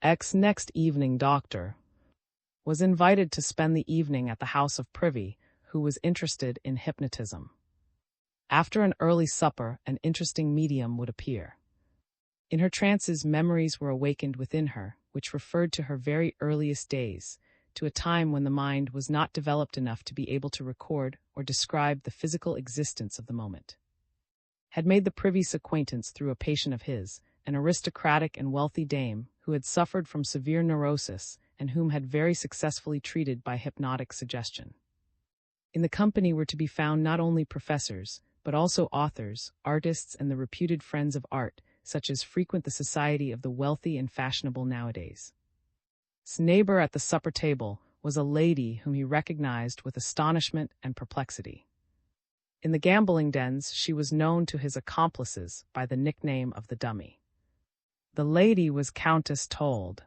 Next evening Doctor was invited to spend the evening at the house of Privy, who was interested in hypnotism. After an early supper, an interesting medium would appear. In her trances, memories were awakened within her, which referred to her very earliest days, to a time when the mind was not developed enough to be able to record or describe the physical existence of the moment. Had made the Privy's acquaintance through a patient of his, an aristocratic and wealthy dame who had suffered from severe neurosis and whom had very successfully treated by hypnotic suggestion. In the company were to be found not only professors, but also authors, artists, and the reputed friends of art, such as frequent the society of the wealthy and fashionable nowadays. His neighbor at the supper table was a lady whom he recognized with astonishment and perplexity. In the gambling dens she was known to his accomplices by the nickname of the Dummy. The lady was Countess Told.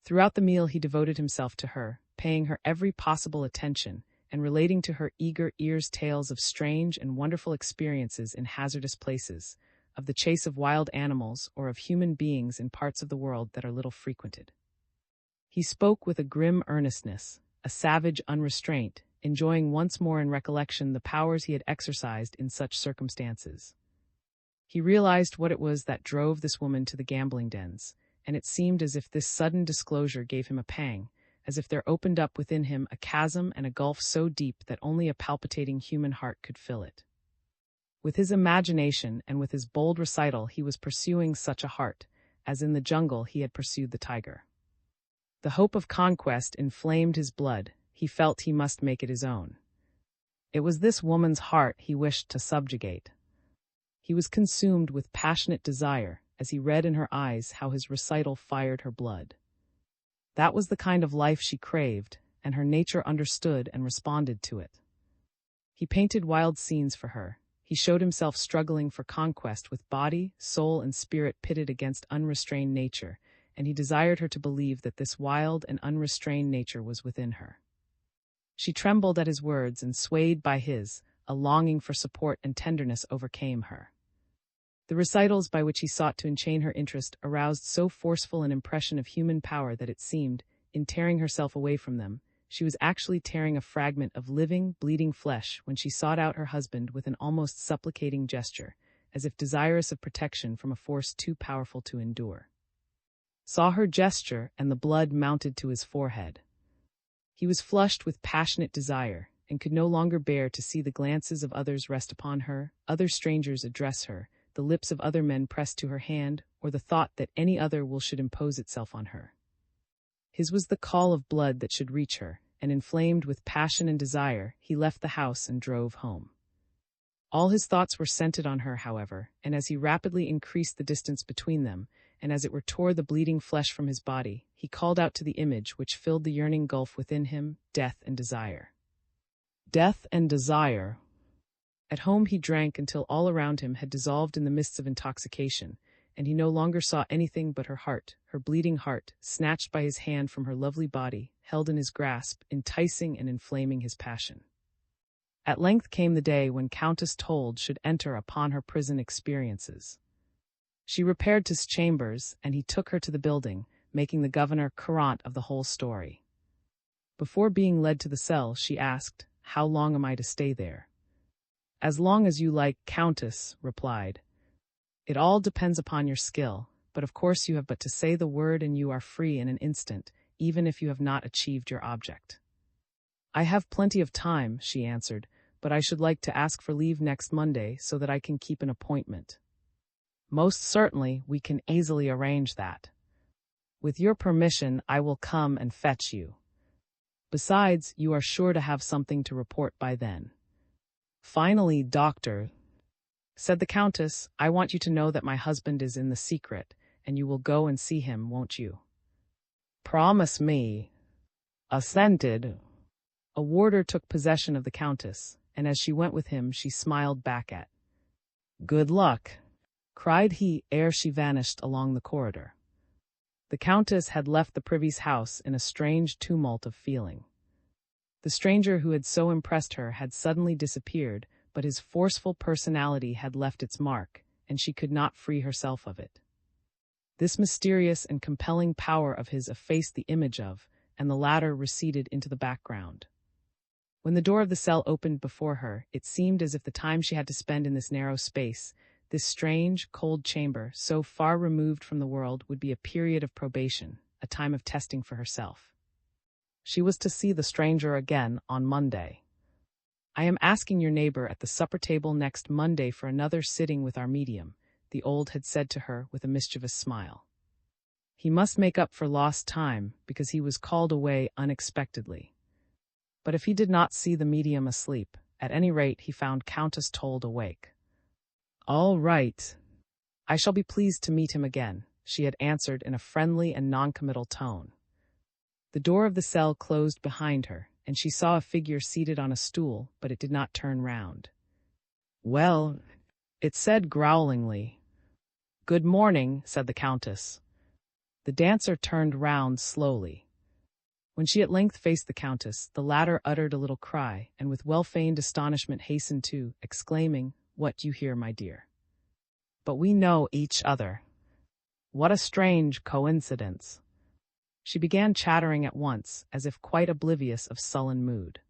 Throughout the meal he devoted himself to her, paying her every possible attention, and relating to her eager ears tales of strange and wonderful experiences in hazardous places, of the chase of wild animals or of human beings in parts of the world that are little frequented. He spoke with a grim earnestness, a savage unrestraint, enjoying once more in recollection the powers he had exercised in such circumstances. He realized what it was that drove this woman to the gambling dens, and it seemed as if this sudden disclosure gave him a pang, as if there opened up within him a chasm and a gulf so deep that only a palpitating human heart could fill it. With his imagination and with his bold recital he was pursuing such a heart, as in the jungle he had pursued the tiger. The hope of conquest inflamed his blood. He felt he must make it his own. It was this woman's heart he wished to subjugate. He was consumed with passionate desire as he read in her eyes how his recital fired her blood. That was the kind of life she craved, and her nature understood and responded to it. He painted wild scenes for her. He showed himself struggling for conquest with body, soul, and spirit pitted against unrestrained nature, and he desired her to believe that this wild and unrestrained nature was within her. She trembled at his words, and swayed by his, a longing for support and tenderness overcame her. The recitals by which he sought to enchain her interest aroused so forceful an impression of human power that it seemed, in tearing herself away from them, she was actually tearing a fragment of living, bleeding flesh when she sought out her husband with an almost supplicating gesture, as if desirous of protection from a force too powerful to endure. Saw her gesture, and the blood mounted to his forehead. He was flushed with passionate desire, and could no longer bear to see the glances of others rest upon her, other strangers address her, the lips of other men pressed to her hand, or the thought that any other will should impose itself on her. His was the call of blood that should reach her, and inflamed with passion and desire, he left the house and drove home. All his thoughts were centered on her, however, and as he rapidly increased the distance between them, and as it were tore the bleeding flesh from his body, he called out to the image which filled the yearning gulf within him, death and desire. Death and desire. At home he drank until all around him had dissolved in the mists of intoxication, and he no longer saw anything but her heart, her bleeding heart, snatched by his hand from her lovely body, held in his grasp, enticing and inflaming his passion. At length came the day when Countess Told should enter upon her prison experiences. She repaired to his chambers, and he took her to the building, making the governor curant of the whole story. Before being led to the cell, she asked, "How long am I to stay there?" "As long as you like," Countess replied. "It all depends upon your skill, but of course you have but to say the word and you are free in an instant, even if you have not achieved your object." "I have plenty of time," she answered, "but I should like to ask for leave next Monday so that I can keep an appointment." "Most certainly, we can easily arrange that. With your permission, I will come and fetch you. Besides, you are sure to have something to report by then." "Finally, Doctor," said the Countess, "I want you to know that my husband is in the secret, and you will go and see him, won't you?" "Promise me." Assented. A warder took possession of the Countess, and as she went with him she smiled back at. "Good luck," cried he ere she vanished along the corridor. The Countess had left the Privy's house in a strange tumult of feeling. The stranger who had so impressed her had suddenly disappeared, but his forceful personality had left its mark, and she could not free herself of it. This mysterious and compelling power of his effaced the image of, and the latter receded into the background. When the door of the cell opened before her, it seemed as if the time she had to spend in this narrow space, this strange, cold chamber, so far removed from the world, would be a period of probation, a time of testing for herself. She was to see the stranger again on Monday. "I am asking your neighbor at the supper table next Monday for another sitting with our medium," the old had said to her with a mischievous smile. He must make up for lost time, because he was called away unexpectedly. But if he did not see the medium asleep, at any rate he found Countess Told awake. "All right. I shall be pleased to meet him again," she had answered in a friendly and noncommittal tone. The door of the cell closed behind her, and she saw a figure seated on a stool, but it did not turn round. "Well," it said growlingly. "Good morning," said the Countess. The dancer turned round slowly. When she at length faced the Countess, the latter uttered a little cry, and with well-feigned astonishment hastened to, exclaiming, "What, you here, my dear? But we know each other. What a strange coincidence." She began chattering at once, as if quite oblivious of sullen mood.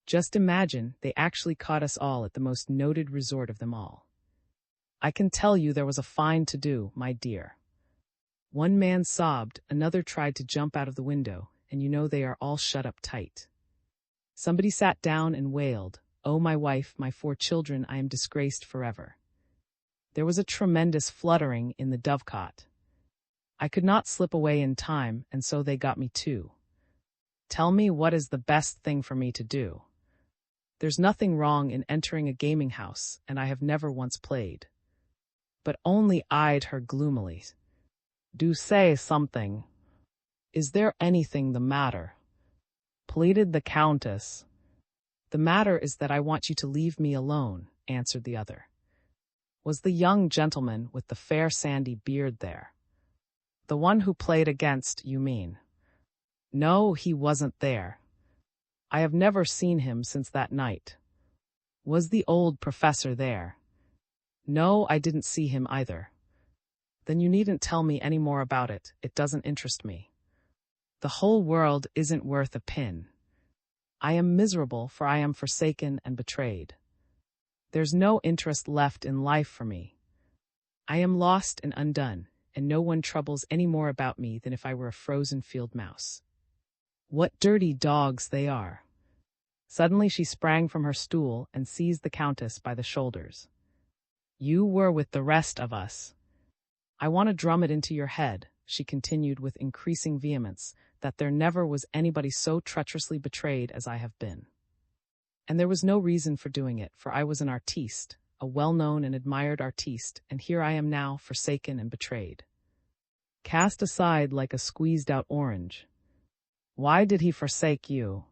"Just imagine, they actually caught us all at the most noted resort of them all. I can tell you there was a fine to-do, my dear. One man sobbed, another tried to jump out of the window, and you know they are all shut up tight. Somebody sat down and wailed, 'Oh, my wife, my 4 children, I am disgraced forever.' There was a tremendous fluttering in the dovecot. I could not slip away in time, and so they got me too. Tell me what is the best thing for me to do. There's nothing wrong in entering a gaming house, and I have never once played." But only eyed her gloomily. "Do say something. Is there anything the matter?" pleaded the Countess. "The matter is that I want you to leave me alone," answered the other. "Was the young gentleman with the fair sandy beard there? The one who played against, you mean?" "No, he wasn't there. I have never seen him since that night." "Was the old professor there?" "No, I didn't see him either." "Then you needn't tell me any more about it. It doesn't interest me. The whole world isn't worth a pin. I am miserable, for I am forsaken and betrayed. There's no interest left in life for me. I am lost and undone, and no one troubles any more about me than if I were a frozen field mouse. What dirty dogs they are." Suddenly she sprang from her stool and seized the Countess by the shoulders. "You were with the rest of us. I want to drum it into your head," she continued with increasing vehemence, "that there never was anybody so treacherously betrayed as I have been. And there was no reason for doing it, for I was an artiste, a well-known and admired artiste, and here I am now forsaken and betrayed. Cast aside like a squeezed-out orange." "Why did he forsake you?"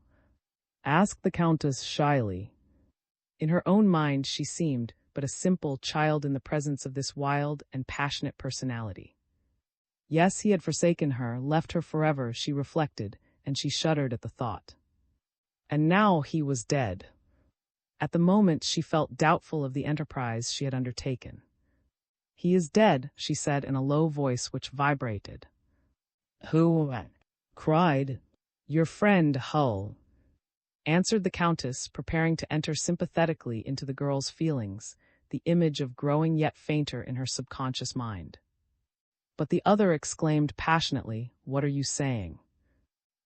asked the Countess shyly. In her own mind she seemed but a simple child in the presence of this wild and passionate personality. Yes, he had forsaken her, left her forever, she reflected, and she shuddered at the thought. And now he was dead. At the moment she felt doubtful of the enterprise she had undertaken. "He is dead," she said in a low voice which vibrated. "Who?" cried. "Your friend Hull," answered the Countess, preparing to enter sympathetically into the girl's feelings, the image of growing yet fainter in her subconscious mind. But the other exclaimed passionately, "What are you saying?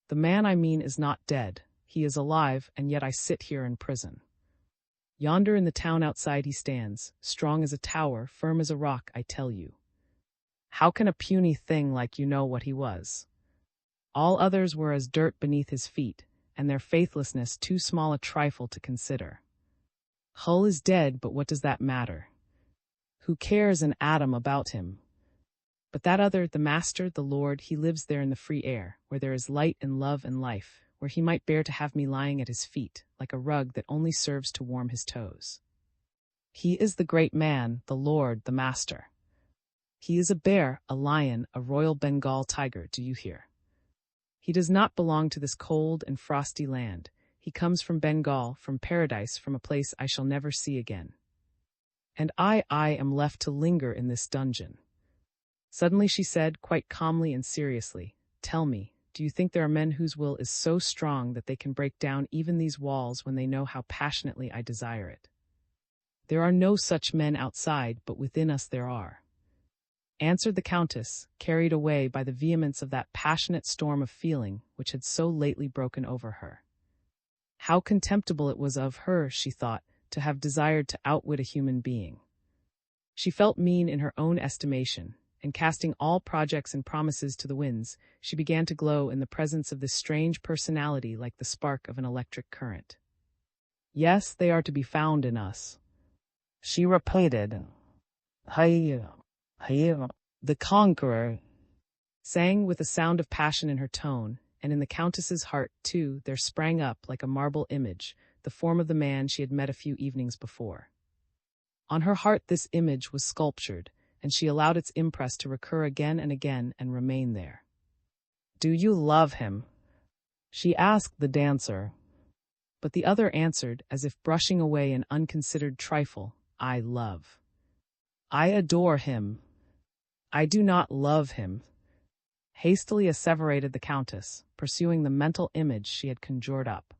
The man I mean is not dead. He is alive, and yet I sit here in prison. Yonder in the town outside he stands, strong as a tower, firm as a rock, I tell you. How can a puny thing like you know what he was? All others were as dirt beneath his feet, and their faithlessness too small a trifle to consider. Hull is dead, but what does that matter? Who cares an atom about him? But that other, the Master, the Lord, he lives there in the free air, where there is light and love and life, where he might bear to have me lying at his feet, like a rug that only serves to warm his toes. He is the great man, the Lord, the Master. He is a bear, a lion, a royal Bengal tiger, do you hear? He does not belong to this cold and frosty land. He comes from Bengal, from paradise, from a place I shall never see again. And I am left to linger in this dungeon. Suddenly she said, quite calmly and seriously, "Tell me, do you think there are men whose will is so strong that they can break down even these walls when they know how passionately I desire it?" "There are no such men outside, but within us there are," answered the Countess, carried away by the vehemence of that passionate storm of feeling which had so lately broken over her. How contemptible it was of her, she thought, to have desired to outwit a human being. She felt mean in her own estimation, and casting all projects and promises to the winds, she began to glow in the presence of this strange personality like the spark of an electric current. "Yes, they are to be found in us," she repeated. "Hey, the conqueror," sang with a sound of passion in her tone, and in the Countess's heart, too, there sprang up, like a marble image, the form of the man she had met a few evenings before. On her heart this image was sculptured, and she allowed its impress to recur again and remain there. "Do you love him?" she asked the dancer. But the other answered, as if brushing away an unconsidered trifle, "I love. I adore him. I do not love him," hastily asseverated the Countess, pursuing the mental image she had conjured up.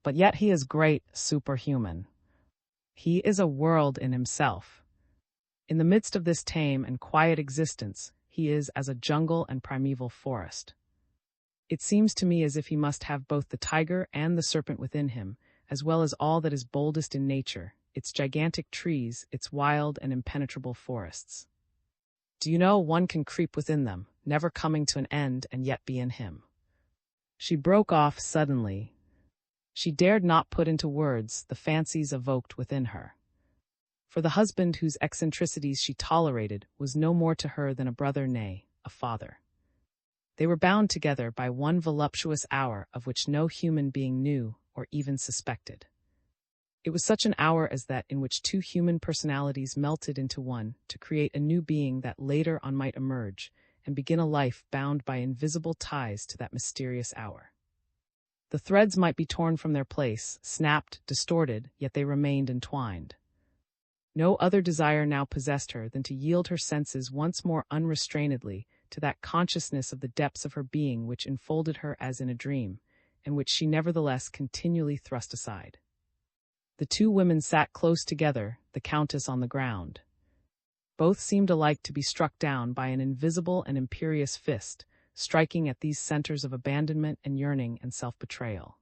"But yet he is great, superhuman. He is a world in himself. In the midst of this tame and quiet existence, he is as a jungle and primeval forest. It seems to me as if he must have both the tiger and the serpent within him, as well as all that is boldest in nature, its gigantic trees, its wild and impenetrable forests. Do you know, one can creep within them, never coming to an end and yet be in him." She broke off suddenly. She dared not put into words the fancies evoked within her. For the husband whose eccentricities she tolerated was no more to her than a brother, nay, a father. They were bound together by one voluptuous hour of which no human being knew or even suspected. It was such an hour as that in which two human personalities melted into one to create a new being that later on might emerge and begin a life bound by invisible ties to that mysterious hour. The threads might be torn from their place, snapped, distorted, yet they remained entwined. No other desire now possessed her than to yield her senses once more unrestrainedly to that consciousness of the depths of her being which enfolded her as in a dream, and which she nevertheless continually thrust aside. The two women sat close together, the Countess on the ground. Both seemed alike to be struck down by an invisible and imperious fist, striking at these centers of abandonment and yearning and self-betrayal.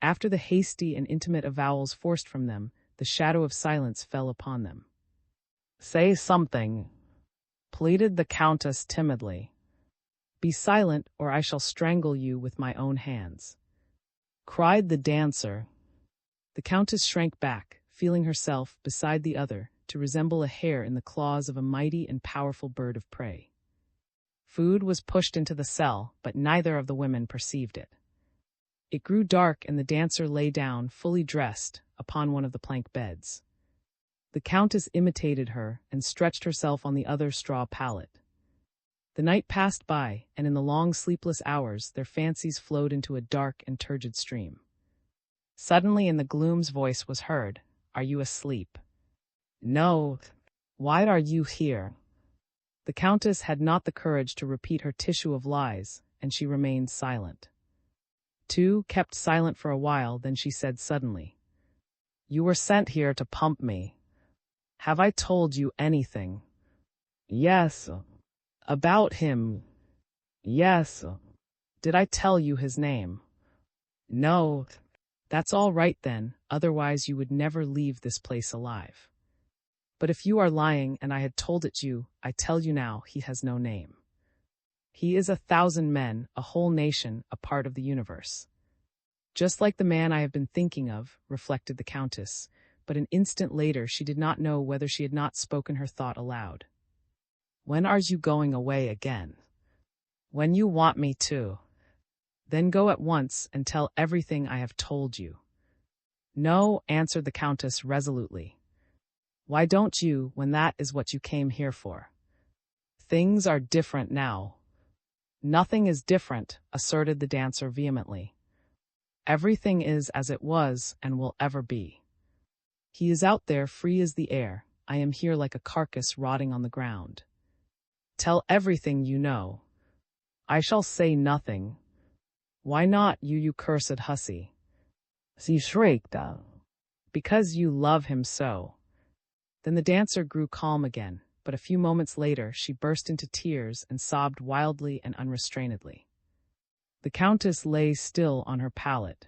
After the hasty and intimate avowals forced from them, the shadow of silence fell upon them. "Say something," pleaded the Countess timidly. "Be silent, or I shall strangle you with my own hands," cried the dancer. The Countess shrank back, feeling herself, beside the other, to resemble a hare in the claws of a mighty and powerful bird of prey. Food was pushed into the cell, but neither of the women perceived it. It grew dark and the dancer lay down, fully dressed, upon one of the plank beds. The Countess imitated her and stretched herself on the other straw pallet. The night passed by, and in the long sleepless hours their fancies flowed into a dark and turgid stream. Suddenly in the gloom's voice was heard, "Are you asleep?" "No. Why are you here?" The Countess had not the courage to repeat her tissue of lies, and she remained silent. Two kept silent for a while, then she said suddenly, "You were sent here to pump me. Have I told you anything?" "Yes." "About him?" "Yes." "Did I tell you his name?" "No." "That's all right then, otherwise you would never leave this place alive. But if you are lying and I had told it you, I tell you now, he has no name. He is 1,000 men, a whole nation, a part of the universe." "Just like the man I have been thinking of," reflected the Countess, but an instant later she did not know whether she had not spoken her thought aloud. "When are you going away again?" "When you want me to." "Then go at once and tell everything I have told you." "No," answered the Countess resolutely. "Why don't you, when that is what you came here for?" "Things are different now." "Nothing is different," asserted the dancer vehemently. "Everything is as it was and will ever be. He is out there free as the air, I am here like a carcass rotting on the ground. Tell everything you know. I shall say nothing. Why not, you cursed hussy? She shrieked. Because you love him so. Then the dancer grew calm again, but a few moments later she burst into tears and sobbed wildly and unrestrainedly. The countess lay still on her pallet.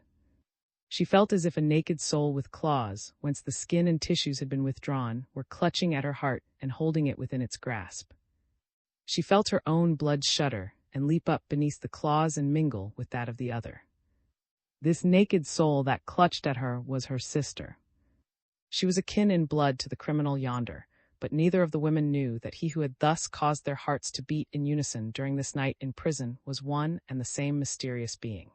She felt as if a naked soul with claws, whence the skin and tissues had been withdrawn, were clutching at her heart and holding it within its grasp. She felt her own blood shudder and leap up beneath the claws and mingle with that of the other. This naked soul that clutched at her was her sister. She was akin in blood to the criminal yonder, but neither of the women knew that he who had thus caused their hearts to beat in unison during this night in prison was one and the same mysterious being.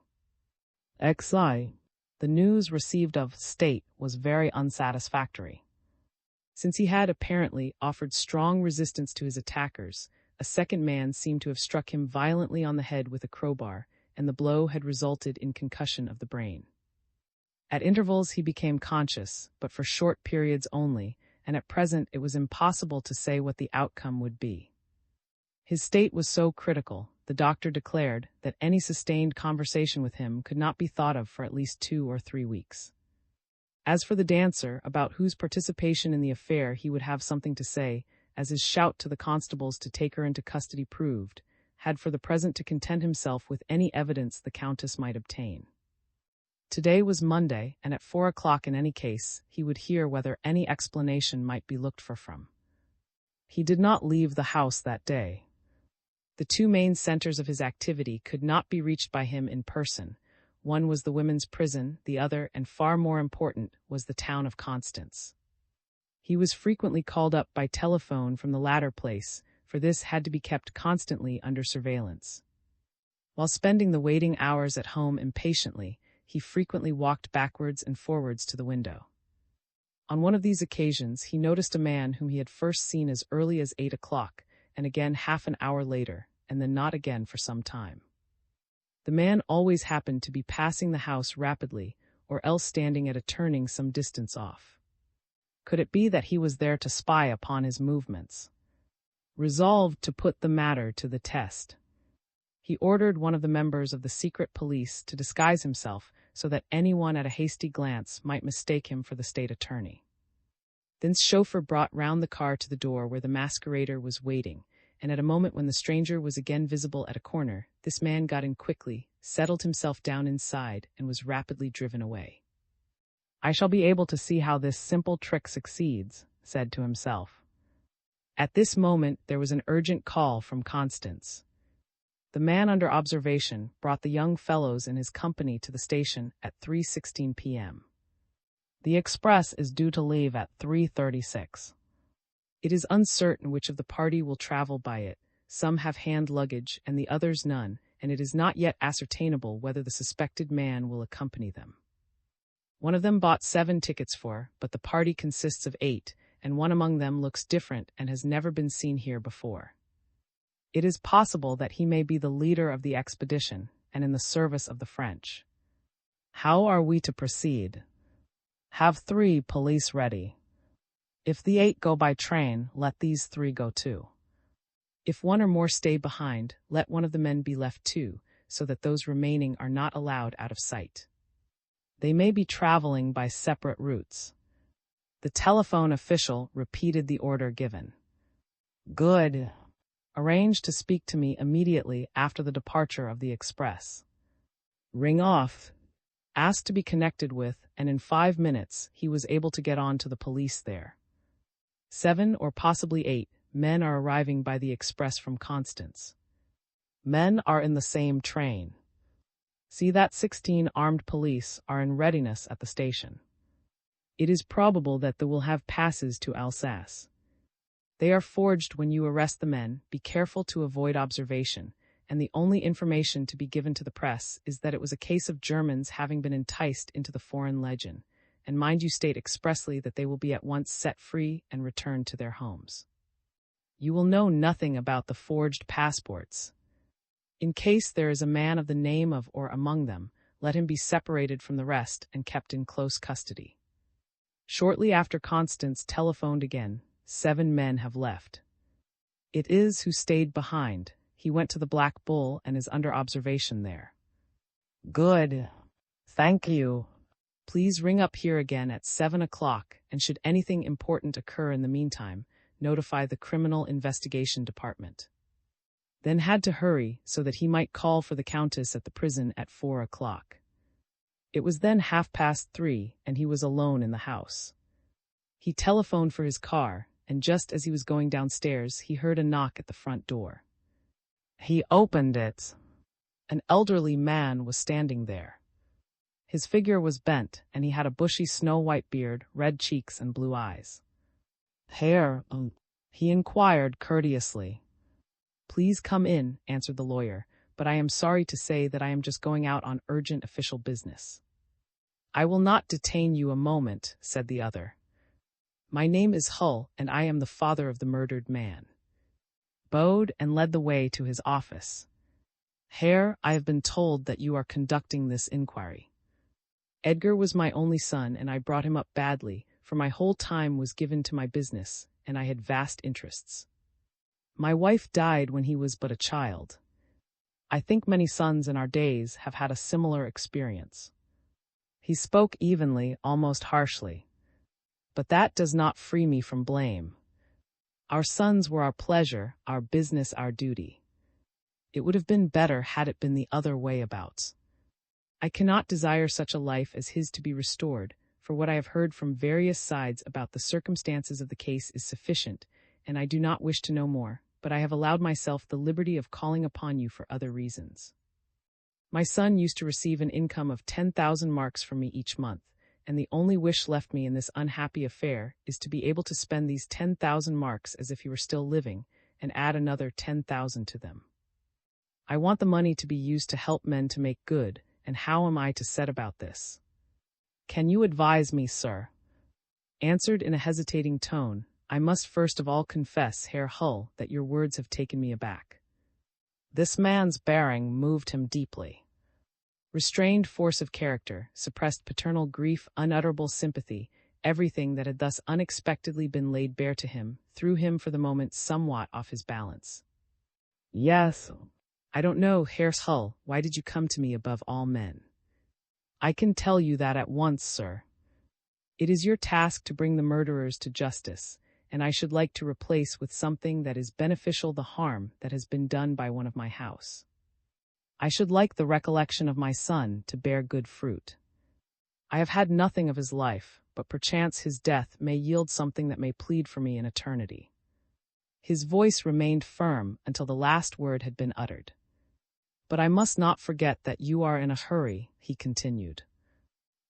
XI. The news received of State was very unsatisfactory. Since he had apparently offered strong resistance to his attackers, a second man seemed to have struck him violently on the head with a crowbar, and the blow had resulted in concussion of the brain. At intervals he became conscious, but for short periods only, and at present it was impossible to say what the outcome would be. His state was so critical, the doctor declared, that any sustained conversation with him could not be thought of for at least 2 or 3 weeks. As for the dancer, about whose participation in the affair he would have something to say, as his shout to the constables to take her into custody proved, had for the present to content himself with any evidence the countess might obtain. Today was Monday, and at 4 o'clock in any case, he would hear whether any explanation might be looked for from. He did not leave the house that day. The 2 main centers of his activity could not be reached by him in person. One was the women's prison, the other, and far more important, was the town of Constance. He was frequently called up by telephone from the latter place, for this had to be kept constantly under surveillance. While spending the waiting hours at home impatiently, he frequently walked backwards and forwards to the window. On one of these occasions he noticed a man whom he had first seen as early as 8 o'clock, and again half an hour later, and then not again for some time. The man always happened to be passing the house rapidly, or else standing at a turning some distance off. Could it be that he was there to spy upon his movements? Resolved to put the matter to the test, he ordered one of the members of the secret police to disguise himself so that anyone at a hasty glance might mistake him for the state attorney. Then the chauffeur brought round the car to the door where the masquerader was waiting, and at a moment when the stranger was again visible at a corner, this man got in quickly, settled himself down inside, and was rapidly driven away. I shall be able to see how this simple trick succeeds, said to himself. At this moment there was an urgent call from Constance. The man under observation brought the young fellows in his company to the station at 3:16 p.m. The express is due to leave at 3:36. It is uncertain which of the party will travel by it. Some have hand luggage and the others none, and it is not yet ascertainable whether the suspected man will accompany them. One of them bought 7 tickets but the party consists of 8, and one among them looks different and has never been seen here before. It is possible that he may be the leader of the expedition and in the service of the French. How are we to proceed? Have 3 police ready. If the 8 go by train, let these 3 go too. If one or more stay behind, let one of the men be left too, so that those remaining are not allowed out of sight. They may be traveling by separate routes. The telephone official repeated the order given. Good. Arrange to speak to me immediately after the departure of the express. Ring off. Asked to be connected with, and in 5 minutes he was able to get on to the police there. 7 or possibly 8 men are arriving by the express from Constance. Men are in the same train. See that 16 armed police are in readiness at the station. It is probable that they will have passes to Alsace. They are forged when you arrest the men. Be careful to avoid observation, and the only information to be given to the press is that it was a case of Germans having been enticed into the Foreign Legion, and mind you state expressly that they will be at once set free and returned to their homes. You will know nothing about the forged passports. In case there is a man of the name of or among them, let him be separated from the rest and kept in close custody. Shortly after Constance telephoned again, 7 men have left. It is who stayed behind. He went to the Black Bull and is under observation there. Good. Thank you. Please ring up here again at 7 o'clock, and should anything important occur in the meantime, notify the Criminal Investigation Department. Then had to hurry so that he might call for the Countess at the prison at 4 o'clock. It was then 3:30, and he was alone in the house. He telephoned for his car, and just as he was going downstairs, he heard a knock at the front door. He opened it. An elderly man was standing there. His figure was bent, and he had a bushy snow-white beard, red cheeks, and blue eyes. Herr, he inquired courteously. Please come in, answered the lawyer, but I am sorry to say that I am just going out on urgent official business. I will not detain you a moment, said the other. My name is Hull, and I am the father of the murdered man. Bowed and led the way to his office. Herr, I have been told that you are conducting this inquiry. Edgar was my only son, and I brought him up badly, for my whole time was given to my business, and I had vast interests. My wife died when he was but a child. I think many sons in our days have had a similar experience. He spoke evenly, almost harshly. But that does not free me from blame. Our sons were our pleasure, our business our duty. It would have been better had it been the other way about. I cannot desire such a life as his to be restored, for what I have heard from various sides about the circumstances of the case is sufficient, and I do not wish to know more, but I have allowed myself the liberty of calling upon you for other reasons. My son used to receive an income of 10,000 marks from me each month, and the only wish left me in this unhappy affair is to be able to spend these 10,000 marks as if he were still living, and add another 10,000 to them. I want the money to be used to help men to make good, and how am I to set about this? Can you advise me, sir? Answered in a hesitating tone, I must first of all confess, Herr Hull, that your words have taken me aback. This man's bearing moved him deeply. Restrained force of character, suppressed paternal grief, unutterable sympathy, everything that had thus unexpectedly been laid bare to him, threw him for the moment somewhat off his balance. Yes. I don't know, Herr Hull, why did you come to me above all men? I can tell you that at once, sir. It is your task to bring the murderers to justice, and I should like to replace with something that is beneficial the harm that has been done by one of my house. I should like the recollection of my son to bear good fruit. I have had nothing of his life, but perchance his death may yield something that may plead for me in eternity. His voice remained firm until the last word had been uttered. But I must not forget that you are in a hurry, he continued.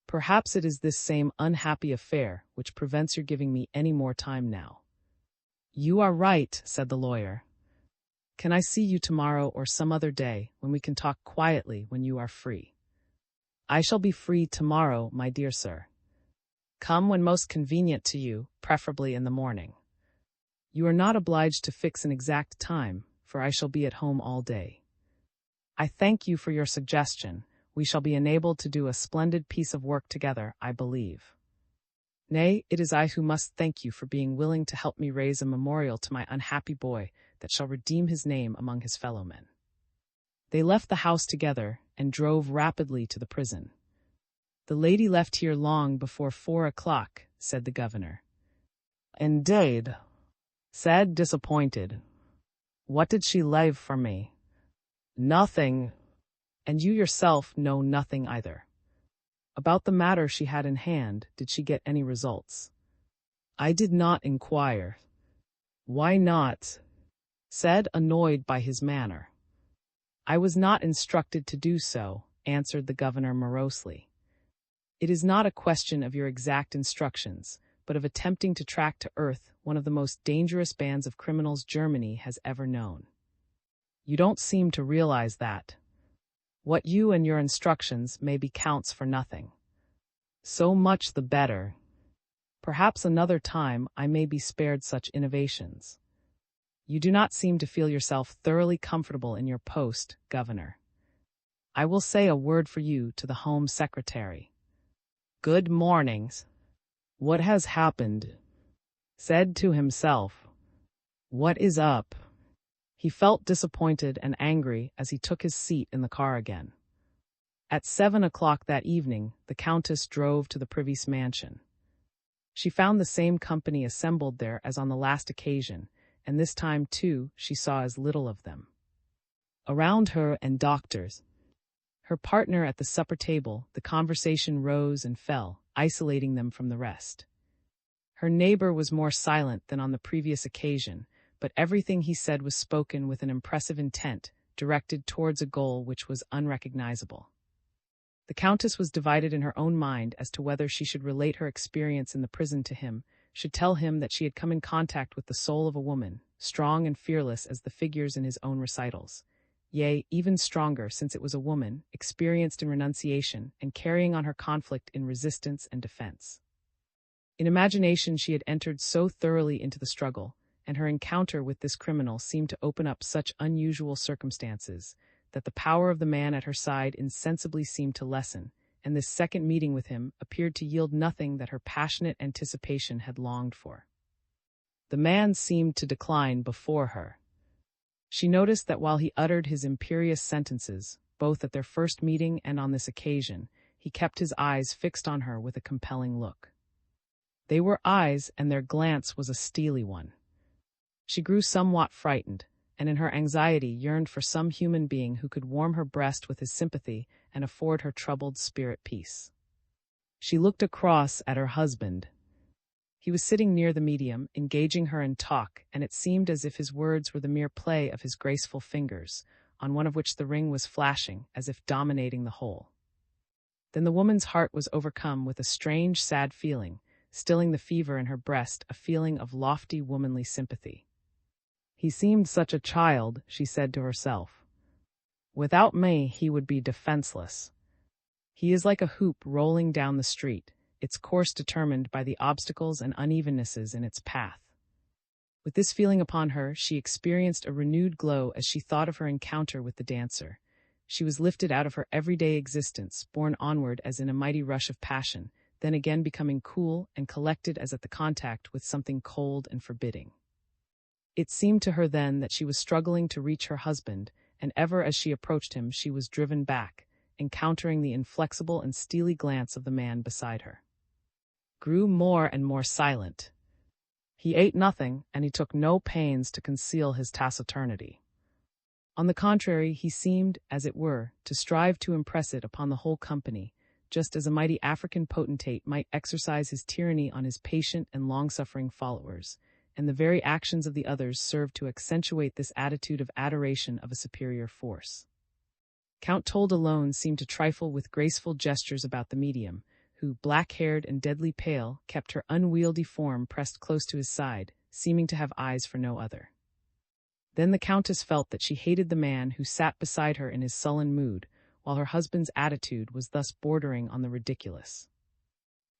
Perhaps it is this same unhappy affair which prevents your giving me any more time now. You are right, said the lawyer. Can I see you tomorrow or some other day when we can talk quietly when you are free? I shall be free tomorrow, my dear sir. Come when most convenient to you, preferably in the morning. You are not obliged to fix an exact time, for I shall be at home all day. I thank you for your suggestion. We shall be enabled to do a splendid piece of work together, I believe. Nay, it is I who must thank you for being willing to help me raise a memorial to my unhappy boy that shall redeem his name among his fellow-men. They left the house together and drove rapidly to the prison. The lady left here long before 4 o'clock, said the governor. Indeed, said disappointed. What did she leave for me? Nothing. And you yourself know nothing either. About the matter she had in hand, did she get any results? I did not inquire. Why not? Said, annoyed by his manner. I was not instructed to do so, answered the governor morosely. It is not a question of your exact instructions, but of attempting to track to earth one of the most dangerous bands of criminals Germany has ever known. You don't seem to realize that. What you and your instructions maybe counts for nothing. So much the better. Perhaps another time I may be spared such innovations. You do not seem to feel yourself thoroughly comfortable in your post, Governor. I will say a word for you to the Home Secretary. Good mornings. What has happened? Said to himself. What is up? He felt disappointed and angry as he took his seat in the car again. At 7 o'clock that evening, the Countess drove to the Privy's mansion. She found the same company assembled there as on the last occasion, and this time, too, she saw as little of them. Around her and Doctor's, her partner at the supper table, the conversation rose and fell, isolating them from the rest. Her neighbor was more silent than on the previous occasion, but everything he said was spoken with an impressive intent, directed towards a goal which was unrecognizable. The Countess was divided in her own mind as to whether she should relate her experience in the prison to him, should tell him that she had come in contact with the soul of a woman, strong and fearless as the figures in his own recitals. Yea, even stronger, since it was a woman, experienced in renunciation, and carrying on her conflict in resistance and defense. In imagination she had entered so thoroughly into the struggle, and her encounter with this criminal seemed to open up such unusual circumstances, that the power of the man at her side insensibly seemed to lessen, and this second meeting with him appeared to yield nothing that her passionate anticipation had longed for. The man seemed to decline before her. She noticed that while he uttered his imperious sentences, both at their first meeting and on this occasion, he kept his eyes fixed on her with a compelling look. They were eyes, and their glance was a steely one. She grew somewhat frightened, and in her anxiety yearned for some human being who could warm her breast with his sympathy and afford her troubled spirit peace. She looked across at her husband. He was sitting near the medium, engaging her in talk, and it seemed as if his words were the mere play of his graceful fingers, on one of which the ring was flashing, as if dominating the whole. Then the woman's heart was overcome with a strange, sad feeling, stilling the fever in her breast, a feeling of lofty womanly sympathy. He seemed such a child, she said to herself. Without me, he would be defenseless. He is like a hoop rolling down the street, its course determined by the obstacles and unevennesses in its path. With this feeling upon her, she experienced a renewed glow as she thought of her encounter with the dancer. She was lifted out of her everyday existence, borne onward as in a mighty rush of passion, then again becoming cool and collected as at the contact with something cold and forbidding. It seemed to her then that she was struggling to reach her husband, and ever as she approached him she was driven back, encountering the inflexible and steely glance of the man beside her. Grew more and more silent. He ate nothing, and he took no pains to conceal his taciturnity. On the contrary, he seemed, as it were, to strive to impress it upon the whole company, just as a mighty African potentate might exercise his tyranny on his patient and long-suffering followers, and the very actions of the others served to accentuate this attitude of adoration of a superior force. Count Told alone seemed to trifle with graceful gestures about the medium, who, black-haired and deadly pale, kept her unwieldy form pressed close to his side, seeming to have eyes for no other. Then the Countess felt that she hated the man who sat beside her in his sullen mood, while her husband's attitude was thus bordering on the ridiculous.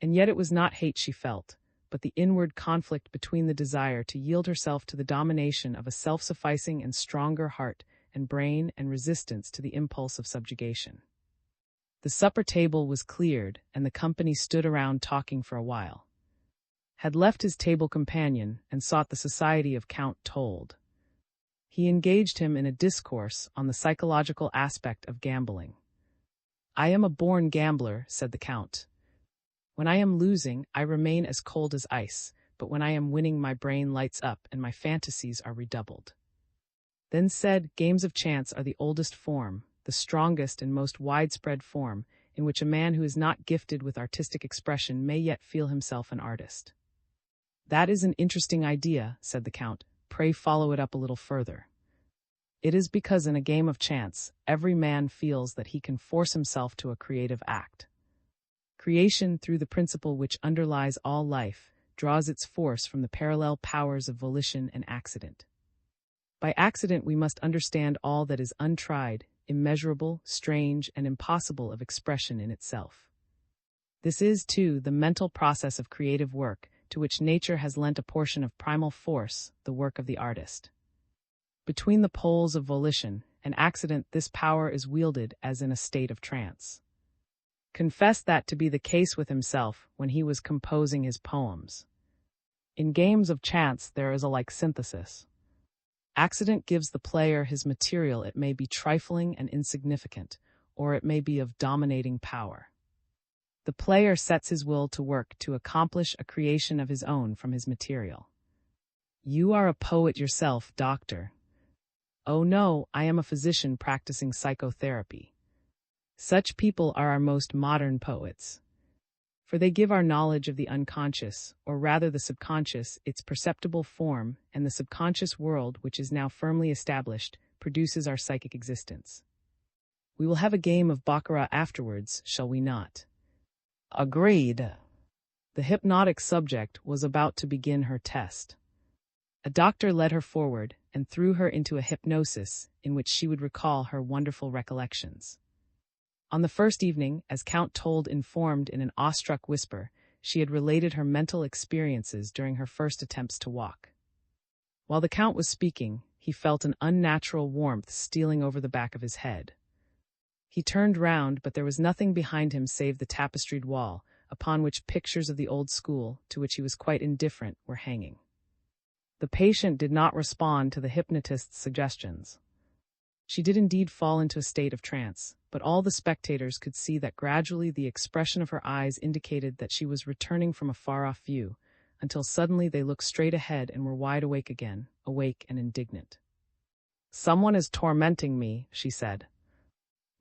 And yet it was not hate she felt, but the inward conflict between the desire to yield herself to the domination of a self-sufficing and stronger heart and brain and resistance to the impulse of subjugation. The supper table was cleared, and the company stood around talking for a while. Had left his table companion and sought the society of Count Told. He engaged him in a discourse on the psychological aspect of gambling. "I am a born gambler," said the Count. "When I am losing, I remain as cold as ice, but when I am winning my brain lights up and my fantasies are redoubled." Then said, "Games of chance are the oldest form, the strongest and most widespread form, in which a man who is not gifted with artistic expression may yet feel himself an artist." "That is an interesting idea," said the Count. "Pray follow it up a little further." "It is because in a game of chance, every man feels that he can force himself to a creative act. Creation, through the principle which underlies all life, draws its force from the parallel powers of volition and accident. By accident we must understand all that is untried, immeasurable, strange, and impossible of expression in itself. This is, too, the mental process of creative work, to which nature has lent a portion of primal force, the work of the artist. Between the poles of volition and accident this power is wielded as in a state of trance. Confessed that to be the case with himself when he was composing his poems. In games of chance there is a like synthesis. Accident gives the player his material. It may be trifling and insignificant, or it may be of dominating power. The player sets his will to work to accomplish a creation of his own from his material. You are a poet yourself, doctor. Oh no, I am a physician practicing psychotherapy. Such people are our most modern poets, for they give our knowledge of the unconscious, or rather the subconscious, its perceptible form, and the subconscious world, which is now firmly established, produces our psychic existence. We will have a game of baccarat afterwards, shall we not? Agreed. The hypnotic subject was about to begin her test. A doctor led her forward and threw her into a hypnosis in which she would recall her wonderful recollections. On the first evening, as Count told informed in an awestruck whisper, she had related her mental experiences during her first attempts to walk. While the Count was speaking, he felt an unnatural warmth stealing over the back of his head. He turned round, but there was nothing behind him save the tapestried wall, upon which pictures of the old school, to which he was quite indifferent, were hanging. The patient did not respond to the hypnotist's suggestions. She did indeed fall into a state of trance, but all the spectators could see that gradually the expression of her eyes indicated that she was returning from a far-off view, until suddenly they looked straight ahead and were wide awake again, awake and indignant. "Someone is tormenting me," she said.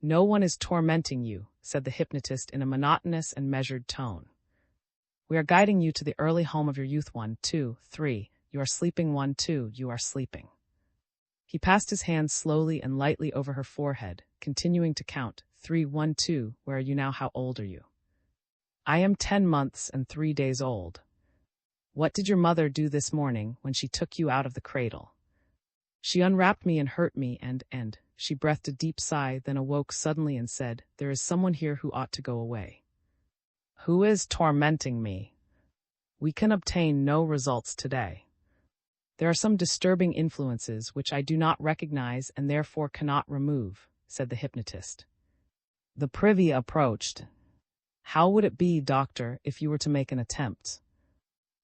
"No one is tormenting you," said the hypnotist in a monotonous and measured tone. "We are guiding you to the early home of your youth. 1, 2, 3. You are sleeping. 1, 2. You are sleeping." He passed his hand slowly and lightly over her forehead, continuing to count. 3, 1, 2. Where are you now? How old are you? I am 10 months and 3 days old. What did your mother do this morning when she took you out of the cradle? She unwrapped me and hurt me and she breathed a deep sigh, then awoke suddenly and said, "There is someone here who ought to go away." Who is tormenting me? We can obtain no results today. There are some disturbing influences which I do not recognize and therefore cannot remove, said the hypnotist. The privy approached. How would it be, doctor, if you were to make an attempt?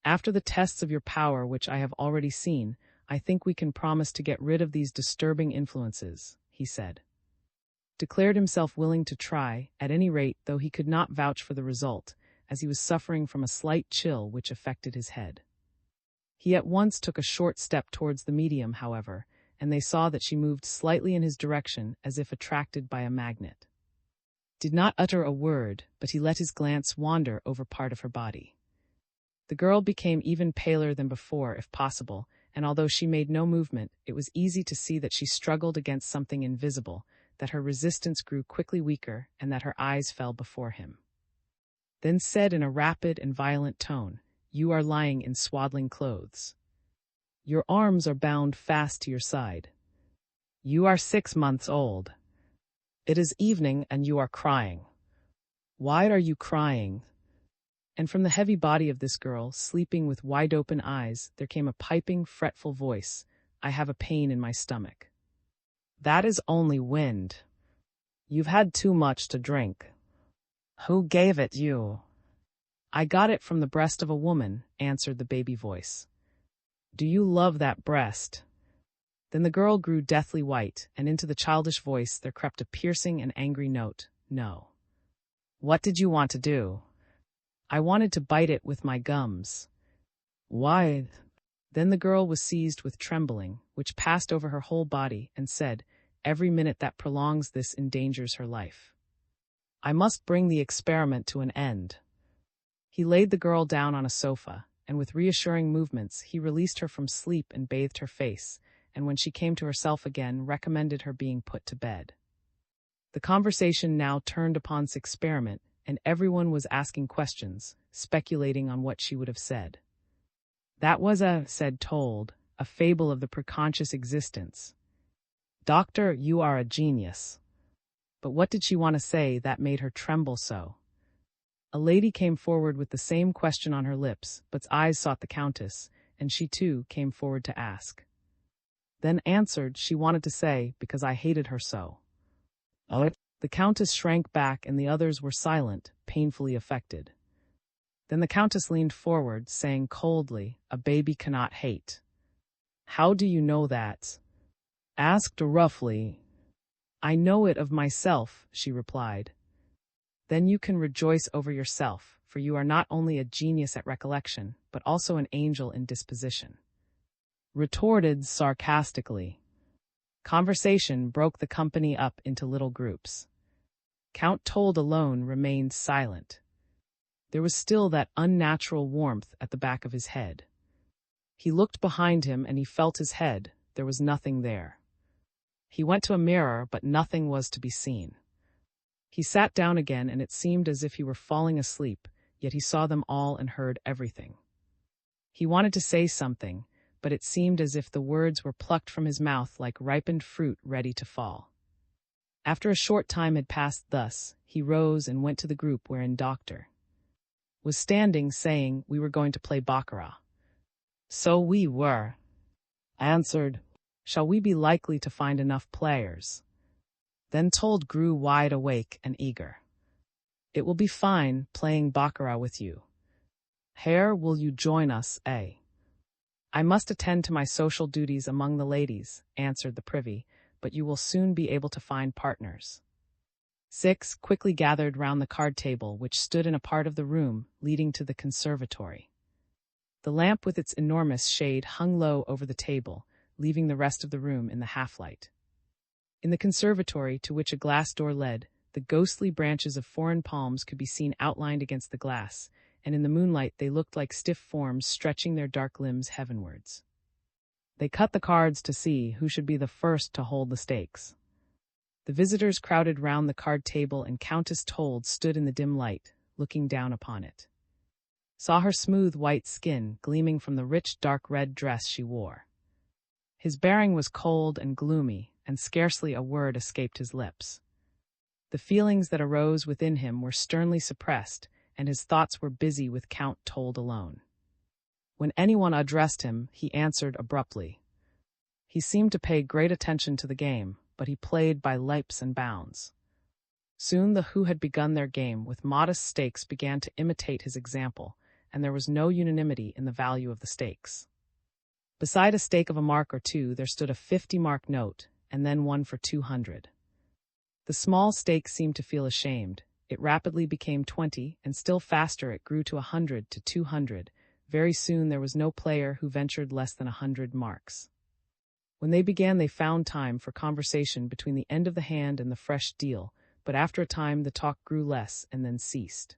After the tests of your power which I have already seen, I think we can promise to get rid of these disturbing influences, he said. Declared himself willing to try, at any rate, though he could not vouch for the result, as he was suffering from a slight chill which affected his head. He at once took a short step towards the medium, however, and they saw that she moved slightly in his direction as if attracted by a magnet. Did not utter a word, but he let his glance wander over part of her body. The girl became even paler than before, if possible, and although she made no movement, it was easy to see that she struggled against something invisible, that her resistance grew quickly weaker, and that her eyes fell before him. Then said in a rapid and violent tone, "You are lying in swaddling clothes. Your arms are bound fast to your side. You are 6 months old. It is evening and you are crying. Why are you crying?" And from the heavy body of this girl, sleeping with wide-open eyes, there came a piping, fretful voice, "I have a pain in my stomach." "That is only wind. You've had too much to drink." "Who gave it you?" "I got it from the breast of a woman," answered the baby voice. "Do you love that breast?" Then the girl grew deathly white, and into the childish voice there crept a piercing and angry note, "No." "What did you want to do?" "I wanted to bite it with my gums." "Why?" Then the girl was seized with trembling, which passed over her whole body, and said, "Every minute that prolongs this endangers her life. I must bring the experiment to an end." He laid the girl down on a sofa, and with reassuring movements he released her from sleep and bathed her face, and when she came to herself again recommended her being put to bed. The conversation now turned upon this experiment, and everyone was asking questions, speculating on what she would have said. "That was a fable of the preconscious existence. Doctor, you are a genius." But what did she want to say that made her tremble so? A lady came forward with the same question on her lips, but eyes sought the Countess, and she too came forward to ask. Then answered she wanted to say, "Because I hated her so." Oh. The Countess shrank back and the others were silent, painfully affected. Then the Countess leaned forward, saying coldly, "A baby cannot hate." "How do you know that?" asked roughly. I know it of myself, she replied. Then you can rejoice over yourself, for you are not only a genius at recollection, but also an angel in disposition. Retorted sarcastically. Conversation broke the company up into little groups. Count Told alone remained silent. There was still that unnatural warmth at the back of his head. He looked behind him and he felt his head. There was nothing there. He went to a mirror, but nothing was to be seen. He sat down again and it seemed as if he were falling asleep, yet he saw them all and heard everything. He wanted to say something, but it seemed as if the words were plucked from his mouth like ripened fruit ready to fall. After a short time had passed thus, he rose and went to the group wherein Doctor was standing, saying, "We were going to play baccarat." "So we were," answered. "Shall we be likely to find enough players?" Then Told grew wide awake and eager. "It will be fine, playing baccarat with you. Herr, will you join us, eh?" "I must attend to my social duties among the ladies," answered the privy, "but you will soon be able to find partners." 6 quickly gathered round the card table, which stood in a part of the room leading to the conservatory. The lamp with its enormous shade hung low over the table, leaving the rest of the room in the half-light. In the conservatory, to which a glass door led, the ghostly branches of foreign palms could be seen outlined against the glass, and in the moonlight they looked like stiff forms stretching their dark limbs heavenwards. They cut the cards to see who should be the first to hold the stakes. The visitors crowded round the card table and Countess Told stood in the dim light, looking down upon it. Saw her smooth white skin gleaming from the rich dark red dress she wore. His bearing was cold and gloomy, and scarcely a word escaped his lips. The feelings that arose within him were sternly suppressed, and his thoughts were busy with Count Told alone. When anyone addressed him, he answered abruptly. He seemed to pay great attention to the game, but he played by leaps and bounds. Soon the who had begun their game with modest stakes began to imitate his example, and there was no unanimity in the value of the stakes. Beside a stake of a mark or two there stood a 50-mark note, and then one for 200. The small stake seemed to feel ashamed. It rapidly became 20, and still faster it grew to 100 to 200. Very soon there was no player who ventured less than 100 marks. When they began they found time for conversation between the end of the hand and the fresh deal, but after a time the talk grew less and then ceased.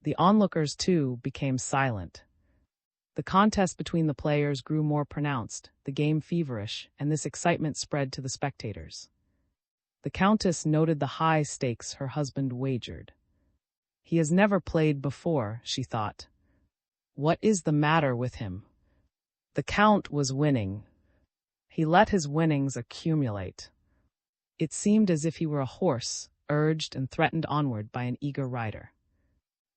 The onlookers, too, became silent. The contest between the players grew more pronounced, the game feverish, and this excitement spread to the spectators. The Countess noted the high stakes her husband wagered. "He has never played before," she thought. "What is the matter with him?" The Count was winning. He let his winnings accumulate. It seemed as if he were a horse, urged and threatened onward by an eager rider.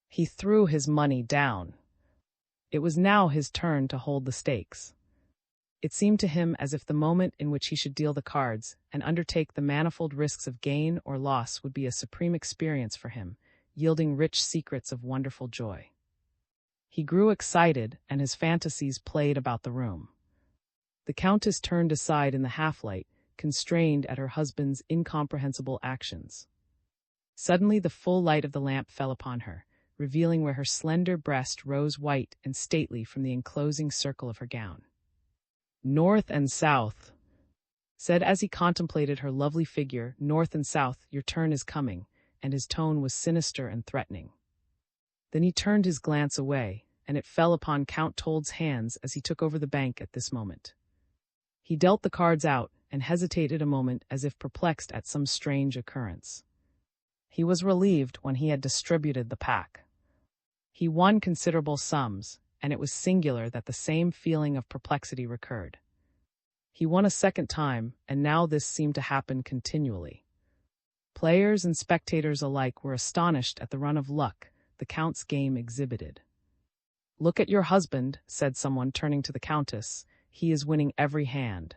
He threw his money down. It was now his turn to hold the stakes. It seemed to him as if the moment in which he should deal the cards and undertake the manifold risks of gain or loss would be a supreme experience for him, yielding rich secrets of wonderful joy. He grew excited, and his fantasies played about the room. The Countess turned aside in the half-light, constrained at her husband's incomprehensible actions. Suddenly the full light of the lamp fell upon her, revealing where her slender breast rose white and stately from the enclosing circle of her gown. "North and south," said as he contemplated her lovely figure, "north and south, your turn is coming," and his tone was sinister and threatening. Then he turned his glance away, and it fell upon Count Told's hands as he took over the bank at this moment. He dealt the cards out, and hesitated a moment as if perplexed at some strange occurrence. He was relieved when he had distributed the pack. He won considerable sums, and it was singular that the same feeling of perplexity recurred. He won a second time, and now this seemed to happen continually. Players and spectators alike were astonished at the run of luck the Count's game exhibited. "Look at your husband," said someone, turning to the Countess. "He is winning every hand."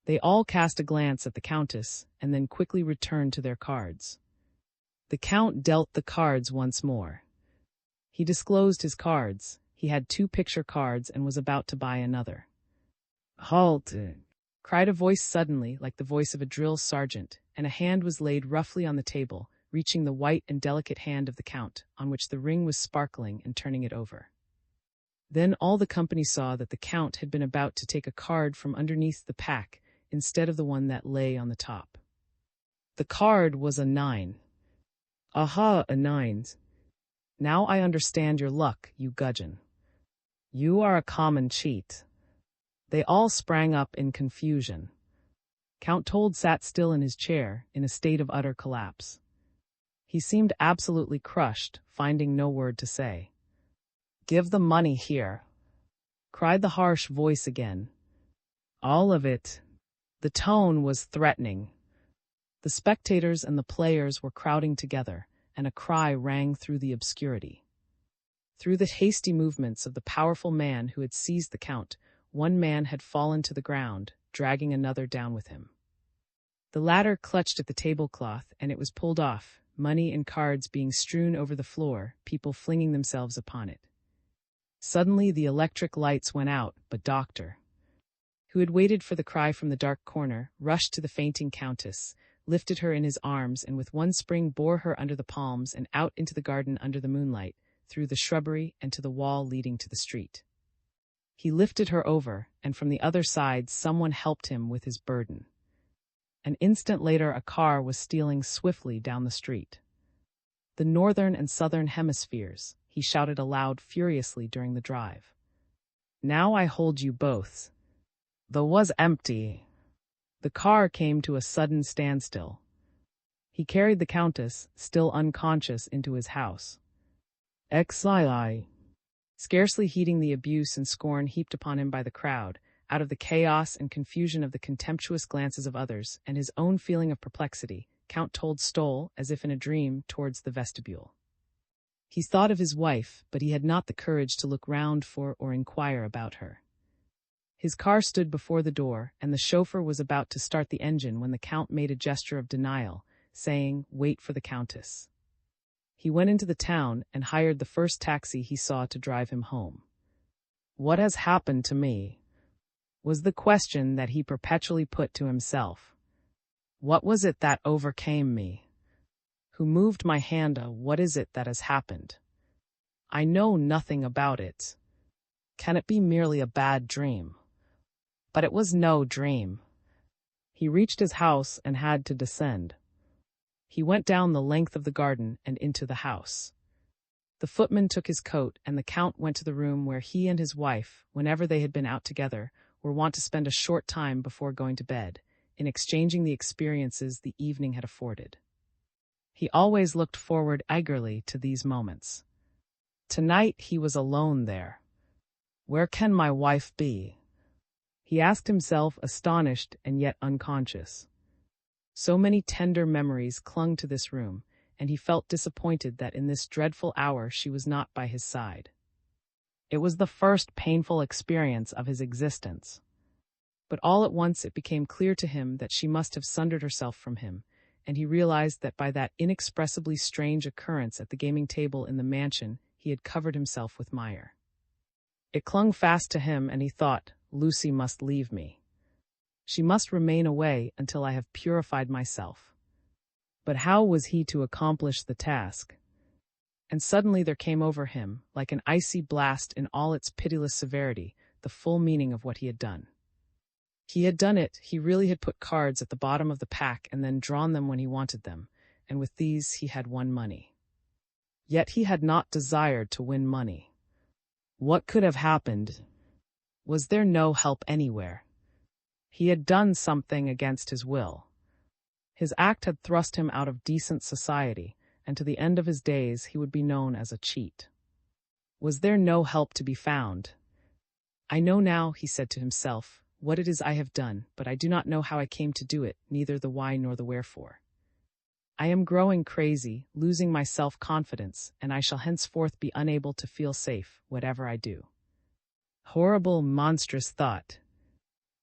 They all cast a glance at the Countess, and then quickly returned to their cards. The Count dealt the cards once more. He disclosed his cards. He had 2 picture cards and was about to buy another. "Halt!" cried a voice suddenly, like the voice of a drill sergeant, and a hand was laid roughly on the table, reaching the white and delicate hand of the Count, on which the ring was sparkling, and turning it over. Then all the company saw that the Count had been about to take a card from underneath the pack, instead of the one that lay on the top. The card was a 9. Aha, a 9. Now I understand your luck, you gudgeon. You are a common cheat. They all sprang up in confusion. Count Told sat still in his chair, in a state of utter collapse. He seemed absolutely crushed, finding no word to say. "Give the money here," cried the harsh voice again. "All of it." The tone was threatening. The spectators and the players were crowding together, and a cry rang through the obscurity. Through the hasty movements of the powerful man who had seized the Count, one man had fallen to the ground, dragging another down with him. The latter clutched at the tablecloth, and it was pulled off, money and cards being strewn over the floor, people flinging themselves upon it. Suddenly the electric lights went out, but Doctor, who had waited for the cry from the dark corner, rushed to the fainting Countess, lifted her in his arms, and with one spring bore her under the palms and out into the garden under the moonlight, through the shrubbery and to the wall leading to the street. He lifted her over, and from the other side someone helped him with his burden. An instant later a car was stealing swiftly down the street. "The northern and southern hemispheres," he shouted aloud furiously during the drive. "Now I hold you both." The was empty. The car came to a sudden standstill. He carried the Countess, still unconscious, into his house. Xii. Scarcely heeding the abuse and scorn heaped upon him by the crowd, out of the chaos and confusion of the contemptuous glances of others, and his own feeling of perplexity, Count Told stole, as if in a dream, towards the vestibule. He thought of his wife, but he had not the courage to look round for or inquire about her. His car stood before the door, and the chauffeur was about to start the engine when the Count made a gesture of denial, saying, "Wait for the Countess." He went into the town and hired the first taxi he saw to drive him home. "What has happened to me?" was the question that he perpetually put to himself. "What was it that overcame me? Who moved my hand? What is it that has happened? I know nothing about it. Can it be merely a bad dream?" But it was no dream. He reached his house and had to descend. He went down the length of the garden and into the house. The footman took his coat, and the Count went to the room where he and his wife, whenever they had been out together, were wont to spend a short time before going to bed, in exchanging the experiences the evening had afforded. He always looked forward eagerly to these moments. Tonight he was alone there. "Where can my wife be?" he asked himself, astonished and yet unconscious. So many tender memories clung to this room, and he felt disappointed that in this dreadful hour she was not by his side. It was the first painful experience of his existence. But all at once it became clear to him that she must have sundered herself from him, and he realized that by that inexpressibly strange occurrence at the gaming table in the mansion he had covered himself with mire. It clung fast to him, and he thought, "Lucy must leave me. She must remain away until I have purified myself." But how was he to accomplish the task? And suddenly there came over him, like an icy blast in all its pitiless severity, the full meaning of what he had done. He had done it, he really had put cards at the bottom of the pack and then drawn them when he wanted them, and with these he had won money. Yet he had not desired to win money. What could have happened? Was there no help anywhere? He had done something against his will. His act had thrust him out of decent society, and to the end of his days he would be known as a cheat. Was there no help to be found? "I know now," he said to himself, "what it is I have done, but I do not know how I came to do it, neither the why nor the wherefore. I am growing crazy, losing my self-confidence, and I shall henceforth be unable to feel safe, whatever I do." Horrible, monstrous thought.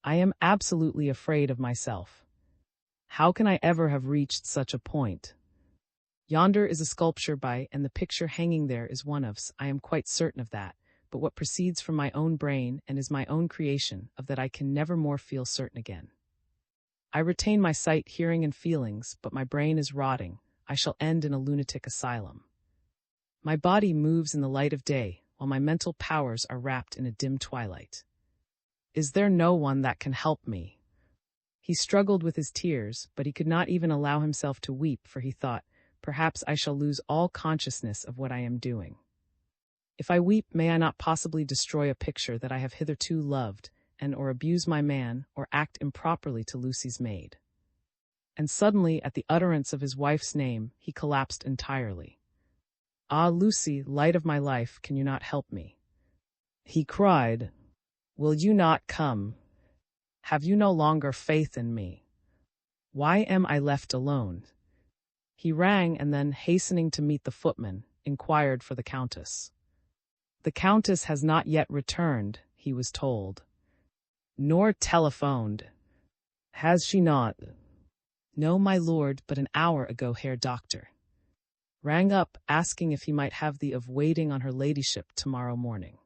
I am absolutely afraid of myself. How can I ever have reached such a point? Yonder is a sculpture by, and the picture hanging there is one of, I am quite certain of that, but what proceeds from my own brain and is my own creation, of that I can never more feel certain again. I retain my sight, hearing, and feelings, but my brain is rotting. I shall end in a lunatic asylum. My body moves in the light of day, while my mental powers are wrapped in a dim twilight. Is there no one that can help me? He struggled with his tears, but he could not even allow himself to weep, for he thought, perhaps I shall lose all consciousness of what I am doing. If I weep, may I not possibly destroy a picture that I have hitherto loved, and or abuse my man, or act improperly to Lucy's maid. And suddenly, at the utterance of his wife's name, he collapsed entirely. Ah, Lucy, light of my life, can you not help me? He cried. Will you not come? Have you no longer faith in me? Why am I left alone? He rang and then, hastening to meet the footman, inquired for the Countess. The Countess has not yet returned, he was told. Nor telephoned. Has she not? No, my lord, but an hour ago Herr Doctor. Rang up, asking if he might have the of waiting on her ladyship tomorrow morning.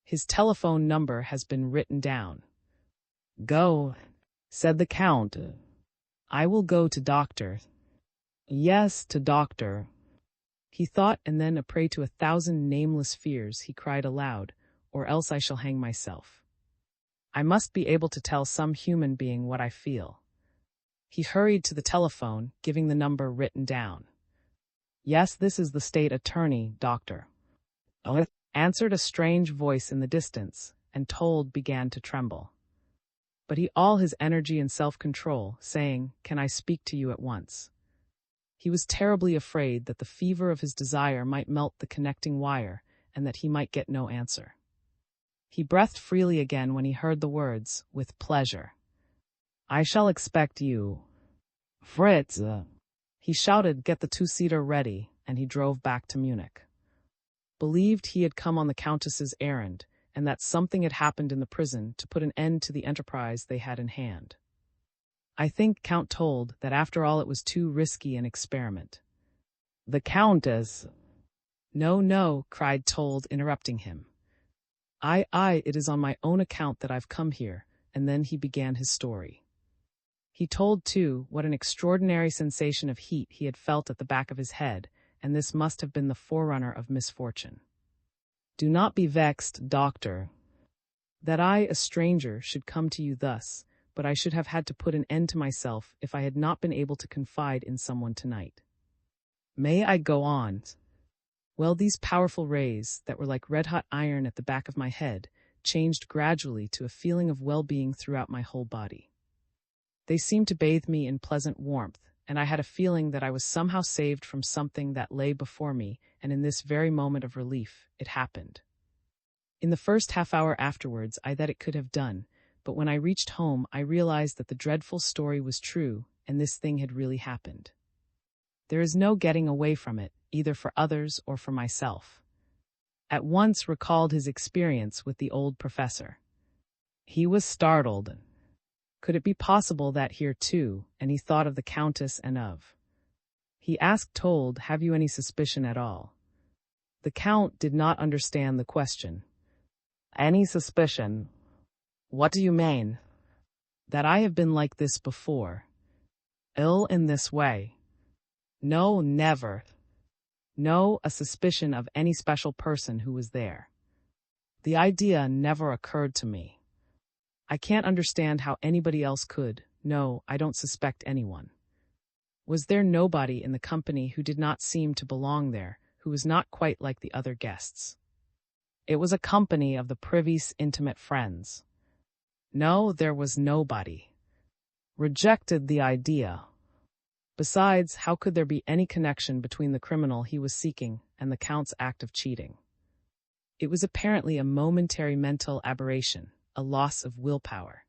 His telephone number has been written down. Go, said the Count. I will go to Doctor. Yes, to Doctor. He thought, and then, a prey to 1,000 nameless fears, he cried aloud, or else I shall hang myself. I must be able to tell some human being what I feel. He hurried to the telephone, giving the number written down. Yes, this is the state attorney, Doctor. Answered a strange voice in the distance, and Told began to tremble. But he all his energy and self-control, saying, Can I speak to you at once? He was terribly afraid that the fever of his desire might melt the connecting wire, and that he might get no answer. He breathed freely again when he heard the words, with pleasure. I shall expect you. Fritz! He shouted, get the two-seater ready, and he drove back to Munich. Believed he had come on the Countess's errand, and that something had happened in the prison to put an end to the enterprise they had in hand. I think Count Told that after all it was too risky an experiment. The Countess! No, no, cried Told, interrupting him. I, it is on my own account that I've come here, and then he began his story. He told, too, what an extraordinary sensation of heat he had felt at the back of his head, and this must have been the forerunner of misfortune. Do not be vexed, Doctor, that I, a stranger, should come to you thus, but I should have had to put an end to myself if I had not been able to confide in someone tonight. May I go on? Well, these powerful rays, that were like red-hot iron at the back of my head, changed gradually to a feeling of well-being throughout my whole body. They seemed to bathe me in pleasant warmth, and I had a feeling that I was somehow saved from something that lay before me, and in this very moment of relief, it happened. In the first half-hour afterwards, I thought it could have done, but when I reached home, I realized that the dreadful story was true, and this thing had really happened. There is no getting away from it, either for others or for myself. At once recalled his experience with the old professor. He was startled. Could it be possible that here too, and he thought of the Countess and of. He asked Told, have you any suspicion at all? The Count did not understand the question. Any suspicion? What do you mean? That I have been like this before. Ill in this way. No, never. No, a suspicion of any special person who was there. The idea never occurred to me. I can't understand how anybody else could. No, I don't suspect anyone. Was there nobody in the company who did not seem to belong there, who was not quite like the other guests? It was a company of the privy's intimate friends. No, there was nobody. Rejected the idea. Besides, how could there be any connection between the criminal he was seeking and the Count's act of cheating? It was apparently a momentary mental aberration, a loss of willpower.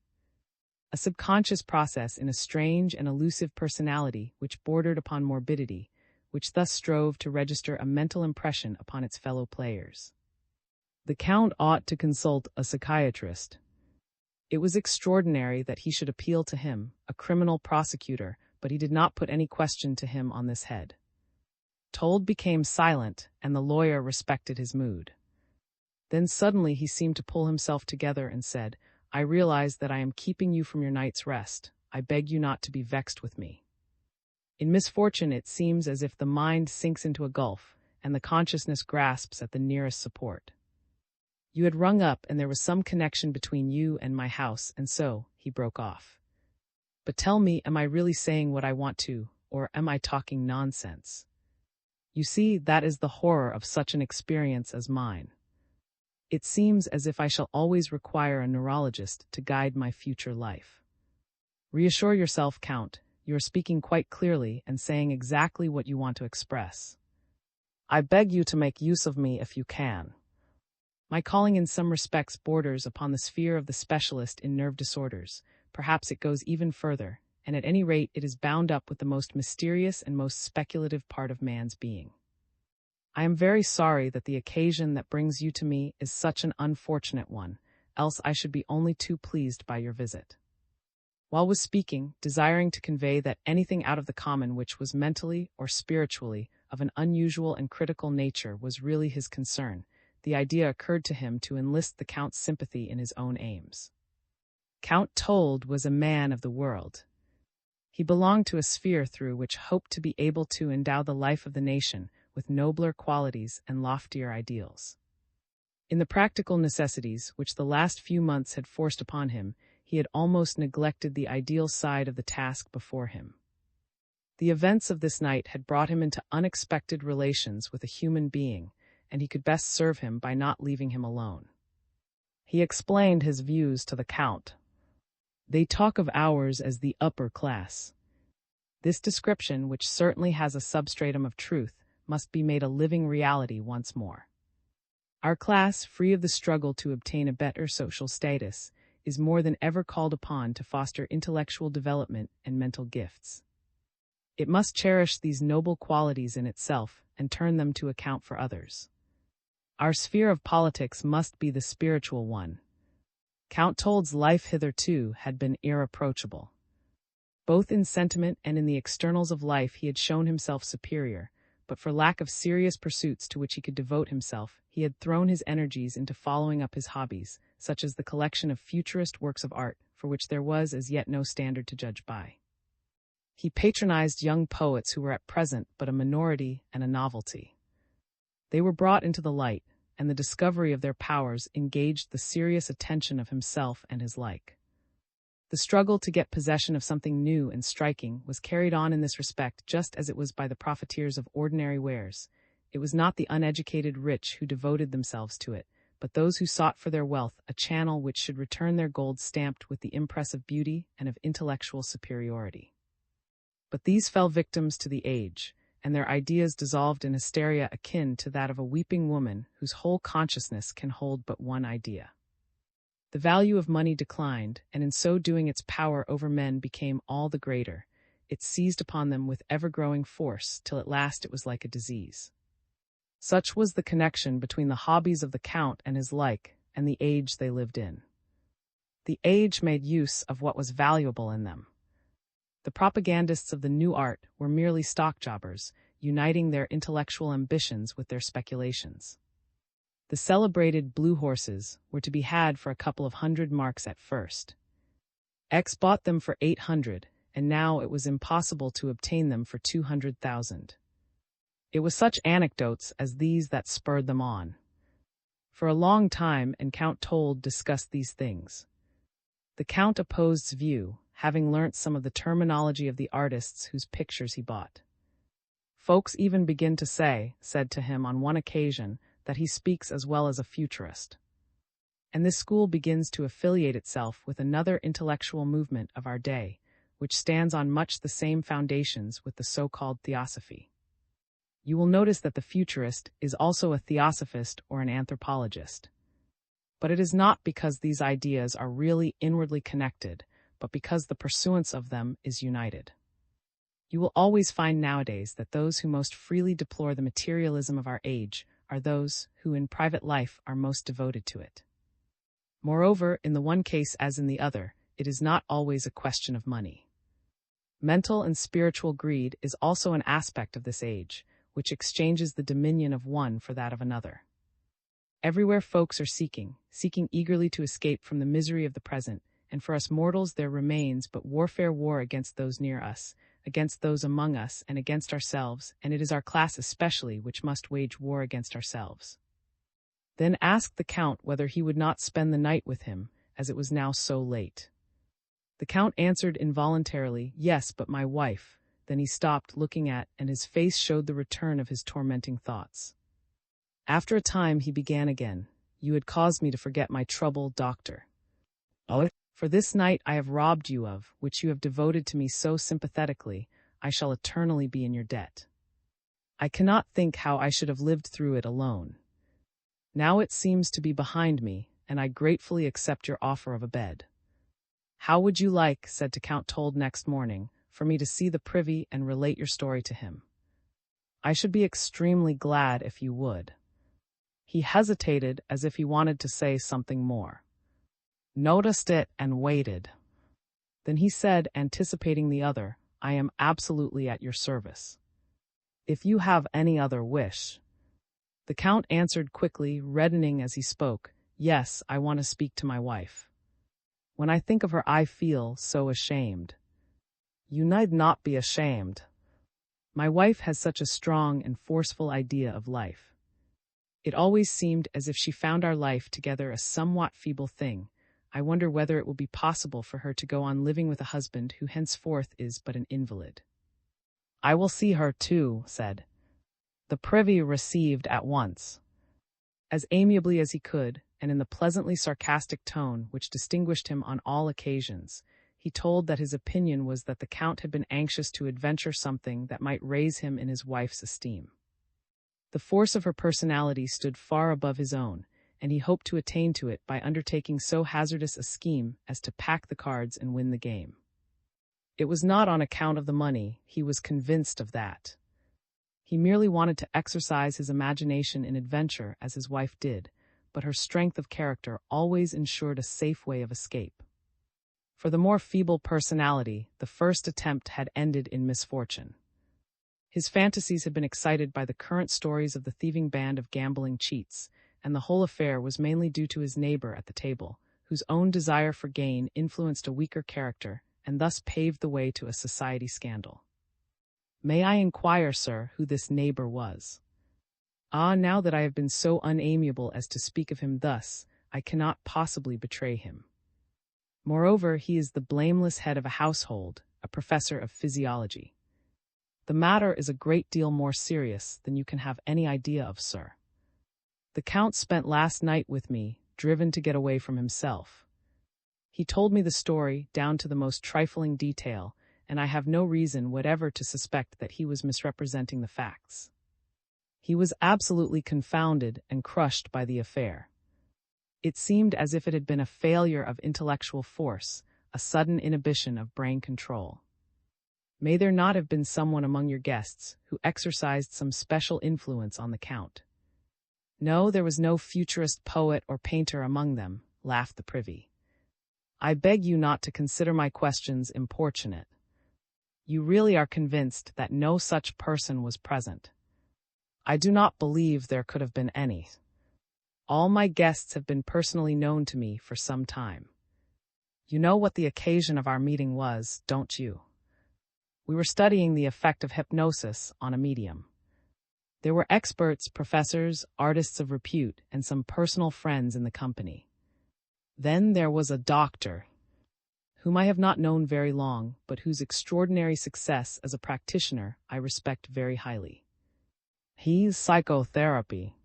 A subconscious process in a strange and elusive personality which bordered upon morbidity, which thus strove to register a mental impression upon its fellow players. The Count ought to consult a psychiatrist. It was extraordinary that he should appeal to him, a criminal prosecutor, but he did not put any question to him on this head. Told became silent, and the lawyer respected his mood. Then suddenly he seemed to pull himself together and said, "I realize that I am keeping you from your night's rest. I beg you not to be vexed with me." In misfortune, it seems as if the mind sinks into a gulf, and the consciousness grasps at the nearest support. You had rung up, and there was some connection between you and my house, and so, he broke off. But tell me, am I really saying what I want to, or am I talking nonsense? You see, that is the horror of such an experience as mine. It seems as if I shall always require a neurologist to guide my future life. Reassure yourself, Count. You are speaking quite clearly and saying exactly what you want to express. I beg you to make use of me if you can. My calling in some respects borders upon the sphere of the specialist in nerve disorders. Perhaps it goes even further, and at any rate it is bound up with the most mysterious and most speculative part of man's being. I am very sorry that the occasion that brings you to me is such an unfortunate one, else I should be only too pleased by your visit. While was speaking, desiring to convey that anything out of the common which was mentally or spiritually of an unusual and critical nature was really his concern, the idea occurred to him to enlist the Count's sympathy in his own aims. Count Told was a man of the world. He belonged to a sphere through which hoped to be able to endow the life of the nation with nobler qualities and loftier ideals. In the practical necessities which the last few months had forced upon him, he had almost neglected the ideal side of the task before him. The events of this night had brought him into unexpected relations with a human being, and he could best serve him by not leaving him alone. He explained his views to the Count. They talk of ours as the upper class. This description, which certainly has a substratum of truth, must be made a living reality once more. Our class, free of the struggle to obtain a better social status, is more than ever called upon to foster intellectual development and mental gifts. It must cherish these noble qualities in itself and turn them to account for others. Our sphere of politics must be the spiritual one. Count Told's life hitherto had been irreproachable. Both in sentiment and in the externals of life he had shown himself superior, but for lack of serious pursuits to which he could devote himself, he had thrown his energies into following up his hobbies, such as the collection of futurist works of art, for which there was as yet no standard to judge by. He patronized young poets who were at present but a minority and a novelty. They were brought into the light, and the discovery of their powers engaged the serious attention of himself and his like. The struggle to get possession of something new and striking was carried on in this respect just as it was by the profiteers of ordinary wares. It was not the uneducated rich who devoted themselves to it, but those who sought for their wealth a channel which should return their gold stamped with the impress of beauty and of intellectual superiority. But these fell victims to the age, and their ideas dissolved in hysteria akin to that of a weeping woman whose whole consciousness can hold but one idea. The value of money declined, and in so doing its power over men became all the greater. It seized upon them with ever-growing force, till at last it was like a disease. Such was the connection between the hobbies of the Count and his like, and the age they lived in. The age made use of what was valuable in them. The propagandists of the new art were merely stock jobbers, uniting their intellectual ambitions with their speculations. The celebrated blue horses were to be had for a couple of 100 marks at first. X bought them for 800, and now it was impossible to obtain them for 200,000. It was such anecdotes as these that spurred them on. For a long time, and Count Told discussed these things. The Count opposed view, having learnt some of the terminology of the artists whose pictures he bought. Folks even begin to say, said to him on one occasion, that he speaks as well as a futurist. And this school begins to affiliate itself with another intellectual movement of our day, which stands on much the same foundations with the so-called theosophy. You will notice that the futurist is also a theosophist or an anthropologist. But it is not because these ideas are really inwardly connected, but because the pursuance of them is united. You will always find nowadays that those who most freely deplore the materialism of our age are those who in private life are most devoted to it. Moreover, in the one case as in the other, it is not always a question of money. Mental and spiritual greed is also an aspect of this age, which exchanges the dominion of one for that of another. Everywhere folks are seeking eagerly to escape from the misery of the present, and for us mortals there remains but war against those near us, against those among us, and against ourselves, and it is our class especially which must wage war against ourselves. Then asked the Count whether he would not spend the night with him, as it was now so late. The Count answered involuntarily, "Yes, but my wife." Then he stopped, looking at, and his face showed the return of his tormenting thoughts. After a time he began again. "You had caused me to forget my trouble, doctor. Oh, for this night I have robbed you of, which you have devoted to me so sympathetically, I shall eternally be in your debt. I cannot think how I should have lived through it alone. Now it seems to be behind me, and I gratefully accept your offer of a bed. How would you like," said to Count Told next morning, "for me to see the privy and relate your story to him? I should be extremely glad if you would." He hesitated as if he wanted to say something more. Noticed it and waited. Then he said, anticipating the other, "I am absolutely at your service. If you have any other wish." The Count answered quickly, reddening as he spoke, "Yes, I want to speak to my wife. When I think of her I feel so ashamed." "You need not be ashamed. My wife has such a strong and forceful idea of life. It always seemed as if she found our life together a somewhat feeble thing. I wonder whether it will be possible for her to go on living with a husband who henceforth is but an invalid." "I will see her too," said. The privy received at once. As amiably as he could, and in the pleasantly sarcastic tone which distinguished him on all occasions, he told that his opinion was that the Count had been anxious to adventure something that might raise him in his wife's esteem. The force of her personality stood far above his own, and he hoped to attain to it by undertaking so hazardous a scheme as to pack the cards and win the game. It was not on account of the money, he was convinced of that. He merely wanted to exercise his imagination in adventure as his wife did, but her strength of character always ensured a safe way of escape. For the more feeble personality, the first attempt had ended in misfortune. His fantasies had been excited by the current stories of the thieving band of gambling cheats, and the whole affair was mainly due to his neighbor at the table, whose own desire for gain influenced a weaker character, and thus paved the way to a society scandal. "May I inquire, sir, who this neighbor was?" "Ah, now that I have been so unamiable as to speak of him thus, I cannot possibly betray him. Moreover, he is the blameless head of a household, a professor of physiology. The matter is a great deal more serious than you can have any idea of, sir. The Count spent last night with me, driven to get away from himself. He told me the story, down to the most trifling detail, and I have no reason whatever to suspect that he was misrepresenting the facts. He was absolutely confounded and crushed by the affair. It seemed as if it had been a failure of intellectual force, a sudden inhibition of brain control. May there not have been someone among your guests who exercised some special influence on the Count?" "No, there was no futurist poet or painter among them," laughed the privy. "I beg you not to consider my questions importunate. You really are convinced that no such person was present?" "I do not believe there could have been any. All my guests have been personally known to me for some time. You know what the occasion of our meeting was, don't you? We were studying the effect of hypnosis on a medium. There were experts, professors, artists of repute, and some personal friends in the company. Then there was a doctor, whom I have not known very long, but whose extraordinary success as a practitioner I respect very highly. He's psychotherapy.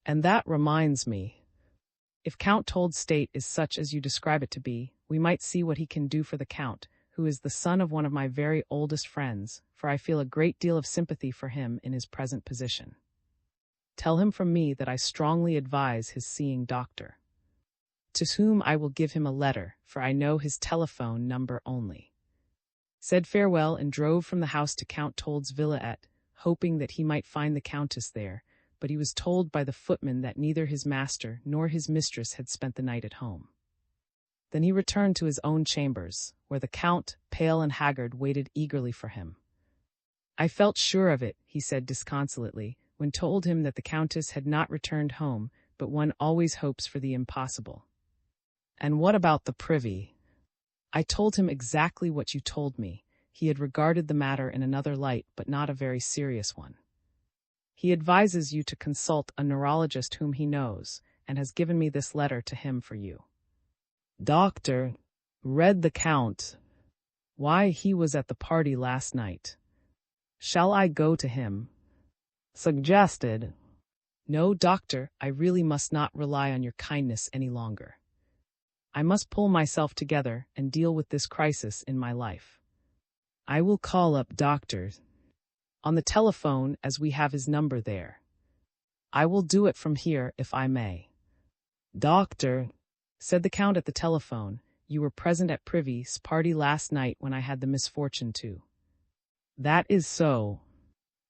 And that reminds me, if Count Told state is such as you describe it to be, we might see what he can do for the Count, who is the son of one of my very oldest friends, for I feel a great deal of sympathy for him in his present position. Tell him from me that I strongly advise his seeing doctor. To whom I will give him a letter, for I know his telephone number only." Said farewell and drove from the house to Count Told's villa hoping that he might find the Countess there, but he was told by the footman that neither his master nor his mistress had spent the night at home. Then he returned to his own chambers, where the Count, pale and haggard, waited eagerly for him. "I felt sure of it," he said disconsolately, when told him that the Countess had not returned home, but one always hopes for the impossible. And what about the privy? I told him exactly what you told me. He had regarded the matter in another light, but not a very serious one. He advises you to consult a neurologist whom he knows, and has given me this letter to him for you. Doctor, read the Count. Why, he was at the party last night. Shall I go to him? Suggested. No, doctor, I really must not rely on your kindness any longer. I must pull myself together and deal with this crisis in my life. I will call up doctors on the telephone, as we have his number there. I will do it from here if I may. Doctor, said the Count at the telephone, you were present at Privy's party last night when I had the misfortune to. That is so.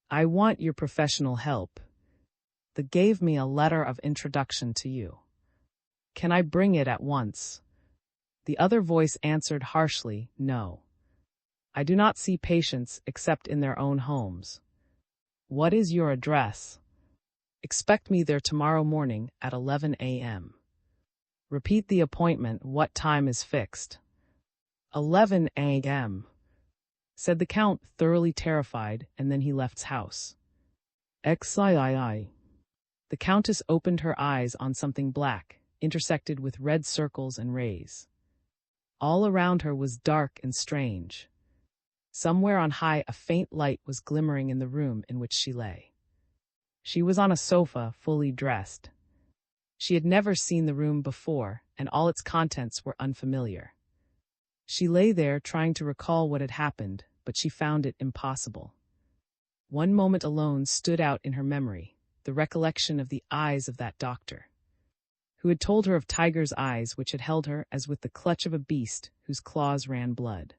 I want your professional help. They gave me a letter of introduction to you. Can I bring it at once? The other voice answered harshly, no. I do not see patients except in their own homes. What is your address? Expect me there tomorrow morning at 11 a.m. Repeat the appointment. What time is fixed? 11 a.m., said the Count, thoroughly terrified, and then he left his house. XIII. The Countess opened her eyes on something black, intersected with red circles and rays. All around her was dark and strange. Somewhere on high a faint light was glimmering in the room in which she lay. She was on a sofa, fully dressed. She had never seen the room before, and all its contents were unfamiliar. She lay there trying to recall what had happened, but she found it impossible. One moment alone stood out in her memory, the recollection of the eyes of that doctor, who had told her of Tiger's eyes, which had held her as with the clutch of a beast whose claws ran blood.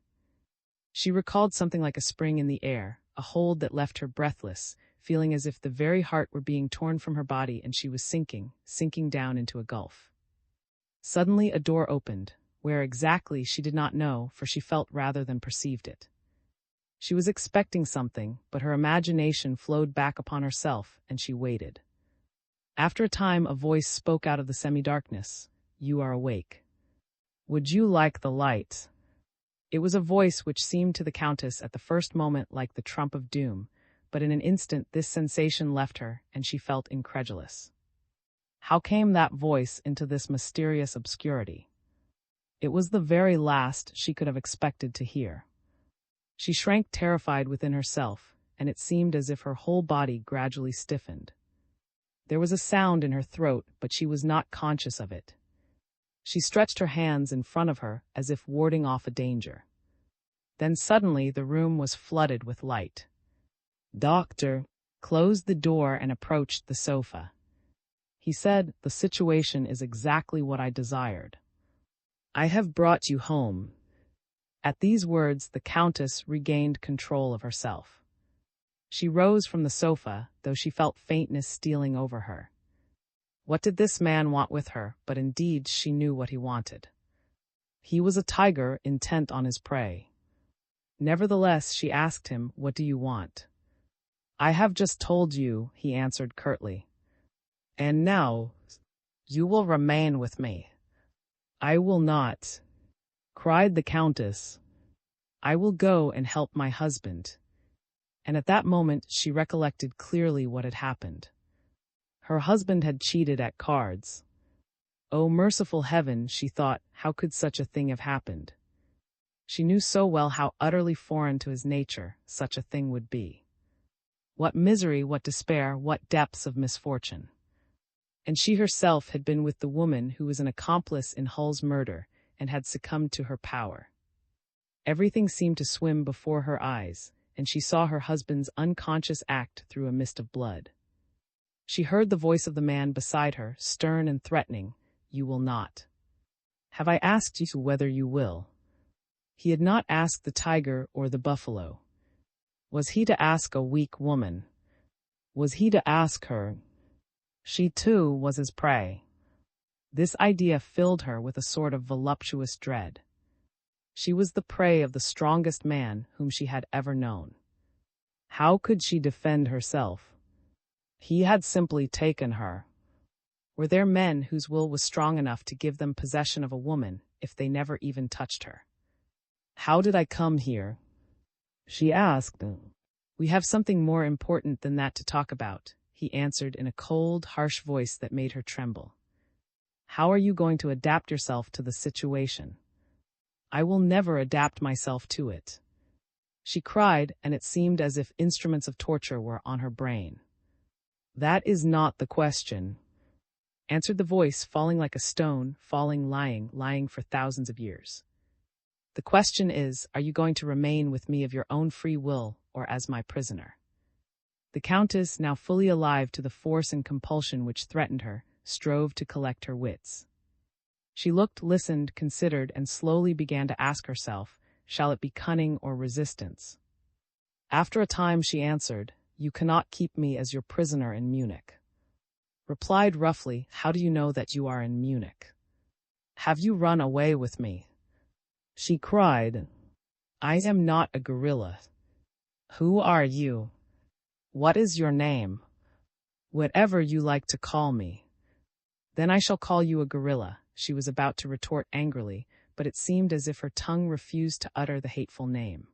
She recalled something like a spring in the air, a hold that left her breathless, feeling as if the very heart were being torn from her body and she was sinking down into a gulf. Suddenly a door opened, where exactly she did not know, for she felt rather than perceived it. She was expecting something, but her imagination flowed back upon herself, and she waited. After a time a voice spoke out of the semi-darkness. You are awake. Would you like the light? It was a voice which seemed to the Countess at the first moment like the trump of doom, but in an instant this sensation left her, and she felt incredulous. How came that voice into this mysterious obscurity? It was the very last she could have expected to hear. She shrank terrified within herself, and it seemed as if her whole body gradually stiffened. There was a sound in her throat, but she was not conscious of it. She stretched her hands in front of her as if warding off a danger. Then suddenly the room was flooded with light. Doctor closed the door and approached the sofa. He said, the situation is exactly what I desired. I have brought you home. At these words the Countess regained control of herself. She rose from the sofa, though she felt faintness stealing over her. What did this man want with her? But indeed she knew what he wanted. He was a tiger intent on his prey. Nevertheless she asked him, what do you want? I have just told you, he answered curtly. And now, you will remain with me. I will not, cried the Countess. I will go and help my husband. And at that moment she recollected clearly what had happened. Her husband had cheated at cards. Oh, merciful heaven, she thought, how could such a thing have happened? She knew so well how utterly foreign to his nature such a thing would be. What misery, what despair, what depths of misfortune. And she herself had been with the woman who was an accomplice in Hull's murder and had succumbed to her power. Everything seemed to swim before her eyes, and she saw her husband's unconscious act through a mist of blood. She heard the voice of the man beside her, stern and threatening, you will not. Have I asked you whether you will? He had not asked the tiger or the buffalo. Was he to ask a weak woman? Was he to ask her? She too was his prey. This idea filled her with a sort of voluptuous dread. She was the prey of the strongest man whom she had ever known. How could she defend herself? He had simply taken her. Were there men whose will was strong enough to give them possession of a woman if they never even touched her? "How did I come here?" she asked. "We have something more important than that to talk about," he answered in a cold, harsh voice that made her tremble. "How are you going to adapt yourself to the situation?" "I will never adapt myself to it," she cried, and it seemed as if instruments of torture were on her brain. "That is not the question," answered the voice, falling like a stone, lying for thousands of years. "The question is, are you going to remain with me of your own free will or as my prisoner?" The Countess, now fully alive to the force and compulsion which threatened her, strove to collect her wits. She looked, listened, considered, and slowly began to ask herself, shall it be cunning or resistance? After a time she answered, "You cannot keep me as your prisoner in Munich." Replied roughly, "How do you know that you are in Munich? Have you run away with me?" She cried, "I am not a gorilla." "Who are you? What is your name?" "Whatever you like to call me." "Then I shall call you a gorilla," she was about to retort angrily, but it seemed as if her tongue refused to utter the hateful name.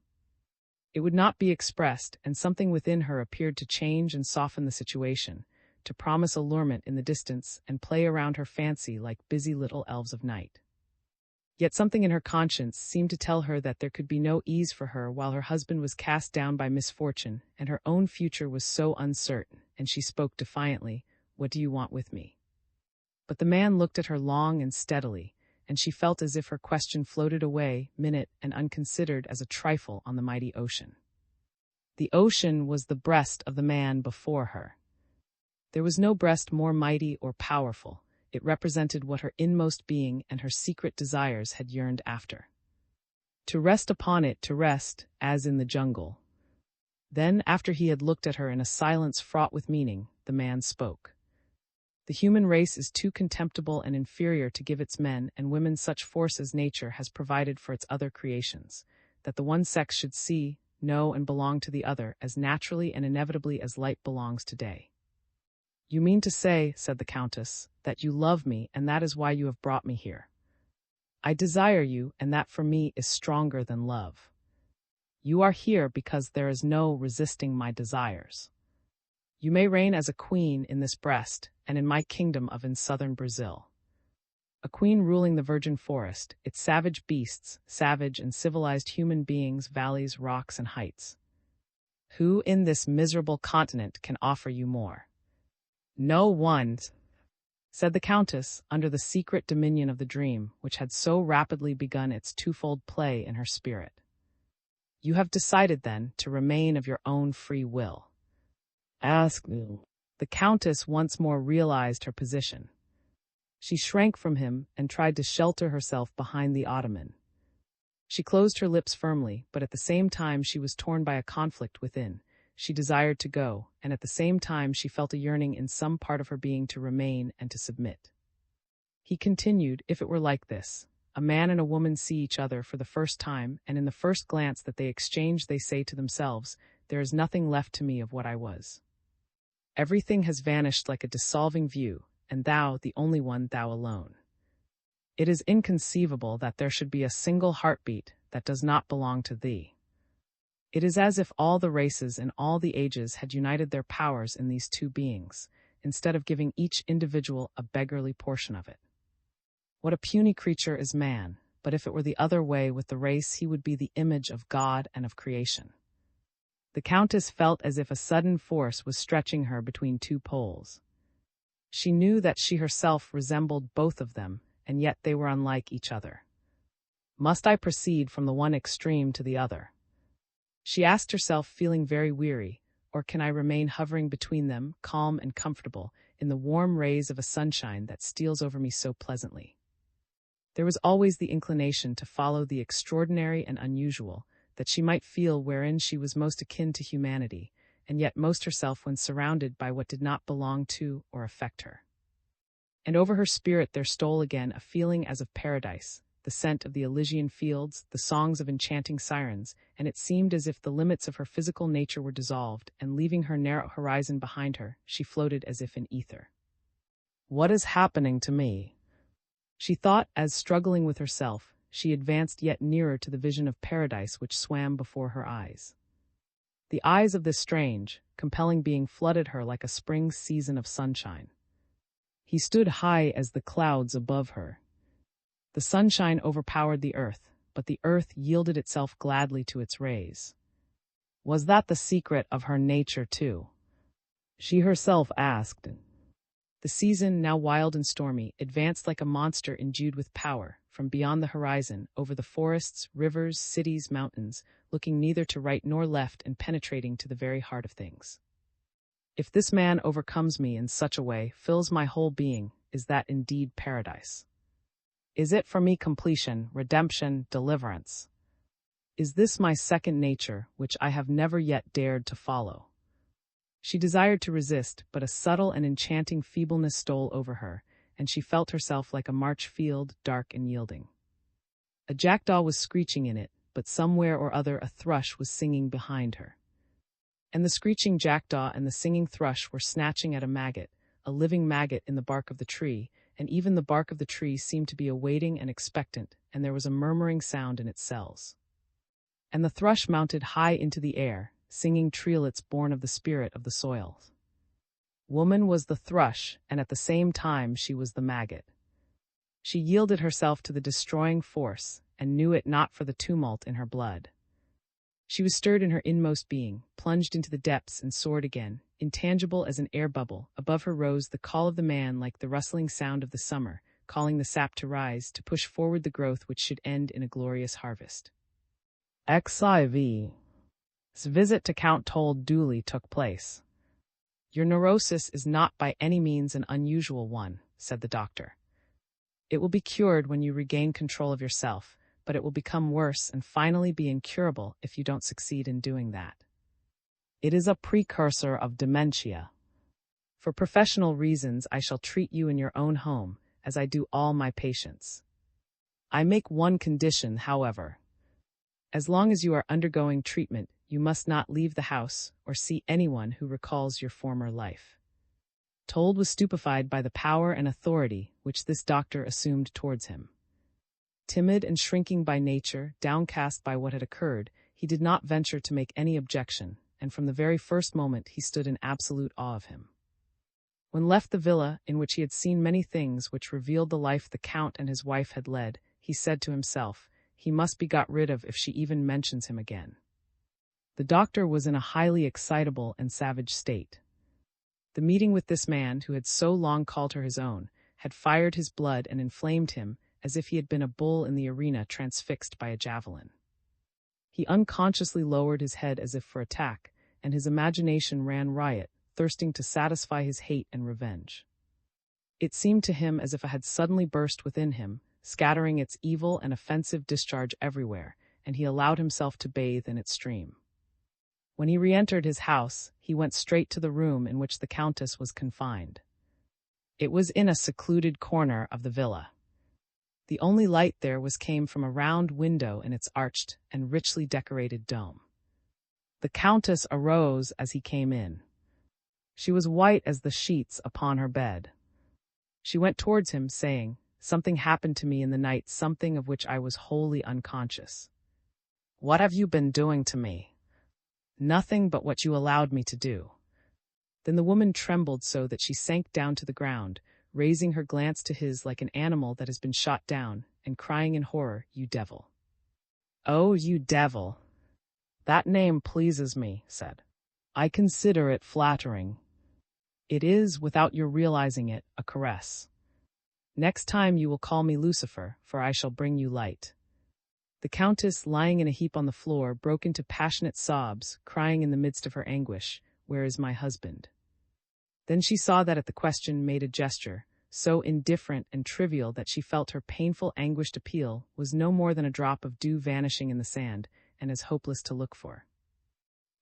It would not be expressed, and something within her appeared to change and soften the situation, to promise allurement in the distance and play around her fancy like busy little elves of night. Yet something in her conscience seemed to tell her that there could be no ease for her while her husband was cast down by misfortune, and her own future was so uncertain, and she spoke defiantly, "What do you want with me?" But the man looked at her long and steadily, and she felt as if her question floated away, minute and unconsidered as a trifle on the mighty ocean. The ocean was the breast of the man before her. There was no breast more mighty or powerful. It represented what her inmost being and her secret desires had yearned after. To rest upon it, to rest, as in the jungle. Then, after he had looked at her in a silence fraught with meaning, the man spoke. "The human race is too contemptible and inferior to give its men and women such force as nature has provided for its other creations, that the one sex should see, know, and belong to the other as naturally and inevitably as light belongs to day." "You mean to say," said the Countess, "that you love me, and that is why you have brought me here." "I desire you, and that for me is stronger than love. You are here because there is no resisting my desires. You may reign as a queen in this breast, and in my kingdom of in southern Brazil. A queen ruling the virgin forest, its savage beasts, savage and civilized human beings, valleys, rocks, and heights. Who in this miserable continent can offer you more?" "No one," said the Countess, under the secret dominion of the dream, which had so rapidly begun its twofold play in her spirit. "You have decided, then, to remain of your own free will." "Ask me." The Countess once more realized her position. She shrank from him and tried to shelter herself behind the ottoman. She closed her lips firmly, but at the same time she was torn by a conflict within. She desired to go, and at the same time she felt a yearning in some part of her being to remain and to submit. He continued, "If it were like this, a man and a woman see each other for the first time, and in the first glance that they exchange they say to themselves, 'There is nothing left to me of what I was. Everything has vanished like a dissolving view, and thou, the only one, thou alone. It is inconceivable that there should be a single heartbeat that does not belong to thee.' It is as if all the races in all the ages had united their powers in these two beings, instead of giving each individual a beggarly portion of it. What a puny creature is man, but if it were the other way with the race, he would be the image of God and of creation." The Countess felt as if a sudden force was stretching her between two poles. She knew that she herself resembled both of them, and yet they were unlike each other. Must I proceed from the one extreme to the other? She asked herself, feeling very weary, or can I remain hovering between them, calm and comfortable, in the warm rays of a sunshine that steals over me so pleasantly? There was always the inclination to follow the extraordinary and unusual, that she might feel wherein she was most akin to humanity, and yet most herself when surrounded by what did not belong to or affect her. And over her spirit there stole again a feeling as of paradise, the scent of the Elysian fields, the songs of enchanting sirens, and it seemed as if the limits of her physical nature were dissolved, and leaving her narrow horizon behind her, she floated as if in ether. What is happening to me? She thought as, struggling with herself, she advanced yet nearer to the vision of paradise which swam before her eyes. The eyes of this strange, compelling being flooded her like a spring season of sunshine. He stood high as the clouds above her. The sunshine overpowered the earth, but the earth yielded itself gladly to its rays. Was that the secret of her nature too? She herself asked. The season, now wild and stormy, advanced like a monster endued with power, from beyond the horizon, over the forests, rivers, cities, mountains, looking neither to right nor left and penetrating to the very heart of things. If this man overcomes me in such a way, fills my whole being, is that indeed paradise? Is it for me completion, redemption, deliverance? Is this my second nature, which I have never yet dared to follow? She desired to resist, but a subtle and enchanting feebleness stole over her, and she felt herself like a March field, dark and yielding. A jackdaw was screeching in it, but somewhere or other a thrush was singing behind her. And the screeching jackdaw and the singing thrush were snatching at a maggot, a living maggot in the bark of the tree, and even the bark of the tree seemed to be awaiting and expectant, and there was a murmuring sound in its cells. And the thrush mounted high into the air, singing triolets born of the spirit of the soil. Woman was the thrush, and at the same time she was the maggot. She yielded herself to the destroying force, and knew it not for the tumult in her blood. She was stirred in her inmost being, plunged into the depths and soared again, intangible as an air bubble. Above her rose the call of the man like the rustling sound of the summer, calling the sap to rise, to push forward the growth which should end in a glorious harvest. XIV. His visit to Count Told duly took place. Your neurosis is not by any means an unusual one, said the doctor. It will be cured when you regain control of yourself, but it will become worse and finally be incurable if you don't succeed in doing that. It is a precursor of dementia. For professional reasons, I shall treat you in your own home, as I do all my patients. I make one condition, however. As long as you are undergoing treatment, you must not leave the house or see anyone who recalls your former life. Told was stupefied by the power and authority which this doctor assumed towards him. Timid and shrinking by nature, downcast by what had occurred, he did not venture to make any objection, and from the very first moment he stood in absolute awe of him. When left the villa, in which he had seen many things which revealed the life the Count and his wife had led, he said to himself, he must be got rid of if she even mentions him again. The doctor was in a highly excitable and savage state. The meeting with this man, who had so long called her his own, had fired his blood and inflamed him, as if he had been a bull in the arena transfixed by a javelin. He unconsciously lowered his head as if for attack, and his imagination ran riot, thirsting to satisfy his hate and revenge. It seemed to him as if it had suddenly burst within him, scattering its evil and offensive discharge everywhere, and he allowed himself to bathe in its stream. When he re-entered his house, he went straight to the room in which the Countess was confined. It was in a secluded corner of the villa. The only light there came from a round window in its arched and richly decorated dome. The Countess arose as he came in. She was white as the sheets upon her bed. She went towards him, saying, "Something happened to me in the night, something of which I was wholly unconscious." "What have you been doing to me?" "Nothing but what you allowed me to do." Then the woman trembled so that she sank down to the ground, raising her glance to his like an animal that has been shot down, and crying in horror, "You devil!" "Oh, you devil! That name pleases me," said. "I consider it flattering. It is, without your realizing it, a caress. Next time you will call me Lucifer, for I shall bring you light." The Countess, lying in a heap on the floor, broke into passionate sobs, crying in the midst of her anguish, "Where is my husband?" Then she saw that at the question made a gesture, so indifferent and trivial that she felt her painful, anguished appeal was no more than a drop of dew vanishing in the sand, and as hopeless to look for.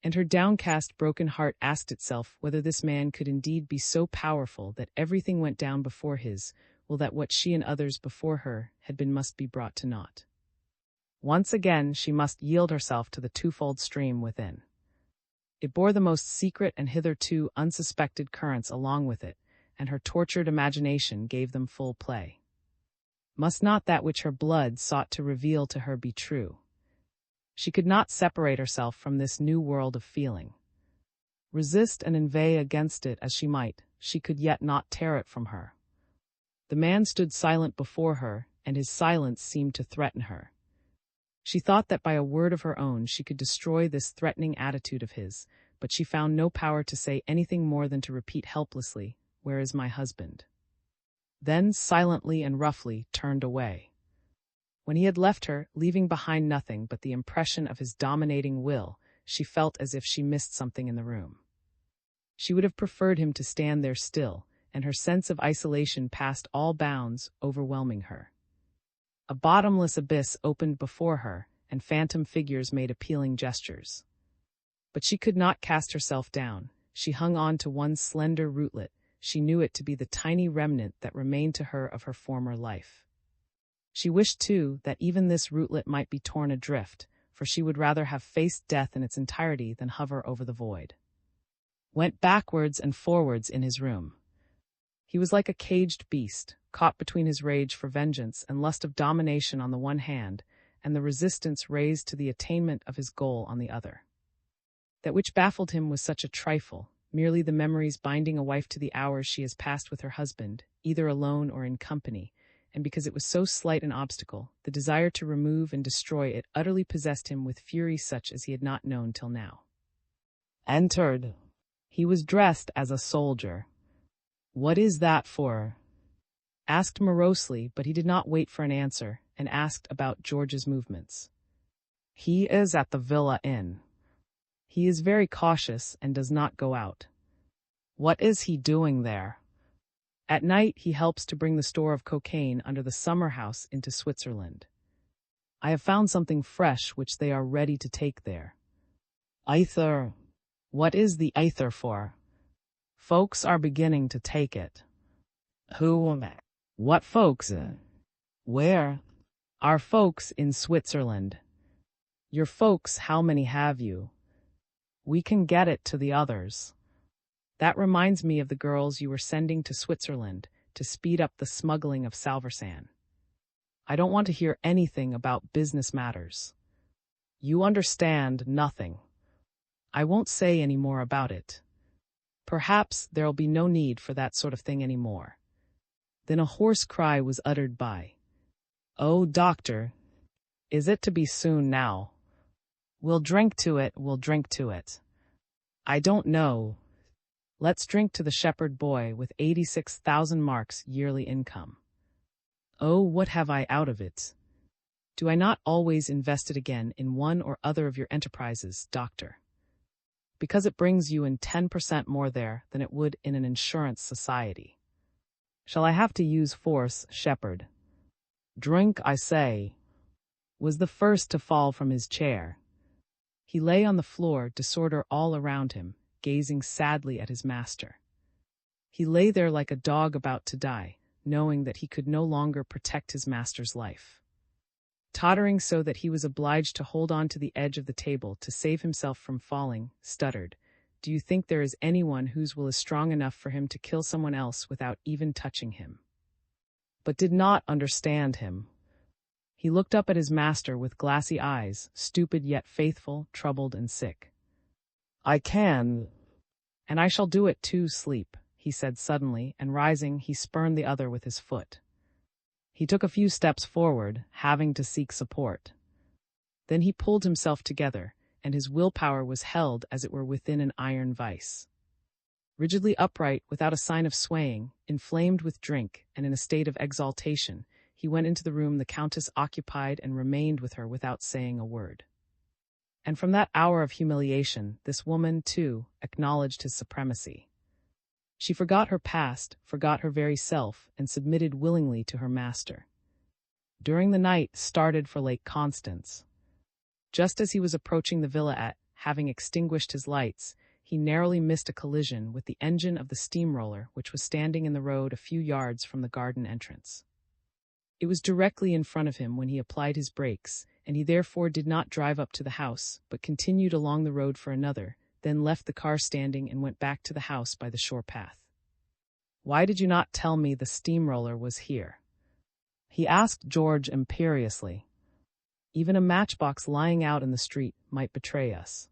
And her downcast, broken heart asked itself whether this man could indeed be so powerful that everything went down before his, while that what she and others before her had been must be brought to naught. Once again she must yield herself to the twofold stream within. It bore the most secret and hitherto unsuspected currents along with it, and her tortured imagination gave them full play. Must not that which her blood sought to reveal to her be true? She could not separate herself from this new world of feeling. Resist and inveigh against it as she might, she could yet not tear it from her. The man stood silent before her, and his silence seemed to threaten her. She thought that by a word of her own she could destroy this threatening attitude of his, but she found no power to say anything more than to repeat helplessly, "Where is my husband?" Then, silently and roughly, turned away. When he had left her, leaving behind nothing but the impression of his dominating will, she felt as if she missed something in the room. She would have preferred him to stand there still, and her sense of isolation passed all bounds, overwhelming her. A bottomless abyss opened before her, and phantom figures made appealing gestures. But she could not cast herself down. She hung on to one slender rootlet. She knew it to be the tiny remnant that remained to her of her former life. She wished, too, that even this rootlet might be torn adrift, for she would rather have faced death in its entirety than hover over the void. Went backwards and forwards in his room. He was like a caged beast, caught between his rage for vengeance and lust of domination on the one hand, and the resistance raised to the attainment of his goal on the other. That which baffled him was such a trifle, merely the memories binding a wife to the hours she has passed with her husband, either alone or in company, and because it was so slight an obstacle, the desire to remove and destroy it utterly possessed him with fury such as he had not known till now. Entered. He was dressed as a soldier. "What is that for?" Asked morosely, but he did not wait for an answer, and asked about George's movements. "He is at the Villa Inn. He is very cautious and does not go out." "What is he doing there?" "At night he helps to bring the store of cocaine under the summer house into Switzerland. I have found something fresh which they are ready to take there." "Ether. What is the ether for?" "Folks are beginning to take it." "Who? What folks?" "Where?" "Our folks in Switzerland." "Your folks, how many have you?" "We can get it to the others." "That reminds me of the girls you were sending to Switzerland to speed up the smuggling of Salvarsan. I don't want to hear anything about business matters." "You understand nothing." "I won't say any more about it. Perhaps there'll be no need for that sort of thing any more." Then a hoarse cry was uttered by, "Oh, doctor, is it to be soon now?" "We'll drink to it, we'll drink to it." "I don't know. Let's drink to the shepherd boy with 86,000 marks yearly income." "Oh, what have I out of it? Do I not always invest it again in one or other of your enterprises, doctor? Because it brings you in 10% more there than it would in an insurance society. Shall I have to use force, shepherd?" "Drink, I say." Was the first to fall from his chair. He lay on the floor, disorder all around him, gazing sadly at his master. He lay there like a dog about to die, knowing that he could no longer protect his master's life. Tottering so that he was obliged to hold on to the edge of the table to save himself from falling, stuttered, "Do you think there is anyone whose will is strong enough for him to kill someone else without even touching him?" But did not understand him. He looked up at his master with glassy eyes, stupid yet faithful, troubled and sick. "I can, and I shall do it too, sleep," he said suddenly, and rising, he spurned the other with his foot. He took a few steps forward, having to seek support. Then he pulled himself together, and his willpower was held as it were within an iron vice. Rigidly upright, without a sign of swaying, inflamed with drink, and in a state of exaltation, he went into the room the Countess occupied and remained with her without saying a word. And from that hour of humiliation, this woman, too, acknowledged his supremacy. She forgot her past, forgot her very self, and submitted willingly to her master. During the night, started for Lake Constance. Just as he was approaching the villa having extinguished his lights, he narrowly missed a collision with the engine of the steamroller which was standing in the road a few yards from the garden entrance. It was directly in front of him when he applied his brakes, and he therefore did not drive up to the house, but continued along the road for another, then left the car standing and went back to the house by the shore path. Why did you not tell me the steamroller was here? He asked George imperiously. Even a matchbox lying out in the street might betray us.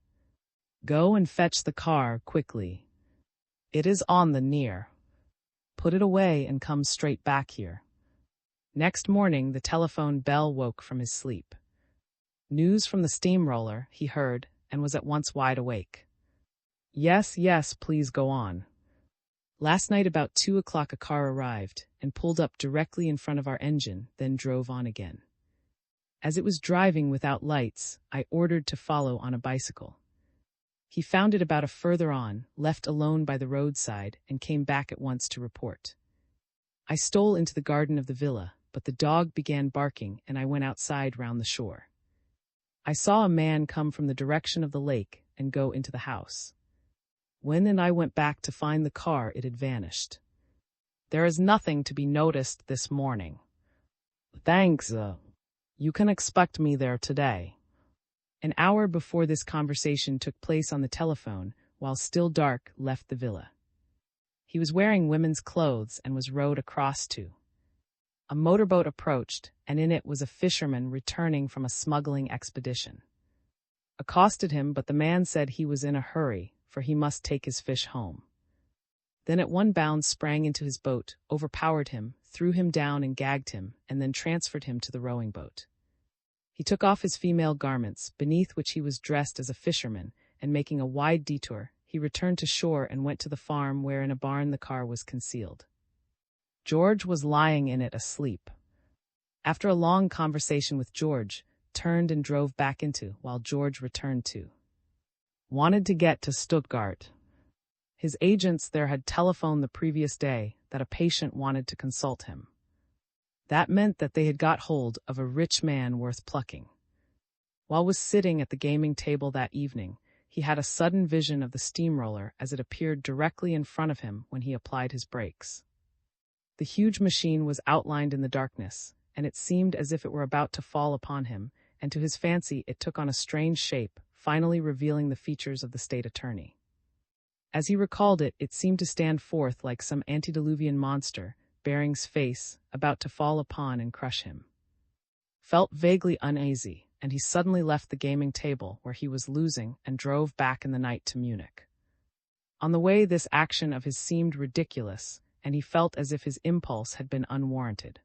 Go and fetch the car quickly. It is on the near. Put it away and come straight back here. Next morning, the telephone bell woke from his sleep. News from the steamroller, he heard, and was at once wide awake. Yes, please go on. Last night about 2 o'clock a car arrived and pulled up directly in front of our engine, then drove on again. As it was driving without lights, I ordered to follow on a bicycle. He found it about a further on, left alone by the roadside, and came back at once to report. I stole into the garden of the villa, but the dog began barking and I went outside round the shore. I saw a man come from the direction of the lake and go into the house. When I went back to find the car, it had vanished. There is nothing to be noticed this morning. Thanks. You can expect me there today. An hour before this conversation took place on the telephone, while still dark, left the villa. He was wearing women's clothes and was rowed across to. A motorboat approached, and in it was a fisherman returning from a smuggling expedition. Accosted him, but the man said he was in a hurry, for he must take his fish home. Then at one bound sprang into his boat, overpowered him, threw him down and gagged him, and then transferred him to the rowing boat. He took off his female garments, beneath which he was dressed as a fisherman, and making a wide detour, he returned to shore and went to the farm where in a barn the car was concealed. George was lying in it asleep. After a long conversation with George, turned and drove back into, while George returned to. Wanted to get to Stuttgart. His agents there had telephoned the previous day that a patient wanted to consult him. That meant that they had got hold of a rich man worth plucking. While was sitting at the gaming table that evening, he had a sudden vision of the steamroller as it appeared directly in front of him when he applied his brakes. The huge machine was outlined in the darkness, and it seemed as if it were about to fall upon him, and to his fancy it took on a strange shape, finally revealing the features of the state attorney. As he recalled it, it seemed to stand forth like some antediluvian monster, Bering's face, about to fall upon and crush him. Felt vaguely uneasy, and he suddenly left the gaming table where he was losing and drove back in the night to Munich. On the way, this action of his seemed ridiculous, and he felt as if his impulse had been unwarranted.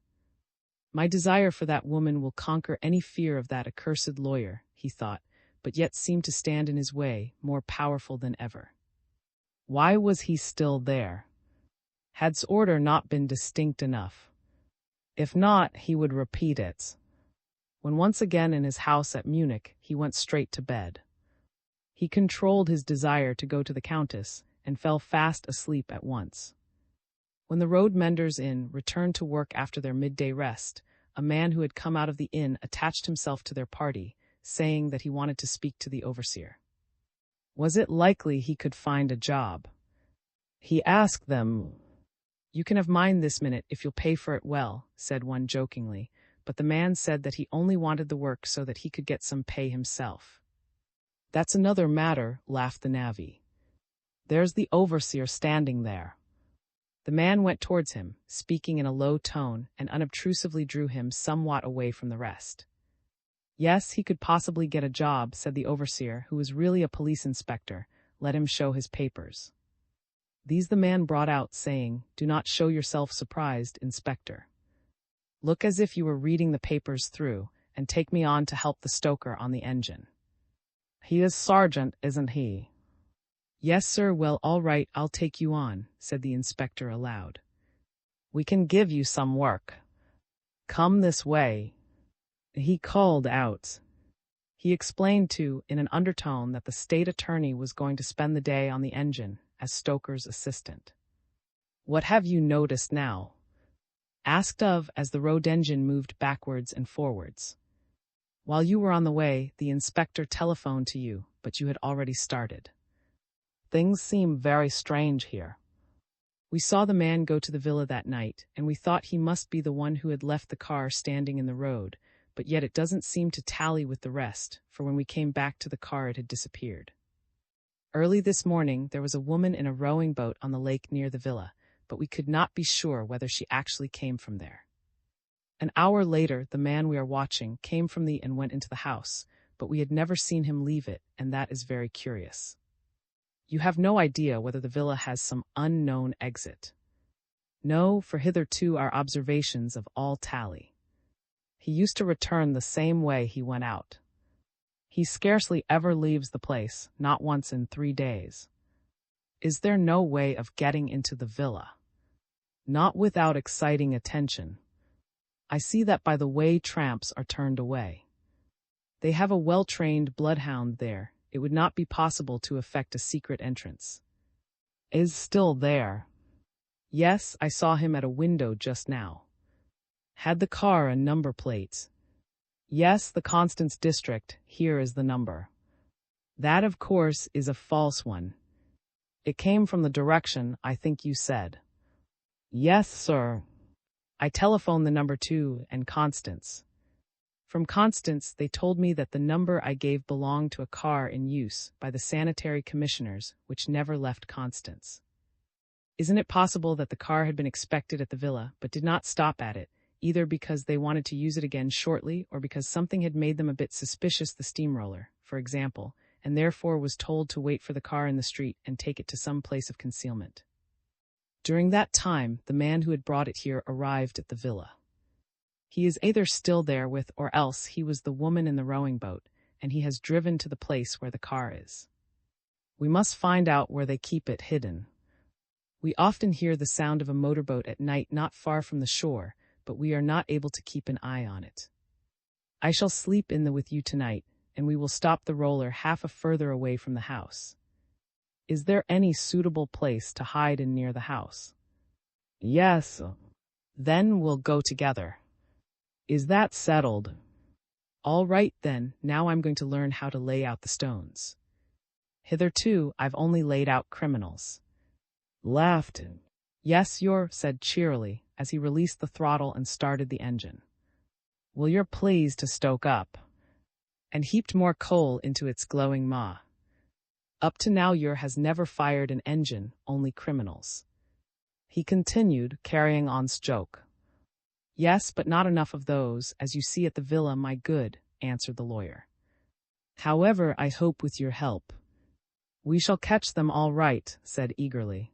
My desire for that woman will conquer any fear of that accursed lawyer, he thought, but yet seemed to stand in his way, more powerful than ever. Why was he still there? Had's order not been distinct enough? If not, he would repeat it. When once again in his house at Munich, he went straight to bed. He controlled his desire to go to the Countess, and fell fast asleep at once. When the road menders' inn returned to work after their midday rest, a man who had come out of the inn attached himself to their party, saying that he wanted to speak to the overseer. Was it likely he could find a job? He asked them. You can have mine this minute if you'll pay for it well, said one jokingly, but the man said that he only wanted the work so that he could get some pay himself. That's another matter, laughed the navvy. There's the overseer standing there. The man went towards him, speaking in a low tone, and unobtrusively drew him somewhat away from the rest. Yes, he could possibly get a job, said the overseer, who was really a police inspector. Let him show his papers. These the man brought out, saying, Do not show yourself surprised, Inspector. Look as if you were reading the papers through, and take me on to help the stoker on the engine. He is sergeant, isn't he? Yes, sir. Well, all right, I'll take you on, said the inspector aloud. We can give you some work. Come this way. He called out. He explained, too, in an undertone that the state attorney was going to spend the day on the engine as stoker's assistant. What have you noticed now? Asked of as the road engine moved backwards and forwards. While you were on the way, the inspector telephoned to you, but you had already started. Things seem very strange here. We saw the man go to the villa that night, and we thought he must be the one who had left the car standing in the road, but yet it doesn't seem to tally with the rest, for when we came back to the car it had disappeared. Early this morning there was a woman in a rowing boat on the lake near the villa, but we could not be sure whether she actually came from there. An hour later, the man we are watching came from the and went into the house, but we had never seen him leave it, and that is very curious. You have no idea whether the villa has some unknown exit. No, for hitherto our observations of all tally. He used to return the same way he went out. He scarcely ever leaves the place, not once in 3 days. Is there no way of getting into the villa? Not without exciting attention. I see that by the way tramps are turned away. They have a well-trained bloodhound there. It would not be possible to effect a secret entrance. Is still there? Yes, I saw him at a window just now. Had the car a number plate? Yes, the Constance district, here is the number. That, of course, is a false one. It came from the direction, I think you said. Yes, sir. I telephoned the number 2 and Constance. From Constance, they told me that the number I gave belonged to a car in use by the sanitary commissioners, which never left Constance. Isn't it possible that the car had been expected at the villa, but did not stop at it, either because they wanted to use it again shortly or because something had made them a bit suspicious, the steamroller, for example, and therefore was told to wait for the car in the street and take it to some place of concealment? During that time, the man who had brought it here arrived at the villa. He is either still there with, or else he was the woman in the rowing boat, and he has driven to the place where the car is. We must find out where they keep it hidden. We often hear the sound of a motorboat at night not far from the shore, but we are not able to keep an eye on it. I shall sleep in with you tonight, and we will stop the roller half a further away from the house. Is there any suitable place to hide in near the house? Yes. Then we'll go together. Is that settled? All right then, now I'm going to learn how to lay out the stones. Hitherto, I've only laid out criminals. Laughed. Yes, you're, said cheerily, as he released the throttle and started the engine. Will you're pleased to stoke up? And heaped more coal into its glowing maw. Up to now Ur has never fired an engine, only criminals. He continued, carrying on's joke. Yes, but not enough of those, as you see at the villa, my good, answered the lawyer. However, I hope with your help. We shall catch them all right, said eagerly.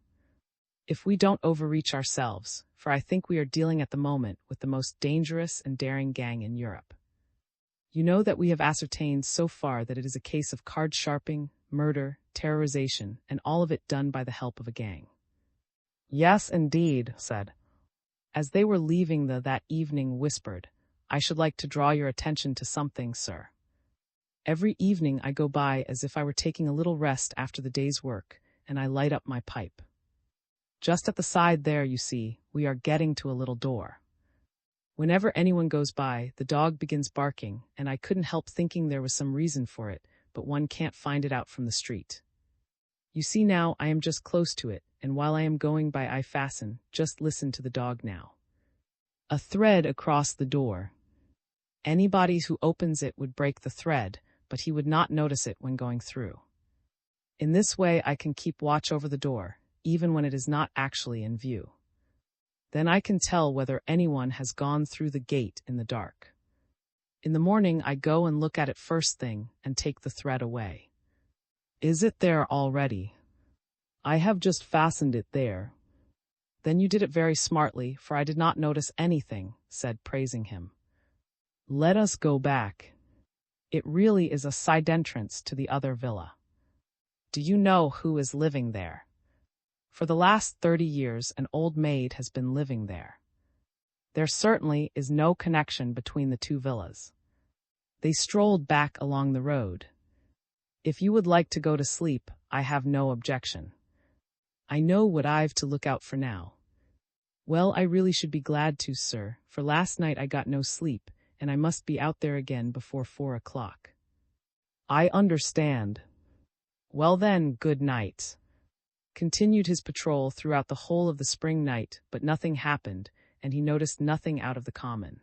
If we don't overreach ourselves, for I think we are dealing at the moment with the most dangerous and daring gang in Europe. You know that we have ascertained so far that it is a case of card sharping, murder, terrorization, and all of it done by the help of a gang. Yes, indeed, said. As they were leaving that evening whispered, I should like to draw your attention to something, sir. Every evening I go by as if I were taking a little rest after the day's work, and I light up my pipe. Just at the side there, you see, we are getting to a little door. Whenever anyone goes by, the dog begins barking, and I couldn't help thinking there was some reason for it, but one can't find it out from the street. You see now, I am just close to it, and while I am going by I fasten, just listen to the dog now. A thread across the door. Anybody who opens it would break the thread, but he would not notice it when going through. In this way I can keep watch over the door, even when it is not actually in view. Then I can tell whether anyone has gone through the gate in the dark. In the morning I go and look at it first thing and take the thread away. Is it there already? I have just fastened it there. Then you did it very smartly, for I did not notice anything, said, praising him. Let us go back. It really is a side entrance to the other villa. Do you know who is living there? For the last 30 years an old maid has been living there. There certainly is no connection between the two villas. They strolled back along the road. If you would like to go to sleep, I have no objection. I know what I've to look out for now. Well, I really should be glad to, sir, for last night I got no sleep, and I must be out there again before 4 o'clock. I understand. Well then, good night. Continued his patrol throughout the whole of the spring night, but nothing happened, and he noticed nothing out of the common.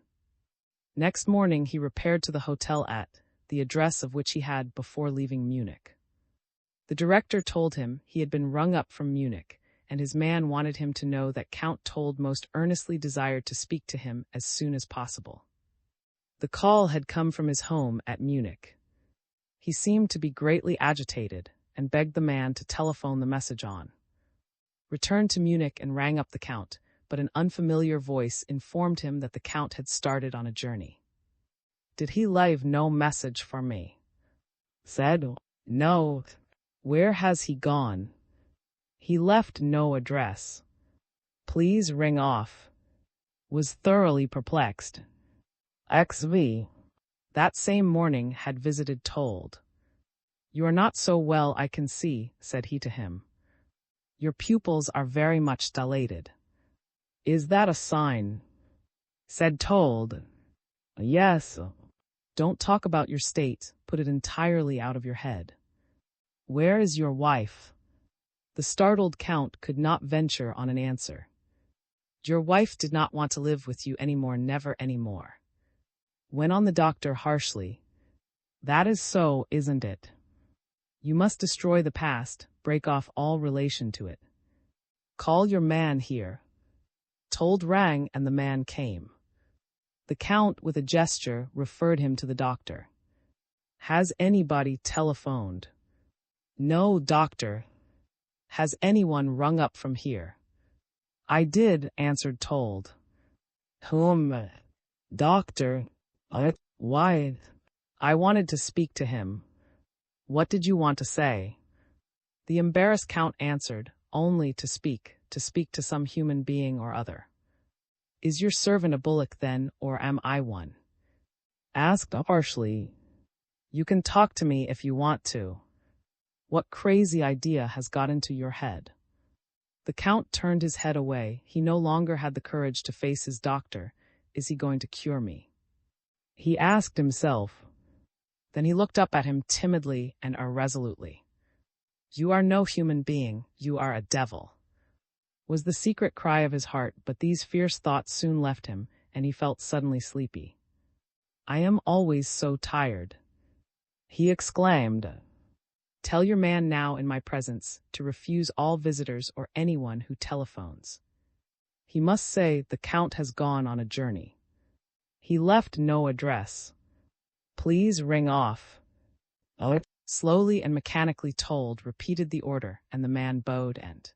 Next morning he repaired to the hotel at the address of which he had before leaving Munich. The director told him he had been rung up from Munich, and his man wanted him to know that Count Told most earnestly desired to speak to him as soon as possible. The call had come from his home at Munich. He seemed to be greatly agitated and begged the man to telephone the message on. Returned to Munich and rang up the Count, but an unfamiliar voice informed him that the Count had started on a journey. Did he leave no message for me? Said, no. Where has he gone? He left no address. Please ring off. Was thoroughly perplexed. XV. That same morning had visited Told. You are not so well, I can see, said he to him. Your pupils are very much dilated. Is that a sign? Said Told. Yes. Don't talk about your state, put it entirely out of your head. Where is your wife? The startled Count could not venture on an answer. Your wife did not want to live with you anymore, never anymore. Went on the doctor harshly. That is so, isn't it? You must destroy the past, break off all relation to it. Call your man here. Told rang and the man came. The Count, with a gesture, referred him to the doctor. Has anybody telephoned? No, doctor. Has anyone rung up from here? I did, answered Told. Whom? Doctor. Why? I wanted to speak to him. What did you want to say? The embarrassed Count answered, only to speak to some human being or other. Is your servant a bullock then, or am I one? Asked harshly. You can talk to me if you want to. What crazy idea has got into your head? The Count turned his head away. He no longer had the courage to face his doctor. Is he going to cure me? He asked himself. Then he looked up at him timidly and irresolutely. You are no human being, you are a devil, was the secret cry of his heart, but these fierce thoughts soon left him, and he felt suddenly sleepy. I am always so tired, he exclaimed. Tell your man now in my presence to refuse all visitors or anyone who telephones. He must say the Count has gone on a journey. He left no address. Please ring off. Slowly and mechanically Told repeated the order, and the man bowed and,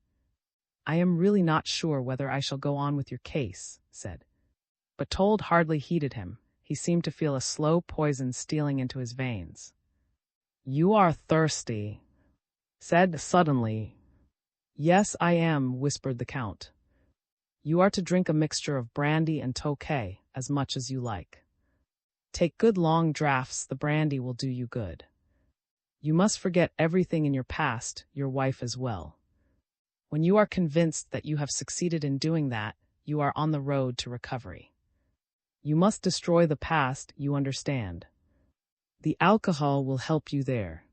I am really not sure whether I shall go on with your case, said. But Told hardly heeded him. He seemed to feel a slow poison stealing into his veins. You are thirsty, said suddenly. Yes, I am, whispered the Count. You are to drink a mixture of brandy and Tokay, as much as you like. Take good long draughts, the brandy will do you good. You must forget everything in your past, your wife as well. When you are convinced that you have succeeded in doing that, you are on the road to recovery. You must destroy the past, you understand. The alcohol will help you there.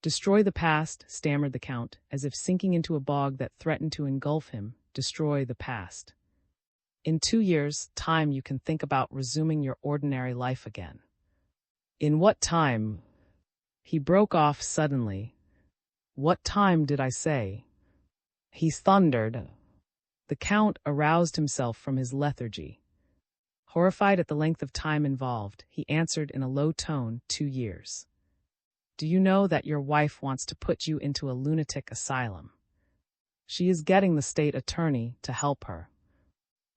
Destroy the past, stammered the Count, as if sinking into a bog that threatened to engulf him. Destroy the past. In 2 years' time you can think about resuming your ordinary life again. In what time? He broke off suddenly. What time did I say? He thundered. The Count aroused himself from his lethargy. Horrified at the length of time involved, he answered in a low tone, 2 years. Do you know that your wife wants to put you into a lunatic asylum? She is getting the state attorney to help her.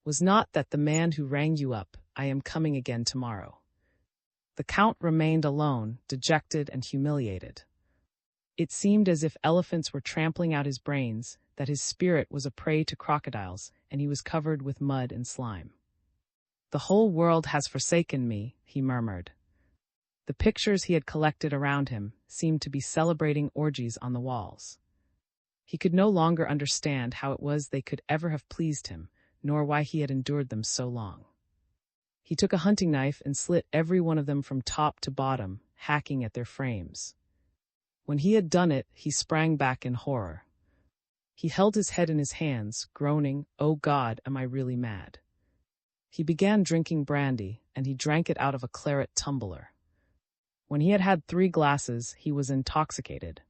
Was not that the man who rang you up, I am coming again tomorrow? The Count remained alone, dejected and humiliated. It seemed as if elephants were trampling out his brains, that his spirit was a prey to crocodiles, and he was covered with mud and slime. The whole world has forsaken me, he murmured. The pictures he had collected around him seemed to be celebrating orgies on the walls. He could no longer understand how it was they could ever have pleased him, nor why he had endured them so long. He took a hunting knife and slit every one of them from top to bottom, hacking at their frames. When he had done it, he sprang back in horror. He held his head in his hands, groaning, "Oh God, am I really mad?" He began drinking brandy, and he drank it out of a claret tumbler. When he had had 3 glasses, he was intoxicated.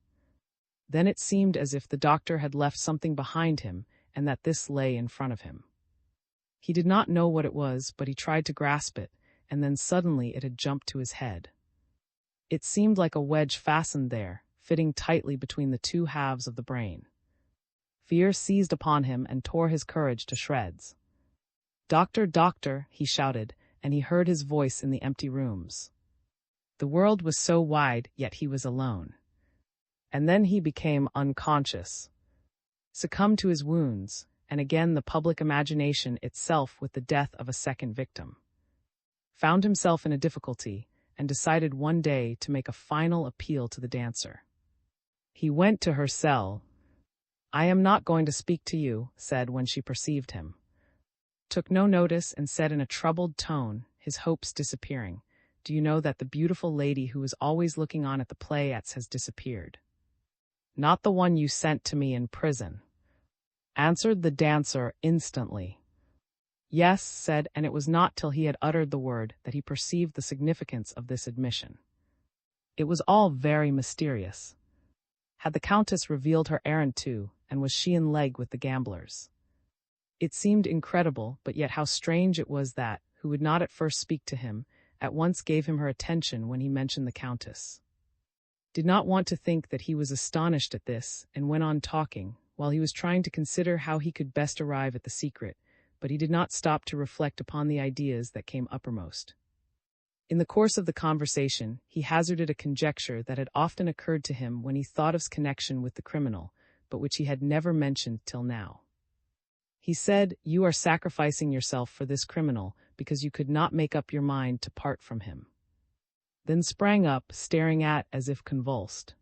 Then it seemed as if the doctor had left something behind him and that this lay in front of him. He did not know what it was, but he tried to grasp it, and then suddenly it had jumped to his head. It seemed like a wedge fastened there, fitting tightly between the two halves of the brain. Fear seized upon him and tore his courage to shreds. "Doctor, doctor," he shouted, and he heard his voice in the empty rooms. The world was so wide, yet he was alone. And then he became unconscious, succumbed to his wounds, and again the public imagination itself with the death of a second victim. Found himself in a difficulty, and decided one day to make a final appeal to the dancer. He went to her cell. "I am not going to speak to you," said when she perceived him. Took no notice and said in a troubled tone, his hopes disappearing, "Do you know that the beautiful lady who was always looking on at the play-acts has disappeared?" "Not the one you sent to me in prison," answered the dancer instantly. "Yes," said, and it was not till he had uttered the word that he perceived the significance of this admission. It was all very mysterious. Had the Countess revealed her errand too, and was she in league with the gamblers? It seemed incredible, but yet how strange it was that, who would not at first speak to him, at once gave him her attention when he mentioned the Countess. Did not want to think that he was astonished at this, and went on talking, while he was trying to consider how he could best arrive at the secret, but he did not stop to reflect upon the ideas that came uppermost. In the course of the conversation, he hazarded a conjecture that had often occurred to him when he thought of his connection with the criminal, but which he had never mentioned till now. He said, "You are sacrificing yourself for this criminal because you could not make up your mind to part from him." Then sprang up, staring at as if convulsed.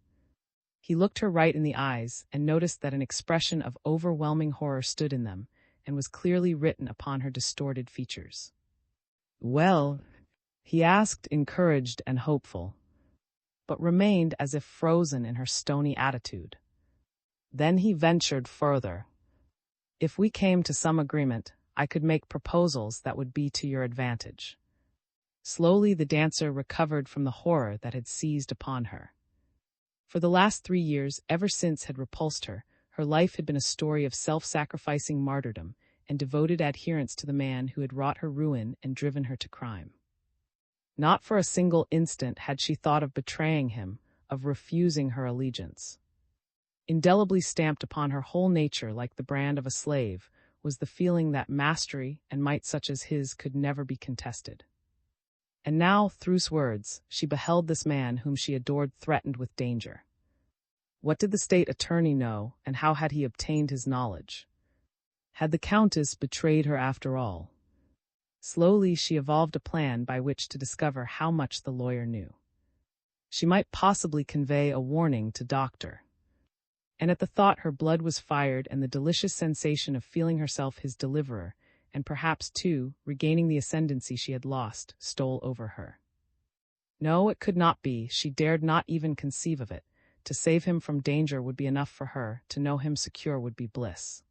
He looked her right in the eyes and noticed that an expression of overwhelming horror stood in them, and was clearly written upon her distorted features. "Well?" he asked, encouraged and hopeful, but remained as if frozen in her stony attitude. Then he ventured further. "If we came to some agreement, I could make proposals that would be to your advantage." Slowly the dancer recovered from the horror that had seized upon her. For the last 3 years, ever since had repulsed her, her life had been a story of self-sacrificing martyrdom and devoted adherence to the man who had wrought her ruin and driven her to crime. Not for a single instant had she thought of betraying him, of refusing her allegiance. Indelibly stamped upon her whole nature like the brand of a slave was the feeling that mastery and might such as his could never be contested. And now, through words, she beheld this man whom she adored threatened with danger. What did the state attorney know, and how had he obtained his knowledge? Had the Countess betrayed her after all? Slowly she evolved a plan by which to discover how much the lawyer knew. She might possibly convey a warning to Doctor. And at the thought her blood was fired, and the delicious sensation of feeling herself his deliverer, and perhaps, too, regaining the ascendancy she had lost, stole over her. No, it could not be, she dared not even conceive of it. To save him from danger would be enough for her, to know him secure would be bliss.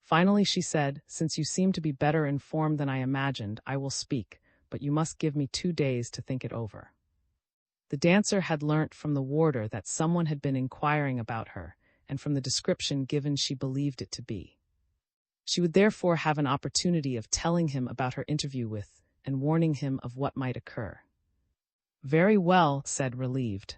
Finally she said, "Since you seem to be better informed than I imagined, I will speak, but you must give me 2 days to think it over." The dancer had learnt from the warder that someone had been inquiring about her, and from the description given she believed it to be. She would therefore have an opportunity of telling him about her interview with, and warning him of what might occur. "Very well," said relieved.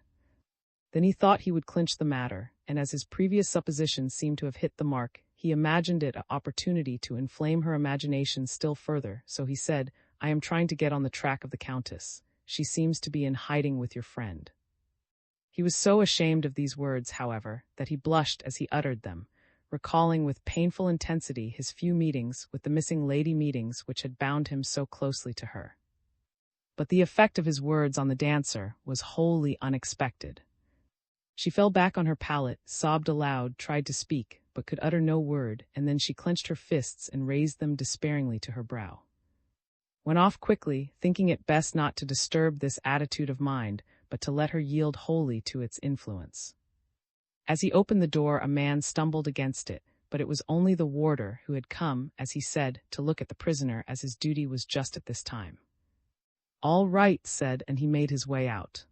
Then he thought he would clinch the matter, and as his previous suppositions seemed to have hit the mark, he imagined it an opportunity to inflame her imagination still further, so he said, "I am trying to get on the track of the Countess. She seems to be in hiding with your friend." He was so ashamed of these words, however, that he blushed as he uttered them, recalling with painful intensity his few meetings with the missing lady, meetings which had bound him so closely to her. But the effect of his words on the dancer was wholly unexpected. She fell back on her pallet, sobbed aloud, tried to speak, but could utter no word, and then she clenched her fists and raised them despairingly to her brow. Went off quickly, thinking it best not to disturb this attitude of mind, but to let her yield wholly to its influence. As he opened the door, a man stumbled against it, but it was only the warder who had come, as he said, to look at the prisoner, as his duty was just at this time. "All right," said, and he made his way out.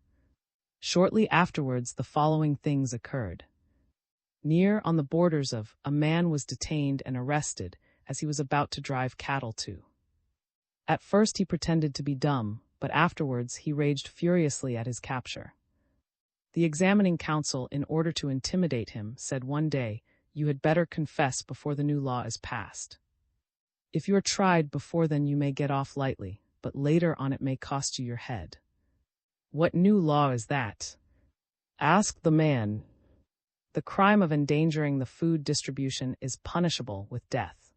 Shortly afterwards the following things occurred. Near on the borders of, a man was detained and arrested as he was about to drive cattle to. At first he pretended to be dumb, but afterwards he raged furiously at his capture. The examining counsel, in order to intimidate him, said one day, "You had better confess before the new law is passed. If you are tried before then you may get off lightly, but later on it may cost you your head." "What new law is that?" asked the man. "The crime of endangering the food distribution is punishable with death."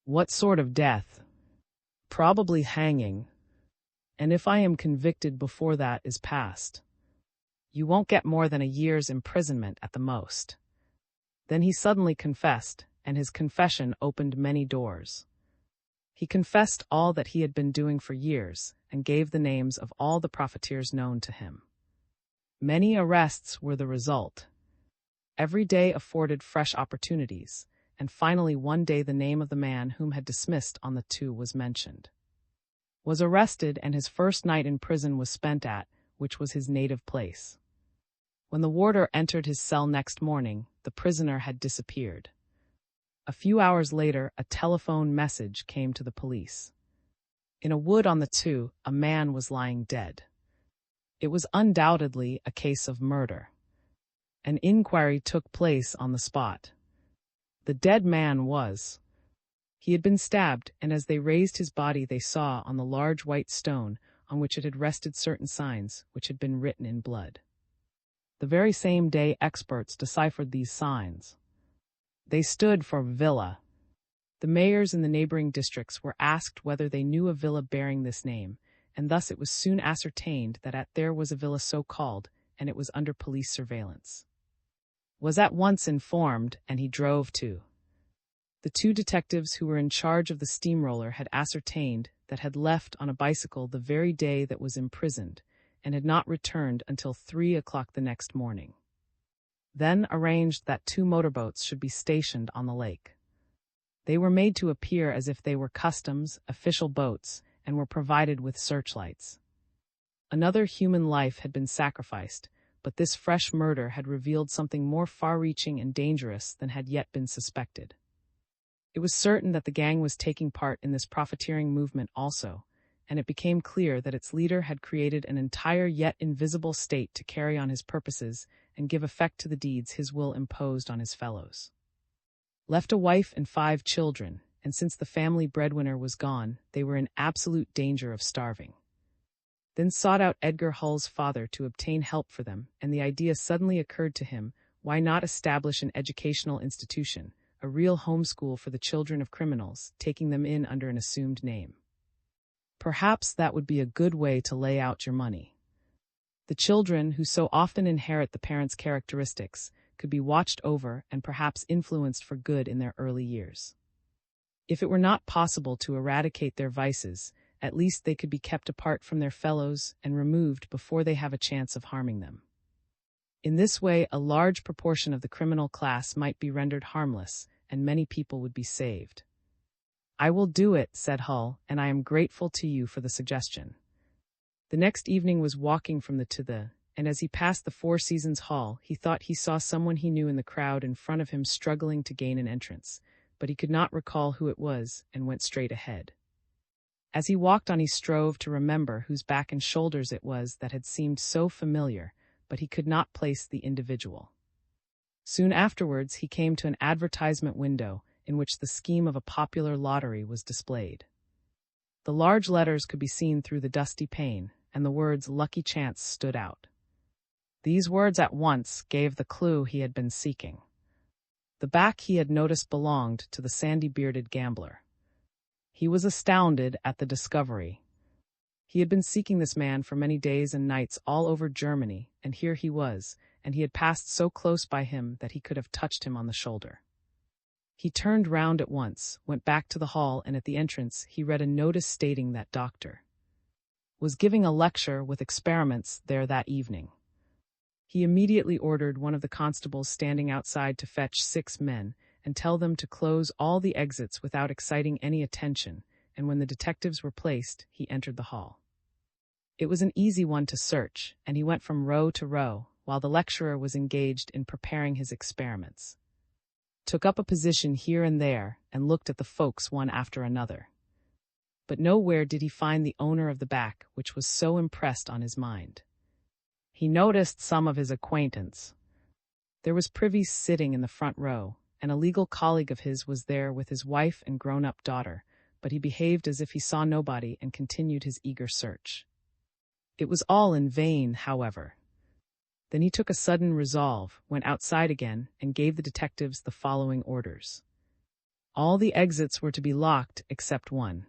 "What sort of death?" "Probably hanging. And if I am convicted before that is passed, you won't get more than a year's imprisonment at the most." Then he suddenly confessed, and his confession opened many doors. He confessed all that he had been doing for years, and gave the names of all the profiteers known to him. Many arrests were the result. Every day afforded fresh opportunities, and finally one day the name of the man whom had dismissed on the two was mentioned. Was arrested, and his first night in prison was spent at, which was his native place. When the warder entered his cell next morning, the prisoner had disappeared. A few hours later, a telephone message came to the police. In a wood on the two, a man was lying dead. It was undoubtedly a case of murder. An inquiry took place on the spot. The dead man he had been stabbed, and as they raised his body they saw on the large white stone on which it had rested certain signs which had been written in blood. The very same day experts deciphered these signs. They stood for villa. The mayors in the neighboring districts were asked whether they knew a villa bearing this name, and thus it was soon ascertained that there was a villa so called, and it was under police surveillance. Was at once informed, and he drove to. The two detectives who were in charge of the steamroller had ascertained that had left on a bicycle the very day that was imprisoned, and had not returned until 3 o'clock the next morning. Then arranged that 2 motorboats should be stationed on the lake. They were made to appear as if they were customs, official boats, and were provided with searchlights. Another human life had been sacrificed, but this fresh murder had revealed something more far-reaching and dangerous than had yet been suspected. It was certain that the gang was taking part in this profiteering movement also, and it became clear that its leader had created an entire yet invisible state to carry on his purposes and give effect to the deeds his will imposed on his fellows. Left a wife and 5 children, and since the family breadwinner was gone, they were in absolute danger of starving. Then sought out Edgar Hull's father to obtain help for them, and the idea suddenly occurred to him, why not establish an educational institution, a real home school for the children of criminals, taking them in under an assumed name. Perhaps that would be a good way to lay out your money. The children, who so often inherit the parents' characteristics, could be watched over and perhaps influenced for good in their early years. If it were not possible to eradicate their vices, at least they could be kept apart from their fellows and removed before they have a chance of harming them. In this way, a large proportion of the criminal class might be rendered harmless, and many people would be saved. "I will do it," said Hull, "and I am grateful to you for the suggestion." The next evening was walking from the to the, and as he passed the Four Seasons Hall, he thought he saw someone he knew in the crowd in front of him struggling to gain an entrance, but he could not recall who it was, and went straight ahead. As he walked on, he strove to remember whose back and shoulders it was that had seemed so familiar, but he could not place the individual. Soon afterwards he came to an advertisement window in which the scheme of a popular lottery was displayed. The large letters could be seen through the dusty pane, and the words "Lucky Chance" stood out. These words at once gave the clue he had been seeking. The back he had noticed belonged to the sandy-bearded gambler. He was astounded at the discovery. He had been seeking this man for many days and nights all over Germany, and here he was, and he had passed so close by him that he could have touched him on the shoulder. He turned round at once, went back to the hall, and at the entrance he read a notice stating that Dr. was giving a lecture with experiments there that evening. He immediately ordered one of the constables standing outside to fetch 6 men and tell them to close all the exits without exciting any attention, and when the detectives were placed, he entered the hall. It was an easy one to search, and he went from row to row, while the lecturer was engaged in preparing his experiments. Took up a position here and there and looked at the folks one after another. But nowhere did he find the owner of the back which was so impressed on his mind. He noticed some of his acquaintance. There was Privy sitting in the front row, and a legal colleague of his was there with his wife and grown-up daughter, but he behaved as if he saw nobody and continued his eager search. It was all in vain, however. Then he took a sudden resolve, went outside again, and gave the detectives the following orders. All the exits were to be locked except one.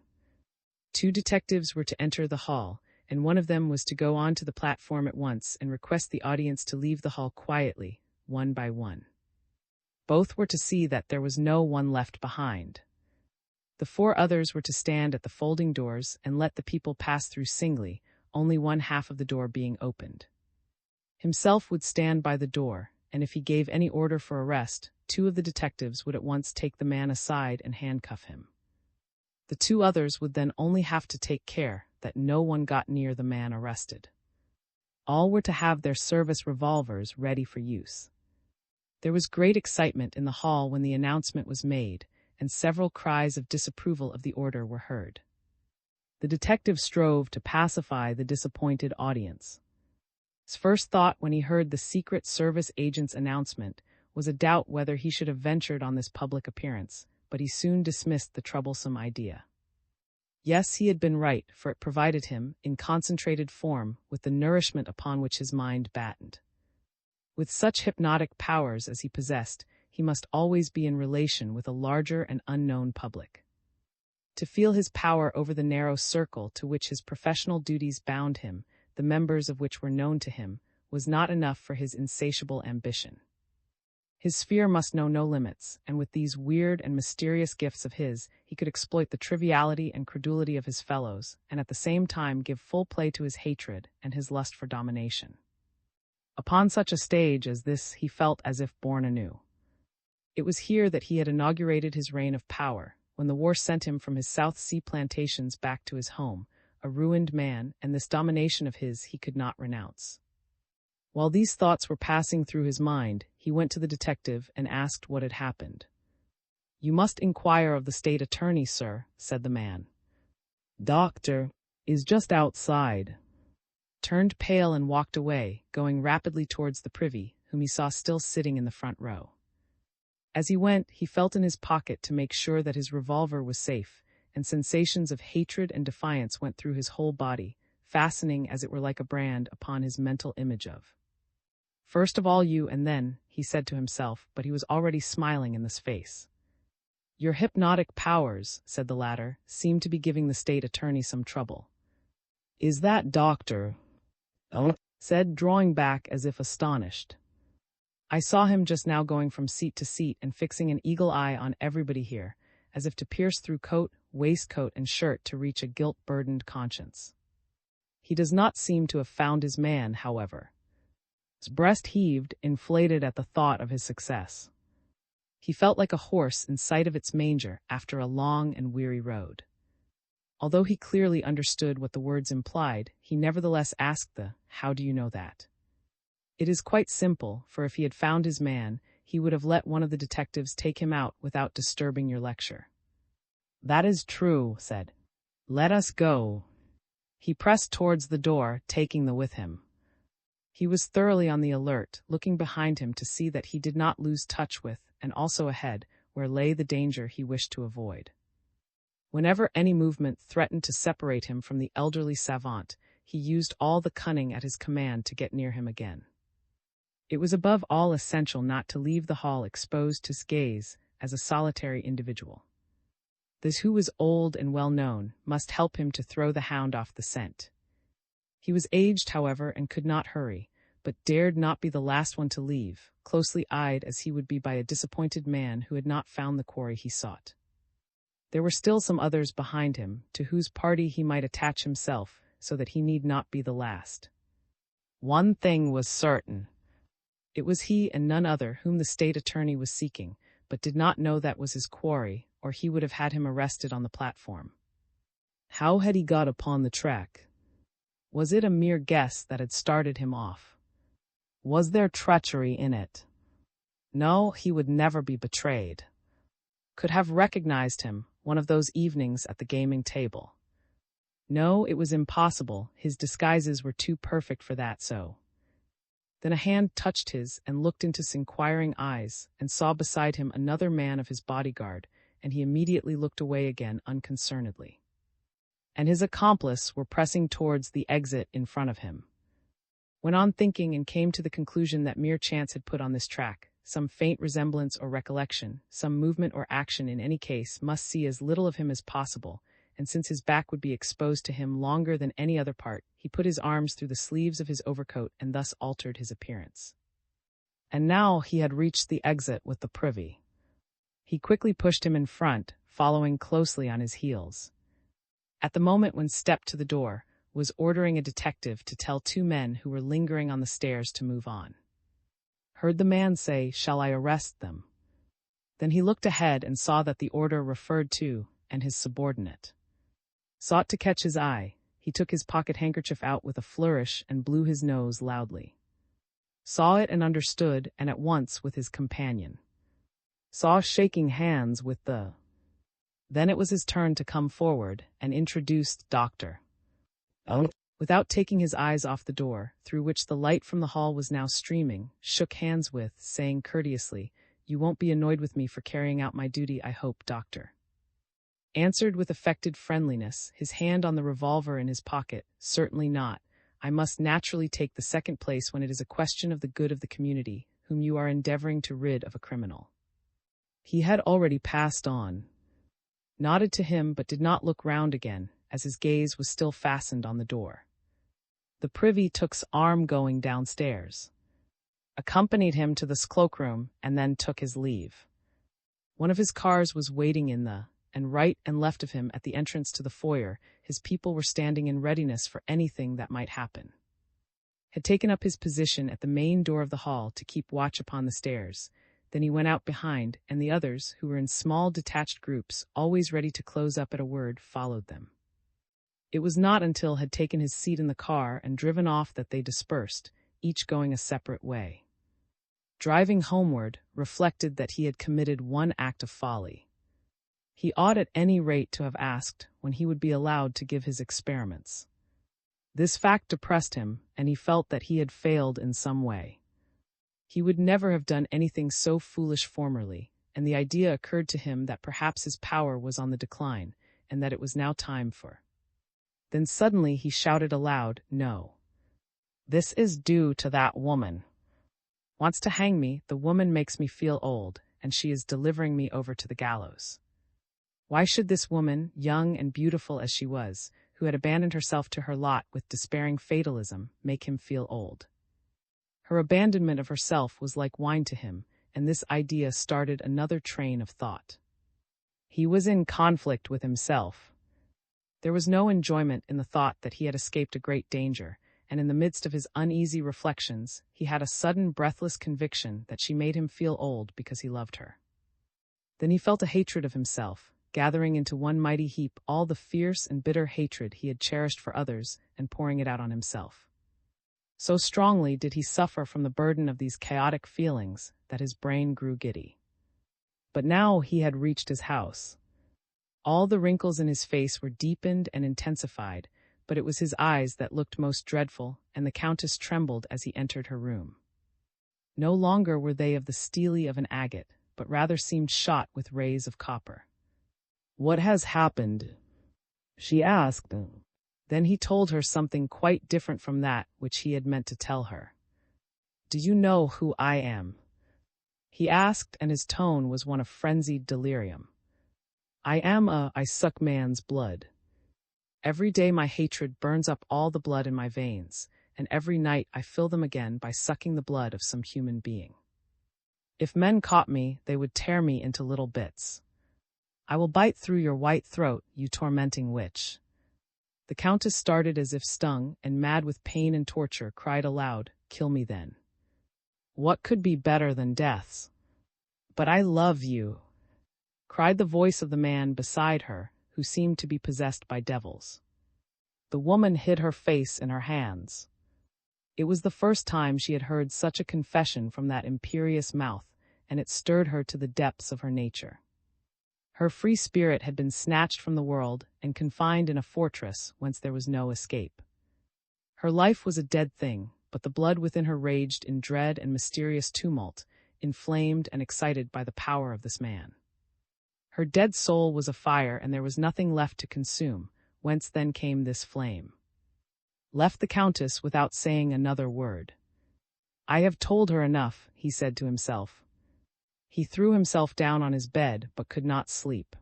2 detectives were to enter the hall, and one of them was to go on to the platform at once and request the audience to leave the hall quietly, one by one. Both were to see that there was no one left behind. The 4 others were to stand at the folding doors and let the people pass through singly, only one half of the door being opened. Himself would stand by the door, and if he gave any order for arrest, 2 of the detectives would at once take the man aside and handcuff him. The 2 others would then only have to take care that no one got near the man arrested. All were to have their service revolvers ready for use. There was great excitement in the hall when the announcement was made, and several cries of disapproval of the order were heard. The detective strove to pacify the disappointed audience. His first thought when he heard the Secret Service agent's announcement was a doubt whether he should have ventured on this public appearance, but he soon dismissed the troublesome idea. Yes, he had been right, for it provided him, in concentrated form, with the nourishment upon which his mind battened. With such hypnotic powers as he possessed, he must always be in relation with a larger and unknown public. To feel his power over the narrow circle to which his professional duties bound him, the members of which were known to him, was not enough for his insatiable ambition. His sphere must know no limits, and with these weird and mysterious gifts of his, he could exploit the triviality and credulity of his fellows, and at the same time give full play to his hatred and his lust for domination. Upon such a stage as this he felt as if born anew. It was here that he had inaugurated his reign of power, when the war sent him from his South Sea plantations back to his home, a ruined man, and this domination of his he could not renounce. While these thoughts were passing through his mind, he went to the detective and asked what had happened. "You must inquire of the state attorney, sir," said the man. "Doctor is just outside." Turned pale and walked away, going rapidly towards the privy, whom he saw still sitting in the front row. As he went, he felt in his pocket to make sure that his revolver was safe, and sensations of hatred and defiance went through his whole body, fastening as it were like a brand upon his mental image of. "First of all you, and then," he said to himself, but he was already smiling in this face. "Your hypnotic powers," said the latter, "seem to be giving the state attorney some trouble." "Is that Doctor?" said, drawing back as if astonished. "I saw him just now going from seat to seat and fixing an eagle eye on everybody here, as if to pierce through coat, waistcoat, and shirt to reach a guilt-burdened conscience. He does not seem to have found his man, however." His breast heaved, inflated at the thought of his success. He felt like a horse in sight of its manger after a long and weary road. Although he clearly understood what the words implied, he nevertheless asked "How do you know that?" It is quite simple, for if he had found his man, he would have let one of the detectives take him out without disturbing your lecture. "That is true," said. "Let us go." He pressed towards the door, taking the with him. He was thoroughly on the alert, looking behind him to see that he did not lose touch with, and also ahead, where lay the danger he wished to avoid. Whenever any movement threatened to separate him from the elderly savant, he used all the cunning at his command to get near him again. It was above all essential not to leave the hall exposed to his gaze as a solitary individual. This, who was old and well known, must help him to throw the hound off the scent. He was aged, however, and could not hurry, but dared not be the last one to leave, closely eyed as he would be by a disappointed man who had not found the quarry he sought. There were still some others behind him, to whose party he might attach himself, so that he need not be the last. One thing was certain. It was he and none other whom the state attorney was seeking, but did not know that was his quarry, or he would have had him arrested on the platform. How had he got upon the track? Was it a mere guess that had started him off? Was there treachery in it? No, he would never be betrayed. Could have recognized him, one of those evenings at the gaming table. No, it was impossible, his disguises were too perfect for that so. Then a hand touched his and looked into his inquiring eyes, and saw beside him another man of his bodyguard, and he immediately looked away again unconcernedly. And his accomplice were pressing towards the exit in front of him. Went on thinking and came to the conclusion that mere chance had put on this track, some faint resemblance or recollection, some movement or action in any case must see as little of him as possible, and since his back would be exposed to him longer than any other part, he put his arms through the sleeves of his overcoat and thus altered his appearance. And now he had reached the exit with the privy. He quickly pushed him in front, following closely on his heels. At the moment when stepped to the door, was ordering a detective to tell two men who were lingering on the stairs to move on. Heard the man say, "Shall I arrest them?" Then he looked ahead and saw that the order referred to, and his subordinate. Sought to catch his eye, he took his pocket handkerchief out with a flourish and blew his nose loudly. Saw it and understood, and at once with his companion. Saw shaking hands with the... Then it was his turn to come forward, and introduced Dr. Without taking his eyes off the door, through which the light from the hall was now streaming, shook hands with, saying courteously, "You won't be annoyed with me for carrying out my duty, I hope, Doctor." Answered with affected friendliness, his hand on the revolver in his pocket, "Certainly not. I must naturally take the second place when it is a question of the good of the community, whom you are endeavoring to rid of a criminal." He had already passed on. Nodded to him but did not look round again, as his gaze was still fastened on the door. The privy took's arm going downstairs. Accompanied him to this cloakroom, and then took his leave. One of his cars was waiting in the, and right and left of him at the entrance to the foyer, his people were standing in readiness for anything that might happen. Had taken up his position at the main door of the hall to keep watch upon the stairs. Then he went out behind, and the others, who were in small detached groups, always ready to close up at a word, followed them. It was not until had taken his seat in the car and driven off that they dispersed, each going a separate way. Driving homeward, reflected that he had committed one act of folly. He ought at any rate to have asked when he would be allowed to give his experiments. This fact depressed him, and he felt that he had failed in some way. He would never have done anything so foolish formerly, and the idea occurred to him that perhaps his power was on the decline, and that it was now time for... Then suddenly he shouted aloud, "No. This is due to that woman. Wants to hang me, the woman makes me feel old, and she is delivering me over to the gallows. Why should this woman, young and beautiful as she was, who had abandoned herself to her lot with despairing fatalism, make him feel old?" Her abandonment of herself was like wine to him, and this idea started another train of thought. He was in conflict with himself. There was no enjoyment in the thought that he had escaped a great danger, and in the midst of his uneasy reflections, he had a sudden breathless conviction that she made him feel old because he loved her. Then he felt a hatred of himself, gathering into one mighty heap all the fierce and bitter hatred he had cherished for others and pouring it out on himself. So strongly did he suffer from the burden of these chaotic feelings that his brain grew giddy. But now he had reached his house. All the wrinkles in his face were deepened and intensified, but it was his eyes that looked most dreadful, and the Countess trembled as he entered her room. No longer were they of the steely of an agate, but rather seemed shot with rays of copper. "What has happened?" she asked. Then he told her something quite different from that which he had meant to tell her. "Do you know who I am?" he asked, and his tone was one of frenzied delirium. I suck man's blood. Every day my hatred burns up all the blood in my veins, and every night I fill them again by sucking the blood of some human being. If men caught me, they would tear me into little bits. I will bite through your white throat, you tormenting witch." The Countess started as if stung, and mad with pain and torture, cried aloud, "Kill me then. What could be better than deaths? But I love you," cried the voice of the man beside her, who seemed to be possessed by devils. The woman hid her face in her hands. It was the first time she had heard such a confession from that imperious mouth, and it stirred her to the depths of her nature. Her free spirit had been snatched from the world and confined in a fortress whence there was no escape. Her life was a dead thing, but the blood within her raged in dread and mysterious tumult, inflamed and excited by the power of this man. Her dead soul was afire, and there was nothing left to consume, whence then came this flame. Left the Countess without saying another word. "I have told her enough," he said to himself. He threw himself down on his bed, but could not sleep.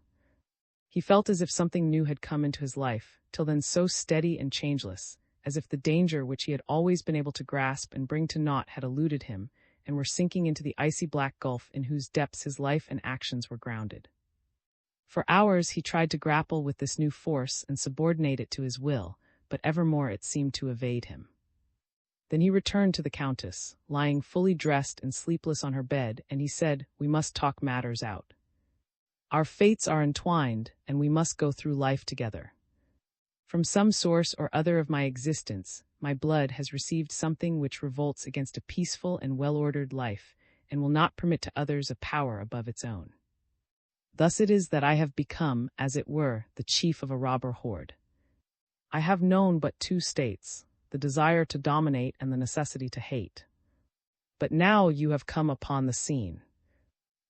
He felt as if something new had come into his life, till then so steady and changeless, as if the danger which he had always been able to grasp and bring to naught had eluded him, and were sinking into the icy black gulf in whose depths his life and actions were grounded. For hours he tried to grapple with this new force and subordinate it to his will, but evermore it seemed to evade him. Then he returned to the Countess, lying fully dressed and sleepless on her bed, and he said, "We must talk matters out. Our fates are entwined, and we must go through life together. From some source or other of my existence, my blood has received something which revolts against a peaceful and well-ordered life, and will not permit to others a power above its own. Thus it is that I have become, as it were, the chief of a robber horde. I have known but two states, the desire to dominate and the necessity to hate. But now you have come upon the scene.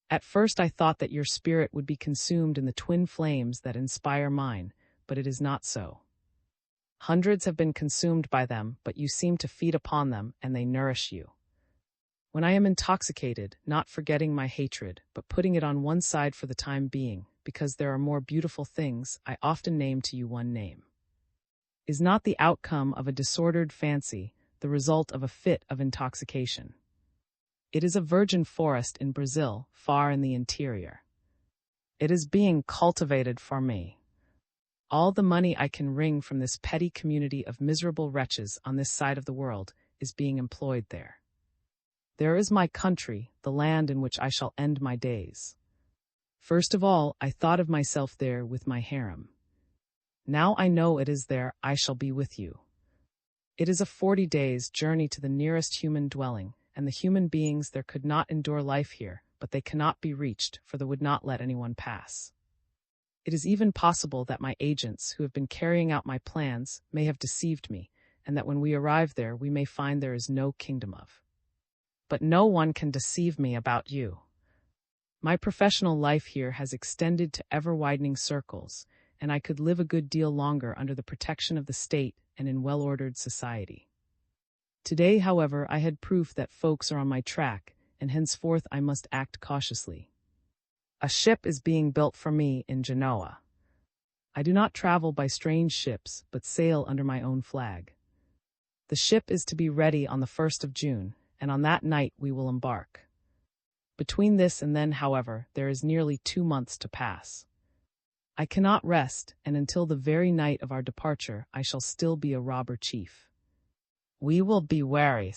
At first I thought that your spirit would be consumed in the twin flames that inspire mine, but it is not so. Hundreds have been consumed by them, but you seem to feed upon them, and they nourish you. When I am intoxicated, not forgetting my hatred, but putting it on one side for the time being, because there are more beautiful things, I often name to you one name. Is not the outcome of a disordered fancy the result of a fit of intoxication? It is a virgin forest in Brazil, far in the interior. It is being cultivated for me. All the money I can wring from this petty community of miserable wretches on this side of the world is being employed there. There is my country, the land in which I shall end my days. First of all, I thought of myself there with my harem. Now I know it is there I shall be with you. It is a 40 days' journey to the nearest human dwelling, and the human beings there could not endure life here, but they cannot be reached, for they would not let anyone pass. It is even possible that my agents, who have been carrying out my plans, may have deceived me, and that when we arrive there we may find there is no kingdom of. But no one can deceive me about you. My professional life here has extended to ever-widening circles, and I could live a good deal longer under the protection of the state and in well-ordered society. Today, however, I had proof that folks are on my track, and henceforth I must act cautiously. A ship is being built for me in Genoa. I do not travel by strange ships, but sail under my own flag. The ship is to be ready on the 1st of June, and on that night we will embark. Between this and then, however, there is nearly 2 months to pass. I cannot rest, and until the very night of our departure I shall still be a robber chief. We will be wary.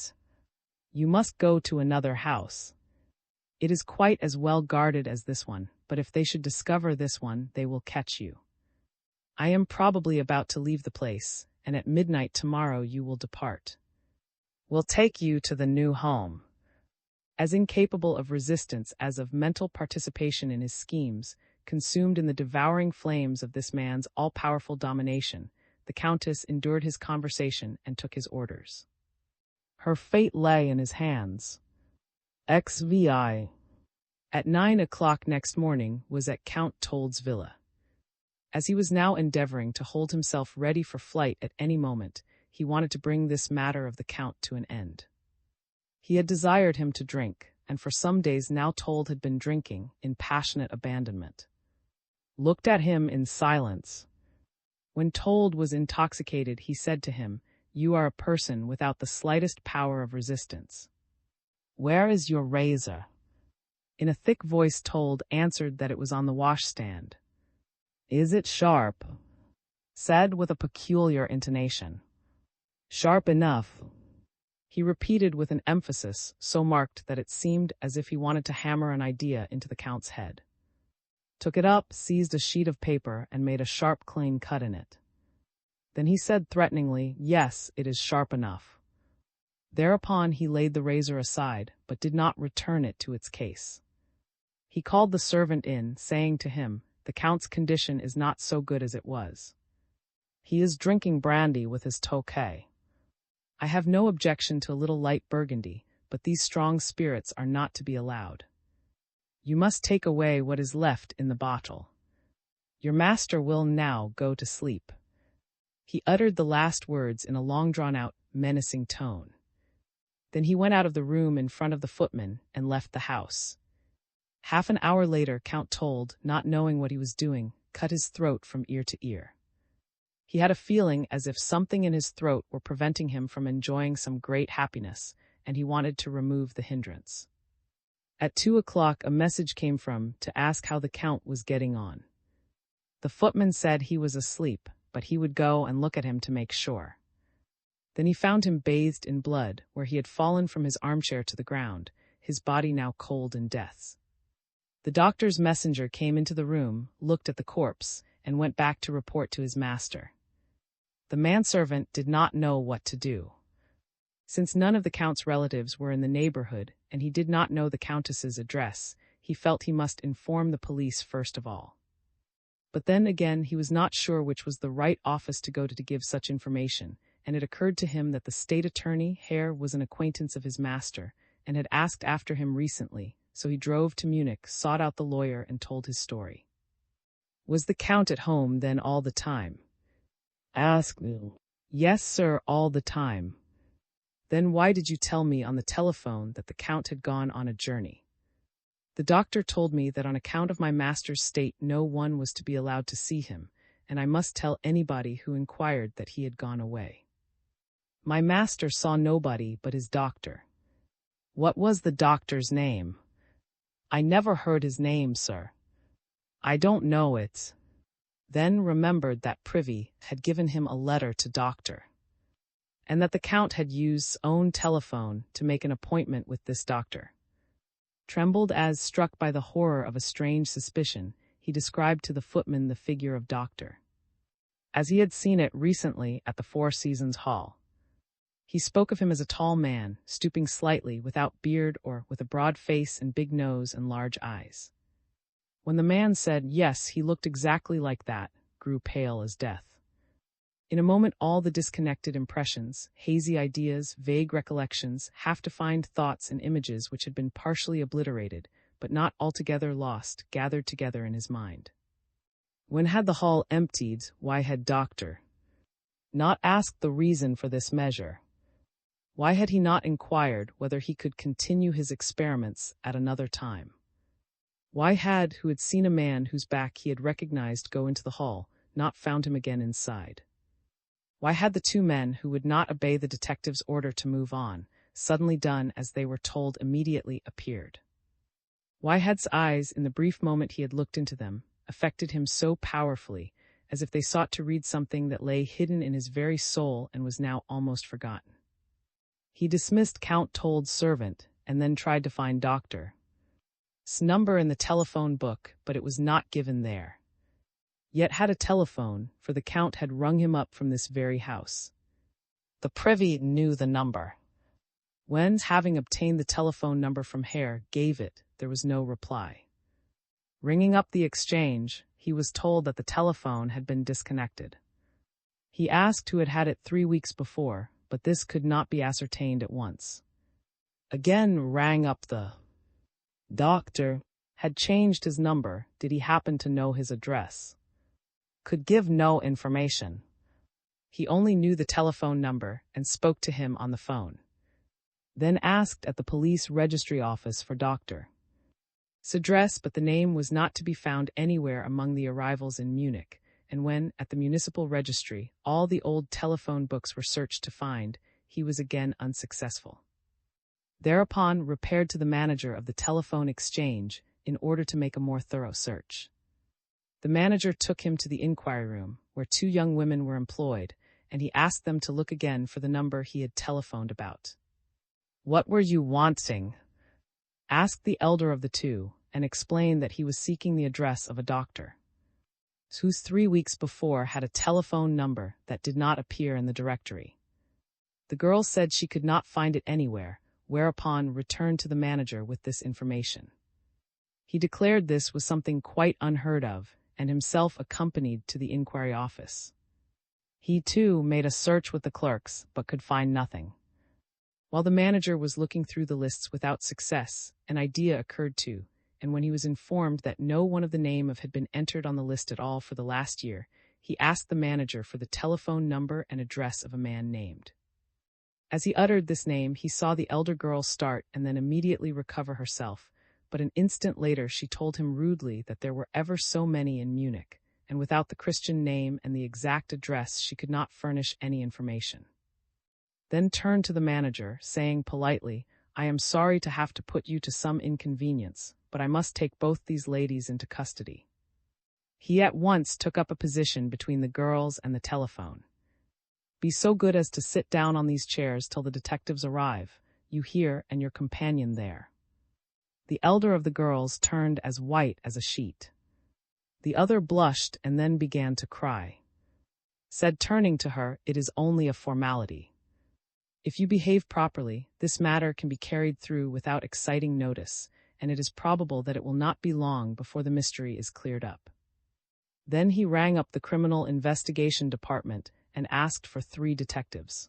You must go to another house. It is quite as well guarded as this one, but if they should discover this one, they will catch you. I am probably about to leave the place, and at midnight tomorrow you will depart. We'll take you to the new home." As incapable of resistance as of mental participation in his schemes, consumed in the devouring flames of this man's all-powerful domination, the Countess endured his conversation and took his orders. Her fate lay in his hands. XVI. At 9 o'clock next morning was at Count Told's villa. As he was now endeavoring to hold himself ready for flight at any moment, he wanted to bring this matter of the Count to an end. He had desired him to drink, and for some days now Told had been drinking, in passionate abandonment. Looked at him in silence. When Told was intoxicated, he said to him, "You are a person without the slightest power of resistance. Where is your razor?" In a thick voice Told answered that it was on the washstand. "Is it sharp?" said with a peculiar intonation. "Sharp enough," he repeated with an emphasis so marked that it seemed as if he wanted to hammer an idea into the Count's head. Took it up, seized a sheet of paper, and made a sharp, clean cut in it. Then he said threateningly, "Yes, it is sharp enough." Thereupon he laid the razor aside, but did not return it to its case. He called the servant in, saying to him, "The Count's condition is not so good as it was. He is drinking brandy with his Tokay. I have no objection to a little light burgundy, but these strong spirits are not to be allowed. You must take away what is left in the bottle. Your master will now go to sleep." He uttered the last words in a long drawn-out, menacing tone. Then he went out of the room in front of the footman and left the house. Half an hour later, Count Told, not knowing what he was doing, cut his throat from ear to ear. He had a feeling as if something in his throat were preventing him from enjoying some great happiness, and he wanted to remove the hindrance. At 2 o'clock a message came to ask how the Count was getting on. The footman said he was asleep, but he would go and look at him to make sure. Then he found him bathed in blood, where he had fallen from his armchair to the ground, his body now cold in death. The doctor's messenger came into the room, looked at the corpse, and went back to report to his master. The manservant did not know what to do. Since none of the Count's relatives were in the neighborhood, and he did not know the Countess's address, he felt he must inform the police first of all. But then again he was not sure which was the right office to go to give such information, and it occurred to him that the state attorney, Herr, was an acquaintance of his master, and had asked after him recently, so he drove to Munich, sought out the lawyer, and told his story. "Was the Count at home then all the time?" asked him. "Yes, sir, all the time." "Then why did you tell me on the telephone that the Count had gone on a journey?" "The doctor told me that on account of my master's state no one was to be allowed to see him, and I must tell anybody who inquired that he had gone away." "My master saw nobody but his doctor." "What was the doctor's name?" "I never heard his name, sir." "I don't know it." Then remembered that Privy had given him a letter to doctor, and that the Count had used his own telephone to make an appointment with this doctor. Trembled as struck by the horror of a strange suspicion, he described to the footman the figure of doctor, as he had seen it recently at the Four Seasons Hall. He spoke of him as a tall man, stooping slightly, without beard or with a broad face and big nose and large eyes. When the man said, "Yes, he looked exactly like that," grew pale as death. In a moment all the disconnected impressions, hazy ideas, vague recollections, half-defined thoughts and images which had been partially obliterated, but not altogether lost, gathered together in his mind. When had the hall emptied, why had Doctor not asked the reason for this measure? Why had he not inquired whether he could continue his experiments at another time? Why had, who had seen a man whose back he had recognized go into the hall, not found him again inside? Why had the two men who would not obey the detective's order to move on, suddenly done as they were told immediately appeared? Why had his eyes, in the brief moment he had looked into them, affected him so powerfully, as if they sought to read something that lay hidden in his very soul and was now almost forgotten? He dismissed Count Told's servant, and then tried to find Doctor's number in the telephone book, but it was not given there. Yet had a telephone, for the Count had rung him up from this very house. The Privy knew the number. When, having obtained the telephone number from Herr, gave it, there was no reply. Ringing up the exchange, he was told that the telephone had been disconnected. He asked who had had it 3 weeks before, but this could not be ascertained at once. Again rang up the doctor. Had changed his number. Did he happen to know his address? Could give no information. He only knew the telephone number and spoke to him on the phone. Then asked at the police registry office for Doctor's address, but the name was not to be found anywhere among the arrivals in Munich, and when, at the municipal registry, all the old telephone books were searched to find, he was again unsuccessful. Thereupon repaired to the manager of the telephone exchange in order to make a more thorough search. The manager took him to the inquiry room, where 2 young women were employed, and he asked them to look again for the number he had telephoned about. "What were you wanting?" asked the elder of the 2, and explained that he was seeking the address of a doctor whose 3 weeks before had a telephone number that did not appear in the directory. The girl said she could not find it anywhere, whereupon returned to the manager with this information. He declared this was something quite unheard of, and himself accompanied to the inquiry office. He, too, made a search with the clerks, but could find nothing. While the manager was looking through the lists without success, an idea occurred to, and when he was informed that no one of the name of had been entered on the list at all for the last year, he asked the manager for the telephone number and address of a man named. As he uttered this name, he saw the elder girl start and then immediately recover herself, but an instant later she told him rudely that there were ever so many in Munich, and without the Christian name and the exact address she could not furnish any information. Then turned to the manager, saying politely, "I am sorry to have to put you to some inconvenience, but I must take both these ladies into custody." He at once took up a position between the girls and the telephone. "Be so good as to sit down on these chairs till the detectives arrive, you here and your companion there." The elder of the girls turned as white as a sheet. The other blushed and then began to cry. Said, turning to her, "It is only a formality. If you behave properly, this matter can be carried through without exciting notice, and it is probable that it will not be long before the mystery is cleared up." Then he rang up the Criminal Investigation Department and asked for 3 detectives.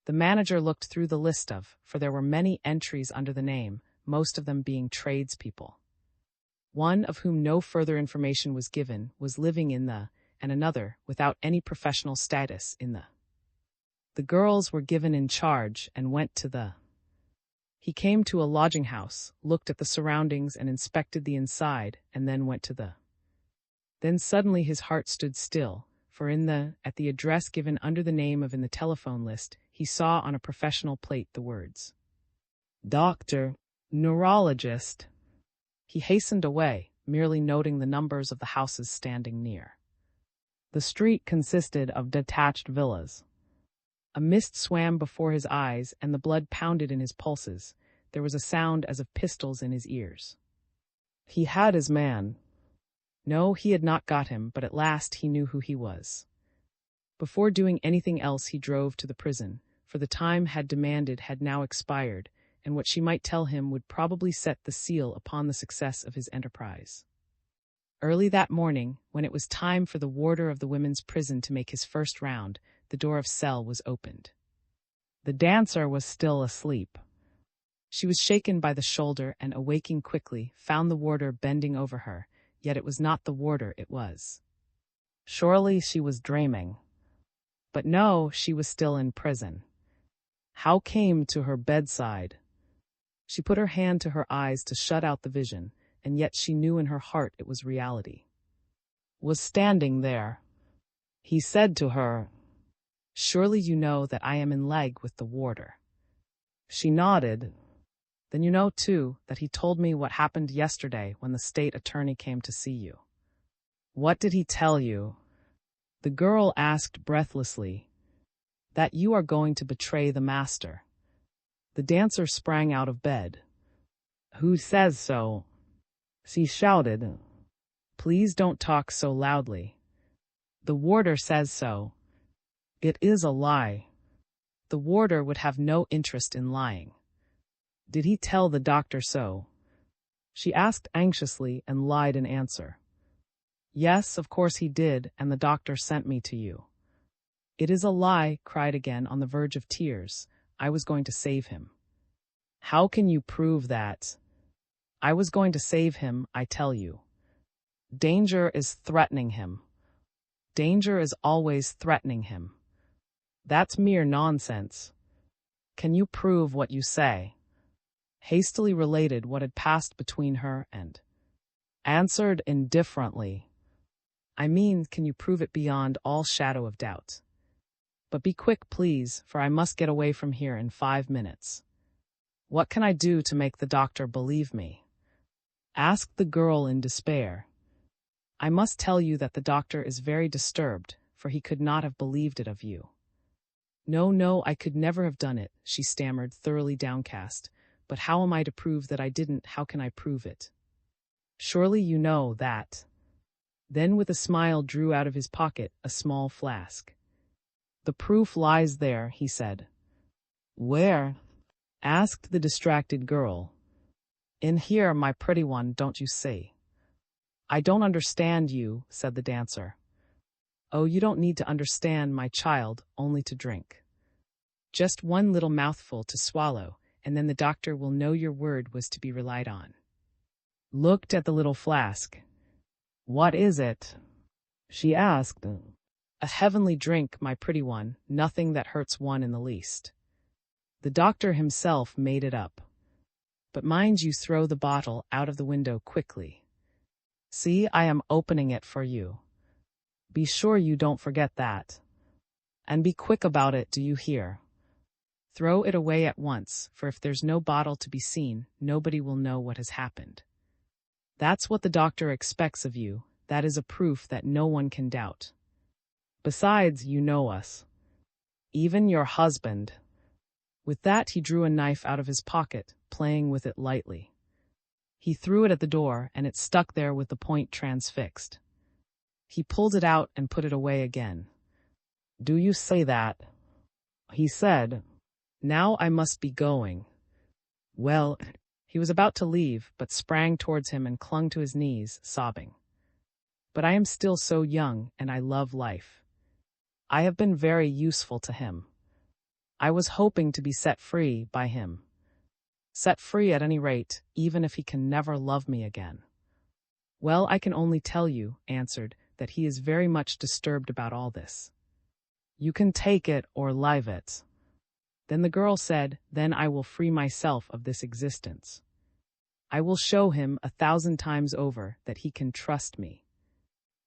The manager looked through the list for there were many entries under the name, most of them being tradespeople. One, of whom no further information was given, was living in the, and another, without any professional status, in the. The girls were given in charge and went to the. He came to a lodging house, looked at the surroundings and inspected the inside, and then went to the. Then suddenly his heart stood still, for at the address given under the name of in the telephone list, he saw on a professional plate the words, "Doctor, Neurologist." He hastened away, merely noting the numbers of the houses standing near. The street consisted of detached villas. A mist swam before his eyes and the blood pounded in his pulses. There was a sound as of pistols in his ears. He had his man. No, he had not got him, but at last he knew who he was. Before doing anything else he drove to the prison, for the time had demanded had now expired, and what she might tell him would probably set the seal upon the success of his enterprise. Early that morning, when it was time for the warder of the women's prison to make his first round, the door of cell was opened. The dancer was still asleep. She was shaken by the shoulder and, awaking quickly, found the warder bending over her, yet it was not the warder, it was. Surely she was dreaming. But no, she was still in prison. How came to her bedside? She put her hand to her eyes to shut out the vision, and yet she knew in her heart it was reality. Was standing there. He said to her, "Surely you know that I am in league with the warder." She nodded. "Then you know, too, that he told me what happened yesterday when the state attorney came to see you." "What did he tell you?" The girl asked breathlessly. "That you are going to betray the master." The dancer sprang out of bed. "Who says so?" She shouted. "Please don't talk so loudly." "The warder says so." "It is a lie." The warder would have no interest in lying. "Did he tell the doctor so?" She asked anxiously and lied in answer. "Yes, of course he did, and the doctor sent me to you." "It is a lie," cried again on the verge of tears. "I was going to save him." "How can you prove that?" "I was going to save him, I tell you." "Danger is threatening him." "Danger is always threatening him." "That's mere nonsense." "Can you prove what you say?" Hastily related what had passed between her and answered indifferently. "I mean, can you prove it beyond all shadow of doubt? But be quick, please, for I must get away from here in 5 minutes." "What can I do to make the doctor believe me?" asked the girl in despair. "I must tell you that the doctor is very disturbed, for he could not have believed it of you." No, I could never have done it," she stammered, thoroughly downcast. "But how am I to prove that I didn't? How can I prove it?" "Surely you know that." Then with a smile drew out of his pocket a small flask. "The proof lies there," he said. Where? Asked the distracted girl. In here, my pretty one, don't you see? I don't understand you, said the dancer. Oh, you don't need to understand, my child, only to drink. Just one little mouthful to swallow, and then the doctor will know your word was to be relied on. Looked at the little flask. What is it? She asked. A heavenly drink, my pretty one, nothing that hurts one in the least. The doctor himself made it up. But mind you throw the bottle out of the window quickly. See, I am opening it for you. Be sure you don't forget that. And be quick about it, do you hear? Throw it away at once, for if there's no bottle to be seen, nobody will know what has happened. That's what the doctor expects of you. That is a proof that no one can doubt. Besides, you know us. Even your husband. With that he drew a knife out of his pocket, playing with it lightly. He threw it at the door, and it stuck there with the point transfixed. He pulled it out and put it away again. Do you say that? He said. Now I must be going. Well, he was about to leave, but sprang towards him and clung to his knees, sobbing. But I am still so young, and I love life. I have been very useful to him. I was hoping to be set free by him. Set free at any rate, even if he can never love me again. Well, I can only tell you, answered, that he is very much disturbed about all this. You can take it or leave it. Then the girl said, then I will free myself of this existence. I will show him 1,000 times over that he can trust me.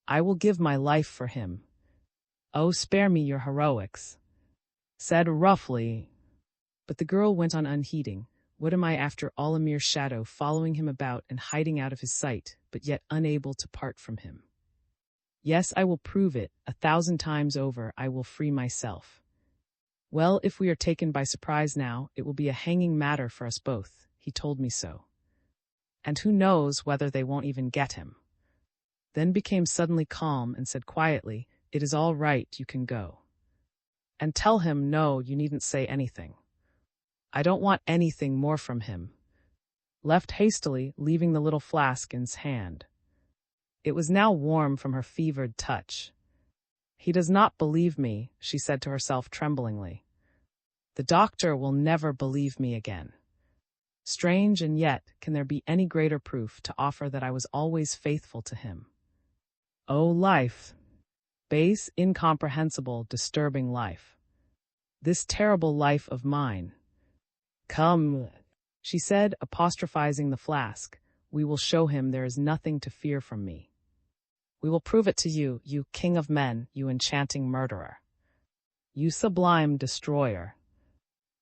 I will give my life for him. Oh, spare me your heroics. Said roughly. But the girl went on unheeding. What am I after all, a mere shadow, following him about and hiding out of his sight, but yet unable to part from him? Yes, I will prove it, 1,000 times over I will free myself. Well, if we are taken by surprise now, it will be a hanging matter for us both, he told me so. And who knows whether they won't even get him. Then became suddenly calm and said quietly, it is all right, you can go. And tell him, no, you needn't say anything. I don't want anything more from him. Left hastily, leaving the little flask in his hand. It was now warm from her fevered touch. He does not believe me, she said to herself tremblingly. The doctor will never believe me again. Strange, and yet, can there be any greater proof to offer that I was always faithful to him? Oh, life! Base, incomprehensible, disturbing life. This terrible life of mine. Come, she said, apostrophizing the flask, we will show him there is nothing to fear from me. We will prove it to you, you king of men, you enchanting murderer. You sublime destroyer.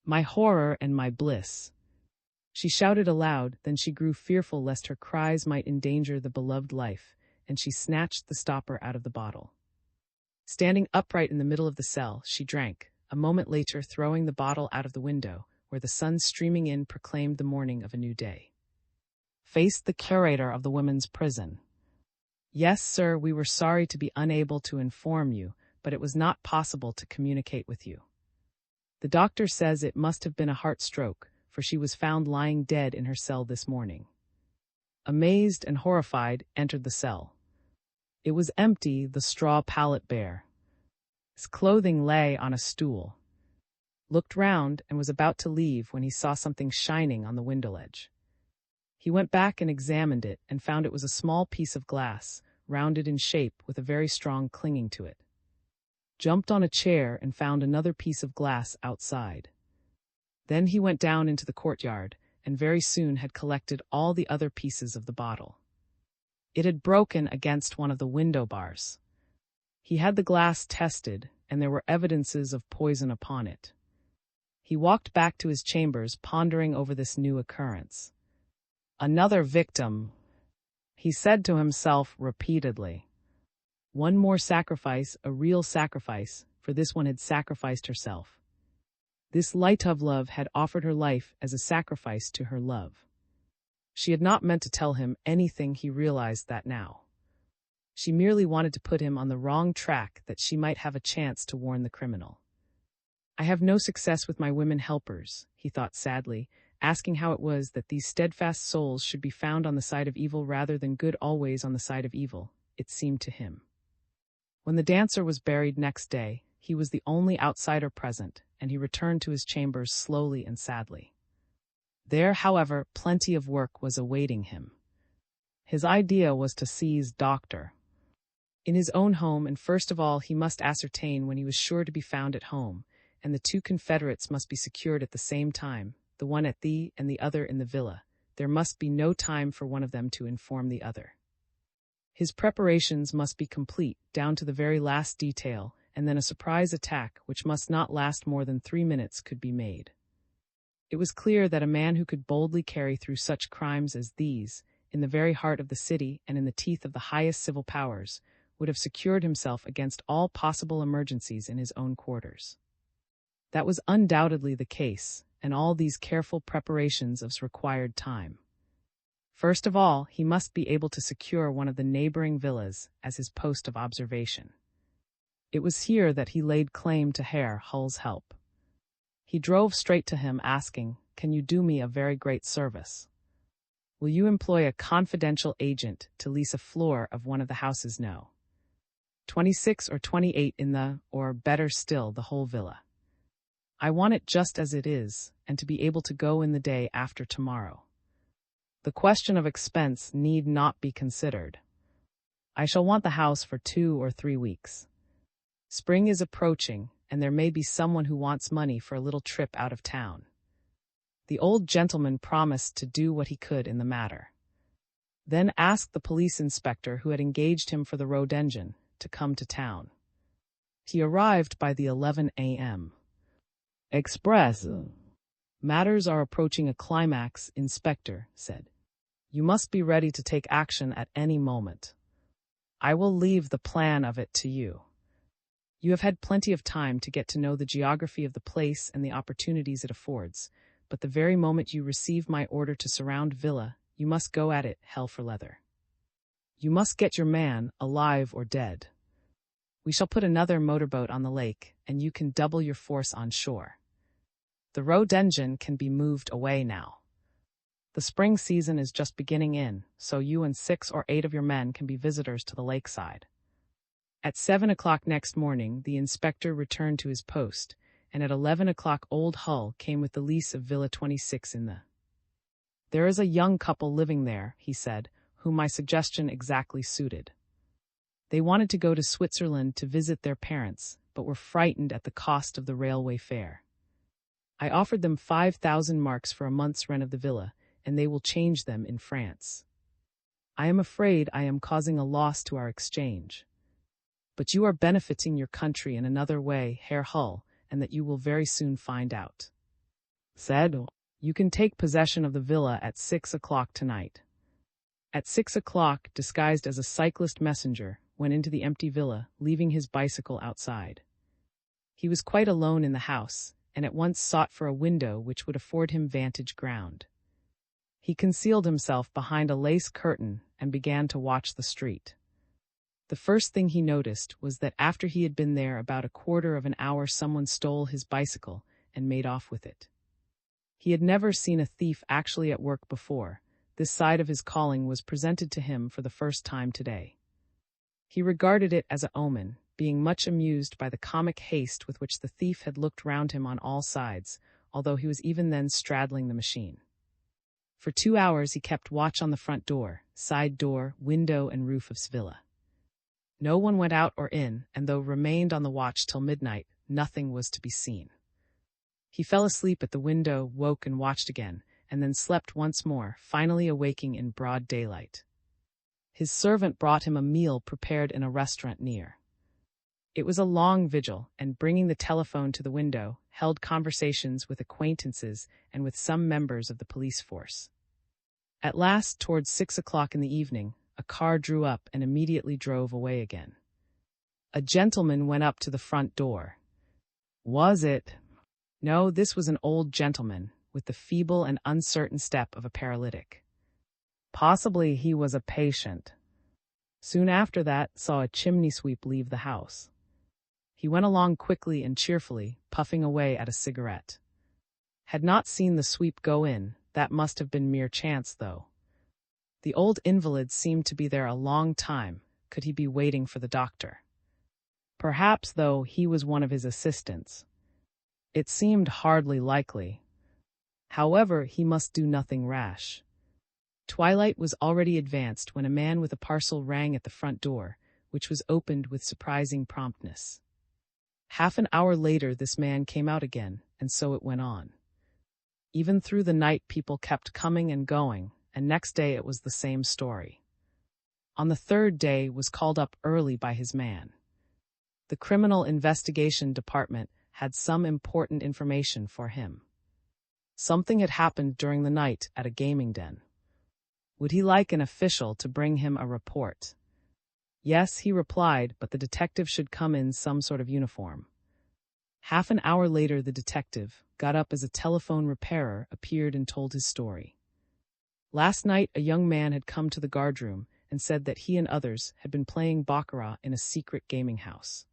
My horror and my bliss. She shouted aloud, then she grew fearful lest her cries might endanger the beloved life, and she snatched the stopper out of the bottle. Standing upright in the middle of the cell, she drank, a moment later throwing the bottle out of the window, where the sun streaming in proclaimed the morning of a new day. Faced the curator of the women's prison. Yes, sir, we were sorry to be unable to inform you, but it was not possible to communicate with you. The doctor says it must have been a heart stroke, for she was found lying dead in her cell this morning. Amazed and horrified, entered the cell. It was empty, the straw pallet bare. His clothing lay on a stool. Looked round and was about to leave when he saw something shining on the window ledge. He went back and examined it and found it was a small piece of glass, rounded in shape with a very strong clinging to it. Jumped on a chair and found another piece of glass outside. Then he went down into the courtyard and very soon had collected all the other pieces of the bottle. It had broken against one of the window bars. He had the glass tested, and there were evidences of poison upon it. He walked back to his chambers, pondering over this new occurrence. Another victim, he said to himself repeatedly. One more sacrifice, a real sacrifice, for this one had sacrificed herself. This light of love had offered her life as a sacrifice to her love. She had not meant to tell him anything, he realized that now. She merely wanted to put him on the wrong track that she might have a chance to warn the criminal. I have no success with my women helpers, he thought sadly, asking how it was that these steadfast souls should be found on the side of evil rather than good always on the side of evil, it seemed to him. When the dancer was buried next day, he was the only outsider present, and he returned to his chambers slowly and sadly. There, however, plenty of work was awaiting him. His idea was to seize Doctor in his own home, and first of all he must ascertain when he was sure to be found at home, and the two confederates must be secured at the same time, the one at the and the other in the villa. There must be no time for one of them to inform the other. His preparations must be complete, down to the very last detail, and then a surprise attack, which must not last more than 3 minutes, could be made. It was clear that a man who could boldly carry through such crimes as these, in the very heart of the city and in the teeth of the highest civil powers, would have secured himself against all possible emergencies in his own quarters. That was undoubtedly the case, and all these careful preparations required time. First of all, he must be able to secure one of the neighboring villas as his post of observation. It was here that he laid claim to Herr Hull's help. He drove straight to him, asking, "Can you do me a very great service? Will you employ a confidential agent to lease a floor of one of the houses No. 26 or 28 in the, or better still, the whole villa? I want it just as it is, and to be able to go in the day after tomorrow. The question of expense need not be considered. I shall want the house for 2 or 3 weeks. Spring is approaching, and there may be someone who wants money for a little trip out of town." The old gentleman promised to do what he could in the matter. Then asked the police inspector who had engaged him for the road engine to come to town. He arrived by the 11 a.m. express. "Matters are approaching a climax," Inspector said. "You must be ready to take action at any moment. I will leave the plan of it to you. You have had plenty of time to get to know the geography of the place and the opportunities it affords, but the very moment you receive my order to surround Villa, you must go at it hell for leather. You must get your man, alive or dead. We shall put another motorboat on the lake, and you can double your force on shore. The road engine can be moved away now. The spring season is just beginning in, so you and 6 or 8 of your men can be visitors to the lakeside." At 7 o'clock next morning, the inspector returned to his post, and at 11 o'clock old Hull came with the lease of Villa 26 in the. "There is a young couple living there," he said, "whom my suggestion exactly suited. They wanted to go to Switzerland to visit their parents, but were frightened at the cost of the railway fare. I offered them 5,000 marks for a month's rent of the villa, and they will change them in France. I am afraid I am causing a loss to our exchange. But you are benefiting your country in another way, Herr Hull, and that you will very soon find out. Said, you can take possession of the villa at 6 o'clock tonight." At 6 o'clock, disguised as a cyclist messenger, went into the empty villa, leaving his bicycle outside. He was quite alone in the house, and at once sought for a window which would afford him vantage ground. He concealed himself behind a lace curtain and began to watch the street. The first thing he noticed was that after he had been there about a quarter of an hour, someone stole his bicycle and made off with it. He had never seen a thief actually at work before. This side of his calling was presented to him for the first time today. He regarded it as an omen, being much amused by the comic haste with which the thief had looked round him on all sides, although he was even then straddling the machine. For 2 hours he kept watch on the front door, side door, window, and roof of Svilla. No one went out or in, and though remained on the watch till midnight, nothing was to be seen. He fell asleep at the window, woke and watched again, and then slept once more, finally awaking in broad daylight. His servant brought him a meal prepared in a restaurant near. It was a long vigil, and bringing the telephone to the window, held conversations with acquaintances and with some members of the police force. At last, towards 6 o'clock in the evening, a car drew up and immediately drove away again. A gentleman went up to the front door. Was it? No, this was an old gentleman, with the feeble and uncertain step of a paralytic. Possibly he was a patient. Soon after that, saw a chimney sweep leave the house. He went along quickly and cheerfully, puffing away at a cigarette. Had not seen the sweep go in, that must have been mere chance, though. The old invalid seemed to be there a long time. Could he be waiting for the doctor? Perhaps, though, he was one of his assistants. It seemed hardly likely. However, he must do nothing rash. Twilight was already advanced when a man with a parcel rang at the front door, which was opened with surprising promptness. Half an hour later this man came out again, and so it went on. Even through the night people kept coming and going, and next day it was the same story. On the third day was called up early by his man. The Criminal Investigation Department had some important information for him. Something had happened during the night at a gaming den. Would he like an official to bring him a report? Yes, he replied, but the detective should come in some sort of uniform. Half an hour later the detective, got up as a telephone repairer, appeared and told his story. Last night a young man had come to the guardroom and said that he and others had been playing baccarat in a secret gaming house.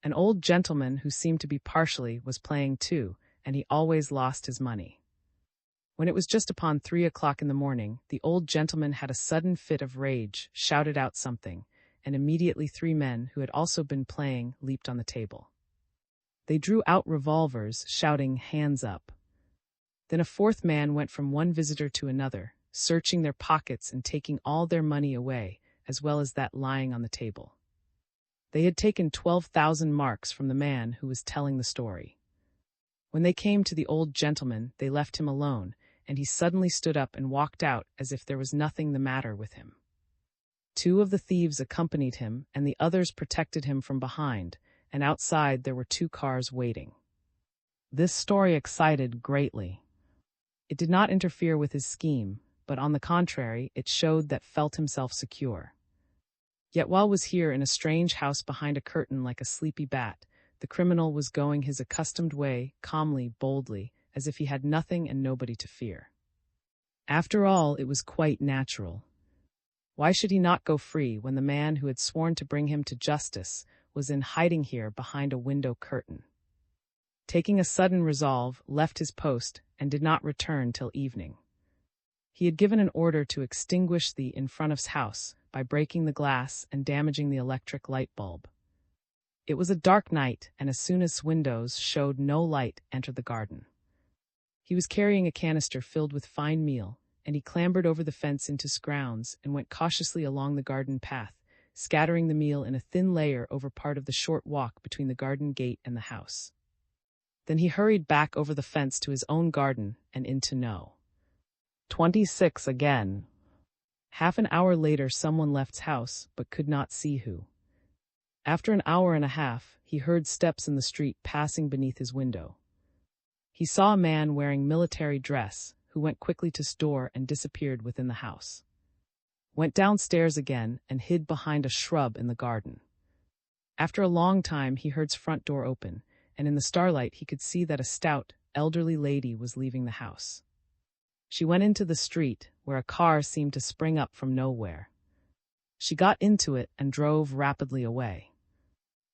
An old gentleman who seemed to be partially was playing too, and he always lost his money. When it was just upon 3 o'clock in the morning, the old gentleman had a sudden fit of rage, shouted out something, and immediately 3 men who had also been playing leaped on the table. They drew out revolvers, shouting, "Hands up." Then a 4th man went from one visitor to another, searching their pockets and taking all their money away, as well as that lying on the table. They had taken 12,000 marks from the man who was telling the story. When they came to the old gentleman, they left him alone, and he suddenly stood up and walked out as if there was nothing the matter with him. 2 of the thieves accompanied him, and the others protected him from behind, and outside there were 2 cars waiting. This story excited greatly. It did not interfere with his scheme, but on the contrary, it showed that felt himself secure. Yet while was here in a strange house behind a curtain like a sleepy bat, the criminal was going his accustomed way, calmly, boldly, as if he had nothing and nobody to fear. After all, it was quite natural. Why should he not go free when the man who had sworn to bring him to justice was in hiding here behind a window curtain? Taking a sudden resolve, left his post and did not return till evening. He had given an order to extinguish the in front of's house by breaking the glass and damaging the electric light bulb. It was a dark night, and as soon as windows showed no light, entered the garden. He was carrying a canister filled with fine meal, and he clambered over the fence into his grounds and went cautiously along the garden path, scattering the meal in a thin layer over part of the short walk between the garden gate and the house. Then he hurried back over the fence to his own garden and into No. 26 again. Half an hour later someone left's house, but could not see who. After an hour and a half, he heard steps in the street passing beneath his window. He saw a man wearing military dress, who went quickly to his door and disappeared within the house. Went downstairs again and hid behind a shrub in the garden. After a long time he heard his front door open, and in the starlight he could see that a stout, elderly lady was leaving the house. She went into the street, where a car seemed to spring up from nowhere. She got into it and drove rapidly away.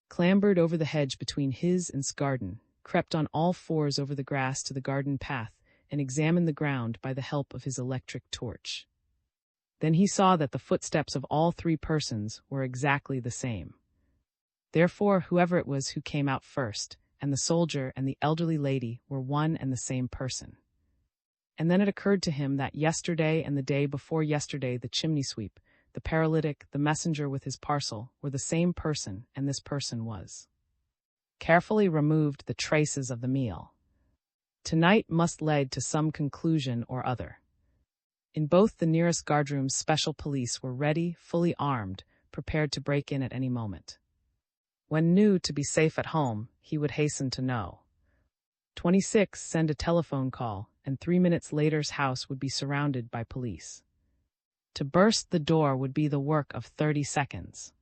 Clambered over the hedge between his and his garden, crept on all fours over the grass to the garden path, and examined the ground by the help of his electric torch. Then he saw that the footsteps of all 3 persons were exactly the same. Therefore, whoever it was who came out first, and the soldier and the elderly lady were one and the same person. And then it occurred to him that yesterday and the day before yesterday the chimney sweep, the paralytic, the messenger with his parcel, were the same person, and this person was. Carefully removed the traces of the meal. Tonight must lead to some conclusion or other. In both the nearest guardrooms special police were ready, fully armed, prepared to break in at any moment. When knew to be safe at home, he would hasten to No. 26 send a telephone call, and 3 minutes later's house would be surrounded by police. To burst the door would be the work of 30 seconds.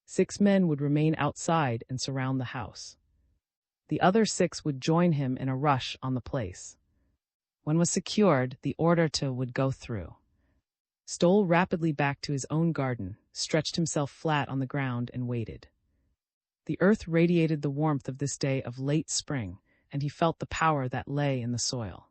6 men would remain outside and surround the house. The other 6 would join him in a rush on the place. When was secured, the order to would go through. Stole rapidly back to his own garden, stretched himself flat on the ground and waited. The earth radiated the warmth of this day of late spring, and he felt the power that lay in the soil.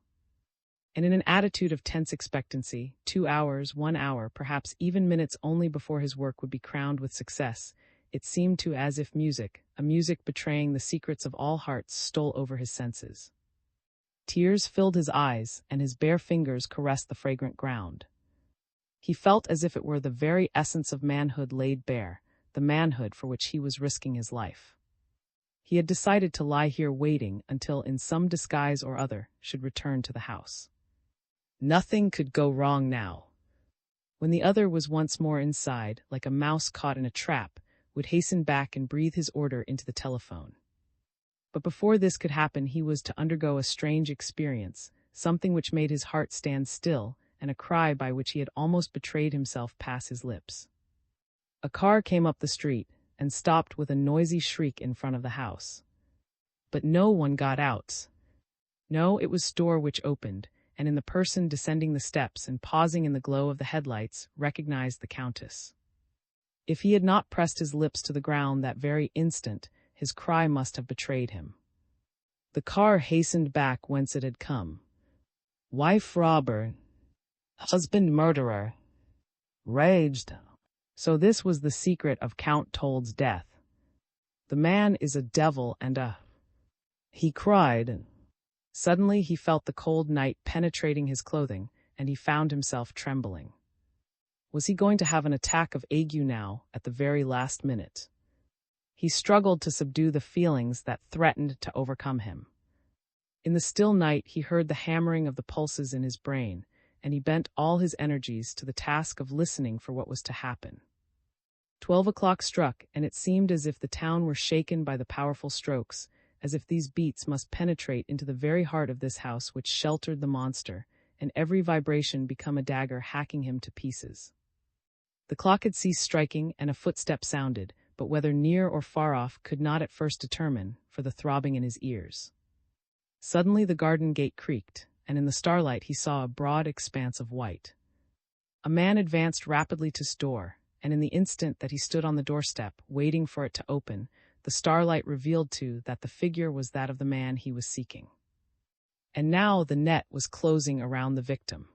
And in an attitude of tense expectancy, 2 hours, 1 hour, perhaps even minutes only before his work would be crowned with success, it seemed to as if music, a music betraying the secrets of all hearts, stole over his senses. Tears filled his eyes, and his bare fingers caressed the fragrant ground. He felt as if it were the very essence of manhood laid bare, the manhood for which he was risking his life. He had decided to lie here waiting until, in some disguise or other, should return to the house. Nothing could go wrong now. When the other was once more inside, like a mouse caught in a trap, would hasten back and breathe his order into the telephone. But before this could happen, he was to undergo a strange experience, something which made his heart stand still, and a cry by which he had almost betrayed himself pass his lips. A car came up the street and stopped with a noisy shriek in front of the house. But no one got out. No, it was door which opened, and in the person descending the steps and pausing in the glow of the headlights recognized the Countess. If he had not pressed his lips to the ground that very instant, his cry must have betrayed him. The car hastened back whence it had come. Wife robber, husband murderer, raged. So this was the secret of Count Told's death. The man is a devil and he cried. Suddenly he felt the cold night penetrating his clothing, and he found himself trembling. Was he going to have an attack of ague now, at the very last minute? He struggled to subdue the feelings that threatened to overcome him. In the still night he heard the hammering of the pulses in his brain, and he bent all his energies to the task of listening for what was to happen. 12 o'clock struck, and it seemed as if the town were shaken by the powerful strokes, as if these beats must penetrate into the very heart of this house which sheltered the monster, and every vibration become a dagger hacking him to pieces. The clock had ceased striking, and a footstep sounded, but whether near or far off could not at first determine, for the throbbing in his ears. Suddenly the garden gate creaked, and in the starlight he saw a broad expanse of white. A man advanced rapidly to his door, and in the instant that he stood on the doorstep, waiting for it to open, the starlight revealed that the figure was that of the man he was seeking. And now the net was closing around the victim.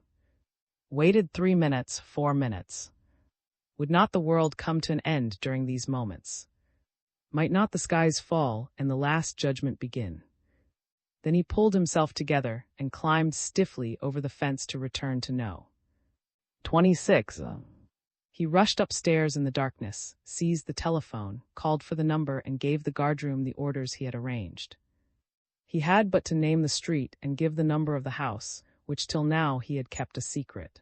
Waited 3 minutes, 4 minutes. Would not the world come to an end during these moments? Might not the skies fall and the last judgment begin? Then he pulled himself together and climbed stiffly over the fence to return to No. 26. He rushed upstairs in the darkness, seized the telephone, called for the number, and gave the guardroom the orders he had arranged. He had but to name the street and give the number of the house, which till now he had kept a secret.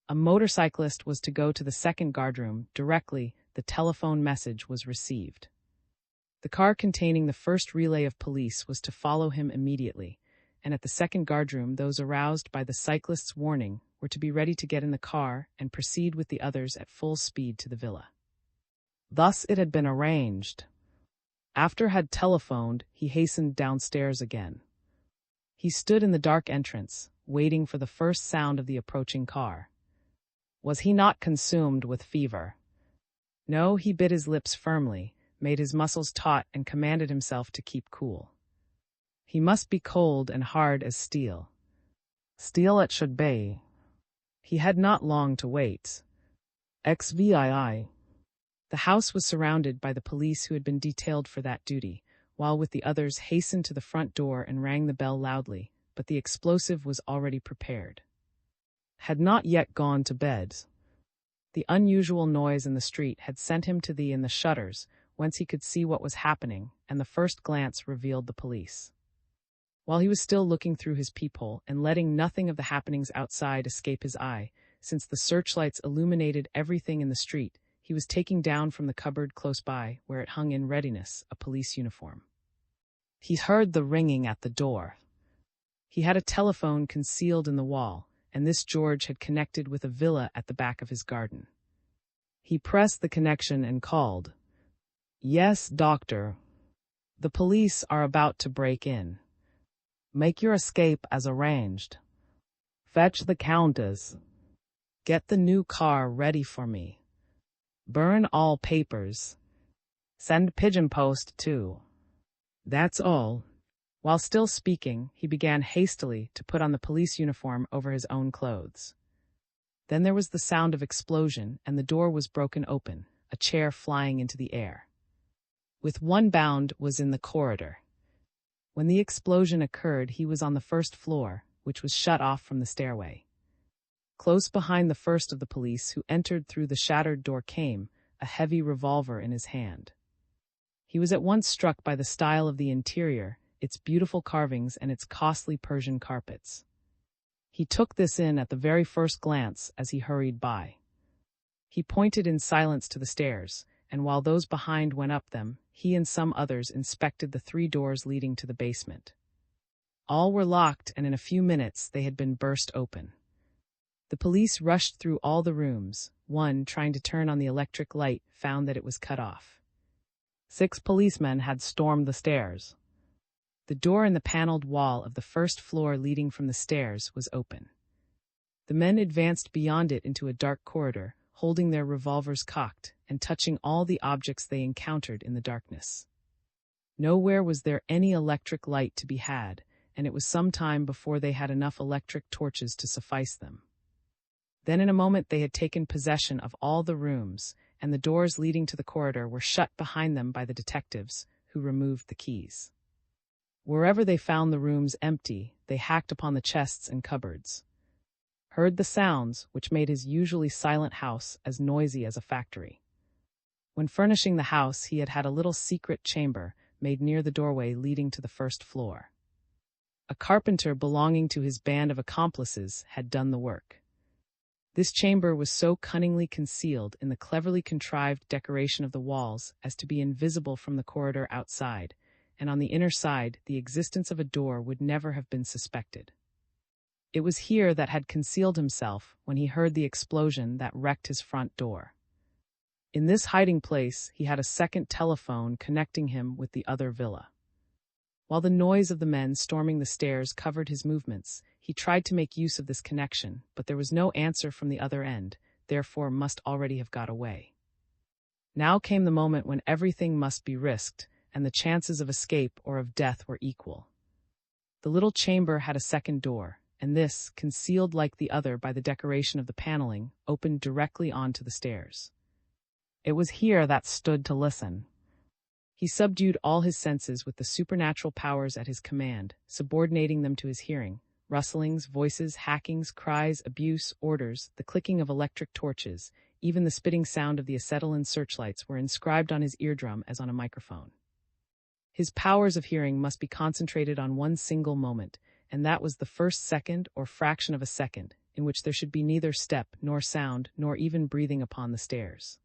A motorcyclist was to go to the second guardroom directly the telephone message was received. The car containing the first relay of police was to follow him immediately, and at the second guardroom those aroused by the cyclist's warning were to be ready to get in the car and proceed with the others at full speed to the villa. Thus it had been arranged. After had telephoned, he hastened downstairs again. He stood in the dark entrance, waiting for the first sound of the approaching car. Was he not consumed with fever? No, he bit his lips firmly, made his muscles taut, and commanded himself to keep cool. He must be cold and hard as steel. Steel it should be. He had not long to wait. XVII. The house was surrounded by the police who had been detailed for that duty, while with the others hastened to the front door and rang the bell loudly, but the explosive was already prepared. Had not yet gone to bed. The unusual noise in the street had sent him to the shutters, whence he could see what was happening, and the first glance revealed the police. While he was still looking through his peephole and letting nothing of the happenings outside escape his eye, since the searchlights illuminated everything in the street, he was taking down from the cupboard close by, where it hung in readiness, a police uniform. He heard the ringing at the door. He had a telephone concealed in the wall, and this George had connected with a villa at the back of his garden. He pressed the connection and called. Yes, doctor. The police are about to break in. Make your escape as arranged. Fetch the Countess. Get the new car ready for me. Burn all papers. Send pigeon post, too. That's all. While still speaking, he began hastily to put on the police uniform over his own clothes. Then there was the sound of explosion, and the door was broken open, a chair flying into the air. With one bound was in the corridor. When the explosion occurred, he was on the first floor, which was shut off from the stairway. Close behind the first of the police who entered through the shattered door came, a heavy revolver in his hand. He was at once struck by the style of the interior, its beautiful carvings and its costly Persian carpets. He took this in at the very first glance as he hurried by. He pointed in silence to the stairs, and while those behind went up them, he and some others inspected the 3 doors leading to the basement. All were locked, and in a few minutes they had been burst open. The police rushed through all the rooms. One, trying to turn on the electric light, found that it was cut off. 6 policemen had stormed the stairs. The door in the paneled wall of the first floor leading from the stairs was open. The men advanced beyond it into a dark corridor, holding their revolvers cocked and touching all the objects they encountered in the darkness. Nowhere was there any electric light to be had, and it was some time before they had enough electric torches to suffice them. Then in a moment they had taken possession of all the rooms, and the doors leading to the corridor were shut behind them by the detectives, who removed the keys. Wherever they found the rooms empty, they hacked upon the chests and cupboards. Heard the sounds, which made his usually silent house as noisy as a factory. When furnishing the house, he had had a little secret chamber made near the doorway leading to the first floor. A carpenter belonging to his band of accomplices had done the work. This chamber was so cunningly concealed in the cleverly contrived decoration of the walls as to be invisible from the corridor outside, and on the inner side the existence of a door would never have been suspected. It was here that had concealed himself when he heard the explosion that wrecked his front door. In this hiding place he had a second telephone connecting him with the other villa. While the noise of the men storming the stairs covered his movements, he tried to make use of this connection, but there was no answer from the other end, therefore must already have got away. Now came the moment when everything must be risked, and the chances of escape or of death were equal. The little chamber had a second door, and this, concealed like the other by the decoration of the paneling, opened directly onto the stairs. It was here that stood to listen. He subdued all his senses with the supernatural powers at his command, subordinating them to his hearing. Rustlings, voices, hackings, cries, abuse, orders, the clicking of electric torches, even the spitting sound of the acetylene searchlights were inscribed on his eardrum as on a microphone. His powers of hearing must be concentrated on one single moment, and that was the first second or fraction of a second, in which there should be neither step, nor sound, nor even breathing upon the stairs.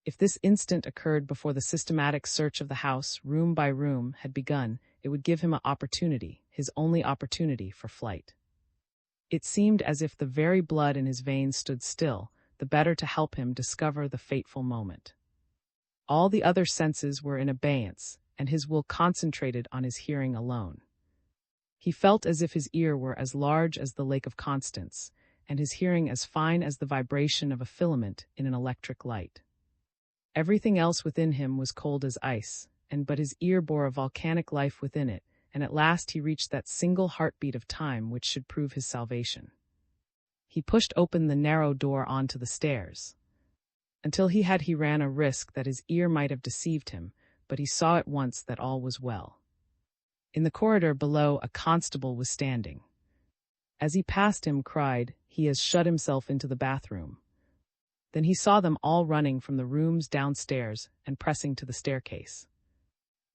If this instant occurred before the systematic search of the house, room by room, had begun, it would give him an opportunity, his only opportunity for flight. It seemed as if the very blood in his veins stood still, the better to help him discover the fateful moment. All the other senses were in abeyance, and his will concentrated on his hearing alone. He felt as if his ear were as large as the Lake of Constance, and his hearing as fine as the vibration of a filament in an electric light. Everything else within him was cold as ice, but his ear bore a volcanic life within it, and at last he reached that single heartbeat of time which should prove his salvation. He pushed open the narrow door onto the stairs. Until he ran a risk that his ear might have deceived him, but he saw at once that all was well. In the corridor below a constable was standing. As he passed him, cried, "He has shut himself into the bathroom." Then he saw them all running from the rooms downstairs and pressing to the staircase.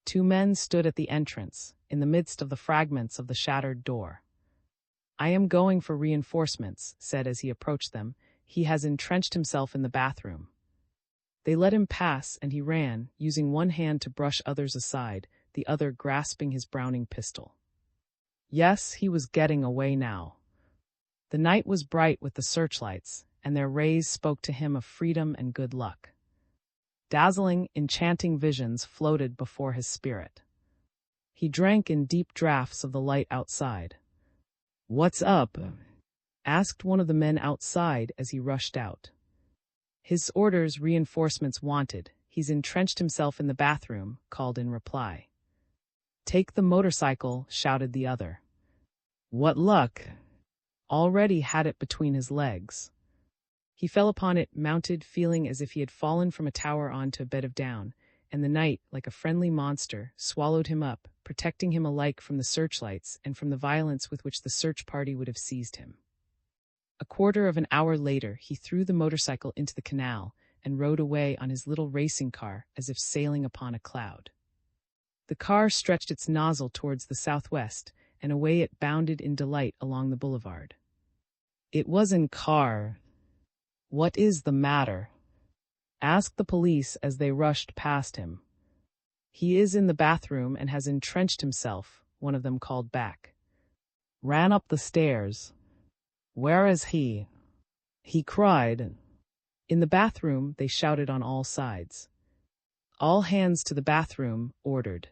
2 men stood at the entrance, in the midst of the fragments of the shattered door. "I am going for reinforcements," said as he approached them. "He has entrenched himself in the bathroom." They let him pass, and he ran, using one hand to brush others aside, the other grasping his Browning pistol. Yes, he was getting away now. The night was bright with the searchlights, and their rays spoke to him of freedom and good luck. Dazzling, enchanting visions floated before his spirit. He drank in deep draughts of the light outside. "What's up?" asked one of the men outside as he rushed out. "His orders, reinforcements wanted," he's entrenched himself in the bathroom, called in reply. Take the motorcycle, shouted the other. What luck! Already had it between his legs. He fell upon it, mounted, feeling as if he had fallen from a tower onto a bed of down, and the night, like a friendly monster, swallowed him up, protecting him alike from the searchlights and from the violence with which the search party would have seized him. A quarter of an hour later, he threw the motorcycle into the canal and rode away on his little racing car as if sailing upon a cloud. The car stretched its nozzle towards the southwest, and away it bounded in delight along the boulevard. It wasn't car. What is the matter? Asked the police as they rushed past him. He is in the bathroom and has entrenched himself, one of them called back. Ran up the stairs. Where is he? He cried. In the bathroom, they shouted on all sides. All hands to the bathroom, ordered.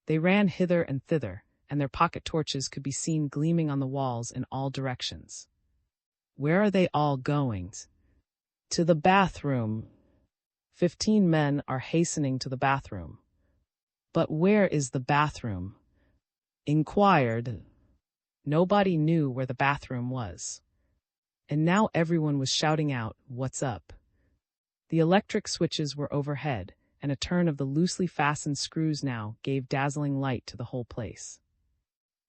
They ran hither and thither, and their pocket torches could be seen gleaming on the walls in all directions. Where are they all going? To the bathroom. 15 men are hastening to the bathroom. But where is the bathroom? Inquired. Nobody knew where the bathroom was. And now everyone was shouting out, "What's up?" The electric switches were overhead, and a turn of the loosely fastened screws now gave dazzling light to the whole place.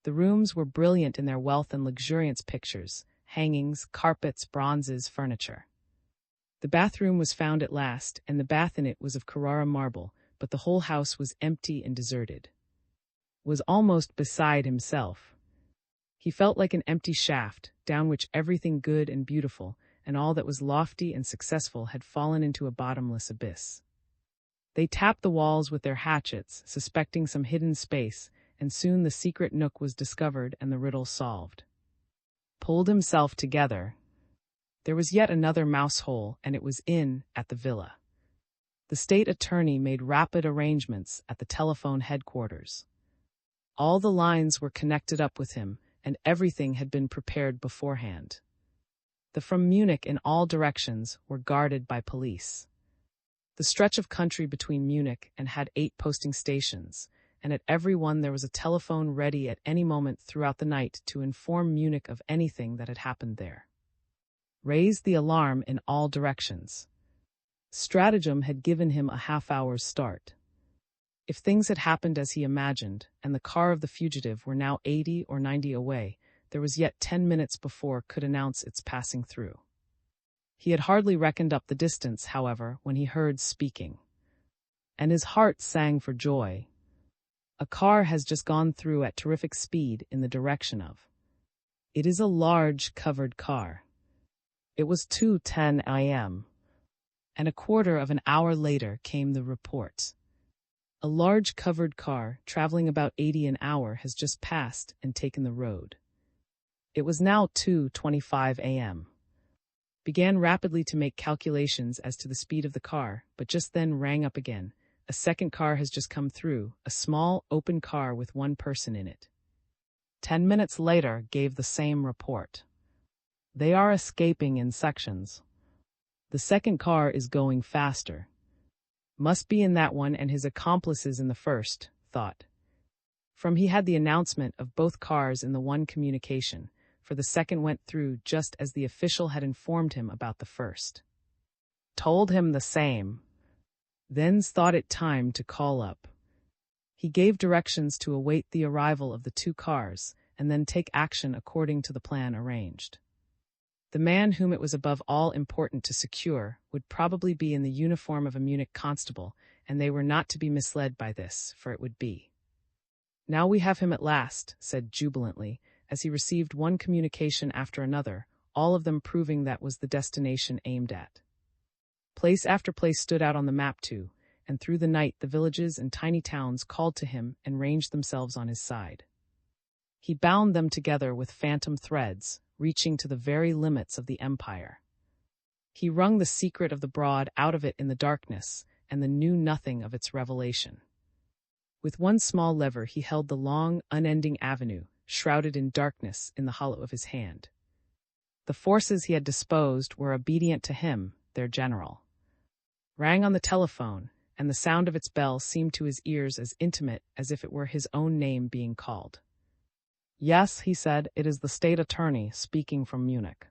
The rooms were brilliant in their wealth and luxuriance: pictures, hangings, carpets, bronzes, furniture. The bathroom was found at last, and the bath in it was of Carrara marble, but the whole house was empty and deserted. Was almost beside himself. He felt like an empty shaft, down which everything good and beautiful, and all that was lofty and successful had fallen into a bottomless abyss. They tapped the walls with their hatchets, suspecting some hidden space, and soon the secret nook was discovered and the riddle solved. Pulled himself together. There was yet another mouse hole, and it was at the villa. The state attorney made rapid arrangements at the telephone headquarters. All the lines were connected up with him, and everything had been prepared beforehand. The from Munich in all directions were guarded by police. The stretch of country between Munich and had 8 posting stations, and at every one there was a telephone ready at any moment throughout the night to inform Munich of anything that had happened there. Raised the alarm in all directions. Stratagem had given him a half-hour's start. If things had happened as he imagined, and the car of the fugitive were now 80 or 90 away, there was yet 10 minutes before could announce its passing through. He had hardly reckoned up the distance, however, when he heard speaking. And his heart sang for joy. A car has just gone through at terrific speed in the direction of. It is a large, covered car. It was 2:10 a.m. And a quarter of an hour later came the report. A large covered car, traveling about 80 an hour, has just passed and taken the road. It was now 2:25 a.m. Began rapidly to make calculations as to the speed of the car, but just then rang up again. A second car has just come through, a small, open car with one person in it. 10 minutes later gave the same report. They are escaping in sections. The second car is going faster. Must be in that one and his accomplices in the first, thought. From he had the announcement of both cars in the one communication, for the second went through just as the official had informed him about the first. Told him the same. Then's thought it time to call up. He gave directions to await the arrival of the 2 cars, and then take action according to the plan arranged. The man whom it was above all important to secure would probably be in the uniform of a Munich constable, and they were not to be misled by this, for it would be. Now we have him at last, said jubilantly, as he received one communication after another, all of them proving that was the destination aimed at. Place after place stood out on the map too, and through the night the villages and tiny towns called to him and ranged themselves on his side. He bound them together with phantom threads, reaching to the very limits of the empire. He wrung the secret of the broad out of it in the darkness, and knew nothing of its revelation. With one small lever he held the long, unending avenue, shrouded in darkness, in the hollow of his hand. The forces he had disposed were obedient to him, their general. rang on the telephone, and the sound of its bell seemed to his ears as intimate as if it were his own name being called. "Yes," he said, "it is the state attorney speaking from Munich.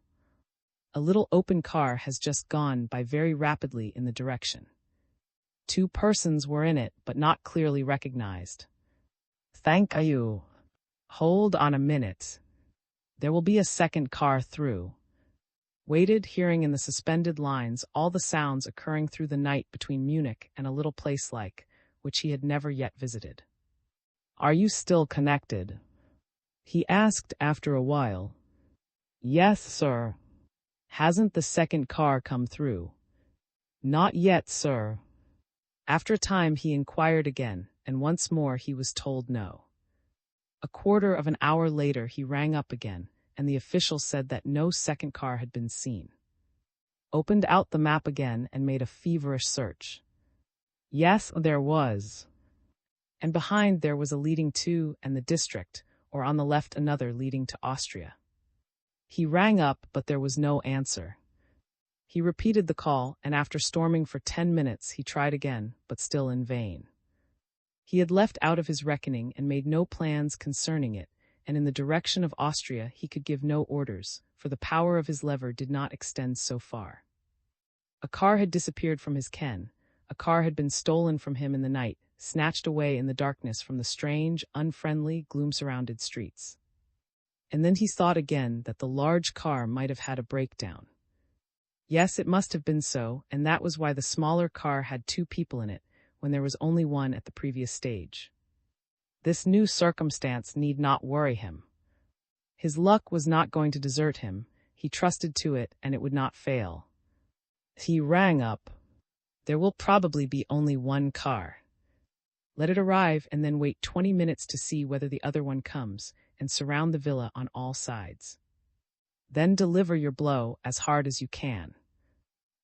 A little open car has just gone by very rapidly in the direction. 2 persons were in it, but not clearly recognized. Thank you. Hold on a minute. There will be a second car through." Waited, hearing in the suspended lines all the sounds occurring through the night between Munich and a little place which he had never yet visited. "Are you still connected?" he asked after a while. "Yes, sir." "Hasn't the second car come through?" "Not yet, sir." After a time he inquired again, and once more he was told no. A quarter of an hour later he rang up again, and the official said that no second car had been seen. Opened out the map again and made a feverish search. Yes, there was. And behind there was a leading to and the district, or on the left another leading to Austria. He rang up, but there was no answer. He repeated the call, and after storming for 10 minutes he tried again, but still in vain. He had left out of his reckoning and made no plans concerning it, and in the direction of Austria he could give no orders, for the power of his lever did not extend so far. A car had disappeared from his ken. A car had been stolen from him in the night, snatched away in the darkness from the strange, unfriendly, gloom-surrounded streets. And then he thought again that the large car might have had a breakdown. Yes, it must have been so, and that was why the smaller car had 2 people in it, when there was only one at the previous stage. This new circumstance need not worry him. His luck was not going to desert him. He trusted to it, and it would not fail. He rang up. "There will probably be only one car. Let it arrive and then wait 20 minutes to see whether the other one comes, and surround the villa on all sides. Then deliver your blow as hard as you can."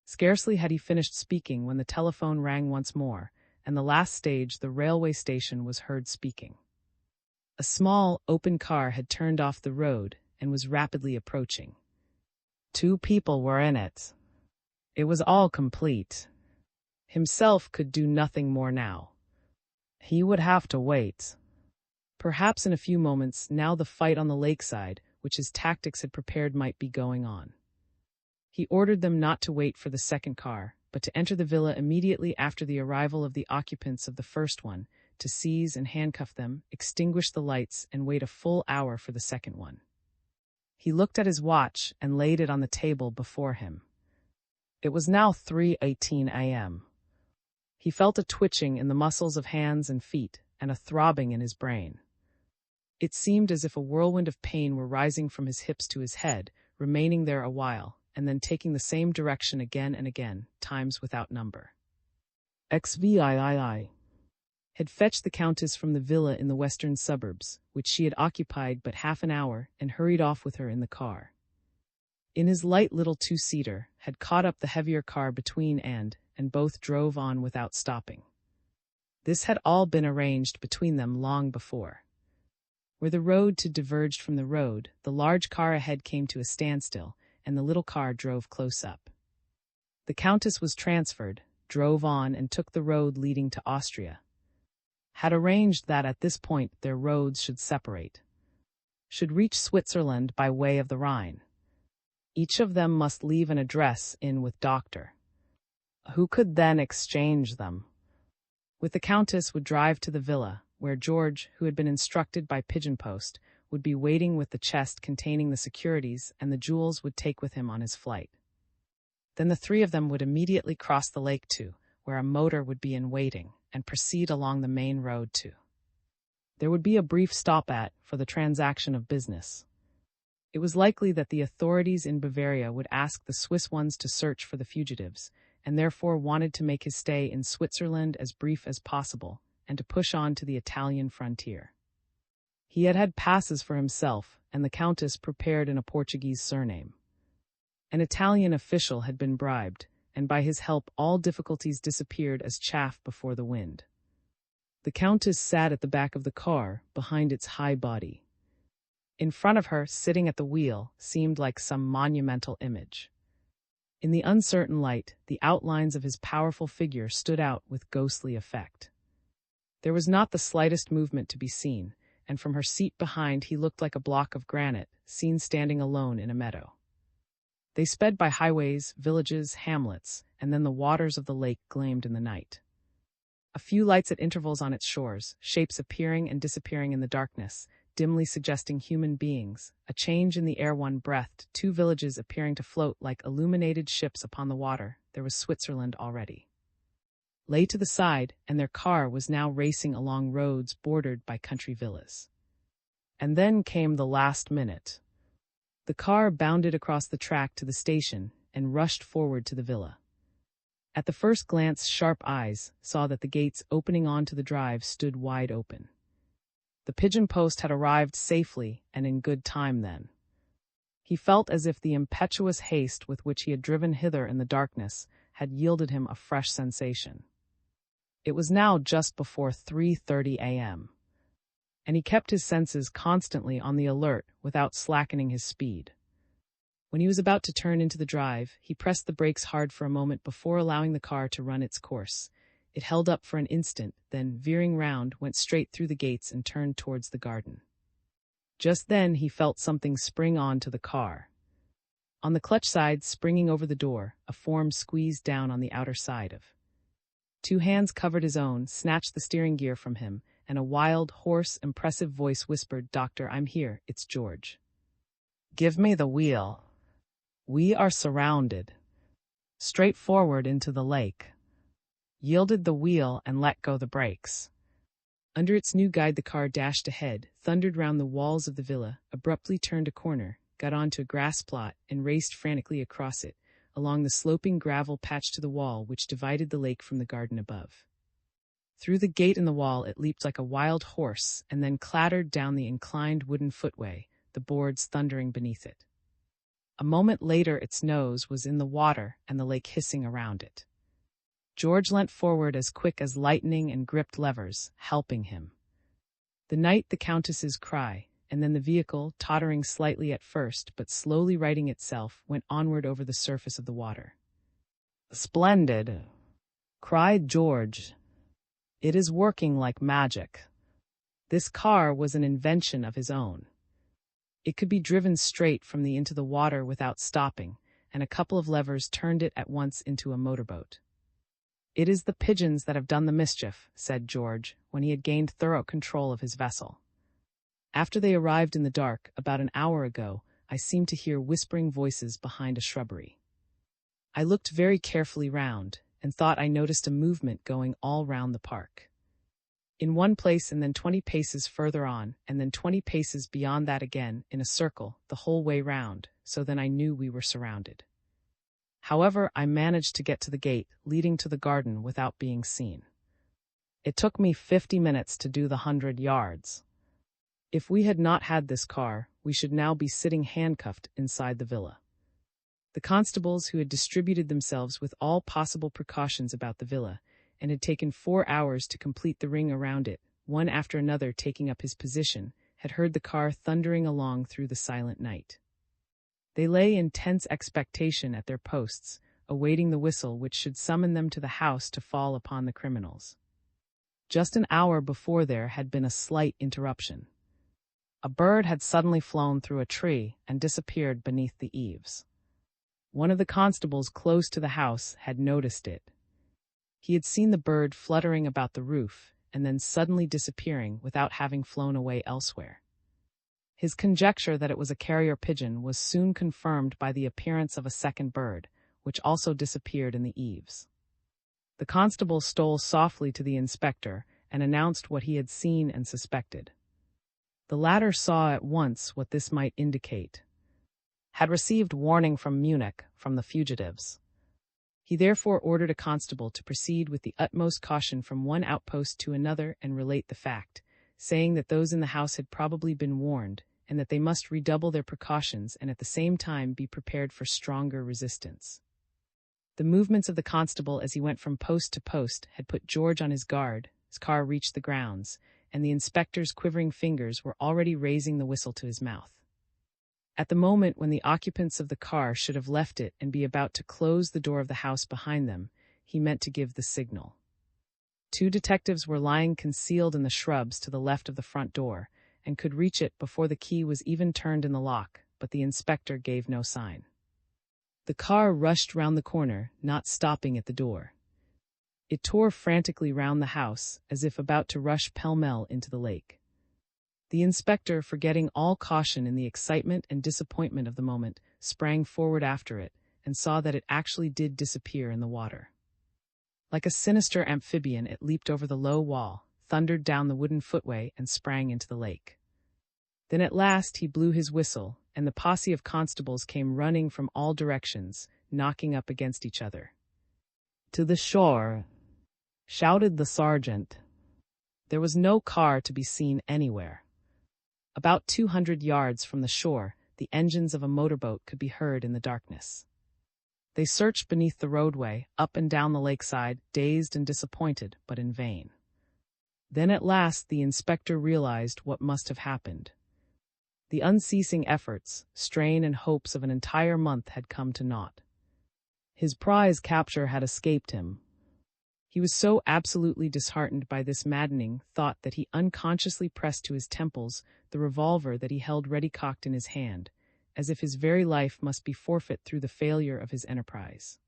Scarcely had he finished speaking when the telephone rang once more, and the last stage, the railway station, was heard speaking. A small, open car had turned off the road and was rapidly approaching. 2 people were in it. It was all complete. Himself could do nothing more now. He would have to wait. Perhaps in a few moments, now the fight on the lakeside, which his tactics had prepared, might be going on. He ordered them not to wait for the second car, but to enter the villa immediately after the arrival of the occupants of the first one, to seize and handcuff them, extinguish the lights, and wait a full hour for the second one. He looked at his watch and laid it on the table before him. It was now 3:18 a.m. He felt a twitching in the muscles of hands and feet, and a throbbing in his brain. It seemed as if a whirlwind of pain were rising from his hips to his head, remaining there a while, and then taking the same direction again and again, times without number. XVII had fetched the Countess from the villa in the western suburbs, which she had occupied but half an hour, and hurried off with her in the car. In his light little 2-seater, had caught up the heavier car between and both drove on without stopping. This had all been arranged between them long before. Where the road diverged from the road, the large car ahead came to a standstill, and the little car drove close up. The Countess was transferred, drove on, and took the road leading to Austria. Had arranged that at this point their roads should separate. Should reach Switzerland by way of the Rhine. Each of them must leave an address in with Doctor, who could then exchange them. With the Countess would drive to the villa, where George, who had been instructed by pigeon post, would be waiting with the chest containing the securities, and the jewels would take with him on his flight. Then the 3 of them would immediately cross the lake to, where a motor would be in waiting, and proceed along the main road to. There would be a brief stop for the transaction of business. It was likely that the authorities in Bavaria would ask the Swiss ones to search for the fugitives, and therefore wanted to make his stay in Switzerland as brief as possible, and to push on to the Italian frontier. He had had passes for himself, and the Countess prepared in a Portuguese surname. An Italian official had been bribed, and by his help all difficulties disappeared as chaff before the wind. The Countess sat at the back of the car, behind its high body. In front of her, sitting at the wheel, seemed like some monumental image. In the uncertain light, the outlines of his powerful figure stood out with ghostly effect. There was not the slightest movement to be seen, and from her seat behind he looked like a block of granite, seen standing alone in a meadow. They sped by highways, villages, hamlets, and then the waters of the lake gleamed in the night. A few lights at intervals on its shores, shapes appearing and disappearing in the darkness, dimly suggesting human beings, a change in the air one breathed, 2 villages appearing to float like illuminated ships upon the water. There was Switzerland already. Lay to the side, and their car was now racing along roads bordered by country villas. And then came the last minute. The car bounded across the track to the station and rushed forward to the villa. At the first glance, sharp eyes saw that the gates opening onto the drive stood wide open. The pigeon post had arrived safely and in good time then. He felt as if the impetuous haste with which he had driven hither in the darkness had yielded him a fresh sensation. It was now just before 3:30 a.m., and he kept his senses constantly on the alert without slackening his speed. When he was about to turn into the drive, he pressed the brakes hard for a moment before allowing the car to run its course. It held up for an instant, then, veering round, went straight through the gates and turned towards the garden. Just then he felt something spring on to the car. On the clutch side, springing over the door, a form squeezed down on the outer side of. 2 hands covered his own, snatched the steering gear from him, and a wild, hoarse, impressive voice whispered, "Doctor, I'm here, it's George. Give me the wheel. We are surrounded." Straight forward into the lake. Yielded the wheel and let go the brakes. Under its new guide the car dashed ahead, thundered round the walls of the villa, abruptly turned a corner, got onto a grass plot, and raced frantically across it, along the sloping gravel patch to the wall which divided the lake from the garden above. Through the gate in the wall it leaped like a wild horse, and then clattered down the inclined wooden footway, the boards thundering beneath it. A moment later its nose was in the water and the lake hissing around it. George leant forward as quick as lightning and gripped levers, helping him. The night the Countess's cry, and then the vehicle, tottering slightly at first but slowly righting itself, went onward over the surface of the water. "Splendid!" cried George. "It is working like magic." This car was an invention of his own. It could be driven straight from the into the water without stopping, and a couple of levers turned it at once into a motorboat. "It is the pigeons that have done the mischief," said George, when he had gained thorough control of his vessel. "After they arrived in the dark, about an hour ago, I seemed to hear whispering voices behind a shrubbery. I looked very carefully round, and thought I noticed a movement going all round the park. In one place and then 20 paces further on, and then 20 paces beyond that again, in a circle, the whole way round, so then I knew we were surrounded. However, I managed to get to the gate leading to the garden without being seen. It took me 50 minutes to do the 100 yards. If we had not had this car, we should now be sitting handcuffed inside the villa." The constables, who had distributed themselves with all possible precautions about the villa, and had taken 4 hours to complete the ring around it, one after another taking up his position, had heard the car thundering along through the silent night. They lay in tense expectation at their posts, awaiting the whistle which should summon them to the house to fall upon the criminals. Just an hour before there had been a slight interruption. A bird had suddenly flown through a tree and disappeared beneath the eaves. One of the constables close to the house had noticed it. He had seen the bird fluttering about the roof and then suddenly disappearing without having flown away elsewhere. His conjecture that it was a carrier pigeon was soon confirmed by the appearance of a second bird, which also disappeared in the eaves. The constable stole softly to the inspector and announced what he had seen and suspected. The latter saw at once what this might indicate. Had received warning from Munich, from the fugitives. He therefore ordered a constable to proceed with the utmost caution from one outpost to another and relate the fact, saying that those in the house had probably been warned, and that they must redouble their precautions and at the same time be prepared for stronger resistance. The movements of the constable as he went from post to post had put George on his guard. His car reached the grounds, and the inspector's quivering fingers were already raising the whistle to his mouth. At the moment when the occupants of the car should have left it and be about to close the door of the house behind them, he meant to give the signal. 2 detectives were lying concealed in the shrubs to the left of the front door, and could reach it before the key was even turned in the lock, but the inspector gave no sign. The car rushed round the corner, not stopping at the door. It tore frantically round the house, as if about to rush pell-mell into the lake. The inspector, forgetting all caution in the excitement and disappointment of the moment, sprang forward after it, and saw that it actually did disappear in the water. Like a sinister amphibian, it leaped over the low wall, thundered down the wooden footway, and sprang into the lake. Then at last he blew his whistle, and the posse of constables came running from all directions, knocking up against each other. "To the shore!" shouted the sergeant. There was no car to be seen anywhere. About 200 yards from the shore, the engines of a motorboat could be heard in the darkness. They searched beneath the roadway, up and down the lakeside, dazed and disappointed, but in vain. Then at last the inspector realized what must have happened. The unceasing efforts, strain and hopes of an entire month had come to naught. His prize capture had escaped him. He was so absolutely disheartened by this maddening thought that he unconsciously pressed to his temples the revolver that he held ready-cocked in his hand, as if his very life must be forfeit through the failure of his enterprise.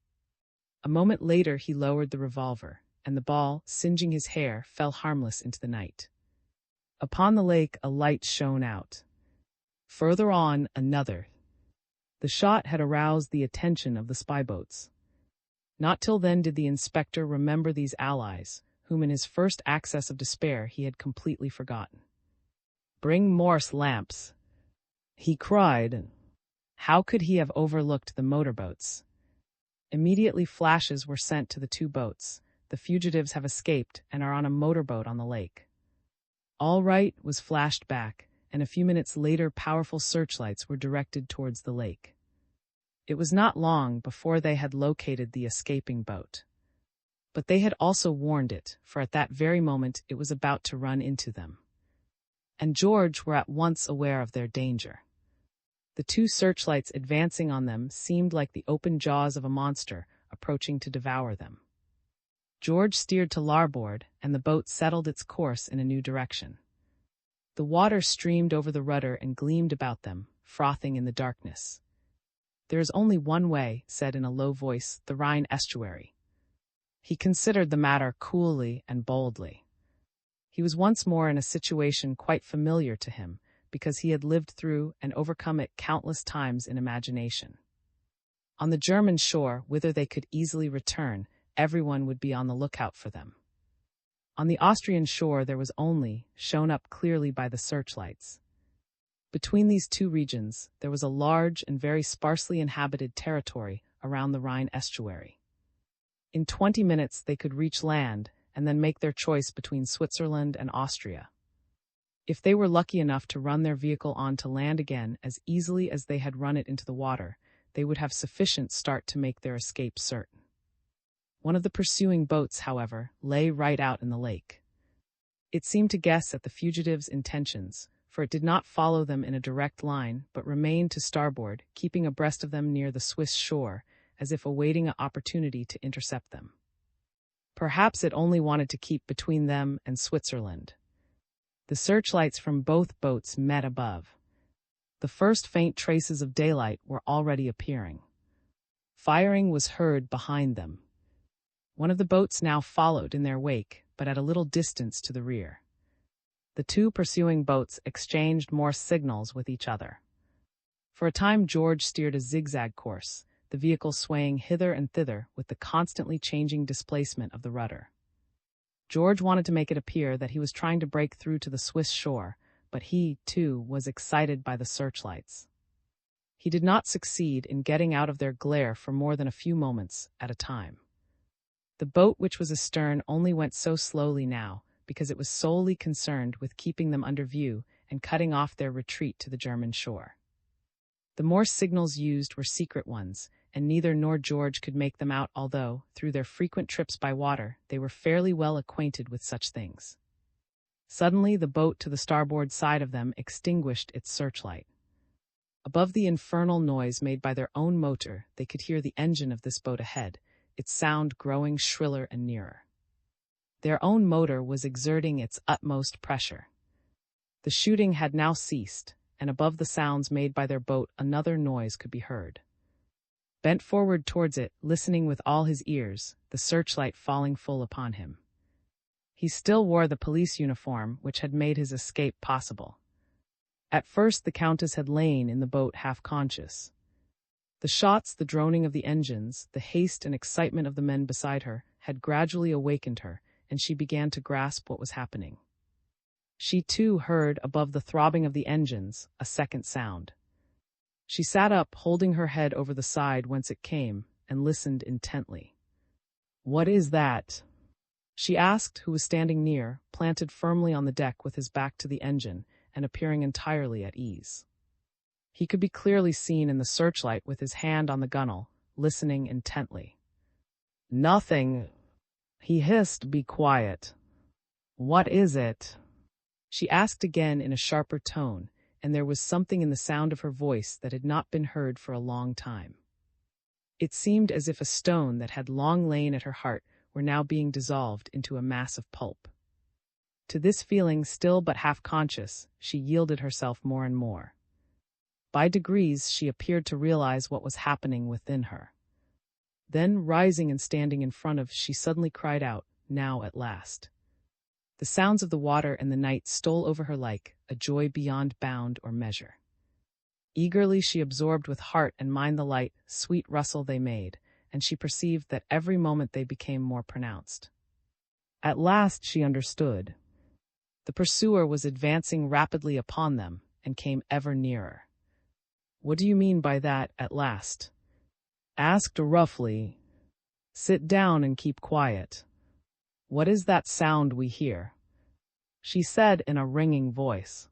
A moment later he lowered the revolver, and the ball, singeing his hair, fell harmless into the night. Upon the lake a light shone out. Further on, another. The shot had aroused the attention of the spy boats. Not till then did the inspector remember these allies, whom in his first access of despair he had completely forgotten. "Bring Morse lamps," he cried. How could he have overlooked the motorboats? Immediately flashes were sent to the 2 boats. The fugitives have escaped and are on a motorboat on the lake. "All right," was flashed back, and a few minutes later powerful searchlights were directed towards the lake. It was not long before they had located the escaping boat. But they had also warned it, for at that very moment it was about to run into them. And George were at once aware of their danger. The 2 searchlights advancing on them seemed like the open jaws of a monster approaching to devour them. George steered to larboard, and the boat settled its course in a new direction. The water streamed over the rudder and gleamed about them, frothing in the darkness. "There is only one way," said in a low voice the Rhine estuary. He considered the matter coolly and boldly. He was once more in a situation quite familiar to him, because he had lived through and overcome it countless times in imagination. On the German shore, whither they could easily return, everyone would be on the lookout for them. On the Austrian shore there was only, shown up clearly by the searchlights. Between these 2 regions, there was a large and very sparsely inhabited territory around the Rhine estuary. In 20 minutes they could reach land, and then make their choice between Switzerland and Austria. If they were lucky enough to run their vehicle on to land again as easily as they had run it into the water, they would have sufficient start to make their escape certain. One of the pursuing boats, however, lay right out in the lake. It seemed to guess at the fugitives' intentions, for it did not follow them in a direct line, but remained to starboard, keeping abreast of them near the Swiss shore, as if awaiting an opportunity to intercept them. Perhaps it only wanted to keep between them and Switzerland. The searchlights from both boats met above. The first faint traces of daylight were already appearing. Firing was heard behind them. One of the boats now followed in their wake, but at a little distance to the rear. The 2 pursuing boats exchanged Morse signals with each other. For a time George steered a zigzag course, the vehicle swaying hither and thither with the constantly changing displacement of the rudder. George wanted to make it appear that he was trying to break through to the Swiss shore, but he, too, was excited by the searchlights. He did not succeed in getting out of their glare for more than a few moments at a time. The boat which was astern only went so slowly now, because it was solely concerned with keeping them under view and cutting off their retreat to the German shore. The Morse signals used were secret ones, and neither nor George could make them out, although, through their frequent trips by water, they were fairly well acquainted with such things. Suddenly the boat to the starboard side of them extinguished its searchlight. Above the infernal noise made by their own motor, they could hear the engine of this boat ahead, its sound growing shriller and nearer. Their own motor was exerting its utmost pressure. The shooting had now ceased, and above the sounds made by their boat another noise could be heard. Bent forward towards it, listening with all his ears, the searchlight falling full upon him. He still wore the police uniform which had made his escape possible. At first the Countess had lain in the boat half-conscious. The shots, the droning of the engines, the haste and excitement of the men beside her had gradually awakened her, and she began to grasp what was happening. She too heard, above the throbbing of the engines, a second sound. She sat up, holding her head over the side whence it came, and listened intently. "What is that?" she asked, who was standing near, planted firmly on the deck with his back to the engine, and appearing entirely at ease. He could be clearly seen in the searchlight with his hand on the gunwale, listening intently. "Nothing," he hissed. "Be quiet." "What is it?" she asked again in a sharper tone, and there was something in the sound of her voice that had not been heard for a long time. It seemed as if a stone that had long lain at her heart were now being dissolved into a mass of pulp. To this feeling, still but half-conscious, she yielded herself more and more. By degrees she appeared to realize what was happening within her. Then, rising and standing in front of, she suddenly cried out, "Now at last." The sounds of the water and the night stole over her like a joy beyond bound or measure. Eagerly she absorbed with heart and mind the light, sweet rustle they made, and she perceived that every moment they became more pronounced. At last she understood. The pursuer was advancing rapidly upon them, and came ever nearer. "What do you mean by that, at last?" asked roughly. "Sit down and keep quiet." "What is that sound we hear?" she said in a ringing voice.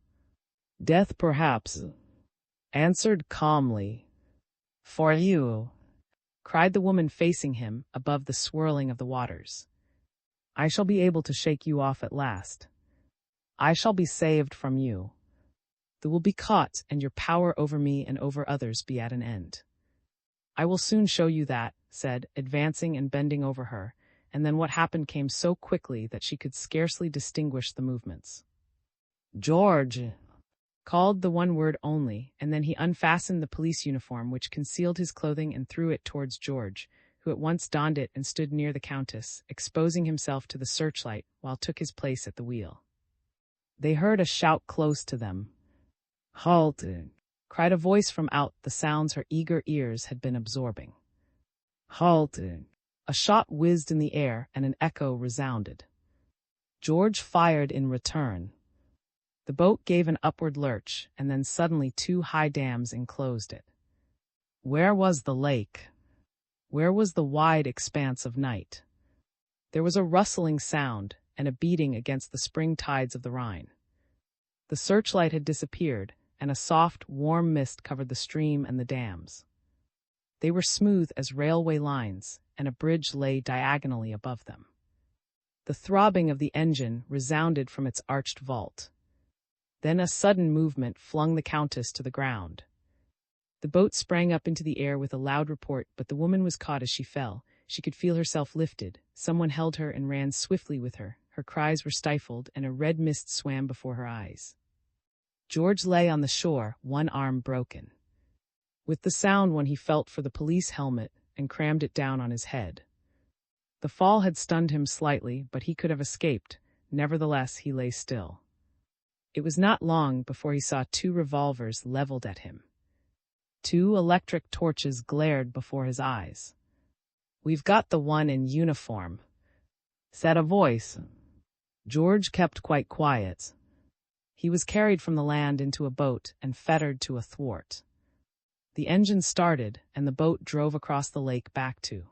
"Death, perhaps," answered calmly. "For you," cried the woman facing him, above the swirling of the waters. "I shall be able to shake you off at last. I shall be saved from you. You will be caught, and your power over me and over others be at an end. I will soon show you that," said, advancing and bending over her, and then what happened came so quickly that she could scarcely distinguish the movements. "George!" called the one word only, and then he unfastened the police uniform which concealed his clothing and threw it towards George, who at once donned it and stood near the Countess, exposing himself to the searchlight while took his place at the wheel. They heard a shout close to them. "Halt!" cried a voice from out the sounds her eager ears had been absorbing. "Halt!" A shot whizzed in the air, and an echo resounded. George fired in return. The boat gave an upward lurch, and then suddenly two high dams enclosed it. Where was the lake? Where was the wide expanse of night? There was a rustling sound, and a beating against the spring tides of the Rhine. The searchlight had disappeared, and a soft, warm mist covered the stream and the dams. They were smooth as railway lines, and a bridge lay diagonally above them. The throbbing of the engine resounded from its arched vault. Then a sudden movement flung the Countess to the ground. The boat sprang up into the air with a loud report, but the woman was caught as she fell. She could feel herself lifted. Someone held her and ran swiftly with her. Her cries were stifled, and a red mist swam before her eyes. George lay on the shore, one arm broken. With the sound one he felt for the police helmet and crammed it down on his head. The fall had stunned him slightly, but he could have escaped. Nevertheless, he lay still. It was not long before he saw two revolvers leveled at him. Two electric torches glared before his eyes. "We've got the one in uniform," said a voice. George kept quite quiet. He was carried from the land into a boat and fettered to a thwart. The engine started, and the boat drove across the lake back to.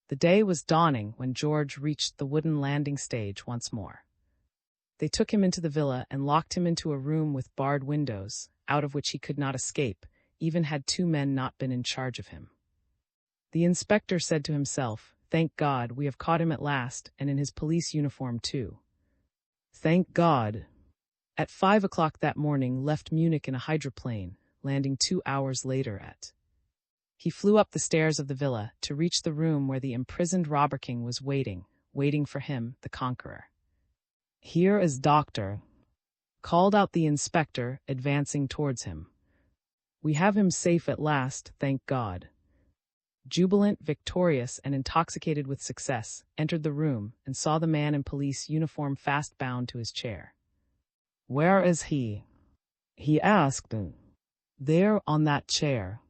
The day was dawning when George reached the wooden landing stage once more. They took him into the villa and locked him into a room with barred windows, out of which he could not escape, even had two men not been in charge of him. The inspector said to himself, "Thank God, we have caught him at last, and in his police uniform too. Thank God." At 5 o'clock that morning left Munich in a hydroplane, landing 2 hours later at. He flew up the stairs of the villa to reach the room where the imprisoned robber king was waiting for him, the conqueror. "Here is Doctor," called out the inspector, advancing towards him. "We have him safe at last, thank God." Jubilant, victorious, and intoxicated with success, entered the room and saw the man in police uniform fast bound to his chair. "Where is he?" he asked. "There, on that chair."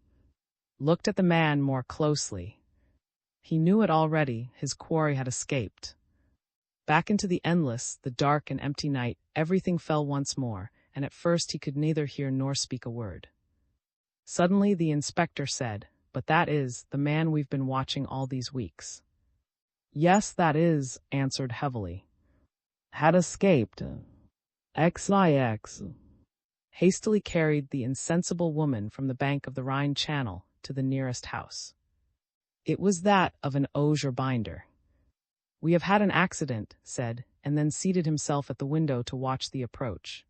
Looked at the man more closely. He knew it already, his quarry had escaped. Back into the endless, the dark and empty night, everything fell once more, and at first he could neither hear nor speak a word. Suddenly the inspector said, "But that is the man we've been watching all these weeks." "Yes, that is," answered heavily. "Had escaped. XIX. Hastily carried the insensible woman from the bank of the Rhine Channel to the nearest house. It was that of an osier binder. "We have had an accident," said, and then seated himself at the window to watch the approach.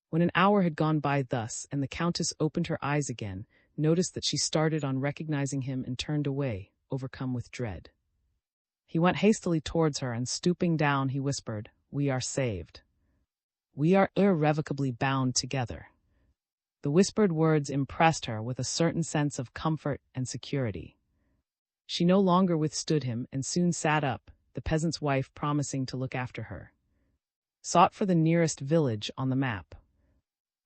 When an hour had gone by thus, and the Countess opened her eyes again, noticed that she started on recognizing him and turned away, overcome with dread. He went hastily towards her, and stooping down, he whispered, "We are saved. We are irrevocably bound together." The whispered words impressed her with a certain sense of comfort and security. She no longer withstood him and soon sat up, the peasant's wife promising to look after her. Sought for the nearest village on the map.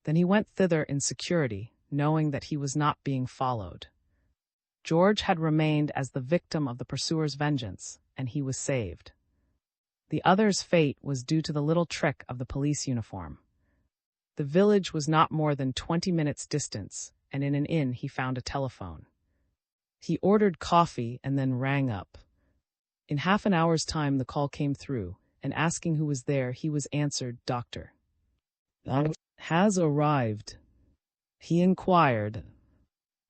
Then he went thither in security, knowing that he was not being followed. George had remained as the victim of the pursuer's vengeance, and he was saved. The other's fate was due to the little trick of the police uniform. The village was not more than 20 minutes' distance, and in an inn he found a telephone. He ordered coffee and then rang up. In half an hour's time the call came through, and asking who was there, he was answered, "Doctor has arrived." He inquired,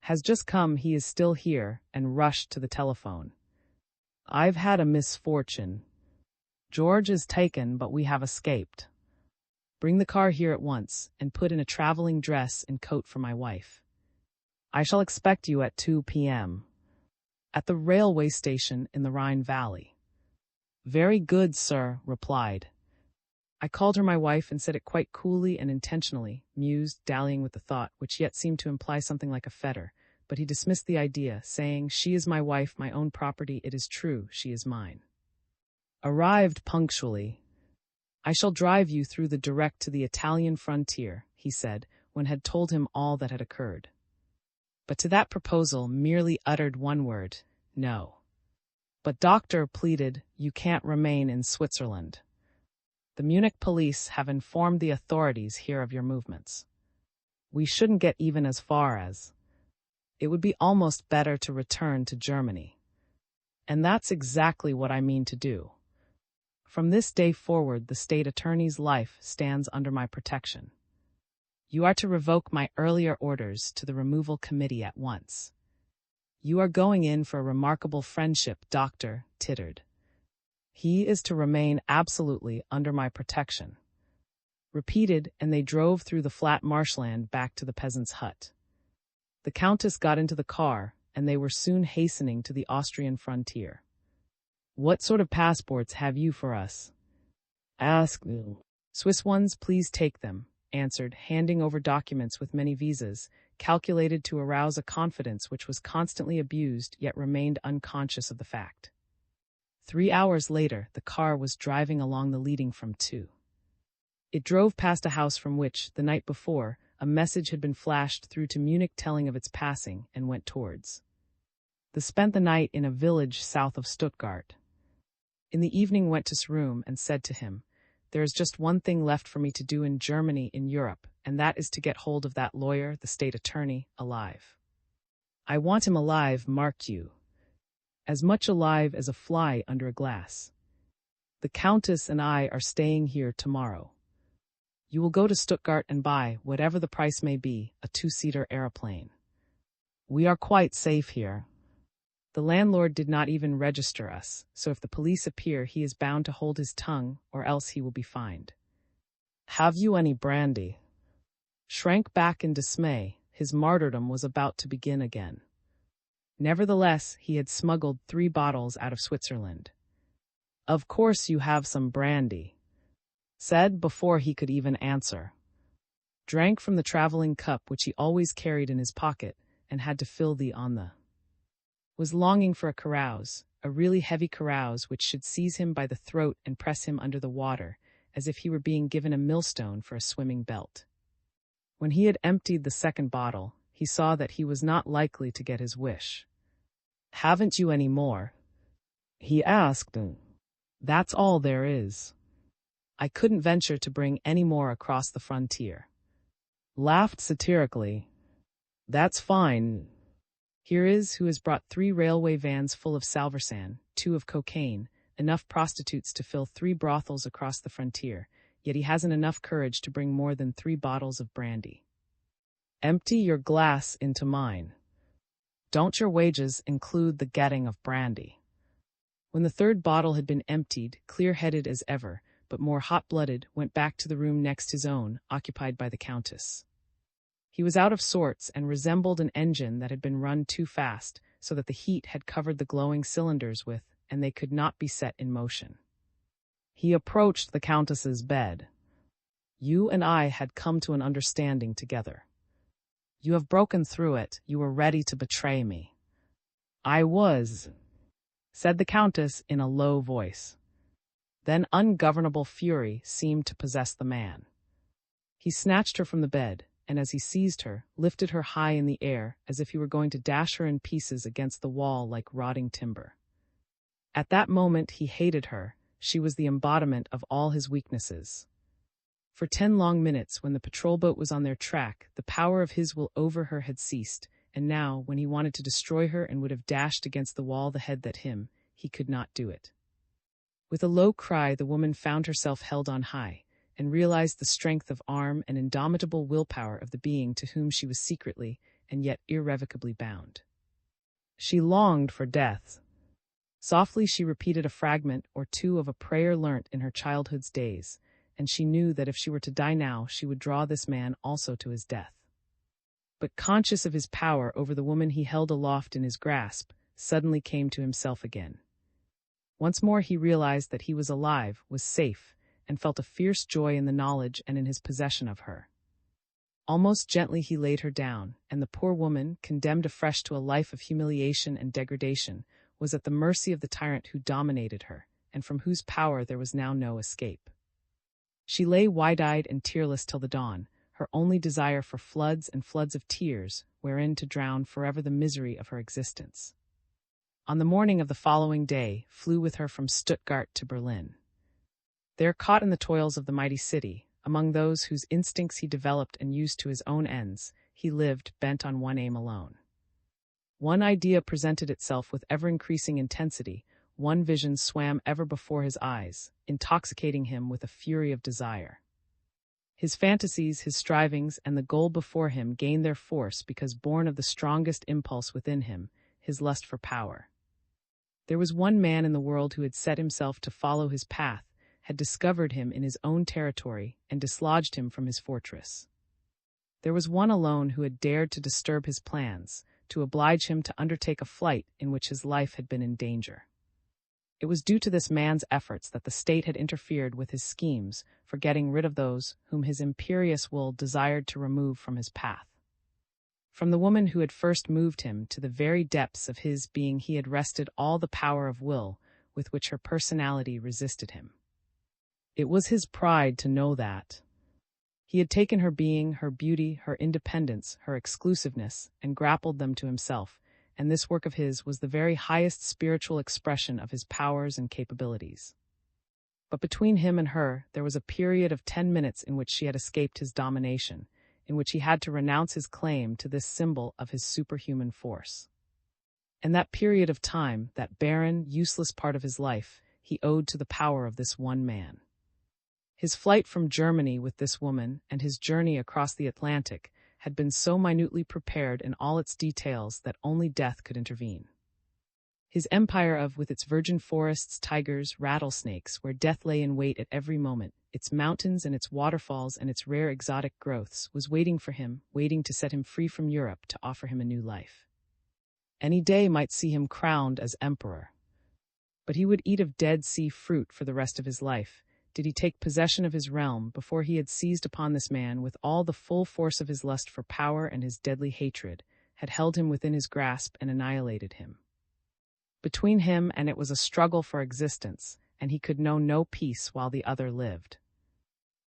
"Has just come, he is still here," and rushed to the telephone. "I've had a misfortune. George is taken, but we have escaped. Bring the car here at once, and put in a traveling dress and coat for my wife. I shall expect you at 2 p.m. at the railway station in the Rhine Valley." "Very good, sir," replied. I called her my wife and said it quite coolly and intentionally, mused, dallying with the thought, which yet seemed to imply something like a fetter, but he dismissed the idea, saying, "She is my wife, my own property, it is true, she is mine." Arrived punctually. "I shall drive you through the direct to the Italian frontier," he said, when had told him all that had occurred. But to that proposal merely uttered one word, "No." "But Doctor," pleaded, "you can't remain in Switzerland. The Munich police have informed the authorities here of your movements. We shouldn't get even as far as. It would be almost better to return to Germany. And that's exactly what I mean to do. From this day forward, the state attorney's life stands under my protection. You are to revoke my earlier orders to the removal committee at once. You are going in for a remarkable friendship," Doctor tittered. "He is to remain absolutely under my protection." Repeated, and they drove through the flat marshland back to the peasant's hut. The Countess got into the car, and they were soon hastening to the Austrian frontier. "What sort of passports have you for us?" asked. "Swiss ones, please take them," answered, handing over documents with many visas, calculated to arouse a confidence which was constantly abused yet remained unconscious of the fact. 3 hours later, the car was driving along the leading from 2. It drove past a house from which, the night before, a message had been flashed through to Munich telling of its passing, and went towards. They spent the night in a village south of Stuttgart. In the evening went to his room and said to him, "There is just one thing left for me to do in Germany, in Europe, and that is to get hold of that lawyer, the state attorney, alive. I want him alive, mark you. As much alive as a fly under a glass. The Countess and I are staying here tomorrow. You will go to Stuttgart and buy, whatever the price may be, a 2-seater aeroplane. We are quite safe here. The landlord did not even register us, so if the police appear he is bound to hold his tongue, or else he will be fined. Have you any brandy?" Shrank back in dismay, his martyrdom was about to begin again. Nevertheless, he had smuggled 3 bottles out of Switzerland. "Of course you have some brandy," said before he could even answer. Drank from the traveling cup which he always carried in his pocket, and had to fill the on the. Was longing for a carouse, a really heavy carouse which should seize him by the throat and press him under the water, as if he were being given a millstone for a swimming belt. When he had emptied the 2nd bottle, he saw that he was not likely to get his wish. "Haven't you any more?" he asked. "That's all there is. I couldn't venture to bring any more across the frontier." Laughed satirically. "That's fine. Here is who has brought 3 railway vans full of salvarsan, 2 of cocaine, enough prostitutes to fill 3 brothels across the frontier, yet he hasn't enough courage to bring more than 3 bottles of brandy. Empty your glass into mine. Don't your wages include the getting of brandy?" When the 3rd bottle had been emptied, clear-headed as ever, but more hot-blooded, went back to the room next his own, occupied by the Countess. He was out of sorts and resembled an engine that had been run too fast, so that the heat had covered the glowing cylinders and they could not be set in motion. He approached the Countess's bed. "You and I had come to an understanding together. You have broken through it. You were ready to betray me." "I was," said the Countess in a low voice. Then ungovernable fury seemed to possess the man. He snatched her from the bed, and as he seized her, lifted her high in the air as if he were going to dash her in pieces against the wall like rotting timber. At that moment he hated her. She was the embodiment of all his weaknesses. For 10 long minutes, when the patrol boat was on their track, the power of his will over her had ceased, and now, when he wanted to destroy her and would have dashed against the wall the head that him, he could not do it. With a low cry, the woman found herself held on high, and realized the strength of arm and indomitable willpower of the being to whom she was secretly and yet irrevocably bound. She longed for death. Softly she repeated a fragment or 2 of a prayer learnt in her childhood's days, and she knew that if she were to die now, she would draw this man also to his death. But conscious of his power over the woman he held aloft in his grasp, suddenly came to himself again. Once more he realized that he was alive, was safe, and felt a fierce joy in the knowledge and in his possession of her. Almost gently he laid her down, and the poor woman, condemned afresh to a life of humiliation and degradation, was at the mercy of the tyrant who dominated her, and from whose power there was now no escape. She lay wide-eyed and tearless till the dawn, her only desire for floods and floods of tears, wherein to drown forever the misery of her existence. On the morning of the following day, flew with her from Stuttgart to Berlin. There, caught in the toils of the mighty city, among those whose instincts he developed and used to his own ends, he lived, bent on one aim alone. One idea presented itself with ever-increasing intensity, one vision swam ever before his eyes, intoxicating him with a fury of desire. His fantasies, his strivings, and the goal before him gained their force because born of the strongest impulse within him, his lust for power. There was one man in the world who had set himself to follow his path, had discovered him in his own territory, and dislodged him from his fortress. There was one alone who had dared to disturb his plans, to oblige him to undertake a flight in which his life had been in danger. It was due to this man's efforts that the state had interfered with his schemes for getting rid of those whom his imperious will desired to remove from his path. From the woman who had first moved him to the very depths of his being he had wrested all the power of will with which her personality resisted him. It was his pride to know that. He had taken her being, her beauty, her independence, her exclusiveness, and grappled them to himself, and this work of his was the very highest spiritual expression of his powers and capabilities. But between him and her there was a period of 10 minutes in which she had escaped his domination, in which he had to renounce his claim to this symbol of his superhuman force. And that period of time, that barren, useless part of his life, he owed to the power of this one man. His flight from Germany with this woman and his journey across the Atlantic had been so minutely prepared in all its details that only death could intervene. His empire with its virgin forests, tigers, rattlesnakes, where death lay in wait at every moment, its mountains and its waterfalls and its rare exotic growths, was waiting for him, waiting to set him free from Europe, to offer him a new life. Any day might see him crowned as emperor. But he would eat of Dead Sea fruit for the rest of his life, did he take possession of his realm, before he had seized upon this man with all the full force of his lust for power and his deadly hatred, had held him within his grasp and annihilated him. Between him and it was a struggle for existence, and he could know no peace while the other lived.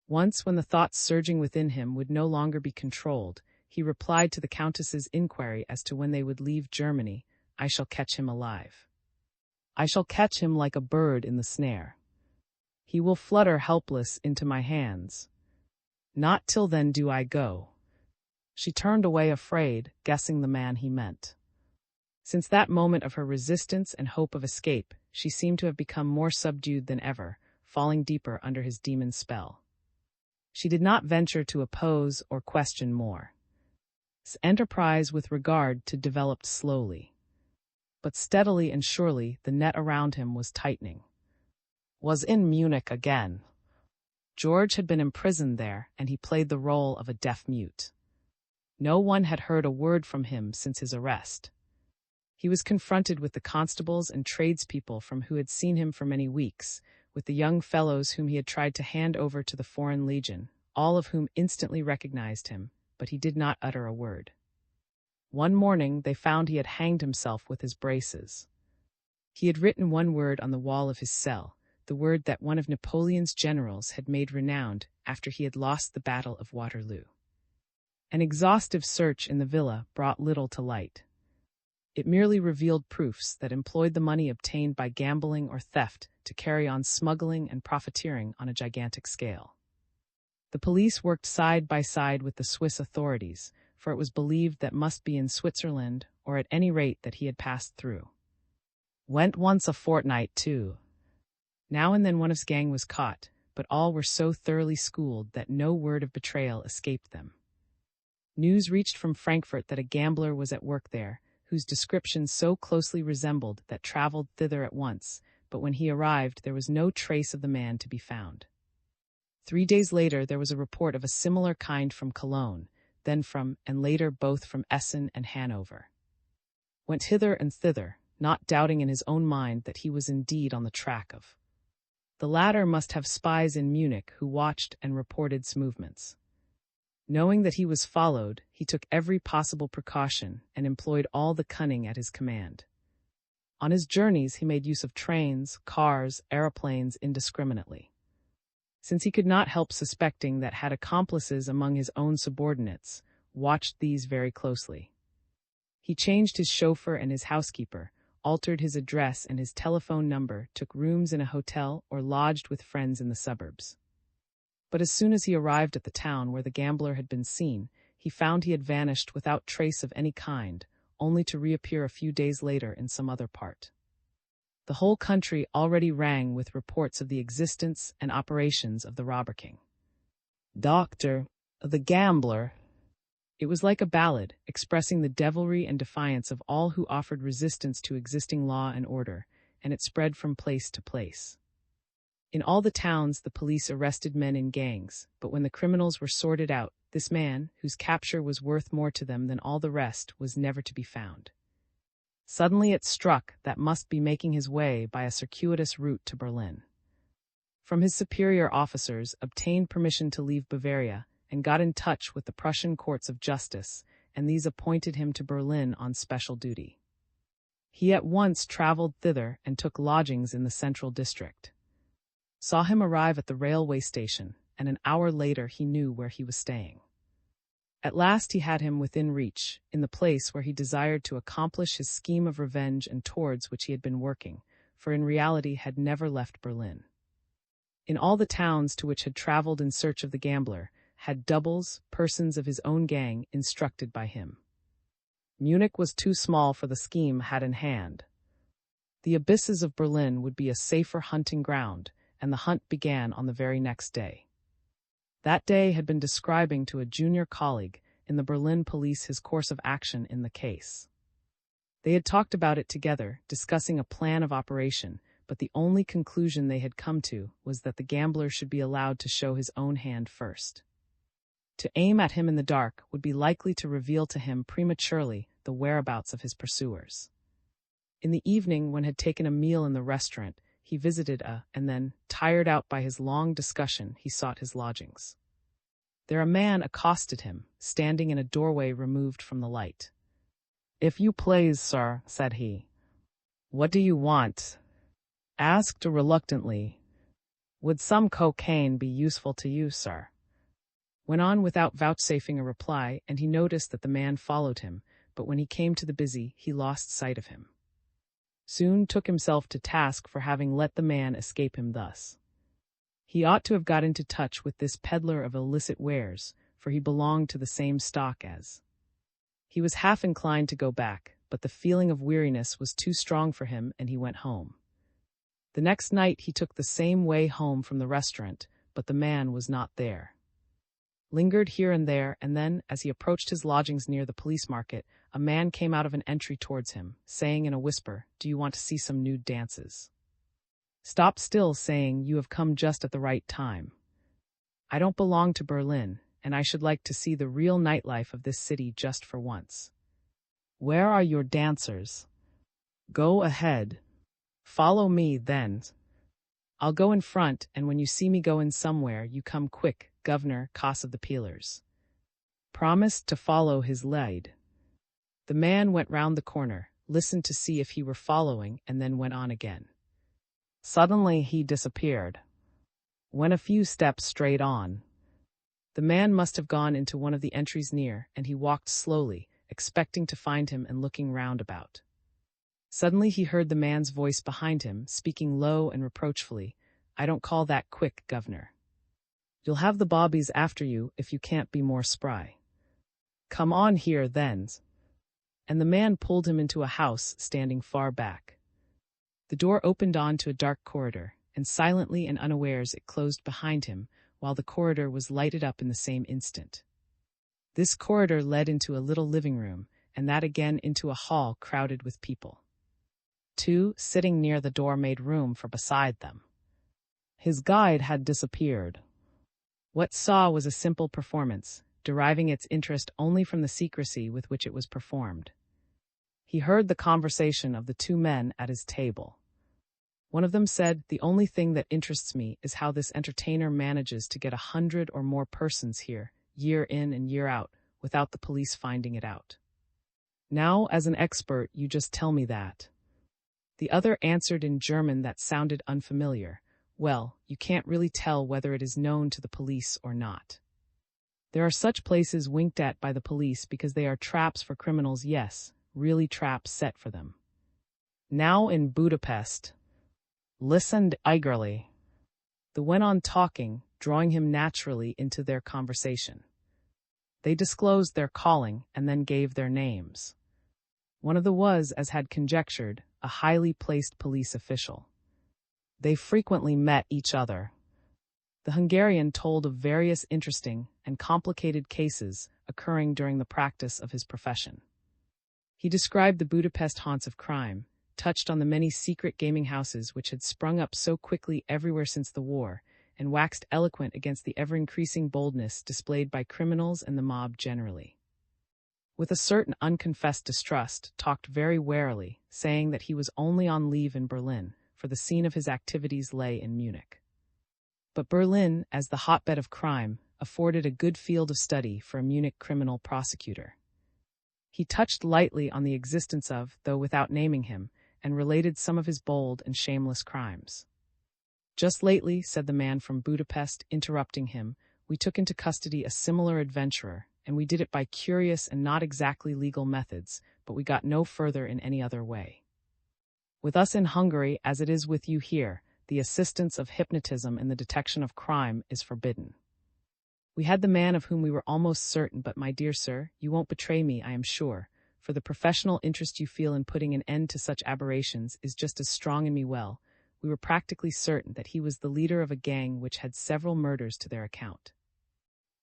Once, when the thoughts surging within him would no longer be controlled, he replied to the Countess's inquiry as to when they would leave Germany, "I shall catch him alive. I shall catch him like a bird in the snare. He will flutter helpless into my hands. Not till then do I go." She turned away afraid, guessing the man he meant. Since that moment of her resistance and hope of escape, she seemed to have become more subdued than ever, falling deeper under his demon spell. She did not venture to oppose or question more. His enterprise with regard to developed slowly. But steadily and surely the net around him was tightening. Was in Munich again. George had been imprisoned there, and he played the role of a deaf mute. No one had heard a word from him since his arrest. He was confronted with the constables and tradespeople from who had seen him for many weeks, with the young fellows whom he had tried to hand over to the Foreign Legion, all of whom instantly recognized him, but he did not utter a word. One morning they found he had hanged himself with his braces. He had written one word on the wall of his cell, the word that one of Napoleon's generals had made renowned after he had lost the Battle of Waterloo. An exhaustive search in the villa brought little to light. It merely revealed proofs that employed the money obtained by gambling or theft to carry on smuggling and profiteering on a gigantic scale. The police worked side by side with the Swiss authorities, for it was believed that must be in Switzerland, or at any rate that he had passed through. Went once a fortnight, too. Now and then one of his gang was caught, but all were so thoroughly schooled that no word of betrayal escaped them. News reached from Frankfurt that a gambler was at work there, whose description so closely resembled that traveled thither at once, but when he arrived there was no trace of the man to be found. 3 days later there was a report of a similar kind from Cologne, then from, and later both from Essen and Hanover. Went hither and thither, not doubting in his own mind that he was indeed on the track of. The latter must have spies in Munich who watched and reported his movements. Knowing that he was followed, he took every possible precaution and employed all the cunning at his command. On his journeys he made use of trains, cars, aeroplanes indiscriminately. Since he could not help suspecting that had accomplices among his own subordinates, watched these very closely. He changed his chauffeur and his housekeeper, altered his address and his telephone number, took rooms in a hotel, or lodged with friends in the suburbs. But as soon as he arrived at the town where the gambler had been seen, he found he had vanished without trace of any kind, only to reappear a few days later in some other part. The whole country already rang with reports of the existence and operations of the robber king. Doctor, the gambler. It was like a ballad, expressing the devilry and defiance of all who offered resistance to existing law and order, and it spread from place to place. In all the towns the police arrested men in gangs, but when the criminals were sorted out, this man, whose capture was worth more to them than all the rest, was never to be found. Suddenly it struck that must be making his way by a circuitous route to Berlin. From his superior officers, obtained permission to leave Bavaria, and got in touch with the Prussian courts of justice, and these appointed him to Berlin on special duty. He at once traveled thither and took lodgings in the central district. Saw him arrive at the railway station, and an hour later he knew where he was staying. At last he had him within reach, in the place where he desired to accomplish his scheme of revenge and towards which he had been working, for in reality had never left Berlin. In all the towns to which had traveled in search of the gambler, had doubles, persons of his own gang, instructed by him. Munich was too small for the scheme had in hand. The abysses of Berlin would be a safer hunting ground, and the hunt began on the very next day. That day had been describing to a junior colleague in the Berlin police his course of action in the case. They had talked about it together, discussing a plan of operation, but the only conclusion they had come to was that the gambler should be allowed to show his own hand first. To aim at him in the dark would be likely to reveal to him prematurely the whereabouts of his pursuers. In the evening, when had taken a meal in the restaurant, he visited and then, tired out by his long discussion, he sought his lodgings. There a man accosted him, standing in a doorway removed from the light. "If you please, sir," said he. "What do you want?" Asked reluctantly. "Would some cocaine be useful to you, sir?" Went on without vouchsafing a reply, and he noticed that the man followed him, but when he came to the busy, he lost sight of him. Soon took himself to task for having let the man escape him thus. He ought to have got into touch with this peddler of illicit wares, for he belonged to the same stock as. He was half inclined to go back, but the feeling of weariness was too strong for him, and he went home. The next night he took the same way home from the restaurant, but the man was not there. Lingered here and there, and then, as he approached his lodgings near the police market, a man came out of an entry towards him, saying in a whisper, "Do you want to see some nude dances?" Stopped still, saying, "You have come just at the right time. I don't belong to Berlin, and I should like to see the real nightlife of this city just for once. Where are your dancers? Go ahead. Follow me, then. I'll go in front, and when you see me go in somewhere, you come quick, Governor Coss of the Peelers." Promised to follow his lead. The man went round the corner, listened to see if he were following, and then went on again. Suddenly he disappeared. Went a few steps straight on. The man must have gone into one of the entries near, and he walked slowly, expecting to find him and looking round about. Suddenly he heard the man's voice behind him, speaking low and reproachfully, "I don't call that quick, Governor. You'll have the bobbies after you if you can't be more spry. Come on here, then." And the man pulled him into a house standing far back. The door opened on to a dark corridor, and silently and unawares it closed behind him, while the corridor was lighted up in the same instant. This corridor led into a little living room, and that again into a hall crowded with people. Two, sitting near the door, made room for beside them. His guide had disappeared. What saw was a simple performance, deriving its interest only from the secrecy with which it was performed. He heard the conversation of the two men at his table. One of them said, "The only thing that interests me is how this entertainer manages to get 100 or more persons here, year in and year out, without the police finding it out. Now, as an expert, you just tell me that." The other answered in German that sounded unfamiliar, "Well, you can't really tell whether it is known to the police or not. There are such places winked at by the police because they are traps for criminals, yes, really traps set for them. Now in Budapest." Listened eagerly. They went on talking, drawing him naturally into their conversation. They disclosed their calling and then gave their names. One of them was, as had conjectured, a highly placed police official. They frequently met each other. The Hungarian told of various interesting and complicated cases occurring during the practice of his profession. He described the Budapest haunts of crime, touched on the many secret gaming houses which had sprung up so quickly everywhere since the war, and waxed eloquent against the ever-increasing boldness displayed by criminals and the mob generally. With a certain unconfessed distrust, talked very warily, saying that he was only on leave in Berlin, for the scene of his activities lay in Munich. But Berlin, as the hotbed of crime, afforded a good field of study for a Munich criminal prosecutor. He touched lightly on the existence of, though without naming him, and related some of his bold and shameless crimes. "Just lately," said the man from Budapest, interrupting him, "we took into custody a similar adventurer, and we did it by curious and not exactly legal methods, but we got no further in any other way. With us in Hungary, as it is with you here, the assistance of hypnotism in the detection of crime is forbidden. We had the man of whom we were almost certain, but my dear sir, you won't betray me, I am sure, for the professional interest you feel in putting an end to such aberrations is just as strong in me. Well, we were practically certain that he was the leader of a gang which had several murders to their account.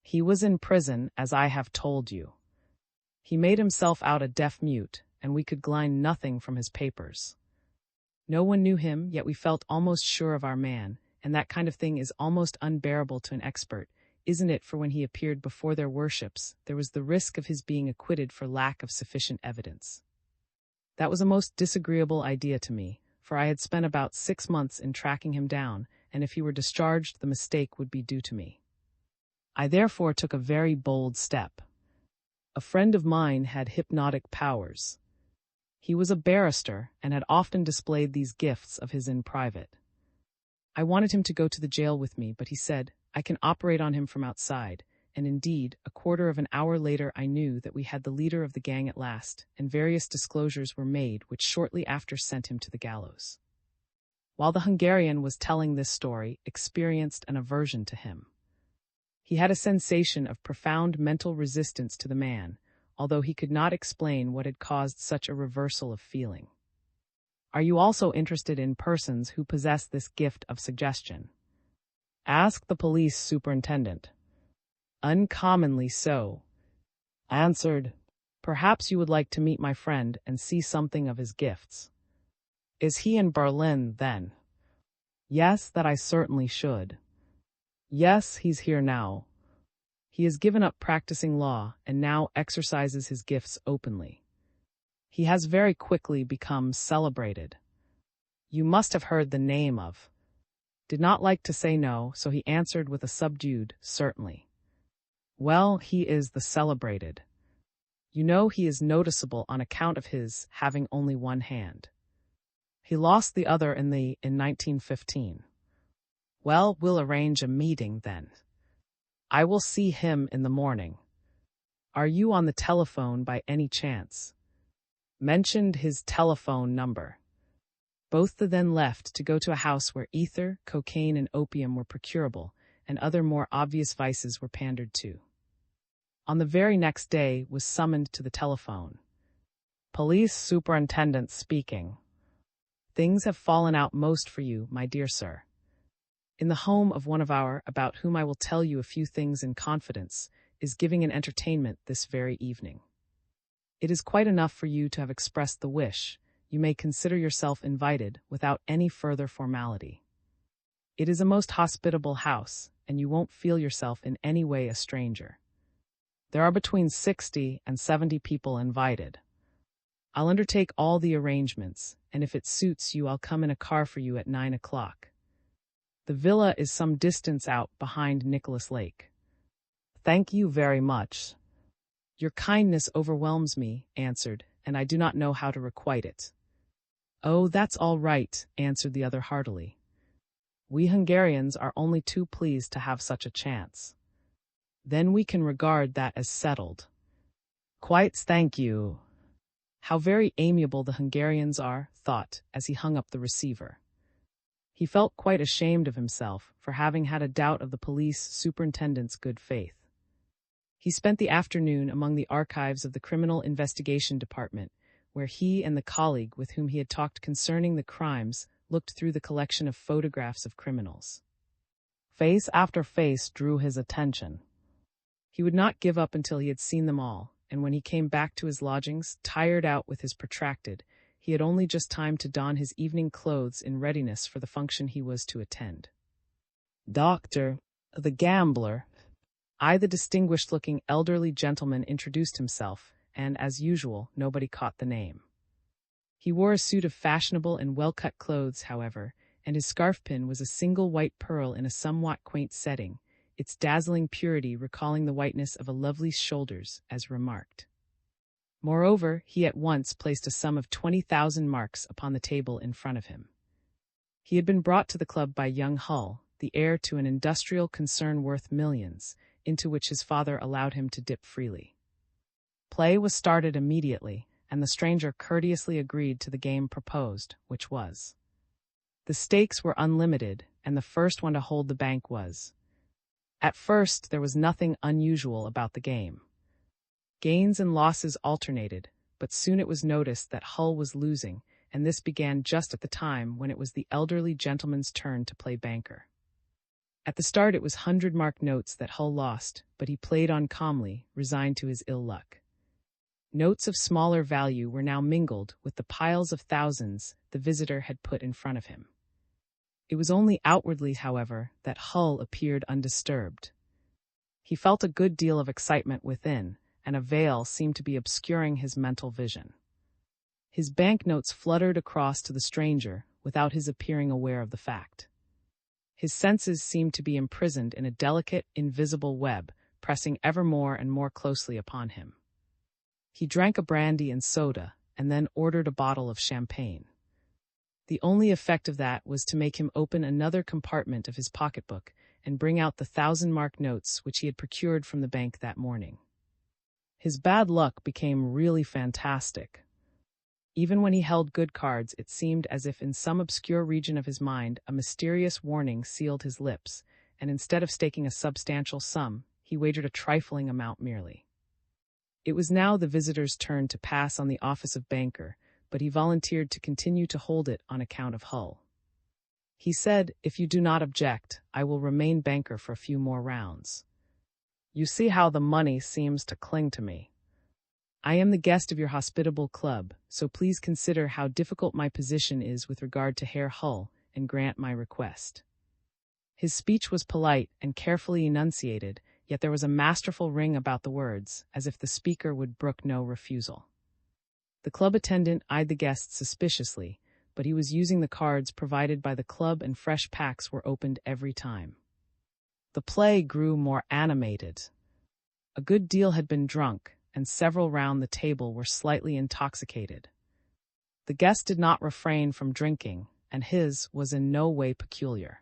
He was in prison, as I have told you. He made himself out a deaf mute, and we could glean nothing from his papers. No one knew him, yet we felt almost sure of our man, and that kind of thing is almost unbearable to an expert, isn't it? For when he appeared before their worships, there was the risk of his being acquitted for lack of sufficient evidence. That was a most disagreeable idea to me, for I had spent about 6 months in tracking him down, and if he were discharged, the mistake would be due to me. I therefore took a very bold step. A friend of mine had hypnotic powers. He was a barrister and had often displayed these gifts of his in private. I wanted him to go to the jail with me, but he said, "I can operate on him from outside," and indeed, a quarter of an hour later I knew that we had the leader of the gang at last, and various disclosures were made which shortly after sent him to the gallows. While the Hungarian was telling this story, experienced an aversion to him. He had a sensation of profound mental resistance to the man, although he could not explain what had caused such a reversal of feeling. Are you also interested in persons who possess this gift of suggestion? Asked the police superintendent. Uncommonly so. Answered, perhaps you would like to meet my friend and see something of his gifts. Is he in Berlin, then? Yes, that I certainly should. Yes, he's here now. He has given up practicing law and now exercises his gifts openly. He has very quickly become celebrated. You must have heard the name of. Did not like to say no, so he answered with a subdued, certainly. Well, he is the celebrated. You know he is noticeable on account of his having only one hand. He lost the other in 1915. Well, we'll arrange a meeting then. I will see him in the morning. Are you on the telephone by any chance? Mentioned his telephone number. Both the then left to go to a house where ether, cocaine, and opium were procurable, and other more obvious vices were pandered to. On the very next day was summoned to the telephone. Police superintendent speaking. Things have fallen out most for you, my dear sir. In the home of one of our, about whom I will tell you a few things in confidence, is giving an entertainment this very evening. It is quite enough for you to have expressed the wish. You may consider yourself invited without any further formality. It is a most hospitable house, and you won't feel yourself in any way a stranger. There are between 60 and 70 people invited. I'll undertake all the arrangements, and if it suits you, I'll come in a car for you at 9 o'clock. The villa is some distance out behind Nicholas Lake. Thank you very much. Your kindness overwhelms me, answered, and I do not know how to requite it. Oh, that's all right, answered the other heartily. We Hungarians are only too pleased to have such a chance. Then we can regard that as settled. Quite, thank you. How very amiable the Hungarians are, thought, as he hung up the receiver. He felt quite ashamed of himself for having had a doubt of the police superintendent's good faith. He spent the afternoon among the archives of the Criminal Investigation Department, where he and the colleague with whom he had talked concerning the crimes looked through the collection of photographs of criminals. Face after face drew his attention. He would not give up until he had seen them all, and when he came back to his lodgings, tired out with his protracted, he had only just time to don his evening clothes in readiness for the function he was to attend. Dr. the gambler, the distinguished-looking elderly gentleman introduced himself, and, as usual, nobody caught the name. He wore a suit of fashionable and well-cut clothes, however, and his scarf-pin was a single white pearl in a somewhat quaint setting, its dazzling purity recalling the whiteness of a lovely shoulders, as remarked. Moreover, he at once placed a sum of 20,000 marks upon the table in front of him. He had been brought to the club by young Hull, the heir to an industrial concern worth millions, into which his father allowed him to dip freely. Play was started immediately, and the stranger courteously agreed to the game proposed, which was. The stakes were unlimited, and the first one to hold the bank was. At first, there was nothing unusual about the game. Gains and losses alternated, but soon it was noticed that Hull was losing, and this began just at the time when it was the elderly gentleman's turn to play banker. At the start it was 100-mark notes that Hull lost, but he played on calmly, resigned to his ill luck. Notes of smaller value were now mingled with the piles of thousands the visitor had put in front of him. It was only outwardly, however, that Hull appeared undisturbed. He felt a good deal of excitement within, and a veil seemed to be obscuring his mental vision. His banknotes fluttered across to the stranger without his appearing aware of the fact. His senses seemed to be imprisoned in a delicate, invisible web, pressing ever more and more closely upon him. He drank a brandy and soda, and then ordered a bottle of champagne. The only effect of that was to make him open another compartment of his pocketbook and bring out the 1,000-mark notes which he had procured from the bank that morning. His bad luck became really fantastic. Even when he held good cards, it seemed as if in some obscure region of his mind a mysterious warning sealed his lips, and instead of staking a substantial sum, he wagered a trifling amount merely. It was now the visitor's turn to pass on the office of banker, but he volunteered to continue to hold it on account of Hull. He said, "If you do not object, I will remain banker for a few more rounds. You see how the money seems to cling to me. I am the guest of your hospitable club, so please consider how difficult my position is with regard to Herr Hull and grant my request." His speech was polite and carefully enunciated, yet there was a masterful ring about the words, as if the speaker would brook no refusal. The club attendant eyed the guest suspiciously, but he was using the cards provided by the club and fresh packs were opened every time. The play grew more animated. A good deal had been drunk, and several round the table were slightly intoxicated. The guest did not refrain from drinking, and his was in no way peculiar.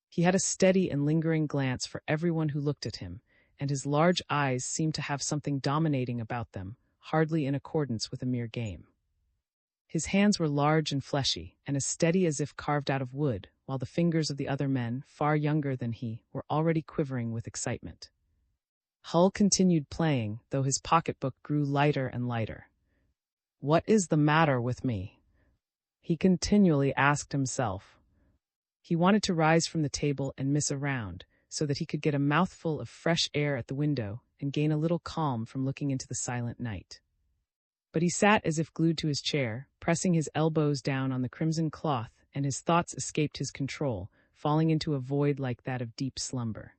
He had a steady and lingering glance for everyone who looked at him, and his large eyes seemed to have something dominating about them, hardly in accordance with a mere game. His hands were large and fleshy, and as steady as if carved out of wood, while the fingers of the other men, far younger than he, were already quivering with excitement. Hull continued playing, though his pocketbook grew lighter and lighter. "What is the matter with me?" he continually asked himself. He wanted to rise from the table and miss a round, so that he could get a mouthful of fresh air at the window and gain a little calm from looking into the silent night. But he sat as if glued to his chair, pressing his elbows down on the crimson cloth, and his thoughts escaped his control, falling into a void like that of deep slumber.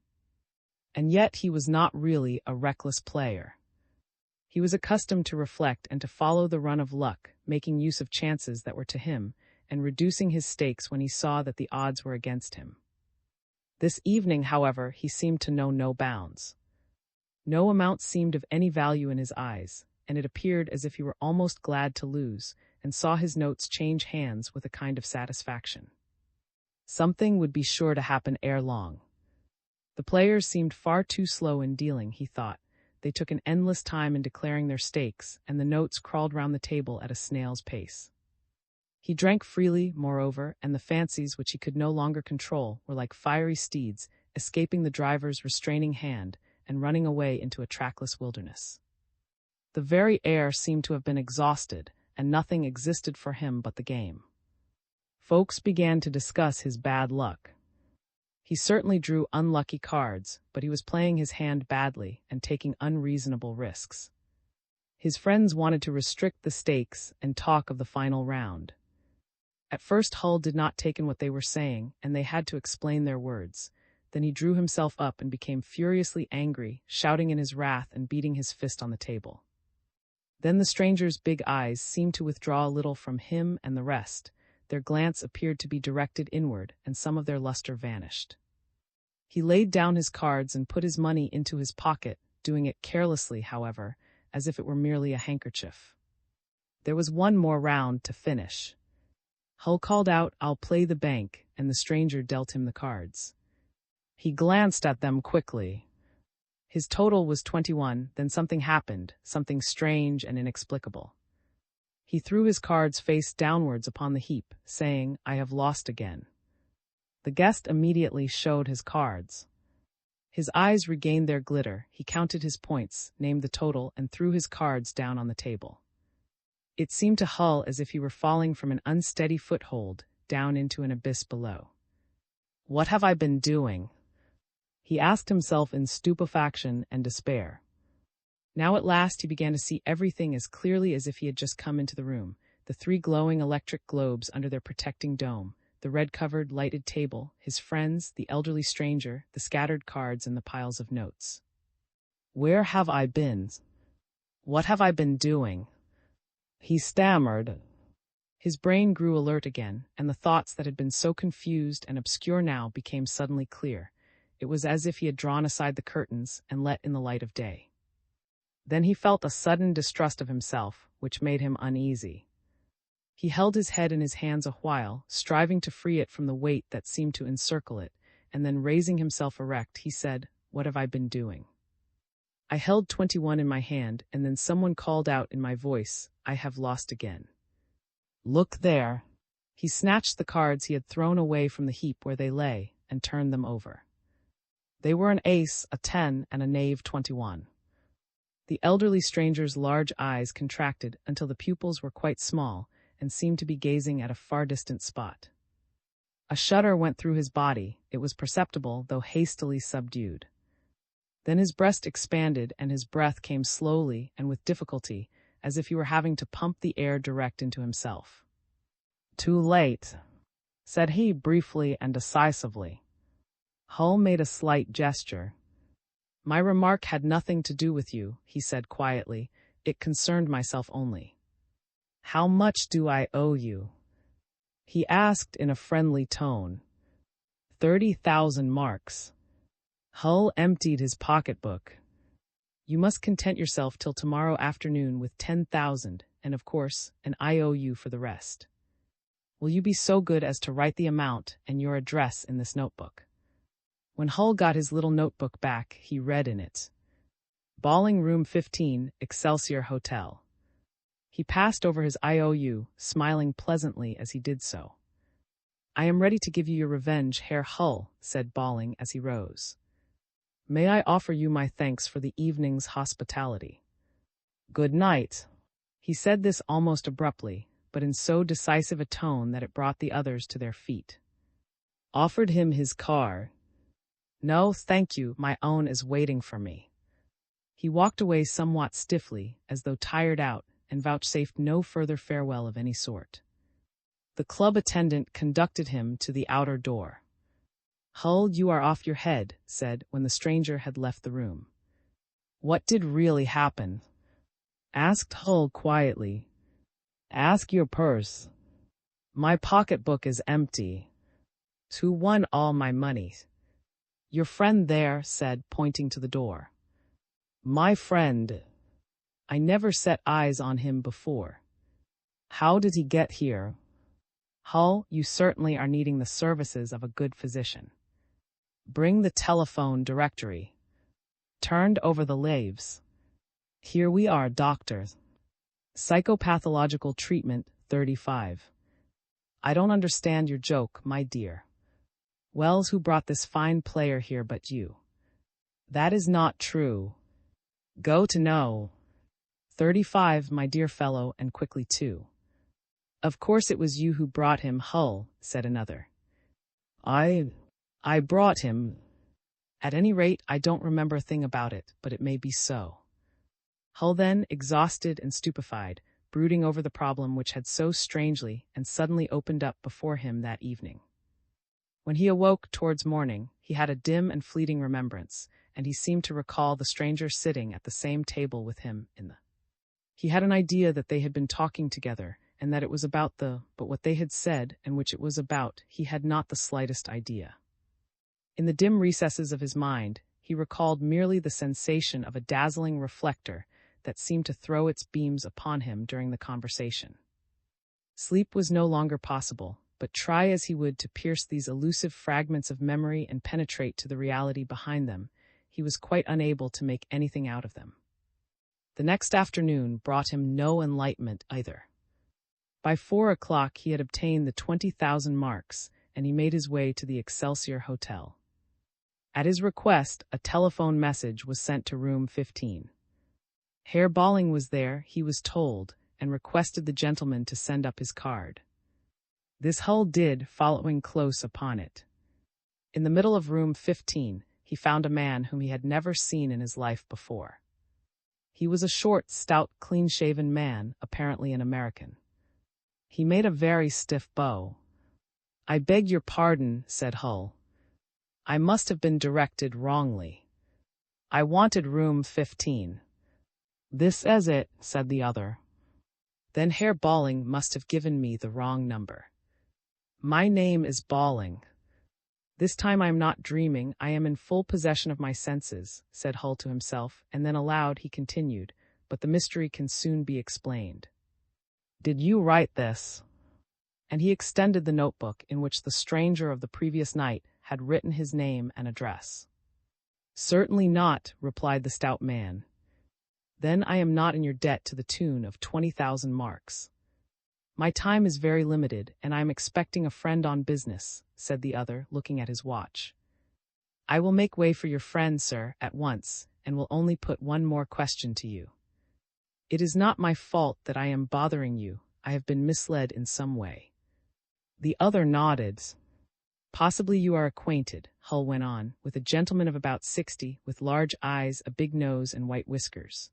And yet he was not really a reckless player. He was accustomed to reflect and to follow the run of luck, making use of chances that were to him, and reducing his stakes when he saw that the odds were against him. This evening, however, he seemed to know no bounds. No amount seemed of any value in his eyes, and it appeared as if he were almost glad to lose, and saw his notes change hands with a kind of satisfaction. Something would be sure to happen ere long. The players seemed far too slow in dealing, he thought. They took an endless time in declaring their stakes, and the notes crawled round the table at a snail's pace. He drank freely, moreover, and the fancies which he could no longer control were like fiery steeds, escaping the driver's restraining hand and running away into a trackless wilderness. The very air seemed to have been exhausted, and nothing existed for him but the game. Folks began to discuss his bad luck. He certainly drew unlucky cards, but he was playing his hand badly and taking unreasonable risks. His friends wanted to restrict the stakes and talk of the final round. At first Hull did not take in what they were saying, and they had to explain their words. Then he drew himself up and became furiously angry, shouting in his wrath and beating his fist on the table. Then the stranger's big eyes seemed to withdraw a little from him and the rest. Their glance appeared to be directed inward, and some of their luster vanished. He laid down his cards and put his money into his pocket, doing it carelessly, however, as if it were merely a handkerchief. There was one more round to finish. Hull called out, "I'll play the bank," and the stranger dealt him the cards. He glanced at them quickly. His total was 21, then something happened, something strange and inexplicable. He threw his cards face downwards upon the heap, saying, "I have lost again." The guest immediately showed his cards. His eyes regained their glitter, he counted his points, named the total, and threw his cards down on the table. It seemed to Hull as if he were falling from an unsteady foothold down into an abyss below. "What have I been doing?" he asked himself in stupefaction and despair. Now at last he began to see everything as clearly as if he had just come into the room. The 3 glowing electric globes under their protecting dome, the red-covered, lighted table, his friends, the elderly stranger, the scattered cards, and the piles of notes. "Where have I been? What have I been doing?" he stammered. His brain grew alert again, and the thoughts that had been so confused and obscure now became suddenly clear. It was as if he had drawn aside the curtains and let in the light of day. Then he felt a sudden distrust of himself, which made him uneasy. He held his head in his hands a while, striving to free it from the weight that seemed to encircle it, and then raising himself erect, he said, "What have I been doing?" I held 21 in my hand, and then someone called out in my voice, "I have lost again." "Look there." He snatched the cards he had thrown away from the heap where they lay, and turned them over. They were an ace, a 10, and a knave 21. The elderly stranger's large eyes contracted until the pupils were quite small, and seemed to be gazing at a far distant spot. A shudder went through his body. It was perceptible, though hastily subdued. Then his breast expanded, and his breath came slowly and with difficulty, as if he were having to pump the air direct into himself. "Too late," said he briefly and decisively. Hull made a slight gesture. "My remark had nothing to do with you," he said quietly. "It concerned myself only." "How much do I owe you?" he asked in a friendly tone. 30,000 marks. Hull emptied his pocketbook. "You must content yourself till tomorrow afternoon with 10,000, and of course, an IOU for the rest. Will you be so good as to write the amount and your address in this notebook?" When Hull got his little notebook back, he read in it, "Balling Room 15, Excelsior Hotel." He passed over his IOU, smiling pleasantly as he did so. "I am ready to give you your revenge, Herr Hull," said Balling as he rose. "May I offer you my thanks for the evening's hospitality?" "Good night." He said this almost abruptly, but in so decisive a tone that it brought the others to their feet. "Offered him his car?" "No, thank you, my own is waiting for me." He walked away somewhat stiffly, as though tired out, and vouchsafed no further farewell of any sort. The club attendant conducted him to the outer door. "Hull, you are off your head," said, when the stranger had left the room. "What did really happen?" asked Hull quietly. "Ask your purse." "My pocketbook is empty." "Who won all my money?" "Your friend there," said, pointing to the door. "My friend? I never set eyes on him before. How did he get here?" "Hull, you certainly are needing the services of a good physician. Bring the telephone directory." Turned over the leaves. "Here we are, doctor. Psychopathological treatment, 35. I don't understand your joke, my dear. Wells, who brought this fine player here but you?" "That is not true." "Go to know." 35, my dear fellow, and quickly too. "Of course it was you who brought him, Hull," said another. I brought him." "At any rate, I don't remember a thing about it, but it may be so." Hull then, exhausted and stupefied, brooding over the problem which had so strangely and suddenly opened up before him that evening. When he awoke towards morning, he had a dim and fleeting remembrance, and he seemed to recall the stranger sitting at the same table with him in the... He had an idea that they had been talking together, and that it was about but what they had said and which it was about, he had not the slightest idea. In the dim recesses of his mind, he recalled merely the sensation of a dazzling reflector that seemed to throw its beams upon him during the conversation. Sleep was no longer possible, but try as he would to pierce these elusive fragments of memory and penetrate to the reality behind them, he was quite unable to make anything out of them. The next afternoon brought him no enlightenment either. By 4 o'clock he had obtained the 20,000 marks, and he made his way to the Excelsior Hotel. At his request, a telephone message was sent to room 15. Herr Balling was there, he was told, and requested the gentleman to send up his card. This Hull did, following close upon it. In the middle of room 15, he found a man whom he had never seen in his life before. He was a short, stout, clean-shaven man, apparently an American. He made a very stiff bow. "I beg your pardon," said Hull. "I must have been directed wrongly. I wanted room 15. "This is it," said the other. "Then Herr Balling must have given me the wrong number. My name is Balling. This time I am not dreaming, I am in full possession of my senses," said Hull to himself, and then aloud he continued, "but the mystery can soon be explained. Did you write this?" And he extended the notebook in which the stranger of the previous night had written his name and address. "Certainly not," replied the stout man. "Then I am not in your debt to the tune of 20,000 marks. My time is very limited, and I am expecting a friend on business," said the other, looking at his watch. "I will make way for your friend, sir, at once, and will only put one more question to you. It is not my fault that I am bothering you. I have been misled in some way." The other nodded. "Possibly you are acquainted," Hull went on, "with a gentleman of about 60, with large eyes, a big nose, and white whiskers.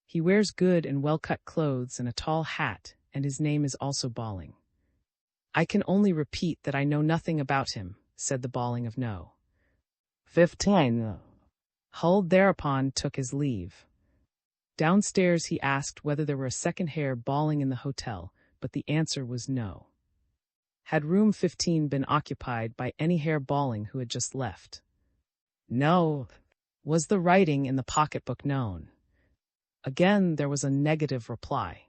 He wears good and well-cut clothes and a tall hat, and his name is also Balling." "I can only repeat that I know nothing about him," said the Balling of No. 15. Hull thereupon took his leave. Downstairs he asked whether there were a second Herr Balling in the hotel, but the answer was no. Had room 15 been occupied by any Herr Balling who had just left? No. Was the writing in the pocketbook known? Again there was a negative reply.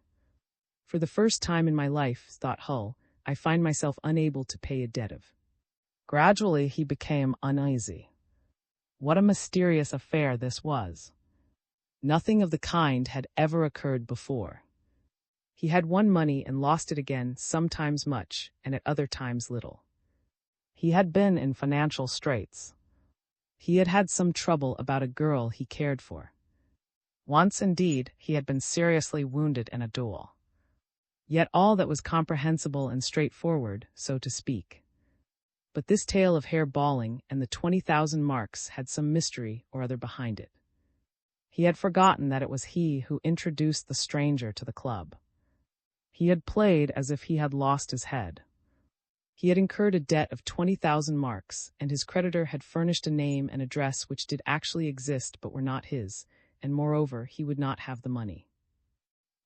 "For the first time in my life," thought Hull, "I find myself unable to pay a debt of." Gradually he became uneasy. What a mysterious affair this was. Nothing of the kind had ever occurred before. He had won money and lost it again, sometimes much, and at other times little. He had been in financial straits. He had had some trouble about a girl he cared for. Once, indeed, he had been seriously wounded in a duel. Yet all that was comprehensible and straightforward, so to speak. But this tale of Herr Balling and the 20,000 marks had some mystery or other behind it. He had forgotten that it was he who introduced the stranger to the club. He had played as if he had lost his head. He had incurred a debt of 20,000 marks, and his creditor had furnished a name and address which did actually exist but were not his, and moreover he would not have the money.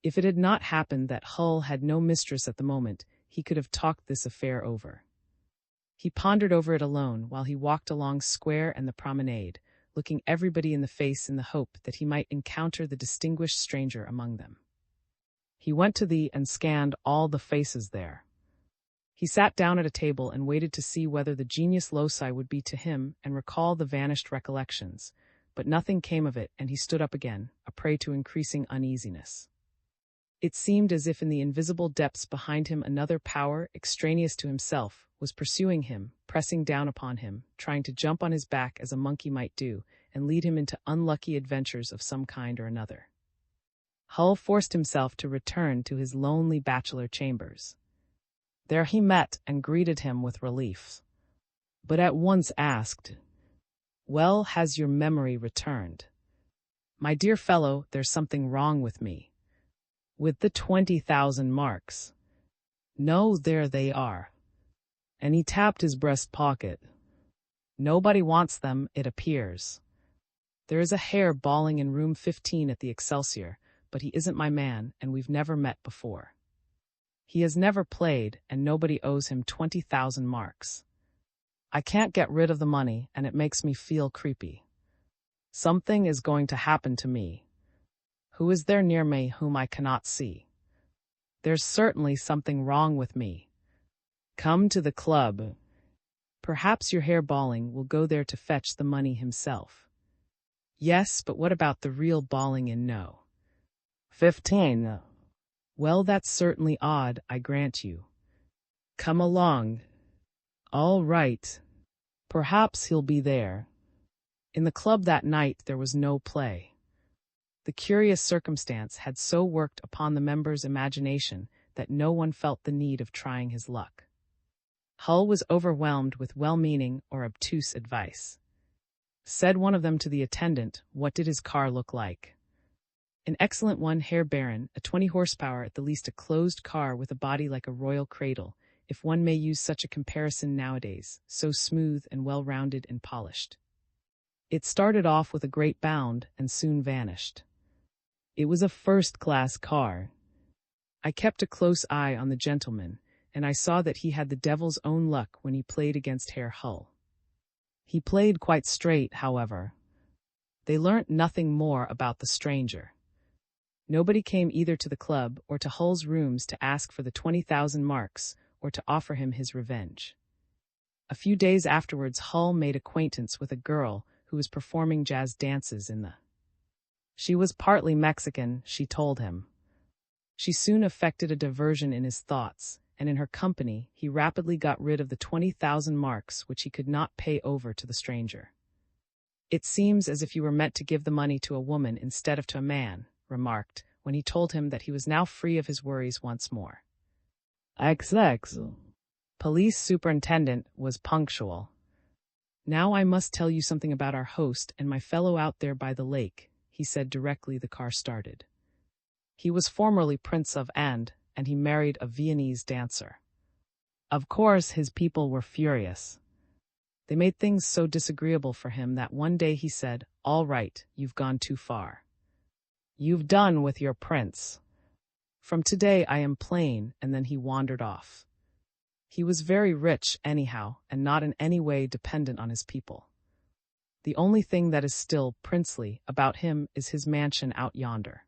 If it had not happened that Hull had no mistress at the moment, he could have talked this affair over. He pondered over it alone while he walked along Square and the promenade, looking everybody in the face in the hope that he might encounter the distinguished stranger among them. He went to the and scanned all the faces there. He sat down at a table and waited to see whether the genius loci would be to him and recall the vanished recollections, but nothing came of it, and he stood up again, a prey to increasing uneasiness. It seemed as if in the invisible depths behind him another power, extraneous to himself, was pursuing him, pressing down upon him, trying to jump on his back as a monkey might do, and lead him into unlucky adventures of some kind or another. Hull forced himself to return to his lonely bachelor chambers. There he met and greeted him with relief, but at once asked, "Well, has your memory returned? My dear fellow, there's something wrong with me. With the 20,000 marks. No, there they are." And he tapped his breast pocket. "Nobody wants them, it appears. There is a Herr Balling in room 15 at the Excelsior, but he isn't my man, and we've never met before. He has never played, and nobody owes him 20,000 marks. I can't get rid of the money, and it makes me feel creepy. Something is going to happen to me. Who is there near me whom I cannot see? There's certainly something wrong with me. Come to the club. Perhaps your Herr Balling will go there to fetch the money himself." "Yes, but what about the real Balling in No. 15? Well, that's certainly odd, I grant you. Come along." "All right. Perhaps he'll be there." In the club that night there was no play. The curious circumstance had so worked upon the members' imagination that no one felt the need of trying his luck. Hull was overwhelmed with well-meaning or obtuse advice. Said one of them to the attendant, what did his car look like? An excellent one, Herr Baron, a 20 horsepower, at the least a closed car with a body like a royal cradle, if one may use such a comparison nowadays, so smooth and well-rounded and polished. It started off with a great bound and soon vanished. It was a first-class car. I kept a close eye on the gentleman, and I saw that he had the devil's own luck when he played against Herr Hull. He played quite straight, however. They learnt nothing more about the stranger. Nobody came either to the club or to Hull's rooms to ask for the 20,000 marks or to offer him his revenge. A few days afterwards, Hull made acquaintance with a girl who was performing jazz dances in the... She was partly Mexican, she told him. She soon effected a diversion in his thoughts, and in her company he rapidly got rid of the 20,000 marks which he could not pay over to the stranger. "It seems as if you were meant to give the money to a woman instead of to a man," remarked, when he told him that he was now free of his worries once more. XX. Police superintendent was punctual. "Now I must tell you something about our host and my fellow out there by the lake," he said directly the car started. He was formerly Prince of and he married a Viennese dancer. Of course, his people were furious. They made things so disagreeable for him that one day he said, "All right, you've gone too far. You've done with your prince. From today I am plain," and then he wandered off. He was very rich anyhow, and not in any way dependent on his people. The only thing that is still princely about him is his mansion out yonder.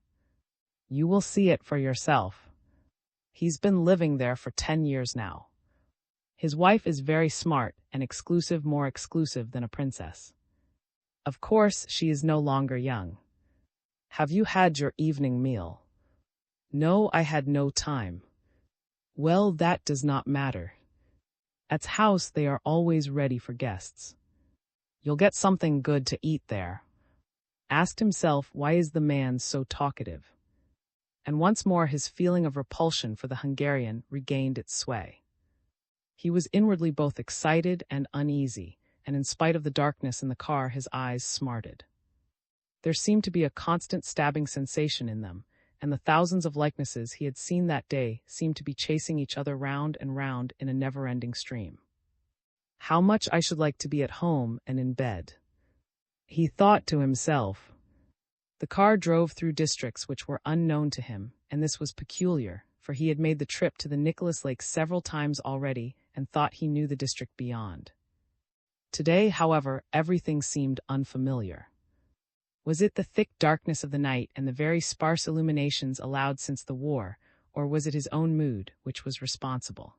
You will see it for yourself. He's been living there for 10 years now. His wife is very smart and exclusive, more exclusive than a princess. Of course, she is no longer young. Have you had your evening meal? No, I had no time. Well, that does not matter. At the house they are always ready for guests. You'll get something good to eat there. Asked himself, why is the man so talkative? And once more his feeling of repulsion for the Hungarian regained its sway. He was inwardly both excited and uneasy, and in spite of the darkness in the car his eyes smarted. There seemed to be a constant stabbing sensation in them, and the thousands of likenesses he had seen that day seemed to be chasing each other round and round in a never-ending stream. How much I should like to be at home and in bed, he thought to himself. The car drove through districts which were unknown to him, and this was peculiar, for he had made the trip to the Nicholas Lake several times already and thought he knew the district beyond. Today, however, everything seemed unfamiliar. Was it the thick darkness of the night and the very sparse illuminations allowed since the war, or was it his own mood which was responsible?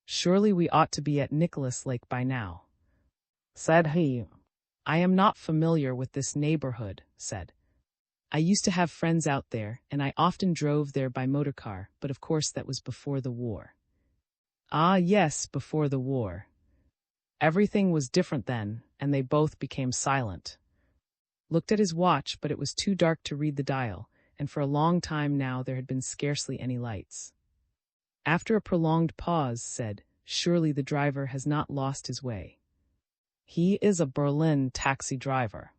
Surely we ought to be at Nicholas Lake by now, said he. I am not familiar with this neighborhood, said. I used to have friends out there, and I often drove there by motor car, but of course that was before the war. Ah, yes, before the war. Everything was different then, and they both became silent. Looked at his watch, but it was too dark to read the dial, and for a long time now there had been scarcely any lights. After a prolonged pause, said, surely the driver has not lost his way. He is a Berlin taxi driver.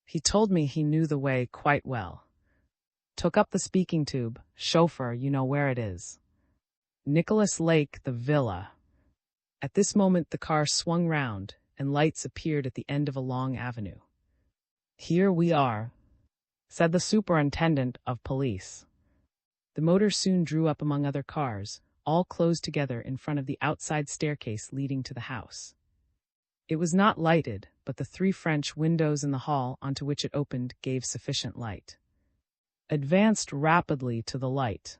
He told me he knew the way quite well. Took up the speaking tube. Chauffeur, you know where it is. Nicholas Lake, the villa. At this moment the car swung round, and lights appeared at the end of a long avenue. Here we are, said the superintendent of police. The motor soon drew up among other cars, all closed together in front of the outside staircase leading to the house. It was not lighted, but the 3 French windows in the hall onto which it opened gave sufficient light. Advanced rapidly to the light.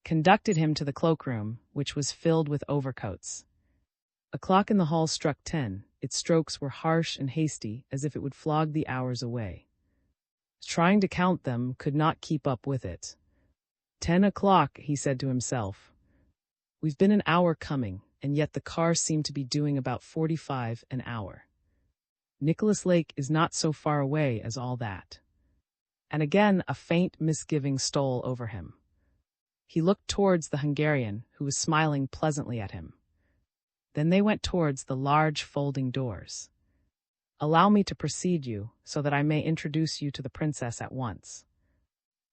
Conducted him to the cloakroom, which was filled with overcoats. A clock in the hall struck 10. Its strokes were harsh and hasty, as if it would flog the hours away. Trying to count them, could not keep up with it. 10 o'clock, he said to himself. We've been an hour coming, and yet the car seemed to be doing about 45 an hour. Nicholas Lake is not so far away as all that. And again a faint misgiving stole over him. He looked towards the Hungarian, who was smiling pleasantly at him. Then they went towards the large folding doors. Allow me to precede you, so that I may introduce you to the princess at once.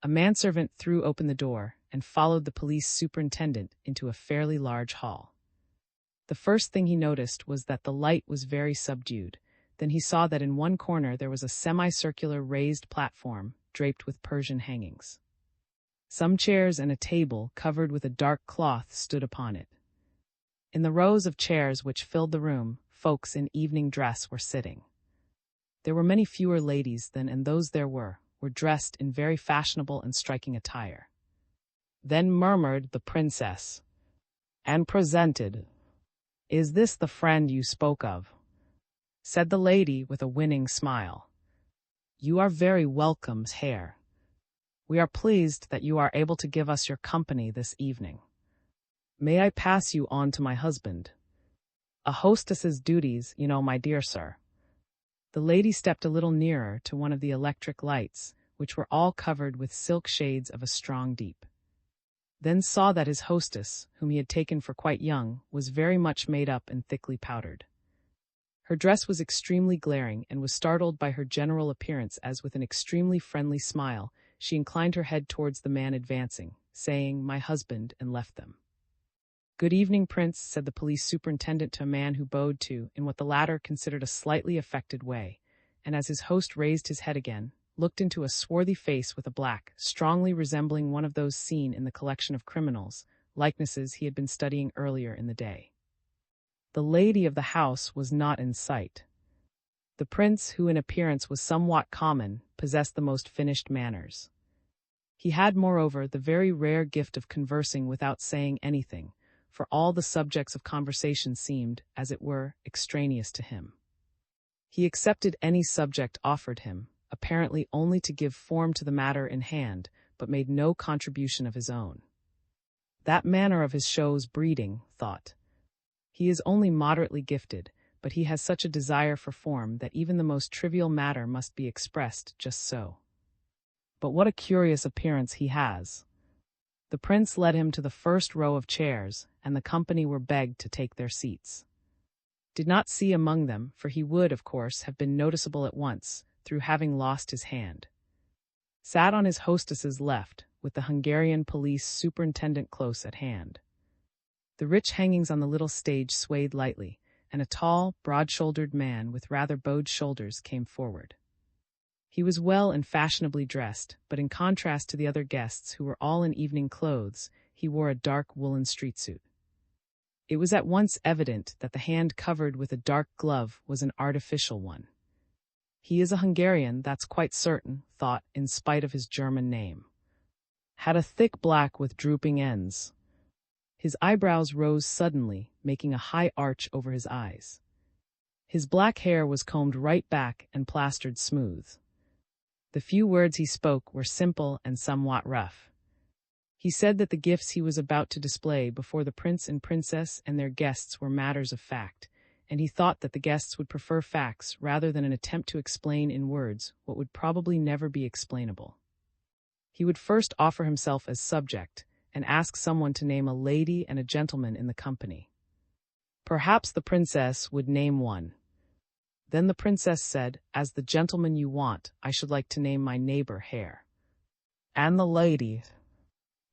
A manservant threw open the door and followed the police superintendent into a fairly large hall. The first thing he noticed was that the light was very subdued. Then he saw that in one corner there was a semicircular raised platform draped with Persian hangings. Some chairs and a table covered with a dark cloth stood upon it. In the rows of chairs which filled the room, folks in evening dress were sitting. There were many fewer ladies than, and those there were dressed in very fashionable and striking attire. Then murmured the princess, and presented, "Is this the friend you spoke of?" Said the lady with a winning smile. "You are very welcome, Herr. We are pleased that you are able to give us your company this evening. May I pass you on to my husband? A hostess's duties, you know, my dear sir." The lady stepped a little nearer to one of the electric lights, which were all covered with silk shades of a strong deep. Then saw that his hostess, whom he had taken for quite young, was very much made up and thickly powdered. Her dress was extremely glaring and was startled by her general appearance as with an extremely friendly smile, she inclined her head towards the man advancing, saying, "My husband," and left them. "Good evening, Prince," said the police superintendent to a man who bowed to, in what the latter considered a slightly affected way, and as his host raised his head again, looked into a swarthy face with a black, strongly resembling one of those seen in the collection of criminals, likenesses he had been studying earlier in the day. The lady of the house was not in sight. The prince, who in appearance was somewhat common, possessed the most finished manners. He had, moreover, the very rare gift of conversing without saying anything, for all the subjects of conversation seemed, as it were, extraneous to him. He accepted any subject offered him, apparently only to give form to the matter in hand, but made no contribution of his own. That manner of his shows breeding, thought. He is only moderately gifted, but he has such a desire for form that even the most trivial matter must be expressed just so. But what a curious appearance he has! The prince led him to the first row of chairs, and the company were begged to take their seats. Did not see among them, for he would, of course, have been noticeable at once, through having lost his hand. Sat on his hostess's left, with the Hungarian police superintendent close at hand. The rich hangings on the little stage swayed lightly, and a tall, broad-shouldered man with rather bowed shoulders came forward. He was well and fashionably dressed, but in contrast to the other guests who were all in evening clothes, he wore a dark woolen street suit. It was at once evident that the hand covered with a dark glove was an artificial one. He is a Hungarian, that's quite certain, thought, in spite of his German name. Had a thick black with drooping ends. His eyebrows rose suddenly, making a high arch over his eyes. His black hair was combed right back and plastered smooth. The few words he spoke were simple and somewhat rough. He said that the gifts he was about to display before the prince and princess and their guests were matters of fact, and he thought that the guests would prefer facts rather than an attempt to explain in words what would probably never be explainable. He would first offer himself as subject, and ask someone to name a lady and a gentleman in the company. Perhaps the princess would name one. Then the princess said, "As the gentleman you want, I should like to name my neighbor Herr." And the lady?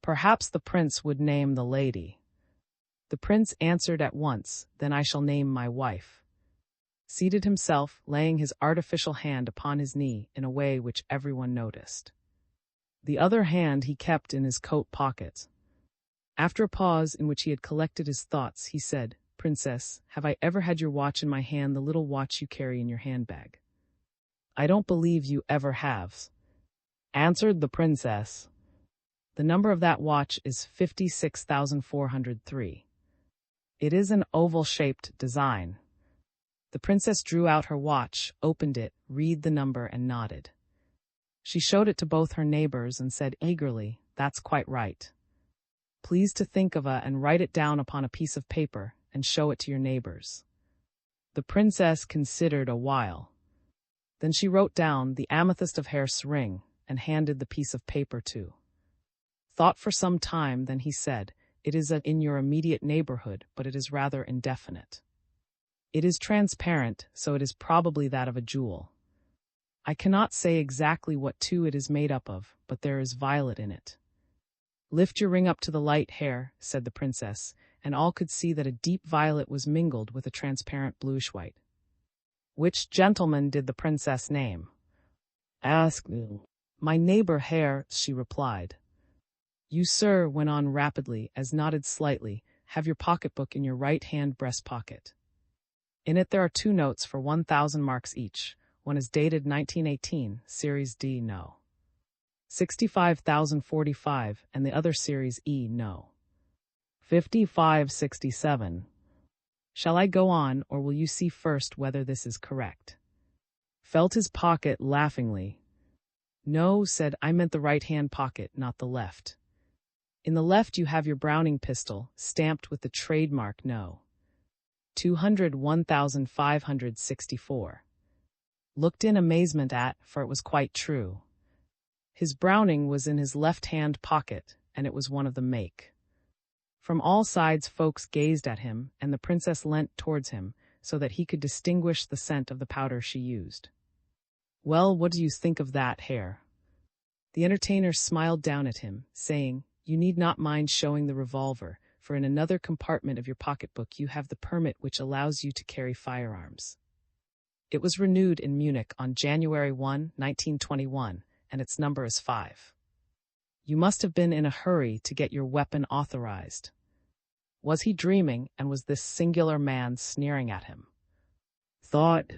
Perhaps the prince would name the lady. The prince answered at once, "Then I shall name my wife." Seated himself, laying his artificial hand upon his knee in a way which everyone noticed. The other hand he kept in his coat pocket. After a pause in which he had collected his thoughts, he said, "Princess, have I ever had your watch in my hand, the little watch you carry in your handbag?" "I don't believe you ever have," answered the princess. "The number of that watch is 56,403. It is an oval-shaped design." The princess drew out her watch, opened it, read the number, and nodded. She showed it to both her neighbors and said eagerly, "That's quite right. Please to think of and write it down upon a piece of paper, and show it to your neighbors." The princess considered a while. Then she wrote down the amethyst of Herr's ring, and handed the piece of paper to. Thought for some time, then he said, "It is in your immediate neighborhood, but it is rather indefinite. It is transparent, so it is probably that of a jewel." I cannot say exactly what two it is made up of, but there is violet in it. Lift your ring up to the light, Hare, said the princess, and all could see that a deep violet was mingled with a transparent bluish-white. Which gentleman did the princess name? Ask me. My neighbor Hare, she replied. You, sir, went on rapidly, as nodded slightly, have your pocketbook in your right-hand breast pocket. In it there are 2 notes for 1,000 marks each. One is dated 1918, Series D, no. 65,045, and the other Series E, no. 5567. Shall I go on, or will you see first whether this is correct? Felt his pocket laughingly. No, said, I meant the right-hand pocket, not the left. In the left you have your Browning pistol, stamped with the trademark No. 201,564. Looked in amazement at, for it was quite true. His Browning was in his left-hand pocket, and it was one of the make. From all sides folks gazed at him, and the princess leant towards him, so that he could distinguish the scent of the powder she used. Well, what do you think of that, Hare? The entertainer smiled down at him, saying, You need not mind showing the revolver, for in another compartment of your pocketbook you have the permit which allows you to carry firearms. It was renewed in Munich on January 1, 1921, and its number is 5. You must have been in a hurry to get your weapon authorized. Was he dreaming, and was this singular man sneering at him? Thought.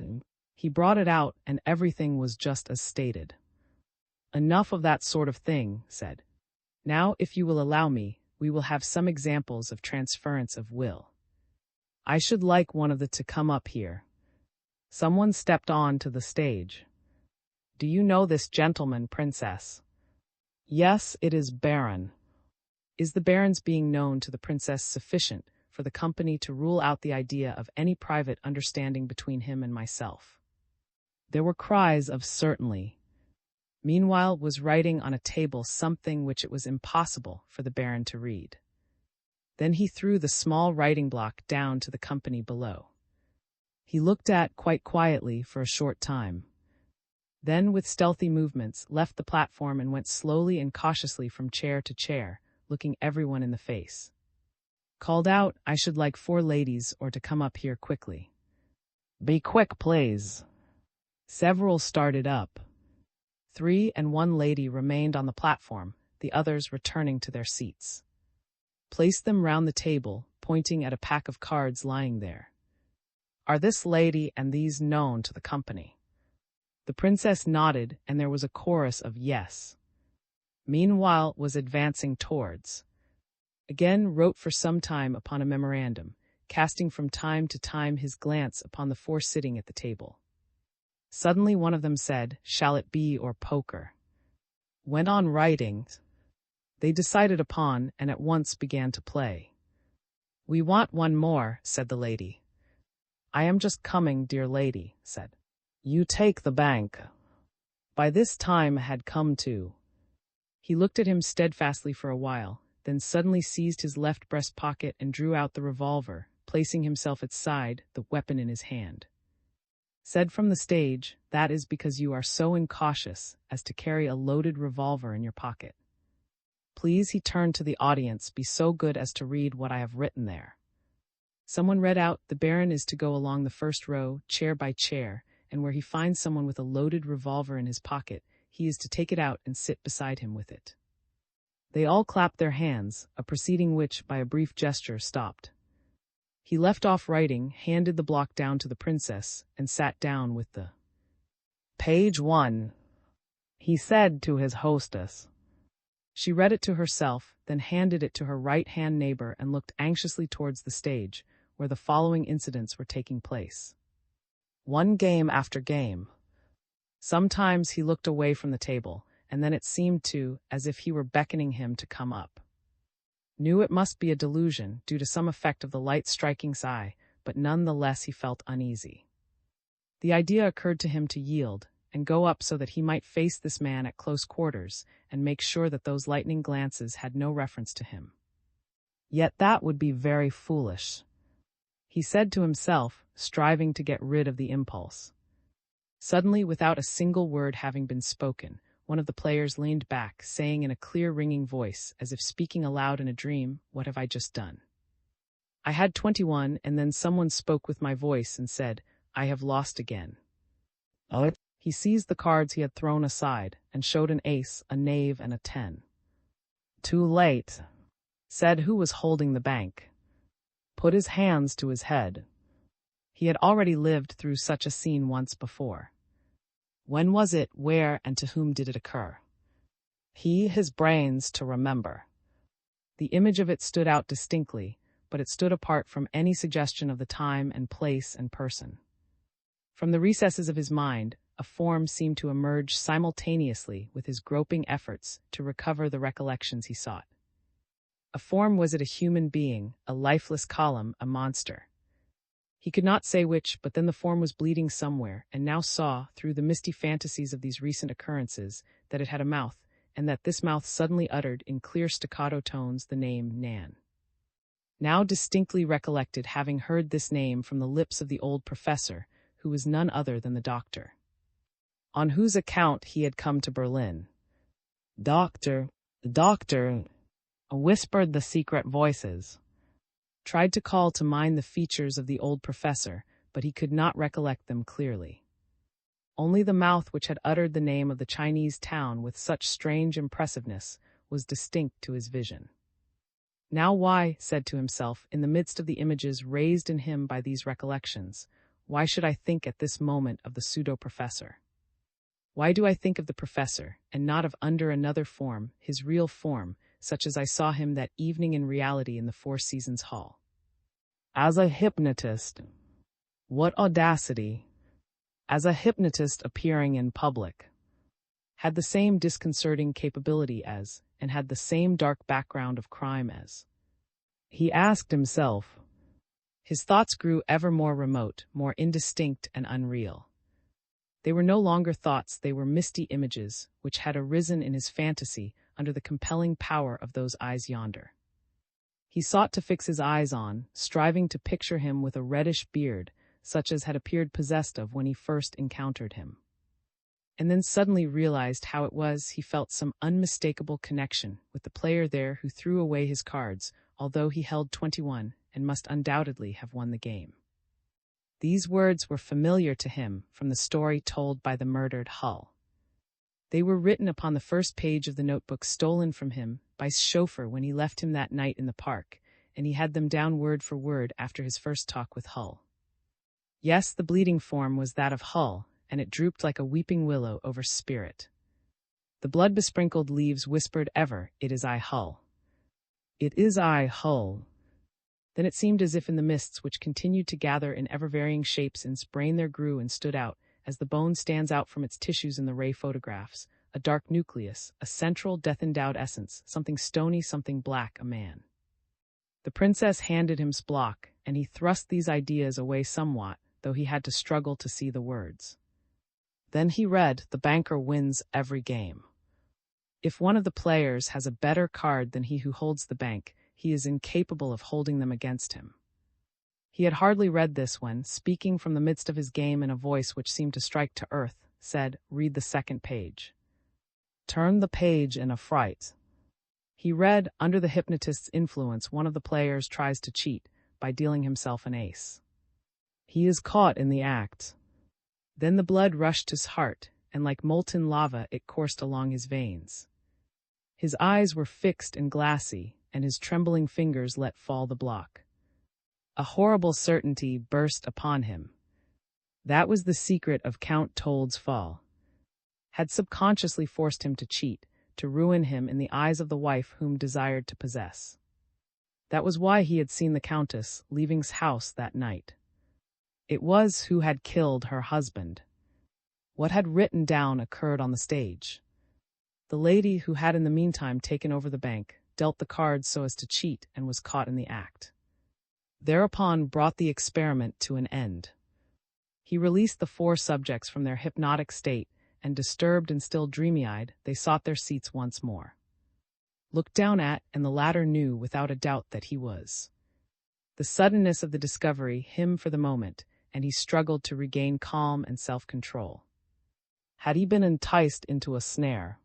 He brought it out, and everything was just as stated. Enough of that sort of thing, said. Now, if you will allow me, we will have some examples of transference of will. I should like one of the to come up here. Someone stepped on to the stage. Do you know this gentleman, princess? Yes, it is Baron. Is the Baron's being known to the princess sufficient for the company to rule out the idea of any private understanding between him and myself? There were cries of certainly. Meanwhile was writing on a table something which it was impossible for the Baron to read. Then he threw the small writing block down to the company below. He looked at quite quietly for a short time. Then, with stealthy movements, left the platform and went slowly and cautiously from chair to chair, looking everyone in the face. Called out, I should like 4 ladies or to come up here quickly. Be quick, please. Several started up. 3 and 1 lady remained on the platform, the others returning to their seats. Placed them round the table, pointing at a pack of cards lying there. Are this lady and these known to the company? The princess nodded, and there was a chorus of yes. Meanwhile was advancing towards. Again wrote for some time upon a memorandum, casting from time to time his glance upon the 4 sitting at the table. Suddenly one of them said, Shall it be or poker? Went on writing. They decided upon, and at once began to play. We want one more, said the lady. I am just coming, dear lady, said. You take the bank. By this time had come to. He looked at him steadfastly for a while, then suddenly seized his left breast pocket and drew out the revolver, placing himself at side, the weapon in his hand. Said from the stage, That is because you are so incautious as to carry a loaded revolver in your pocket. Please, he turned to the audience, be so good as to read what I have written there. Someone read out, The Baron is to go along the first row, chair by chair, and where he finds someone with a loaded revolver in his pocket, he is to take it out and sit beside him with it. They all clapped their hands, a proceeding which, by a brief gesture, stopped. He left off writing, handed the block down to the princess, and sat down with the Page 1, he said to his hostess. She read it to herself, then handed it to her right-hand neighbor and looked anxiously towards the stage, where the following incidents were taking place. 1 game after game. Sometimes he looked away from the table, and then it seemed as if he were beckoning him to come up. Knew it must be a delusion, due to some effect of the light striking his eye, but none the less he felt uneasy. The idea occurred to him to yield, and go up so that he might face this man at close quarters, and make sure that those lightning glances had no reference to him. Yet that would be very foolish, he said to himself, striving to get rid of the impulse. Suddenly, without a single word having been spoken, one of the players leaned back, saying in a clear, ringing voice, as if speaking aloud in a dream, "What have I just done? I had 21, and then someone spoke with my voice and said, 'I have lost again.'" Oh. He seized the cards he had thrown aside and showed an ace, a knave, and a 10. "Too late," said who was holding the bank. Put his hands to his head. He had already lived through such a scene once before. When was it, where, and to whom did it occur? His brains to remember. The image of it stood out distinctly, but it stood apart from any suggestion of the time and place and person. From the recesses of his mind, a form seemed to emerge simultaneously with his groping efforts to recover the recollections he sought. A form, was it a human being, a lifeless column, a monster? He could not say which, but then the form was bleeding somewhere, and now saw, through the misty fantasies of these recent occurrences, that it had a mouth, and that this mouth suddenly uttered, in clear staccato tones, the name Nan. Now distinctly recollected having heard this name from the lips of the old professor, who was none other than the doctor, on whose account he had come to Berlin. "Doctor, doctor," whispered the secret voices. Tried to call to mind the features of the old professor, but he could not recollect them clearly. Only the mouth which had uttered the name of the Chinese town with such strange impressiveness was distinct to his vision. Now why, said to himself, in the midst of the images raised in him by these recollections, why should I think at this moment of the pseudo-professor? Why do I think of the professor, and not of under another form, his real form, such as I saw him that evening in reality in the Four Seasons Hall? As a hypnotist. What audacity! As a hypnotist appearing in public. Had the same disconcerting capability as, and had the same dark background of crime as. He asked himself. His thoughts grew ever more remote, more indistinct and unreal. They were no longer thoughts, they were misty images, which had arisen in his fantasy under the compelling power of those eyes yonder. He sought to fix his eyes on, striving to picture him with a reddish beard, such as had appeared possessed of when he first encountered him. And then suddenly realized how it was he felt some unmistakable connection with the player there who threw away his cards, although he held 21 and must undoubtedly have won the game. These words were familiar to him from the story told by the murdered Hull. They were written upon the first page of the notebook stolen from him by his chauffeur when he left him that night in the park, and he had them down word for word after his first talk with Hull. Yes, the bleeding form was that of Hull, and it drooped like a weeping willow over Spirit. The blood-besprinkled leaves whispered ever, "It is I, Hull. It is I, Hull." Then it seemed as if in the mists which continued to gather in ever-varying shapes in his brain there grew and stood out, as the bone stands out from its tissues in the ray photographs, a dark nucleus, a central death-endowed essence, something stony, something black, a man. The princess handed him his block, and he thrust these ideas away somewhat, though he had to struggle to see the words. Then he read, "The banker wins every game. If one of the players has a better card than he who holds the bank, he is incapable of holding them against him." He had hardly read this when, speaking from the midst of his game in a voice which seemed to strike to earth, said, "Read the second page." Turn the page in a fright. He read, "Under the hypnotist's influence, one of the players tries to cheat by dealing himself an ace. He is caught in the act." Then the blood rushed to his heart, and like molten lava it coursed along his veins. His eyes were fixed and glassy, and his trembling fingers let fall the block. A horrible certainty burst upon him. That was the secret of Count Told's fall. Had subconsciously forced him to cheat, to ruin him in the eyes of the wife whom desired to possess. That was why he had seen the Countess leaving his house that night. It was who had killed her husband. What had written down occurred on the stage. The lady who had in the meantime taken over the bank dealt the cards so as to cheat and was caught in the act. Thereupon brought the experiment to an end. He released the four subjects from their hypnotic state, and disturbed and still dreamy-eyed, they sought their seats once more. Looked down at, and the latter knew without a doubt that he was. The suddenness of the discovery him for the moment, and he struggled to regain calm and self-control. Had he been enticed into a snare?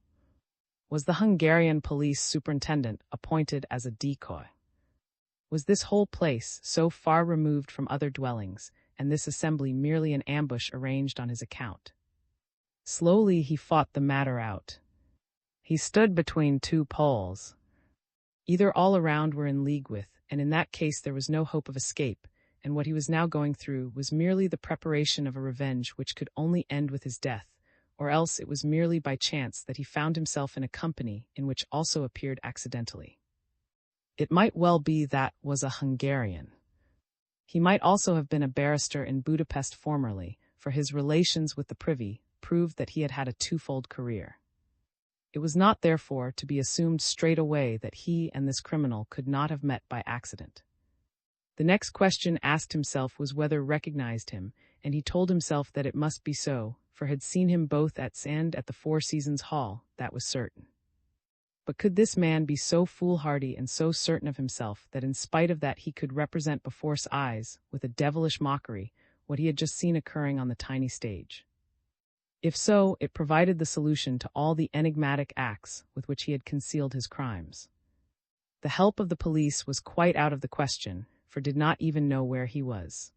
Was the Hungarian police superintendent appointed as a decoy? Was this whole place so far removed from other dwellings, and this assembly merely an ambush arranged on his account? Slowly he fought the matter out. He stood between two poles. Either all around were in league with, and in that case there was no hope of escape, and what he was now going through was merely the preparation of a revenge which could only end with his death, or else it was merely by chance that he found himself in a company in which also appeared accidentally. It might well be that was a Hungarian. He might also have been a barrister in Budapest formerly, for his relations with the privy proved that he had had a twofold career. It was not, therefore, to be assumed straight away that he and this criminal could not have met by accident. The next question asked himself was whether recognized him, and he told himself that it must be so, for had seen him both at and at the Four Seasons Hall, that was certain. But could this man be so foolhardy and so certain of himself that in spite of that he could represent before his eyes, with a devilish mockery, what he had just seen occurring on the tiny stage? If so, it provided the solution to all the enigmatic acts with which he had concealed his crimes. The help of the police was quite out of the question, for did not even know where he was.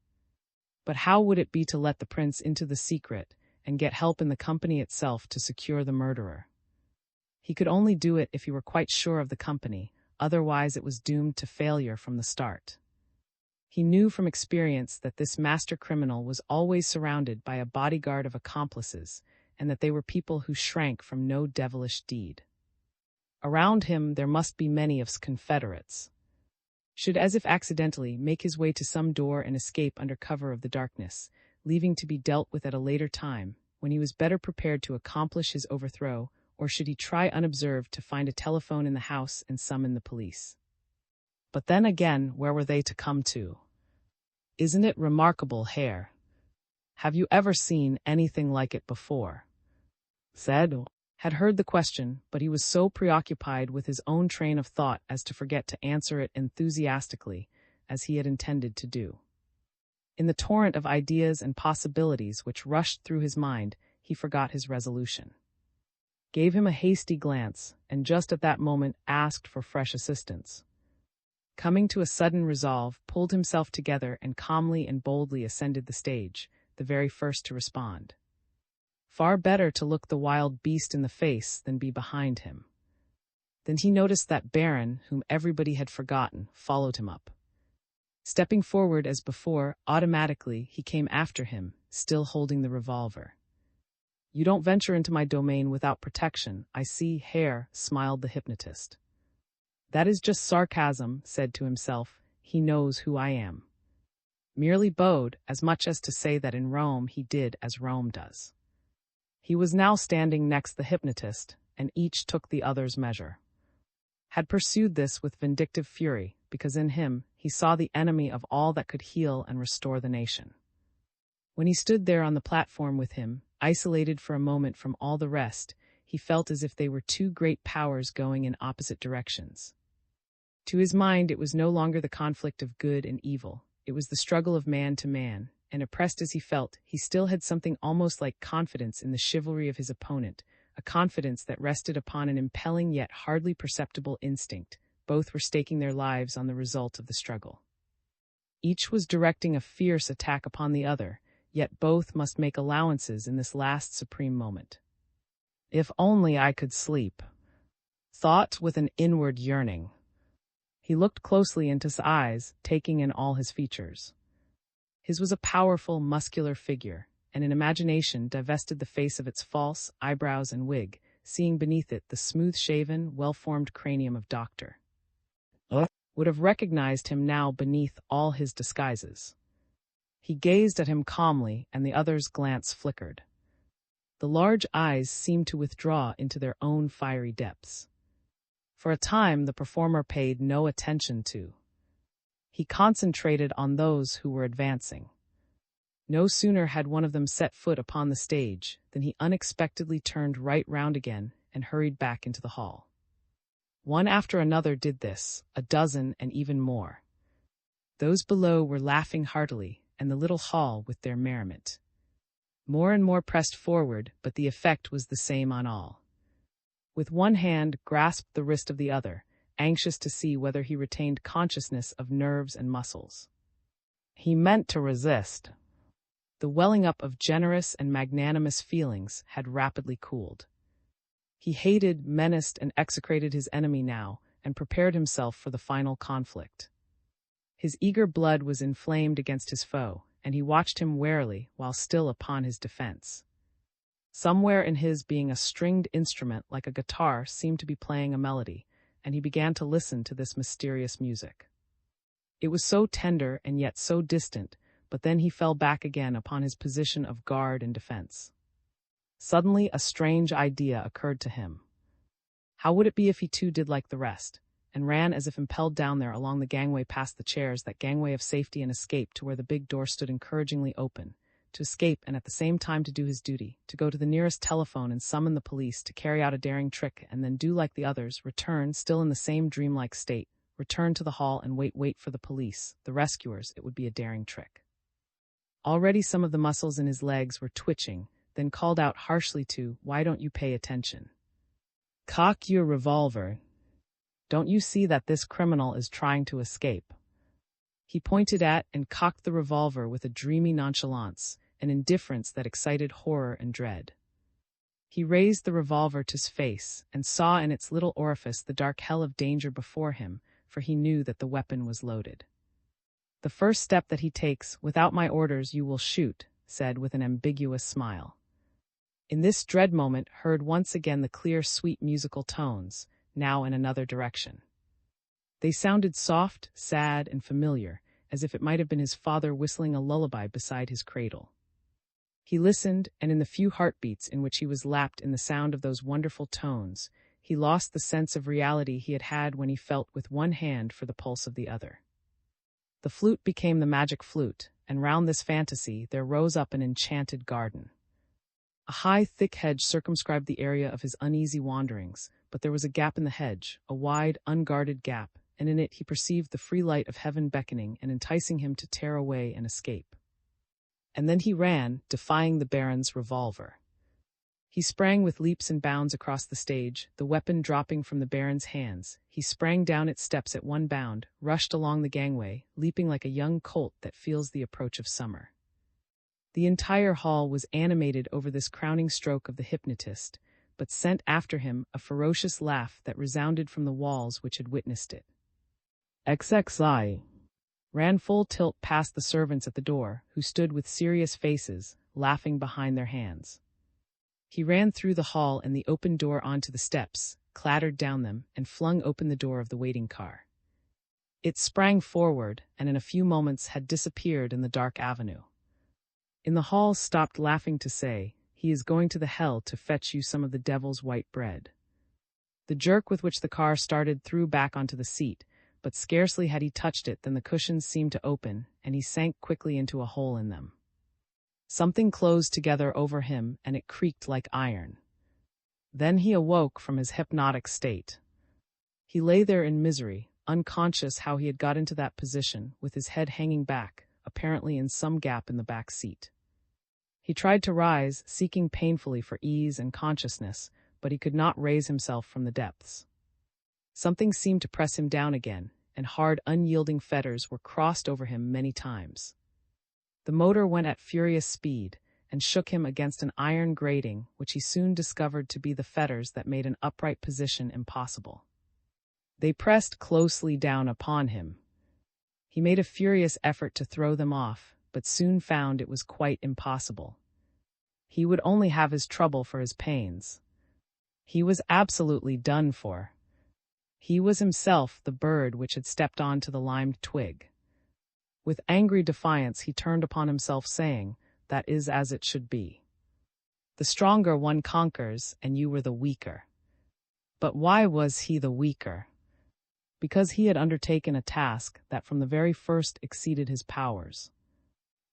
But how would it be to let the prince into the secret, and get help in the company itself to secure the murderer? He could only do it if he were quite sure of the company, otherwise it was doomed to failure from the start. He knew from experience that this master criminal was always surrounded by a bodyguard of accomplices, and that they were people who shrank from no devilish deed. Around him there must be many of his confederates. Should, as if accidentally, make his way to some door and escape under cover of the darkness, leaving to be dealt with at a later time, when he was better prepared to accomplish his overthrow, or should he try unobserved to find a telephone in the house and summon the police? But then again, where were they to come to? Isn't it remarkable, Herr? Have you ever seen anything like it before? Said had heard the question, but he was so preoccupied with his own train of thought as to forget to answer it enthusiastically, as he had intended to do. In the torrent of ideas and possibilities which rushed through his mind, he forgot his resolution. Gave him a hasty glance, and just at that moment asked for fresh assistance. Coming to a sudden resolve, pulled himself together and calmly and boldly ascended the stage, the very first to respond. Far better to look the wild beast in the face than be behind him. Then he noticed that Baron, whom everybody had forgotten, followed him up. Stepping forward as before, automatically he came after him, still holding the revolver. "You don't venture into my domain without protection, I see, Herr," smiled the hypnotist. "That is just sarcasm," said to himself, "he knows who I am." Merely bowed, as much as to say that in Rome he did as Rome does. He was now standing next the hypnotist, and each took the other's measure. Had pursued this with vindictive fury, because in him he saw the enemy of all that could heal and restore the nation. When he stood there on the platform with him, isolated for a moment from all the rest, he felt as if they were two great powers going in opposite directions. To his mind it was no longer the conflict of good and evil, it was the struggle of man to man, and oppressed as he felt, he still had something almost like confidence in the chivalry of his opponent, a confidence that rested upon an impelling yet hardly perceptible instinct. Both were staking their lives on the result of the struggle. Each was directing a fierce attack upon the other, yet both must make allowances in this last supreme moment. "If only I could sleep," thought with an inward yearning. He looked closely into his eyes, taking in all his features. His was a powerful, muscular figure, and in imagination divested the face of its false eyebrows and wig, seeing beneath it the smooth-shaven, well-formed cranium of Doctor. Would have recognized him now beneath all his disguises. He gazed at him calmly, and the other's glance flickered. The large eyes seemed to withdraw into their own fiery depths. For a time the performer paid no attention to. He concentrated on those who were advancing. No sooner had one of them set foot upon the stage than he unexpectedly turned right round again and hurried back into the hall. One after another did this, a dozen and even more. Those below were laughing heartily, and the little hall with their merriment. More and more pressed forward, but the effect was the same on all. With one hand grasped the wrist of the other, anxious to see whether he retained consciousness of nerves and muscles. He meant to resist. The welling up of generous and magnanimous feelings had rapidly cooled. He hated, menaced, and execrated his enemy now, and prepared himself for the final conflict. His eager blood was inflamed against his foe, and he watched him warily while still upon his defense. Somewhere in his being a stringed instrument like a guitar seemed to be playing a melody, and he began to listen to this mysterious music. It was so tender and yet so distant, but then he fell back again upon his position of guard and defense. Suddenly a strange idea occurred to him. How would it be if he too did like the rest, and ran as if impelled down there along the gangway past the chairs, that gangway of safety and escape, to where the big door stood encouragingly open, to escape and at the same time to do his duty, to go to the nearest telephone and summon the police, to carry out a daring trick and then do like the others, return, still in the same dreamlike state, return to the hall and wait for the police, the rescuers. It would be a daring trick. Already some of the muscles in his legs were twitching, then called out harshly to, "Why don't you pay attention? Cock your revolver. Don't you see that this criminal is trying to escape?" He pointed at and cocked the revolver with a dreamy nonchalance, an indifference that excited horror and dread. He raised the revolver to his face and saw in its little orifice the dark hell of danger before him, for he knew that the weapon was loaded. "The first step that he takes, without my orders you will shoot," said with an ambiguous smile. In this dread moment heard once again the clear, sweet musical tones, now in another direction. They sounded soft, sad, and familiar, as if it might have been his father whistling a lullaby beside his cradle. He listened, and in the few heartbeats in which he was lapped in the sound of those wonderful tones, he lost the sense of reality he had had when he felt with one hand for the pulse of the other. The flute became the magic flute, and round this fantasy there rose up an enchanted garden. A high, thick hedge circumscribed the area of his uneasy wanderings, but there was a gap in the hedge, a wide, unguarded gap, and in it he perceived the free light of heaven beckoning and enticing him to tear away and escape. And then he ran, defying the Baron's revolver. He sprang with leaps and bounds across the stage, the weapon dropping from the Baron's hands. He sprang down its steps at one bound, rushed along the gangway, leaping like a young colt that feels the approach of summer. The entire hall was animated over this crowning stroke of the hypnotist, but sent after him a ferocious laugh that resounded from the walls which had witnessed it. XXI ran full tilt past the servants at the door, who stood with serious faces, laughing behind their hands. He ran through the hall and the open door onto the steps, clattered down them, and flung open the door of the waiting car. It sprang forward, and in a few moments had disappeared in the dark avenue. In the hall stopped laughing to say, "He is going to the hell to fetch you some of the devil's white bread." The jerk with which the car started threw back onto the seat, but scarcely had he touched it than the cushions seemed to open, and he sank quickly into a hole in them. Something closed together over him, and it creaked like iron. Then he awoke from his hypnotic state. He lay there in misery, unconscious how he had got into that position, with his head hanging back, apparently in some gap in the back seat. He tried to rise, seeking painfully for ease and consciousness, but he could not raise himself from the depths. Something seemed to press him down again, and hard, unyielding fetters were crossed over him many times. The motor went at furious speed, and shook him against an iron grating, which he soon discovered to be the fetters that made an upright position impossible. They pressed closely down upon him. He made a furious effort to throw them off, but soon found it was quite impossible. He would only have his trouble for his pains. He was absolutely done for. He was himself the bird which had stepped on to the limed twig. With angry defiance he turned upon himself, saying, "That is as it should be. The stronger one conquers, and you were the weaker." But why was he the weaker? Because he had undertaken a task that from the very first exceeded his powers.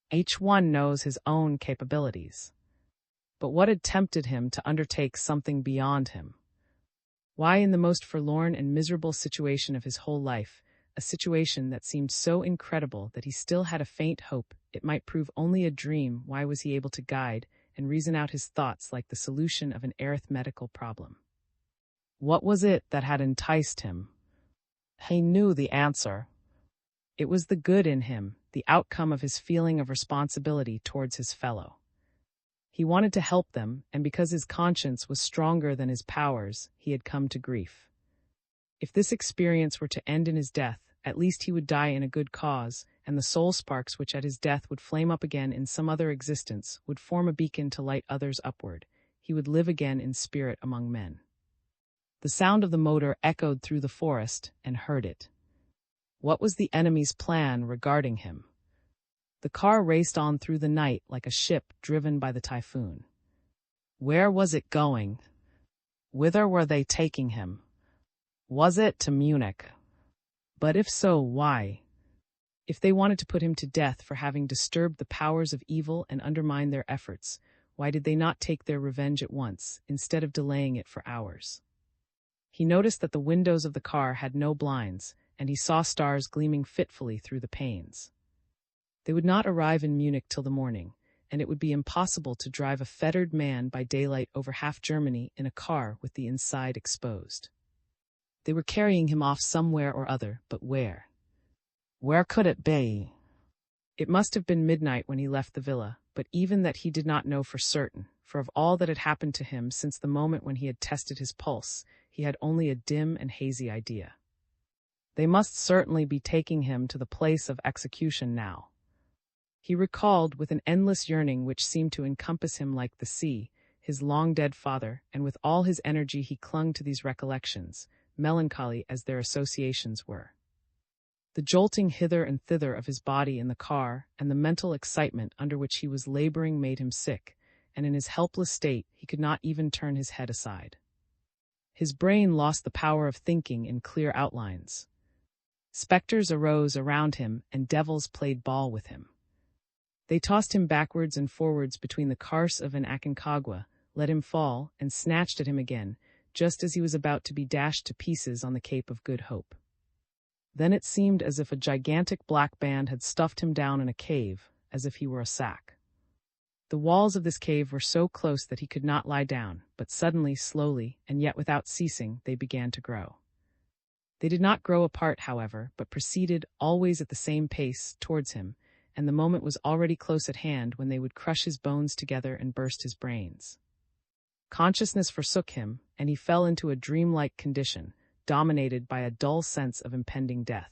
Each one knows his own capabilities. But what had tempted him to undertake something beyond him? Why, in the most forlorn and miserable situation of his whole life, a situation that seemed so incredible that he still had a faint hope it might prove only a dream, why was he able to guide and reason out his thoughts like the solution of an arithmetical problem. What was it that had enticed him? He knew the answer. It was the good in him, the outcome of his feeling of responsibility towards his fellow. He wanted to help them, and because his conscience was stronger than his powers, he had come to grief. If this experience were to end in his death, at least he would die in a good cause, and the soul sparks which at his death would flame up again in some other existence would form a beacon to light others upward. He would live again in spirit among men. The sound of the motor echoed through the forest, and heard it. What was the enemy's plan regarding him? The car raced on through the night like a ship driven by the typhoon. Where was it going? Whither were they taking him? Was it to Munich? But if so, why? If they wanted to put him to death for having disturbed the powers of evil and undermined their efforts, why did they not take their revenge at once, instead of delaying it for hours? He noticed that the windows of the car had no blinds, and he saw stars gleaming fitfully through the panes. They would not arrive in Munich till the morning, and it would be impossible to drive a fettered man by daylight over half Germany in a car with the inside exposed. They were carrying him off somewhere or other, but where? Where could it be? It must have been midnight when he left the villa, but even that he did not know for certain, for of all that had happened to him since the moment when he had tested his pulse, he had only a dim and hazy idea. They must certainly be taking him to the place of execution now. He recalled, with an endless yearning which seemed to encompass him like the sea, his long-dead father, and with all his energy he clung to these recollections, melancholy as their associations were. The jolting hither and thither of his body in the car and the mental excitement under which he was laboring made him sick, and in his helpless state he could not even turn his head aside. His brain lost the power of thinking in clear outlines. Spectres arose around him, and devils played ball with him. They tossed him backwards and forwards between the Carse and Aconcagua, let him fall, and snatched at him again, just as he was about to be dashed to pieces on the Cape of Good Hope. Then it seemed as if a gigantic black band had stuffed him down in a cave, as if he were a sack. The walls of this cave were so close that he could not lie down, but suddenly, slowly, and yet without ceasing, they began to grow. They did not grow apart, however, but proceeded, always at the same pace, towards him, and the moment was already close at hand when they would crush his bones together and burst his brains. Consciousness forsook him, and he fell into a dreamlike condition, dominated by a dull sense of impending death.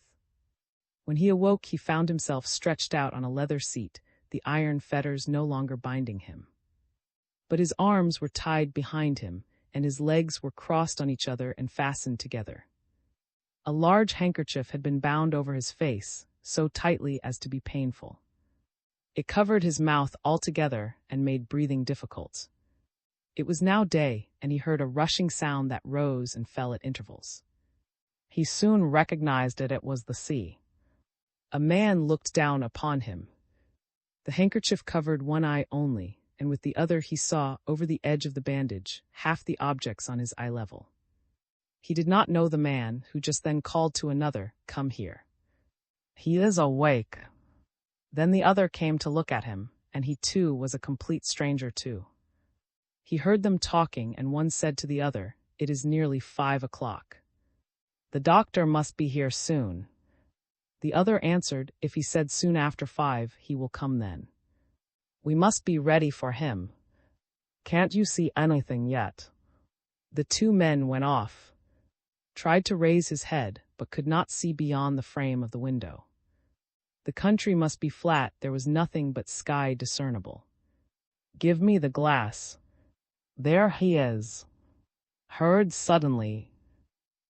When he awoke, he found himself stretched out on a leather seat, the iron fetters no longer binding him. But his arms were tied behind him, and his legs were crossed on each other and fastened together. A large handkerchief had been bound over his face, so tightly as to be painful. It covered his mouth altogether and made breathing difficult. It was now day, and he heard a rushing sound that rose and fell at intervals. He soon recognized it was the sea. A man looked down upon him. The handkerchief covered one eye only, and with the other he saw, over the edge of the bandage, half the objects on his eye level. He did not know the man, who just then called to another, "Come here. He is awake." Then the other came to look at him, and he too was a complete stranger too. He heard them talking, and one said to the other, "It is nearly 5 o'clock. The doctor must be here soon." The other answered, "If he said soon after 5, he will come then. We must be ready for him. Can't you see anything yet?" The two men went off, tried to raise his head, but could not see beyond the frame of the window. The country must be flat, there was nothing but sky discernible. "Give me the glass." "There he is." Heard suddenly.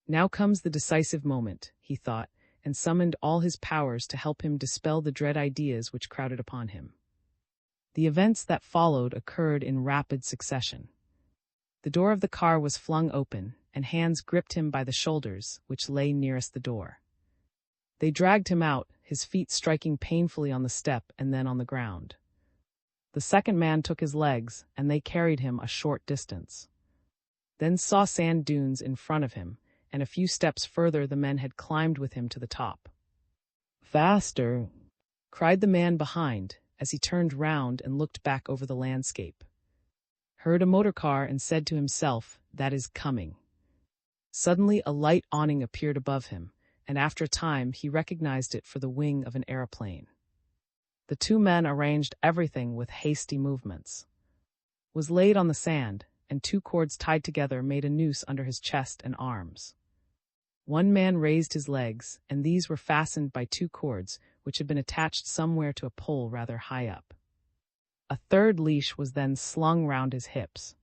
Now comes the decisive moment, he thought, and summoned all his powers to help him dispel the dread ideas which crowded upon him. The events that followed occurred in rapid succession. The door of the car was flung open, and hands gripped him by the shoulders, which lay nearest the door. They dragged him out, his feet striking painfully on the step and then on the ground. The second man took his legs, and they carried him a short distance. Then saw sand dunes in front of him, and a few steps further the men had climbed with him to the top. "Faster!" cried the man behind, as he turned round and looked back over the landscape. heard a motor car and said to himself, "That is coming." Suddenly a light awning appeared above him, and after a time he recognized it for the wing of an aeroplane. The two men arranged everything with hasty movements. Was laid on the sand, and two cords tied together made a noose under his chest and arms. One man raised his legs, and these were fastened by two cords, which had been attached somewhere to a pole rather high up. A third leash was then slung round his hips.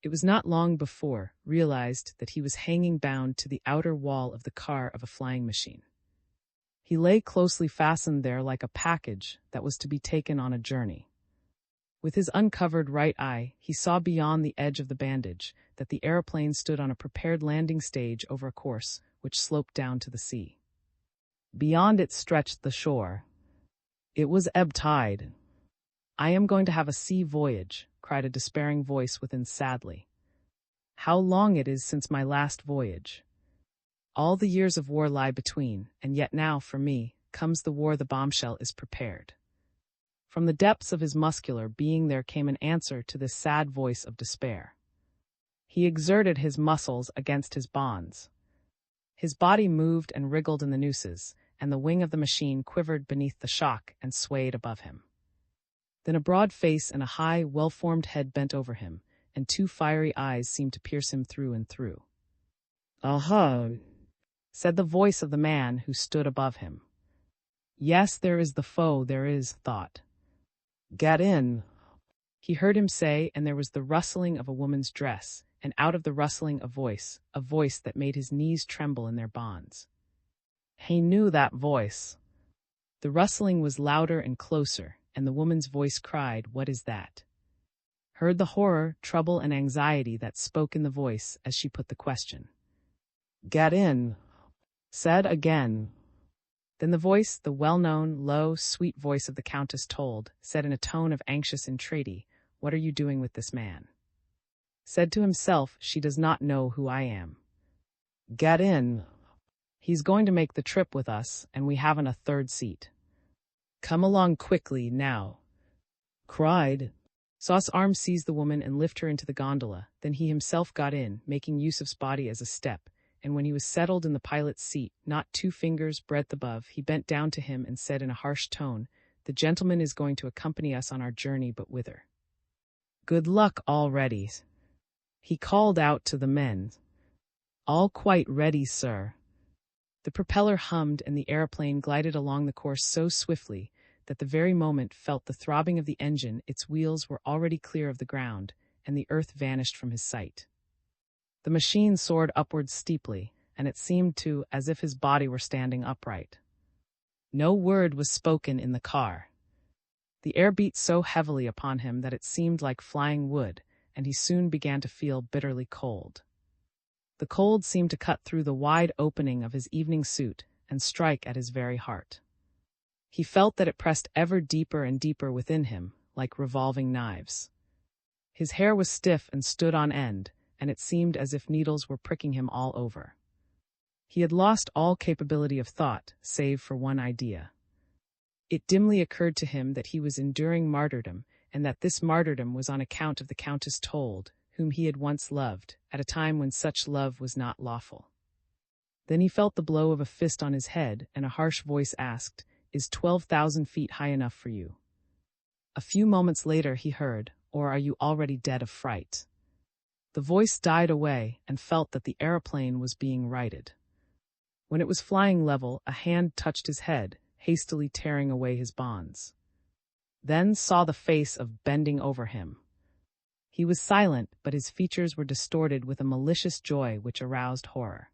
It was not long before realized that he was hanging bound to the outer wall of the car of a flying machine. He lay closely fastened there like a package that was to be taken on a journey. With his uncovered right eye, he saw beyond the edge of the bandage that the aeroplane stood on a prepared landing stage over a course which sloped down to the sea. Beyond it stretched the shore. It was ebb tide. "I am going to have a sea voyage," cried a despairing voice within sadly. "How long it is since my last voyage. All the years of war lie between, and yet now, for me, comes the war the bombshell is prepared." From the depths of his muscular being there came an answer to this sad voice of despair. He exerted his muscles against his bonds. His body moved and wriggled in the nooses, and the wing of the machine quivered beneath the shock and swayed above him. Then a broad face and a high, well-formed head bent over him, and two fiery eyes seemed to pierce him through and through. "Aha!" said the voice of the man who stood above him. "Yes, there is the foe, there is," thought. "Get in," he heard him say, and there was the rustling of a woman's dress, and out of the rustling a voice that made his knees tremble in their bonds. He knew that voice. The rustling was louder and closer, and the woman's voice cried, "What is that?" Heard the horror, trouble, and anxiety that spoke in the voice as she put the question. "Get in," said again. Then the voice, the well-known, low, sweet voice of the Countess said in a tone of anxious entreaty, "What are you doing with this man?" Said to himself, "She does not know who I am." "Get in. He's going to make the trip with us, and we haven't a third seat. Come along quickly, now," cried. Sauce's arm seized the woman and lifted her into the gondola. Then he himself got in, making use of his body as a step, and when he was settled in the pilot's seat, not 2 fingers' breadth above, he bent down to him and said in a harsh tone, "The gentleman is going to accompany us on our journey, but whither?" "Good luck all ready," he called out to the men. "All quite ready, sir." The propeller hummed and the aeroplane glided along the course so swiftly that the very moment felt the throbbing of the engine. Its wheels were already clear of the ground, and the earth vanished from his sight. The machine soared upwards steeply, and it seemed as if his body were standing upright. No word was spoken in the car. The air beat so heavily upon him that it seemed like flying wood, and he soon began to feel bitterly cold. The cold seemed to cut through the wide opening of his evening suit and strike at his very heart. He felt that it pressed ever deeper and deeper within him, like revolving knives. His hair was stiff and stood on end, and it seemed as if needles were pricking him all over. He had lost all capability of thought, save for one idea. It dimly occurred to him that he was enduring martyrdom, and that this martyrdom was on account of the Countess whom he had once loved, at a time when such love was not lawful. Then he felt the blow of a fist on his head, and a harsh voice asked, "Is 12,000 feet high enough for you?" A few moments later he heard, "Or are you already dead of fright?" The voice died away, and felt that the aeroplane was being righted. When it was flying level, a hand touched his head, hastily tearing away his bonds. Then saw the face of bending over him. He was silent, but his features were distorted with a malicious joy which aroused horror.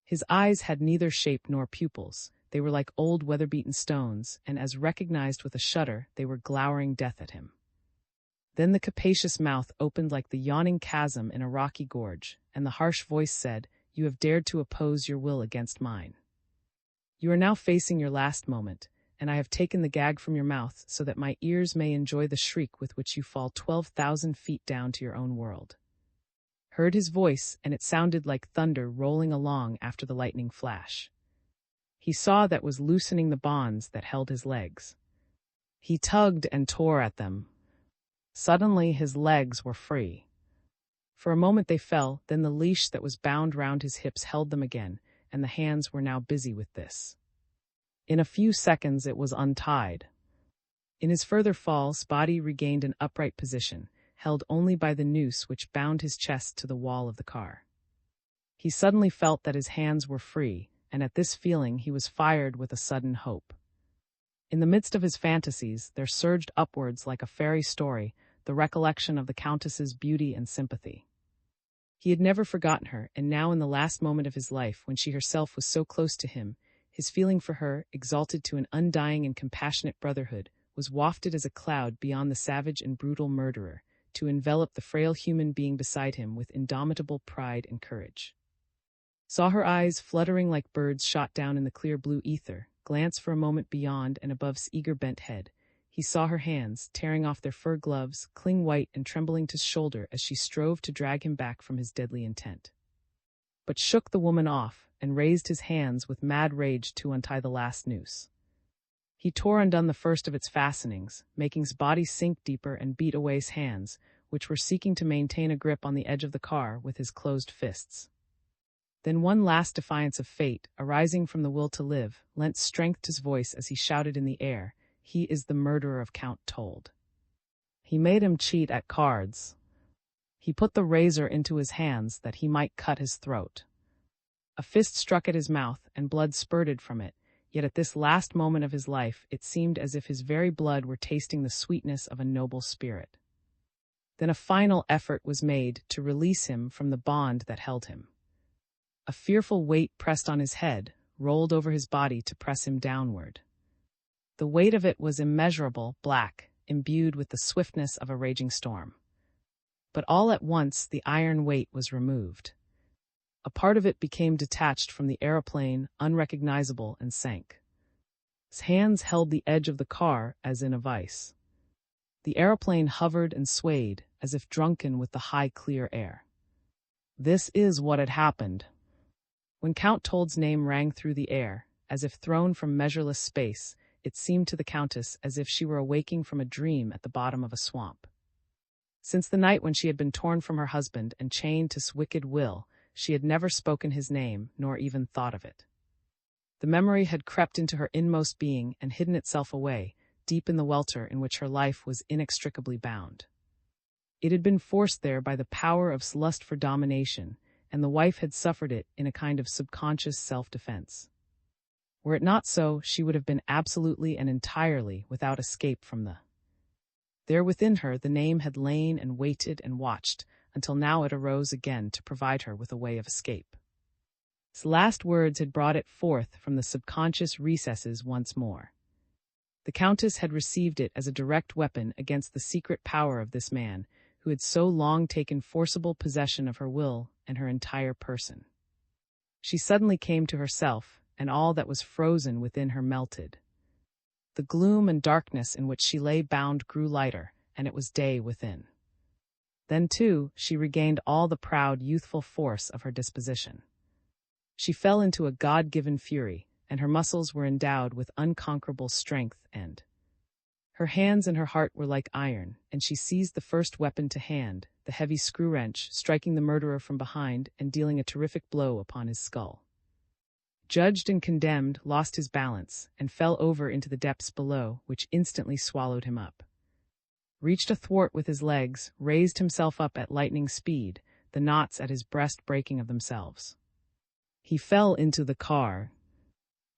His eyes had neither shape nor pupils. They were like old weather-beaten stones, and as recognized with a shudder, they were glowering death at him. Then the capacious mouth opened like the yawning chasm in a rocky gorge, and the harsh voice said, "You have dared to oppose your will against mine. You are now facing your last moment, and I have taken the gag from your mouth so that my ears may enjoy the shriek with which you fall 12,000 feet down to your own world." Heard his voice, and it sounded like thunder rolling along after the lightning flash. He saw that was loosening the bonds that held his legs. He tugged and tore at them. Suddenly his legs were free. For a moment they fell, then the leash that was bound round his hips held them again, and the hands were now busy with this. In a few seconds it was untied. In his further fall, Spotty regained an upright position, held only by the noose which bound his chest to the wall of the car. He suddenly felt that his hands were free, and at this feeling he was fired with a sudden hope. In the midst of his fantasies, there surged upwards like a fairy story the recollection of the Countess's beauty and sympathy. He had never forgotten her, and now in the last moment of his life, when she herself was so close to him, his feeling for her, exalted to an undying and compassionate brotherhood, was wafted as a cloud beyond the savage and brutal murderer, to envelop the frail human being beside him with indomitable pride and courage. Saw her eyes, fluttering like birds shot down in the clear blue ether, glance for a moment beyond and above's eager bent head. He saw her hands, tearing off their fur gloves, cling white and trembling to his shoulder as she strove to drag him back from his deadly intent. But shook the woman off, and raised his hands with mad rage to untie the last noose. He tore undone the first of its fastenings, making his body sink deeper and beat away his hands, which were seeking to maintain a grip on the edge of the car with his closed fists. Then one last defiance of fate, arising from the will to live, lent strength to his voice as he shouted in the air, "He is the murderer of Count Told. He made him cheat at cards. He put the razor into his hands that he might cut his throat." A fist struck at his mouth, and blood spurted from it, yet at this last moment of his life it seemed as if his very blood were tasting the sweetness of a noble spirit. Then a final effort was made to release him from the bond that held him. A fearful weight pressed on his head, rolled over his body to press him downward. The weight of it was immeasurable, black, imbued with the swiftness of a raging storm. But all at once the iron weight was removed. A part of it became detached from the aeroplane, unrecognizable, and sank. His hands held the edge of the car as in a vice. The aeroplane hovered and swayed, as if drunken with the high, clear air. This is what had happened. When Count Told's name rang through the air, as if thrown from measureless space, it seemed to the Countess as if she were awaking from a dream at the bottom of a swamp. Since the night when she had been torn from her husband and chained to his wicked will, she had never spoken his name, nor even thought of it. The memory had crept into her inmost being and hidden itself away, deep in the welter in which her life was inextricably bound. It had been forced there by the power of lust for domination, and the wife had suffered it in a kind of subconscious self-defense. Were it not so, she would have been absolutely and entirely without escape from the. There within her the name had lain and waited and watched, until now it arose again to provide her with a way of escape. His last words had brought it forth from the subconscious recesses once more. The Countess had received it as a direct weapon against the secret power of this man, who had so long taken forcible possession of her will and her entire person. She suddenly came to herself, and all that was frozen within her melted. The gloom and darkness in which she lay bound grew lighter, and it was day within. Then, too, she regained all the proud, youthful force of her disposition. She fell into a God-given fury, and her muscles were endowed with unconquerable strength and her hands and her heart were like iron, and she seized the first weapon to hand, the heavy screw-wrench, striking the murderer from behind and dealing a terrific blow upon his skull. Judged and condemned, lost his balance, and fell over into the depths below, which instantly swallowed him up. Reached athwart with his legs, raised himself up at lightning speed, the knots at his breast breaking of themselves. He fell into the car.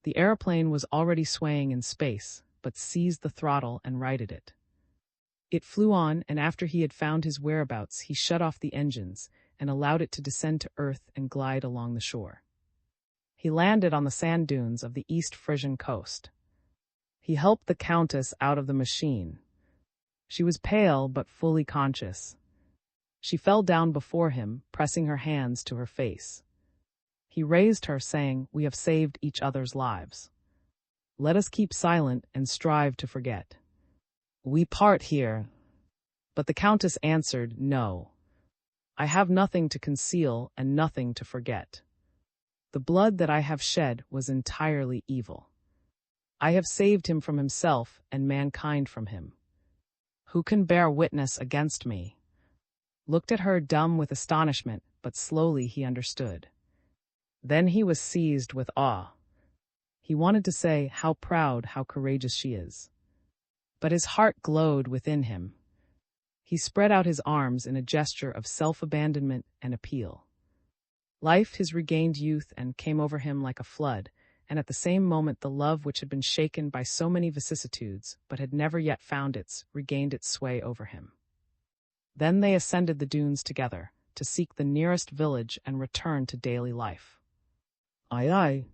The aeroplane was already swaying in space, but seized the throttle and righted it. It flew on, and after he had found his whereabouts, he shut off the engines and allowed it to descend to earth and glide along the shore. He landed on the sand dunes of the East Frisian coast. He helped the Countess out of the machine. She was pale but fully conscious. She fell down before him, pressing her hands to her face. He raised her, saying, "We have saved each other's lives. Let us keep silent and strive to forget. We part here." But the Countess answered, "No. I have nothing to conceal and nothing to forget. The blood that I have shed was entirely evil. I have saved him from himself and mankind from him. Who can bear witness against me? Looked at her dumb with astonishment, but slowly he understood. Then he was seized with awe. He wanted to say, how proud, how courageous she is. But his heart glowed within him. He spread out his arms in a gesture of self-abandonment and appeal. Life, his regained youth, and came over him like a flood, and at the same moment the love which had been shaken by so many vicissitudes, but had never yet found regained its sway over him. Then they ascended the dunes together, to seek the nearest village and return to daily life. Aye, aye.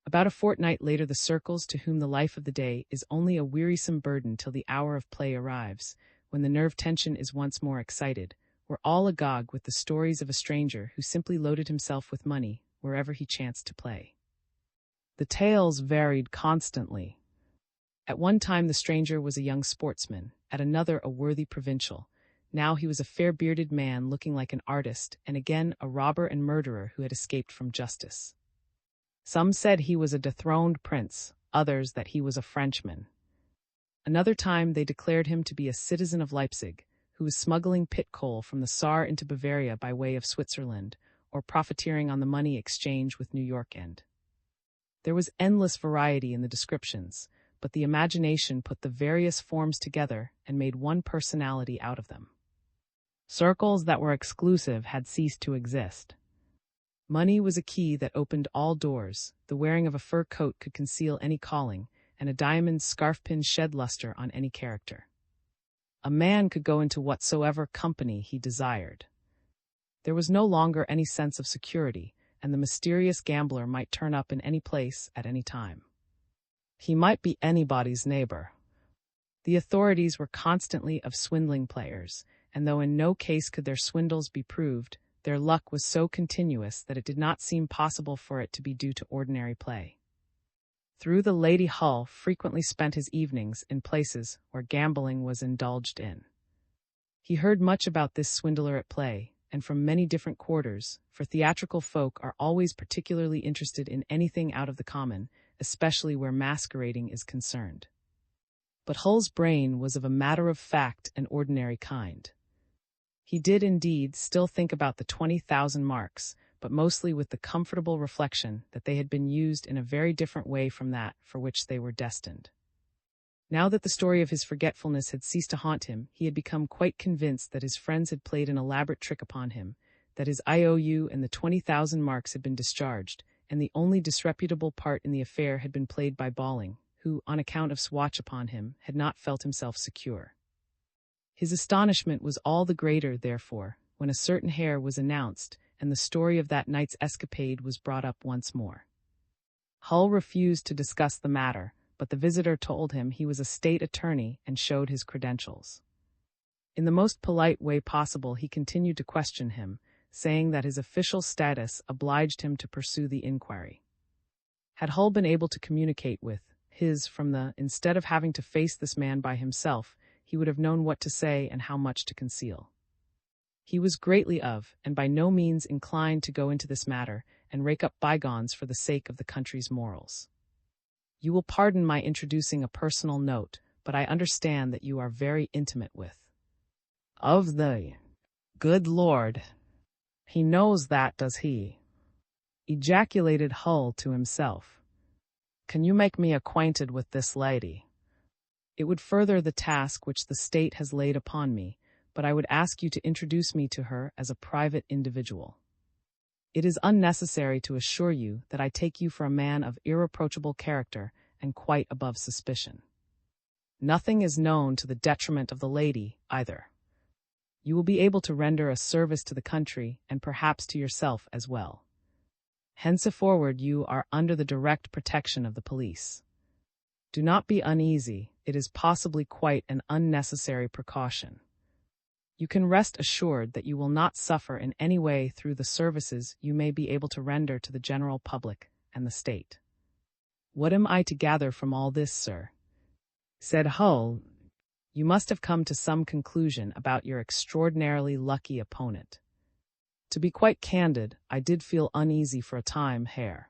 About a fortnight later, the circles to whom the life of the day is only a wearisome burden till the hour of play arrives, when the nerve tension is once more excited, were all agog with the stories of a stranger who simply loaded himself with money wherever he chanced to play. The tales varied constantly. At one time the stranger was a young sportsman, at another a worthy provincial. Now he was a fair-bearded man looking like an artist, and again a robber and murderer who had escaped from justice. Some said he was a dethroned prince, others that he was a Frenchman. Another time they declared him to be a citizen of Leipzig, who was smuggling pit coal from the Saar into Bavaria by way of Switzerland, or profiteering on the money exchange with New York end. There was endless variety in the descriptions, but the imagination put the various forms together and made one personality out of them. Circles that were exclusive had ceased to exist. Money was a key that opened all doors, the wearing of a fur coat could conceal any calling, and a diamond scarf-pin shed luster on any character. A man could go into whatsoever company he desired. There was no longer any sense of security, and the mysterious gambler might turn up in any place at any time. He might be anybody's neighbor. The authorities were constantly of swindling players, and though in no case could their swindles be proved, their luck was so continuous that it did not seem possible for it to be due to ordinary play. Through the Lady Hull frequently spent his evenings in places where gambling was indulged in. He heard much about this swindler at play, and from many different quarters, for theatrical folk are always particularly interested in anything out of the common, especially where masquerading is concerned. But Hull's brain was of a matter-of-fact and ordinary kind. He did indeed still think about the 20,000 marks, but mostly with the comfortable reflection that they had been used in a very different way from that for which they were destined. Now that the story of his forgetfulness had ceased to haunt him, he had become quite convinced that his friends had played an elaborate trick upon him, that his IOU and the 20,000 marks had been discharged, and the only disreputable part in the affair had been played by Balling, who, on account of watch upon him, had not felt himself secure. His astonishment was all the greater, therefore, when a certain hare was announced, and the story of that night's escapade was brought up once more. Hull refused to discuss the matter, but the visitor told him he was a state attorney and showed his credentials. In the most polite way possible he continued to question him, saying that his official status obliged him to pursue the inquiry. Had Hull been able to communicate with instead of having to face this man by himself, he would have known what to say and how much to conceal. He was greatly and by no means inclined to go into this matter and rake up bygones for the sake of the country's morals. You will pardon my introducing a personal note, but I understand that you are very intimate with. Of the good Lord. He knows that, does he? Ejaculated Hull to himself. Can you make me acquainted with this lady? It would further the task which the state has laid upon me, but I would ask you to introduce me to her as a private individual. It is unnecessary to assure you that I take you for a man of irreproachable character and quite above suspicion. Nothing is known to the detriment of the lady, either. You will be able to render a service to the country and perhaps to yourself as well. Henceforward you are under the direct protection of the police. Do not be uneasy, it is possibly quite an unnecessary precaution. You can rest assured that you will not suffer in any way through the services you may be able to render to the general public and the state. What am I to gather from all this, sir? Said Hull. You must have come to some conclusion about your extraordinarily lucky opponent. To be quite candid, I did feel uneasy for a time, Herr.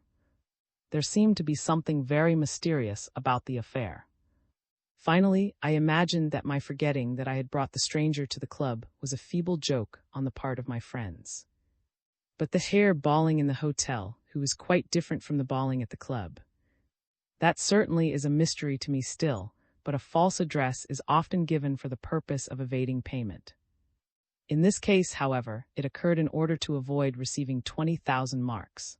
There seemed to be something very mysterious about the affair. Finally, I imagined that my forgetting that I had brought the stranger to the club was a feeble joke on the part of my friends. But the hair bawling in the hotel, who was quite different from the bawling at the club. That certainly is a mystery to me still, but a false address is often given for the purpose of evading payment. In this case, however, it occurred in order to avoid receiving 20,000 marks.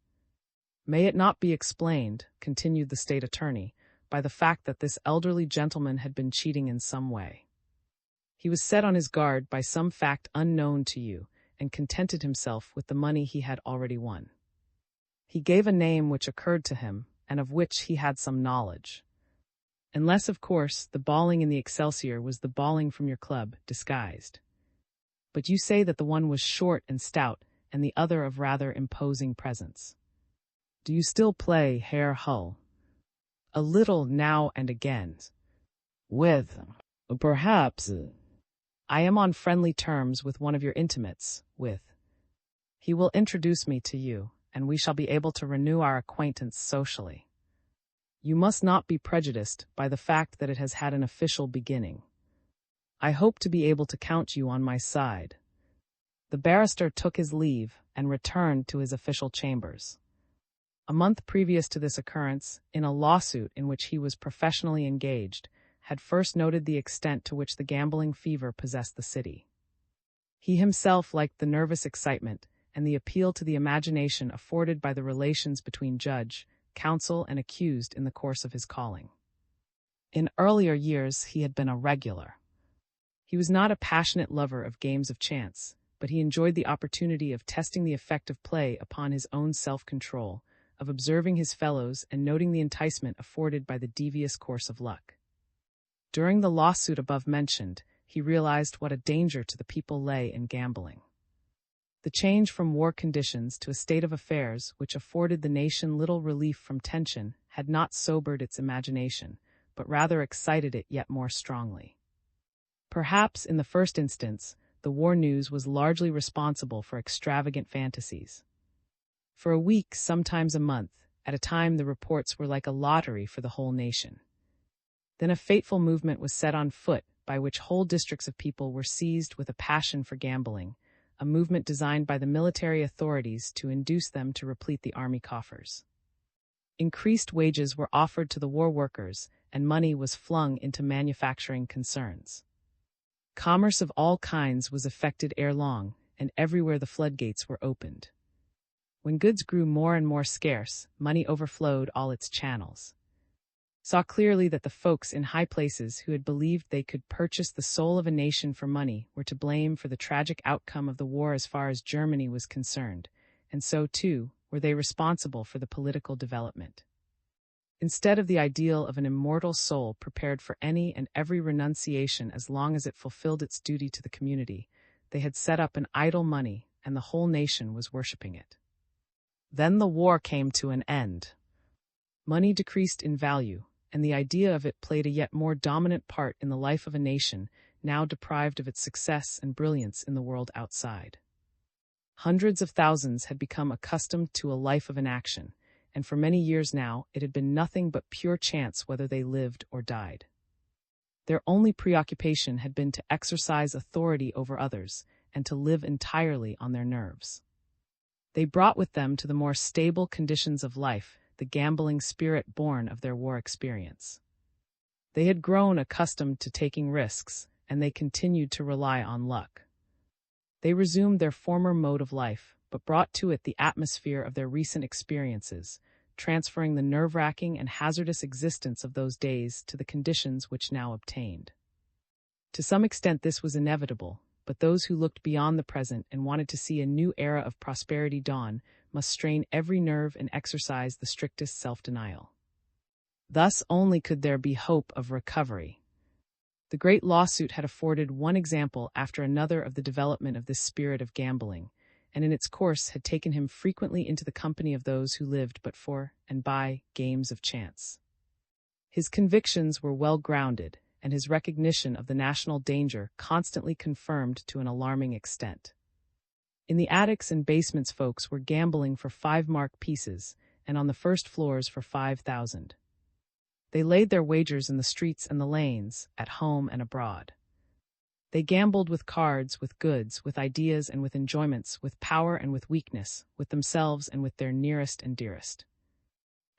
May it not be explained, continued the state attorney, by the fact that this elderly gentleman had been cheating in some way. He was set on his guard by some fact unknown to you, and contented himself with the money he had already won. He gave a name which occurred to him, and of which he had some knowledge. Unless, of course, the bawling in the Excelsior was the bawling from your club, disguised. But you say that the one was short and stout, and the other of rather imposing presence. Do you still play Herr Hull? A little now and again. With, perhaps, I am on friendly terms with one of your intimates, He will introduce me to you, and we shall be able to renew our acquaintance socially. You must not be prejudiced by the fact that it has had an official beginning. I hope to be able to count you on my side. The barrister took his leave and returned to his official chambers. A month previous to this occurrence, in a lawsuit in which he was professionally engaged, had first noted the extent to which the gambling fever possessed the city. He himself liked the nervous excitement and the appeal to the imagination afforded by the relations between judge, counsel, and accused in the course of his calling. In earlier years he had been a regular. He was not a passionate lover of games of chance, but he enjoyed the opportunity of testing the effect of play upon his own self-control, of observing his fellows and noting the enticement afforded by the devious course of luck. During the lawsuit above mentioned, he realized what a danger to the people lay in gambling. The change from war conditions to a state of affairs which afforded the nation little relief from tension had not sobered its imagination, but rather excited it yet more strongly. Perhaps, in the first instance, the war news was largely responsible for extravagant fantasies. For a week, sometimes a month, at a time the reports were like a lottery for the whole nation. Then a fateful movement was set on foot by which whole districts of people were seized with a passion for gambling, a movement designed by the military authorities to induce them to replete the army coffers. Increased wages were offered to the war workers, and money was flung into manufacturing concerns. Commerce of all kinds was effected ere long, and everywhere the floodgates were opened. When goods grew more and more scarce, money overflowed all its channels. Saw clearly that the folks in high places who had believed they could purchase the soul of a nation for money were to blame for the tragic outcome of the war as far as Germany was concerned, and so, too, were they responsible for the political development. Instead of the ideal of an immortal soul prepared for any and every renunciation as long as it fulfilled its duty to the community, they had set up an idle money, and the whole nation was worshipping it. Then the war came to an end. Money decreased in value, and the idea of it played a yet more dominant part in the life of a nation now deprived of its success and brilliance in the world outside. Hundreds of thousands had become accustomed to a life of inaction, and for many years now it had been nothing but pure chance whether they lived or died. Their only preoccupation had been to exercise authority over others and to live entirely on their nerves. They brought with them to the more stable conditions of life the gambling spirit born of their war experience. They had grown accustomed to taking risks, and they continued to rely on luck. They resumed their former mode of life, but brought to it the atmosphere of their recent experiences, transferring the nerve-wracking and hazardous existence of those days to the conditions which now obtained. To some extent this was inevitable, but those who looked beyond the present and wanted to see a new era of prosperity dawn must strain every nerve and exercise the strictest self-denial. Thus only could there be hope of recovery. The great lawsuit had afforded one example after another of the development of this spirit of gambling, and in its course had taken him frequently into the company of those who lived but for and by games of chance. His convictions were well grounded, and his recognition of the national danger constantly confirmed to an alarming extent. In the attics and basements folks were gambling for 5-mark pieces, and on the first floors for 5,000. They laid their wagers in the streets and the lanes, at home and abroad. They gambled with cards, with goods, with ideas and with enjoyments, with power and with weakness, with themselves and with their nearest and dearest.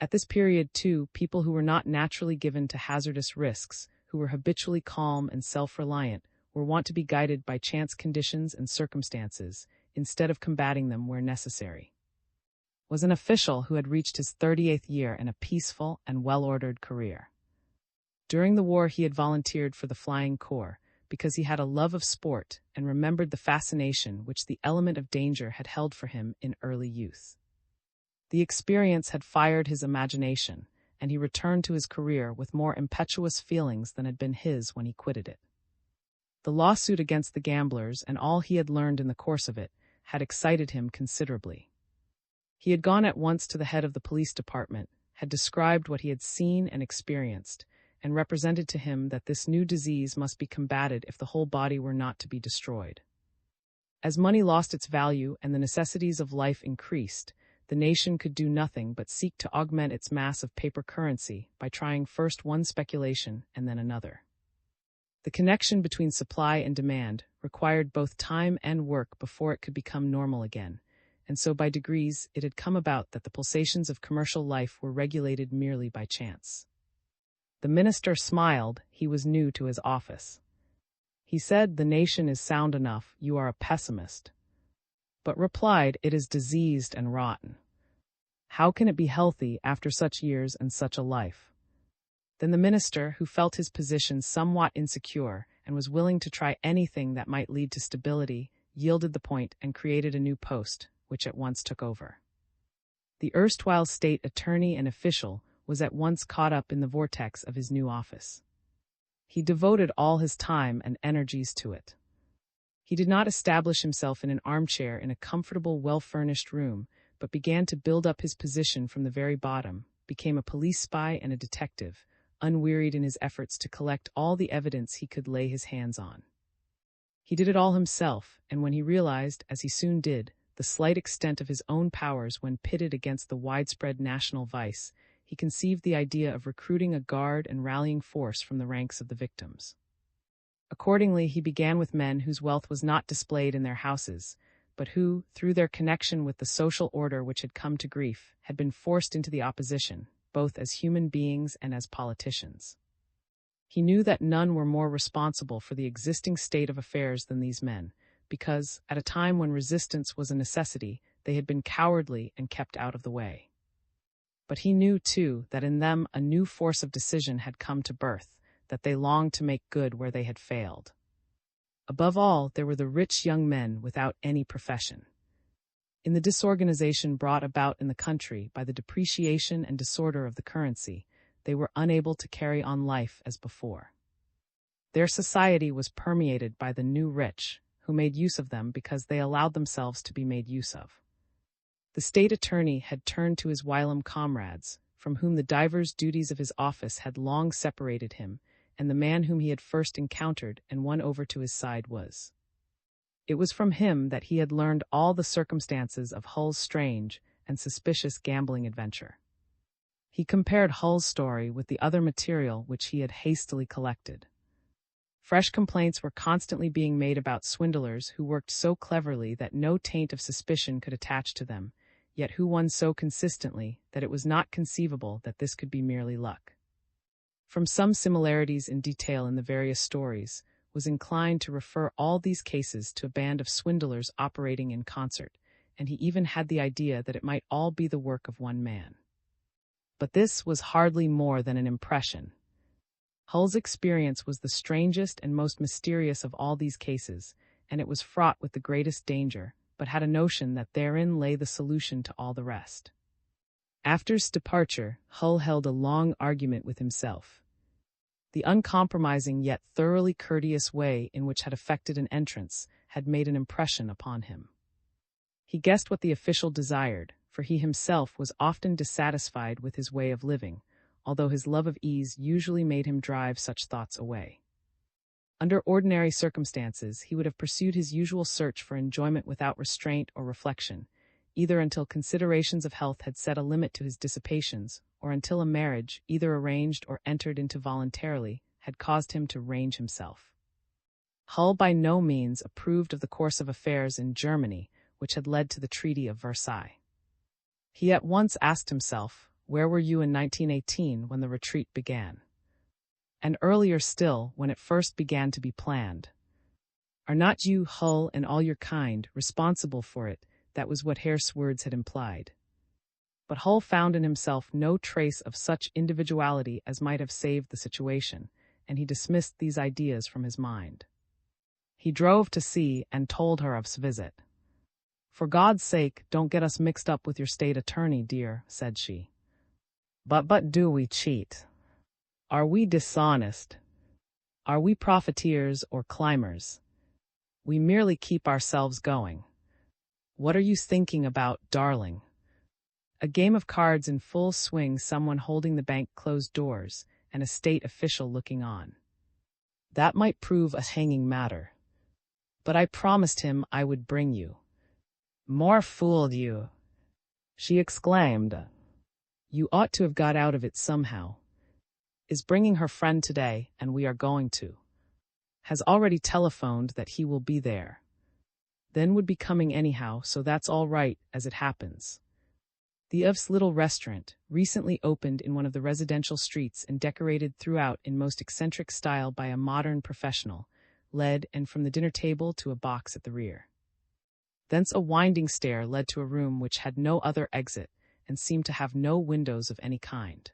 At this period, too, people who were not naturally given to hazardous risks, who were habitually calm and self-reliant, were wont to be guided by chance conditions and circumstances, instead of combating them where necessary. Was an official who had reached his 38th year in a peaceful and well-ordered career. During the war he had volunteered for the Flying Corps, because he had a love of sport and remembered the fascination which the element of danger had held for him in early youth. The experience had fired his imagination, and he returned to his career with more impetuous feelings than had been his when he quitted it. The lawsuit against the gamblers and all he had learned in the course of it had excited him considerably. He had gone at once to the head of the police department, had described what he had seen and experienced, and represented to him that this new disease must be combated if the whole body were not to be destroyed. As money lost its value and the necessities of life increased, the nation could do nothing but seek to augment its mass of paper currency by trying first one speculation and then another. The connection between supply and demand required both time and work before it could become normal again, and so by degrees it had come about that the pulsations of commercial life were regulated merely by chance. The minister smiled. He was new to his office. He said, "The nation is sound enough, you are a pessimist," but replied, "It is diseased and rotten. How can it be healthy after such years and such a life?" Then the minister, who felt his position somewhat insecure and was willing to try anything that might lead to stability, yielded the point and created a new post, which at once took over. The erstwhile state attorney and official was at once caught up in the vortex of his new office. He devoted all his time and energies to it. He did not establish himself in an armchair in a comfortable, well-furnished room, but began to build up his position from the very bottom, became a police spy and a detective, unwearied in his efforts to collect all the evidence he could lay his hands on. He did it all himself, and when he realized, as he soon did, the slight extent of his own powers when pitted against the widespread national vice, he conceived the idea of recruiting a guard and rallying force from the ranks of the victims. Accordingly, he began with men whose wealth was not displayed in their houses, but who, through their connection with the social order which had come to grief, had been forced into the opposition, both as human beings and as politicians. He knew that none were more responsible for the existing state of affairs than these men, because, at a time when resistance was a necessity, they had been cowardly and kept out of the way. But he knew, too, that in them a new force of decision had come to birth, that they longed to make good where they had failed. Above all, there were the rich young men without any profession. In the disorganization brought about in the country by the depreciation and disorder of the currency, they were unable to carry on life as before. Their society was permeated by the new rich, who made use of them because they allowed themselves to be made use of. The state attorney had turned to his whilom comrades, from whom the divers duties of his office had long separated him, and the man whom he had first encountered and won over to his side was. It was from him that he had learned all the circumstances of Hull's strange and suspicious gambling adventure. He compared Hull's story with the other material which he had hastily collected. Fresh complaints were constantly being made about swindlers who worked so cleverly that no taint of suspicion could attach to them, yet who won so consistently that it was not conceivable that this could be merely luck. From some similarities in detail in the various stories, was inclined to refer all these cases to a band of swindlers operating in concert, and he even had the idea that it might all be the work of one man. But this was hardly more than an impression. Hull's experience was the strangest and most mysterious of all these cases, and it was fraught with the greatest danger, but had a notion that therein lay the solution to all the rest. After his departure, Hull held a long argument with himself. The uncompromising yet thoroughly courteous way in which had effected an entrance had made an impression upon him. He guessed what the official desired, for he himself was often dissatisfied with his way of living, although his love of ease usually made him drive such thoughts away. Under ordinary circumstances, he would have pursued his usual search for enjoyment without restraint or reflection, either until considerations of health had set a limit to his dissipations, or until a marriage, either arranged or entered into voluntarily, had caused him to range himself. Hull by no means approved of the course of affairs in Germany, which had led to the Treaty of Versailles. He at once asked himself, where were you in 1918 when the retreat began? And earlier still, when it first began to be planned. Are not you, Hull, and all your kind, responsible for it? That was what Herr's words had implied. But Hull found in himself no trace of such individuality as might have saved the situation, and he dismissed these ideas from his mind. He drove to see and told her of his visit. For God's sake, don't get us mixed up with your state attorney, dear, said she. But do we cheat? Are we dishonest? Are we profiteers or climbers? We merely keep ourselves going. What are you thinking about, darling? A game of cards in full swing, someone holding the bank closed doors, and a state official looking on. That might prove a hanging matter. But I promised him I would bring you. More fooled you, she exclaimed. You ought to have got out of it somehow. Is bringing her friend today, and we are going to. Has already telephoned that he will be there. Then would be coming anyhow, so that's all right, as it happens. The Of's little restaurant, recently opened in one of the residential streets and decorated throughout in most eccentric style by a modern professional, led and from the dinner table to a box at the rear. Thence a winding stair led to a room which had no other exit and seemed to have no windows of any kind.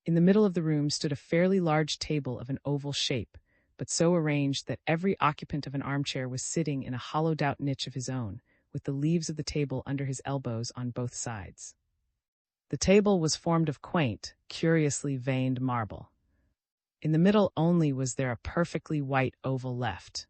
In the middle of the room stood a fairly large table of an oval shape, but so arranged that every occupant of an armchair was sitting in a hollowed-out niche of his own, with the leaves of the table under his elbows on both sides. The table was formed of quaint, curiously veined marble. In the middle only was there a perfectly white oval left.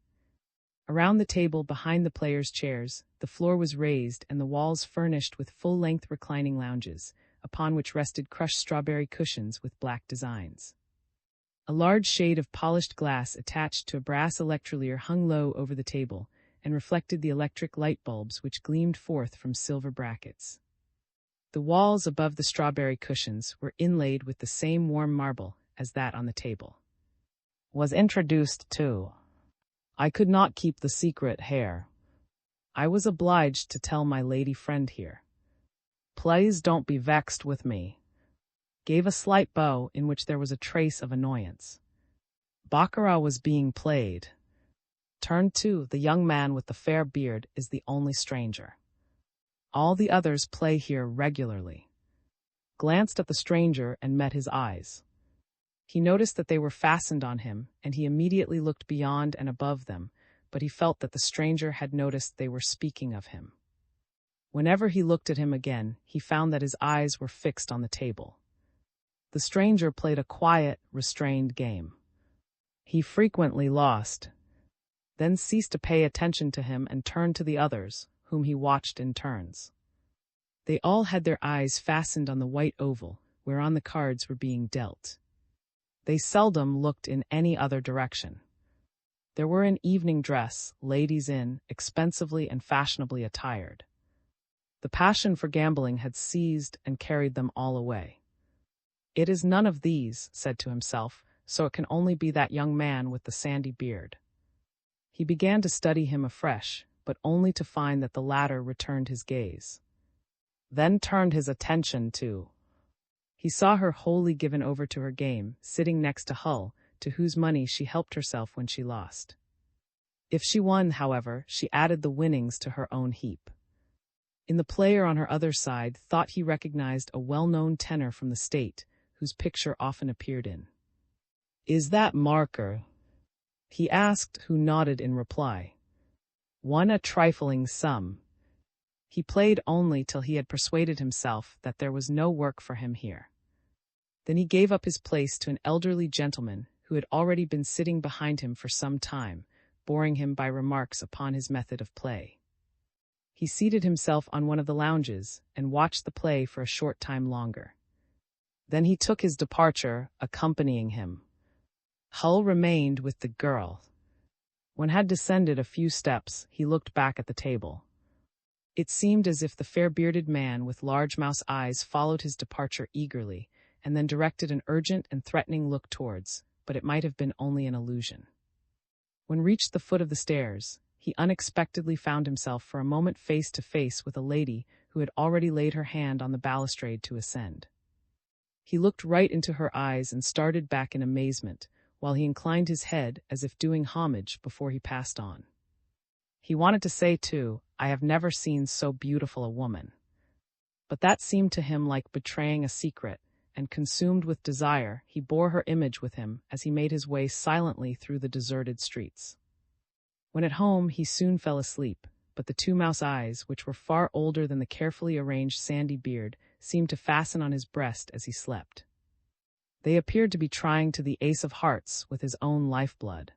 Around the table behind the players' chairs, the floor was raised and the walls furnished with full-length reclining lounges, upon which rested crushed strawberry cushions with black designs. A large shade of polished glass attached to a brass electrolier hung low over the table and reflected the electric light bulbs which gleamed forth from silver brackets. The walls above the strawberry cushions were inlaid with the same warm marble as that on the table. Was introduced to. I could not keep the secret, Herr. I was obliged to tell my lady friend here. Please don't be vexed with me. Gave a slight bow in which there was a trace of annoyance. Baccarat was being played. Turn 2, the young man with the fair beard is the only stranger. All the others play here regularly. Glanced at the stranger and met his eyes. He noticed that they were fastened on him, and he immediately looked beyond and above them, but he felt that the stranger had noticed they were speaking of him. Whenever he looked at him again, he found that his eyes were fixed on the table. The stranger played a quiet, restrained game. He frequently lost, then ceased to pay attention to him and turned to the others, whom he watched in turns. They all had their eyes fastened on the white oval, whereon the cards were being dealt. They seldom looked in any other direction. There were in evening dress, ladies in, expensively and fashionably attired. The passion for gambling had seized and carried them all away. It is none of these, said to himself, so it can only be that young man with the sandy beard. He began to study him afresh, but only to find that the latter returned his gaze. Then turned his attention to. He saw her wholly given over to her game, sitting next to Hull, to whose money she helped herself when she lost. If she won, however, she added the winnings to her own heap. In the player on her other side thought he recognized a well-known tenor from the state, whose picture often appeared in. Is that Marker? He asked, who nodded in reply. Won a trifling sum. He played only till he had persuaded himself that there was no work for him here. Then he gave up his place to an elderly gentleman who had already been sitting behind him for some time, boring him by remarks upon his method of play. He seated himself on one of the lounges and watched the play for a short time longer. Then he took his departure, accompanying him. Hull remained with the girl. When had descended a few steps, he looked back at the table. It seemed as if the fair-bearded man with large mouse eyes followed his departure eagerly, and then directed an urgent and threatening look towards, but it might have been only an illusion. When reached the foot of the stairs, he unexpectedly found himself for a moment face to face with a lady who had already laid her hand on the balustrade to ascend. He looked right into her eyes and started back in amazement, while he inclined his head as if doing homage before he passed on. He wanted to say, too, "I have never seen so beautiful a woman." But that seemed to him like betraying a secret, and consumed with desire, he bore her image with him as he made his way silently through the deserted streets. When at home, he soon fell asleep, but the two mouse eyes, which were far older than the carefully arranged sandy beard, seemed to fasten on his breast as he slept. They appeared to be trying to the ace of hearts with his own lifeblood.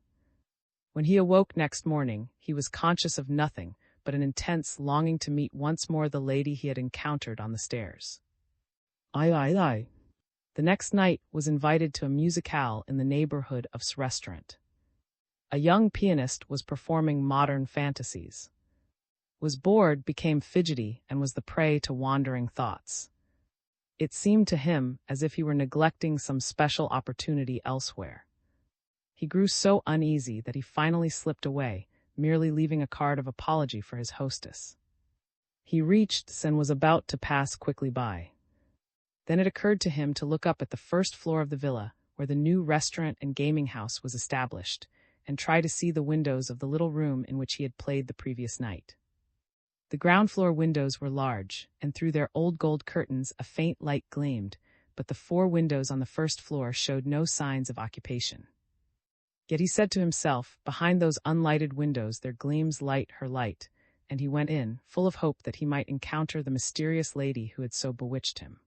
When he awoke next morning, he was conscious of nothing but an intense longing to meet once more the lady he had encountered on the stairs. I. The next night was invited to a musicale in the neighborhood of S restaurant. A young pianist was performing modern fantasies. Was bored, became fidgety, and was the prey to wandering thoughts. It seemed to him as if he were neglecting some special opportunity elsewhere. He grew so uneasy that he finally slipped away, merely leaving a card of apology for his hostess. He reached S and was about to pass quickly by. Then it occurred to him to look up at the first floor of the villa, where the new restaurant and gaming house was established, and try to see the windows of the little room in which he had played the previous night. The ground floor windows were large, and through their old gold curtains a faint light gleamed, but the 4 windows on the first floor showed no signs of occupation. Yet he said to himself, behind those unlighted windows there gleams light her light, and he went in, full of hope that he might encounter the mysterious lady who had so bewitched him.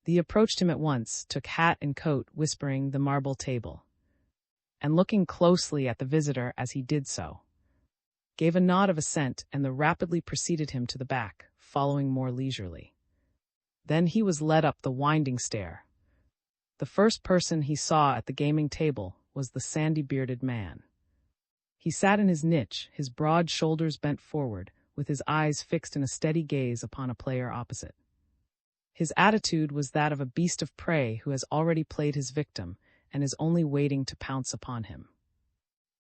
He approached him at once, took hat and coat, whispering, "The marble table," and looking closely at the visitor as he did so, gave a nod of assent, and the rapidly preceded him to the back, following more leisurely. Then he was led up the winding stair. The first person he saw at the gaming table was the sandy-bearded man. He sat in his niche, his broad shoulders bent forward, with his eyes fixed in a steady gaze upon a player opposite. His attitude was that of a beast of prey who has already played his victim and is only waiting to pounce upon him.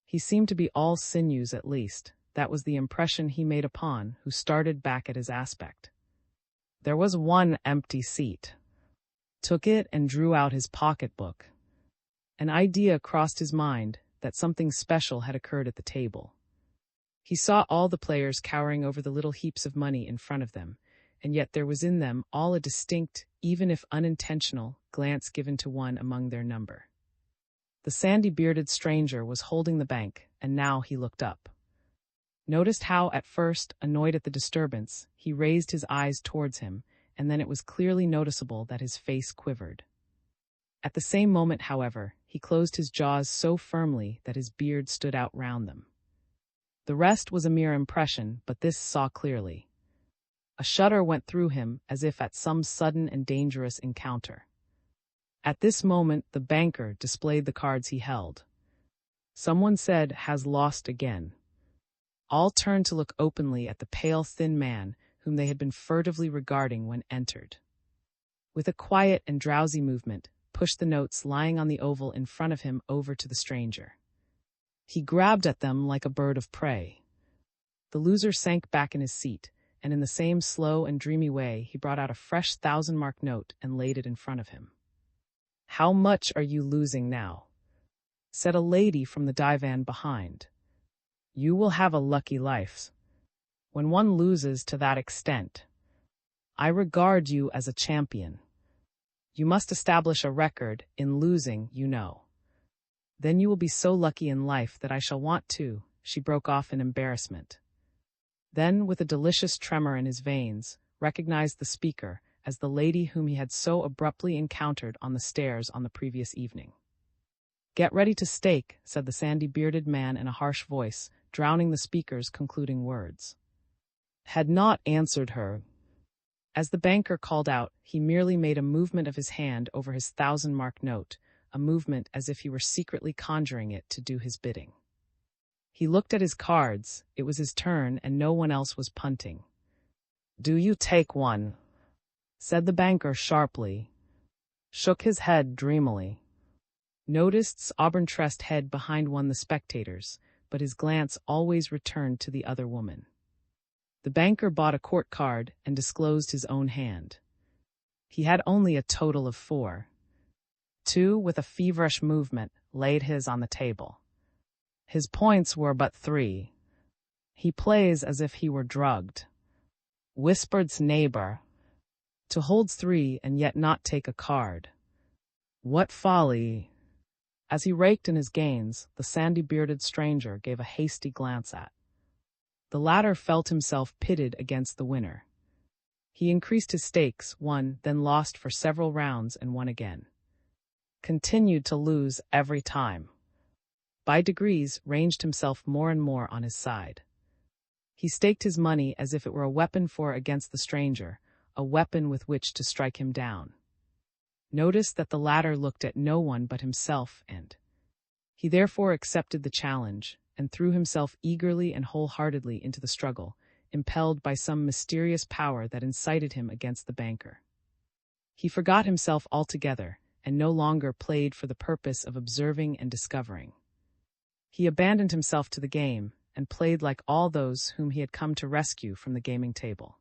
He seemed to be all sinews at least. That was the impression he made upon who started back at his aspect. There was one empty seat. Took it and drew out his pocketbook. An idea crossed his mind that something special had occurred at the table. He saw all the players cowering over the little heaps of money in front of them, and yet there was in them all a distinct, even if unintentional, glance given to one among their number. The sandy-bearded stranger was holding the bank, and now he looked up. Noticed how, at first, annoyed at the disturbance, he raised his eyes towards him, and then it was clearly noticeable that his face quivered. At the same moment, however, he closed his jaws so firmly that his beard stood out round them. The rest was a mere impression, but this saw clearly. A shudder went through him as if at some sudden and dangerous encounter. At this moment the banker displayed the cards he held. Someone said, "Has lost again." All turned to look openly at the pale, thin man whom they had been furtively regarding when entered. With a quiet and drowsy movement, pushed the notes lying on the oval in front of him over to the stranger. He grabbed at them like a bird of prey. The loser sank back in his seat, and in the same slow and dreamy way he brought out a fresh 1,000-mark note and laid it in front of him. "How much are you losing now?" said a lady from the divan behind. "You will have a lucky life when one loses to that extent. I regard you as a champion. You must establish a record in losing, you know. Then you will be so lucky in life that I shall want to," she broke off in embarrassment. Then, with a delicious tremor in his veins, recognized the speaker as the lady whom he had so abruptly encountered on the stairs on the previous evening. "Get ready to stake," said the sandy-bearded man in a harsh voice, drowning the speaker's concluding words. Had not answered her. As the banker called out, he merely made a movement of his hand over his 1,000-mark note, a movement as if he were secretly conjuring it to do his bidding. He looked at his cards. It was his turn, and no one else was punting. "Do you take one?" said the banker sharply, shook his head dreamily. Noticed's auburn-tressed head behind one the spectators, but his glance always returned to the other woman. The banker bought a court card and disclosed his own hand. He had only a total of 4. 2, with a feverish movement, laid his on the table. His points were but 3. "He plays as if he were drugged," whispered's neighbor. "To hold 3 and yet not take a card. What folly!" As he raked in his gains, the sandy-bearded stranger gave a hasty glance at. The latter felt himself pitted against the winner. He increased his stakes, won, then lost for several rounds and won again. Continued to lose every time. By degrees, ranged himself more and more on his side. He staked his money as if it were a weapon for against the stranger, a weapon with which to strike him down. Noticed that the latter looked at no one but himself, and he therefore accepted the challenge and threw himself eagerly and wholeheartedly into the struggle, impelled by some mysterious power that incited him against the banker. He forgot himself altogether and no longer played for the purpose of observing and discovering. He abandoned himself to the game and played like all those whom he had come to rescue from the gaming table.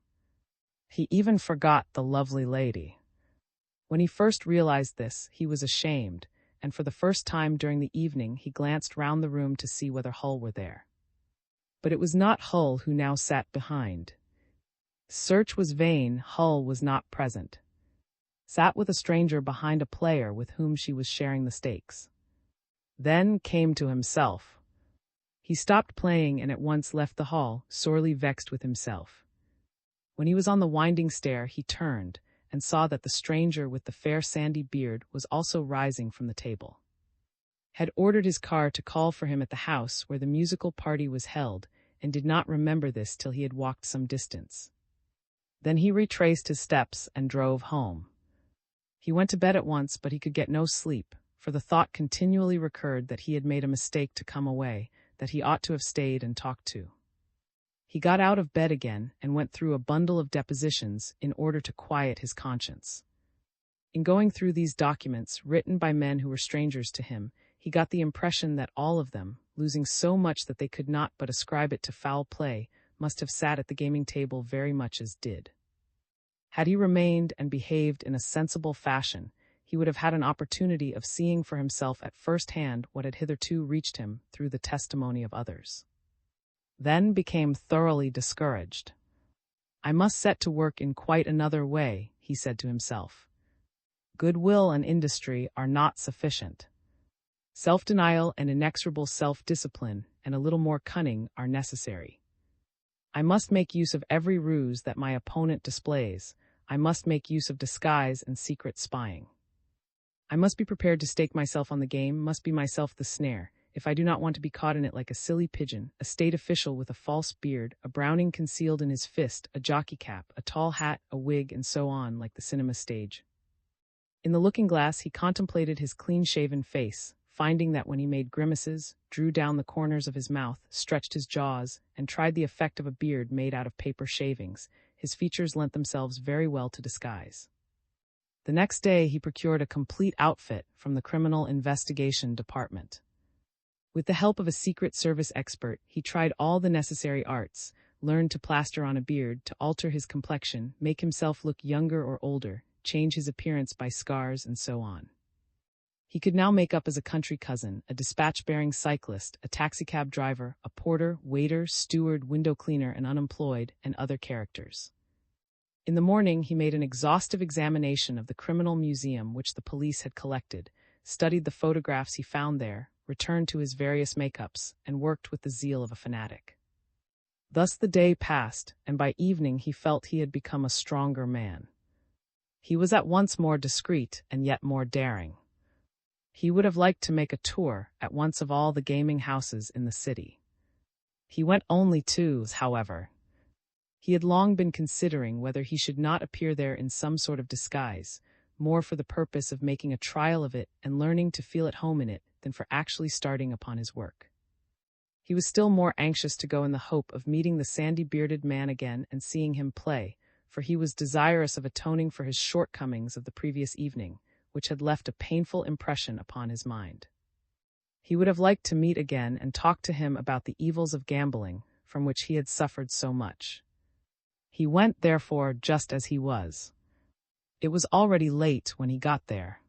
He even forgot the lovely lady. When he first realized this, he was ashamed, and for the first time during the evening he glanced round the room to see whether Hull were there. But it was not Hull who now sat behind. Search was vain, Hull was not present. Sat with a stranger behind a player with whom she was sharing the stakes. Then came to himself. He stopped playing and at once left the hall, sorely vexed with himself. When he was on the winding stair, he turned and saw that the stranger with the fair sandy beard was also rising from the table. Had ordered his car to call for him at the house where the musical party was held, and did not remember this till he had walked some distance. Then he retraced his steps and drove home. He went to bed at once, but he could get no sleep, for the thought continually recurred that he had made a mistake to come away, that he ought to have stayed and talked to. He got out of bed again and went through a bundle of depositions in order to quiet his conscience. In going through these documents, written by men who were strangers to him, he got the impression that all of them, losing so much that they could not but ascribe it to foul play, must have sat at the gaming table very much as did. Had he remained and behaved in a sensible fashion, he would have had an opportunity of seeing for himself at first hand what had hitherto reached him through the testimony of others. Then became thoroughly discouraged. "I must set to work in quite another way," he said to himself. "Goodwill and industry are not sufficient. Self-denial and inexorable self-discipline and a little more cunning are necessary. I must make use of every ruse that my opponent displays. I must make use of disguise and secret spying. I must be prepared to stake myself on the game, must be myself the snare, if I do not want to be caught in it like a silly pigeon, a state official with a false beard, a Browning concealed in his fist, a jockey cap, a tall hat, a wig, and so on, like the cinema stage." In the looking-glass he contemplated his clean-shaven face, finding that when he made grimaces, drew down the corners of his mouth, stretched his jaws, and tried the effect of a beard made out of paper shavings, his features lent themselves very well to disguise. The next day he procured a complete outfit from the Criminal Investigation Department. With the help of a Secret Service expert, he tried all the necessary arts, learned to plaster on a beard, to alter his complexion, make himself look younger or older, change his appearance by scars, and so on. He could now make up as a country cousin, a dispatch-bearing cyclist, a taxicab driver, a porter, waiter, steward, window cleaner, and unemployed, and other characters. In the morning he made an exhaustive examination of the criminal museum which the police had collected, studied the photographs he found there, returned to his various make-ups, and worked with the zeal of a fanatic. Thus the day passed, and by evening he felt he had become a stronger man. He was at once more discreet and yet more daring. He would have liked to make a tour at once of all the gaming houses in the city. He went only to, however. He had long been considering whether he should not appear there in some sort of disguise, more for the purpose of making a trial of it and learning to feel at home in it than for actually starting upon his work. He was still more anxious to go in the hope of meeting the sandy-bearded man again and seeing him play, for he was desirous of atoning for his shortcomings of the previous evening, which had left a painful impression upon his mind. He would have liked to meet again and talk to him about the evils of gambling, from which he had suffered so much. He went, therefore, just as he was. It was already late when he got there.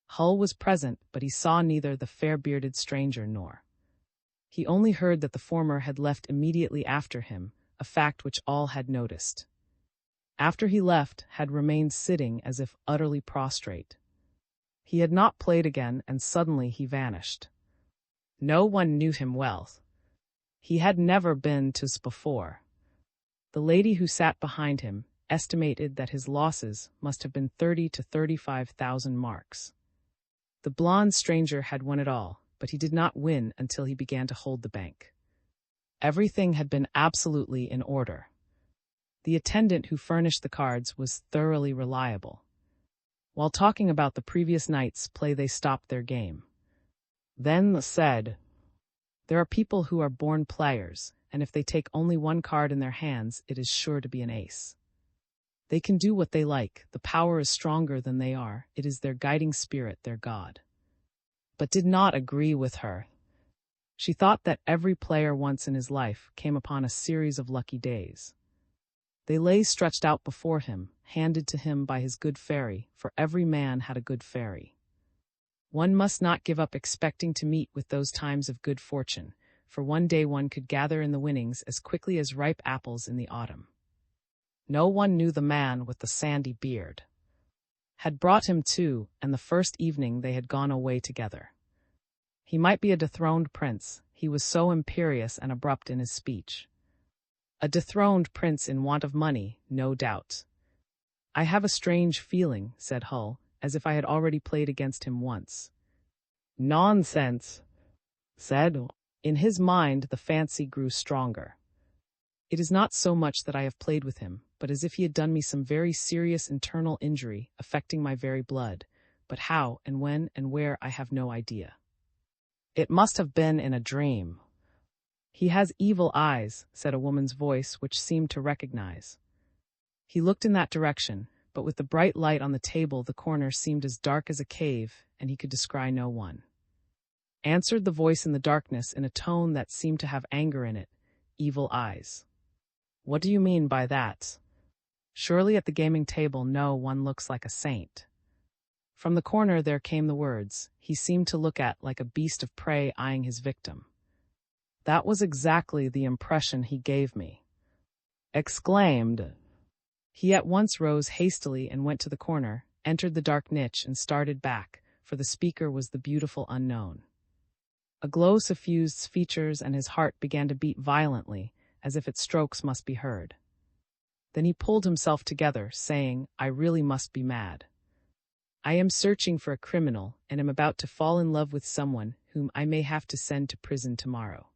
Hull was present, but he saw neither the fair-bearded stranger nor. He only heard that the former had left immediately after him, a fact which all had noticed. After he left, had remained sitting as if utterly prostrate. He had not played again, and suddenly he vanished. No one knew him well. He had never been to before. The lady who sat behind him estimated that his losses must have been 30 to 35,000 marks. The blonde stranger had won it all, but he did not win until he began to hold the bank. Everything had been absolutely in order. The attendant who furnished the cards was thoroughly reliable. While talking about the previous night's play, they stopped their game. Then said, "There are people who are born players, and if they take only one card in their hands, it is sure to be an ace. They can do what they like, the power is stronger than they are, it is their guiding spirit, their God." But did not agree with her. She thought that every player once in his life came upon a series of lucky days. They lay stretched out before him, handed to him by his good fairy, for every man had a good fairy. One must not give up expecting to meet with those times of good fortune, for one day one could gather in the winnings as quickly as ripe apples in the autumn. No one knew the man with the sandy beard. Had brought him too, and the first evening they had gone away together. He might be a dethroned prince, he was so imperious and abrupt in his speech. A dethroned prince in want of money, no doubt. "I have a strange feeling," said Hull, as if I had already played against him once. "Nonsense," said. In his mind the fancy grew stronger. "It is not so much that I have played with him, but as if he had done me some very serious internal injury, affecting my very blood, but how and when and where I have no idea. It must have been in a dream." "He has evil eyes," said a woman's voice which seemed to recognize. He looked in that direction, but with the bright light on the table the corner seemed as dark as a cave, and he could descry no one. Answered the voice in the darkness in a tone that seemed to have anger in it, "Evil eyes. What do you mean by that? Surely at the gaming table no one looks like a saint." From the corner there came the words, "He seemed to look at like a beast of prey eyeing his victim." That was exactly the impression he gave me. Exclaimed. He at once rose hastily and went to the corner, entered the dark niche and started back, for the speaker was the beautiful unknown. A glow suffused his features and his heart began to beat violently, as if its strokes must be heard. Then he pulled himself together, saying, "I really must be mad. I am searching for a criminal and am about to fall in love with someone whom I may have to send to prison tomorrow.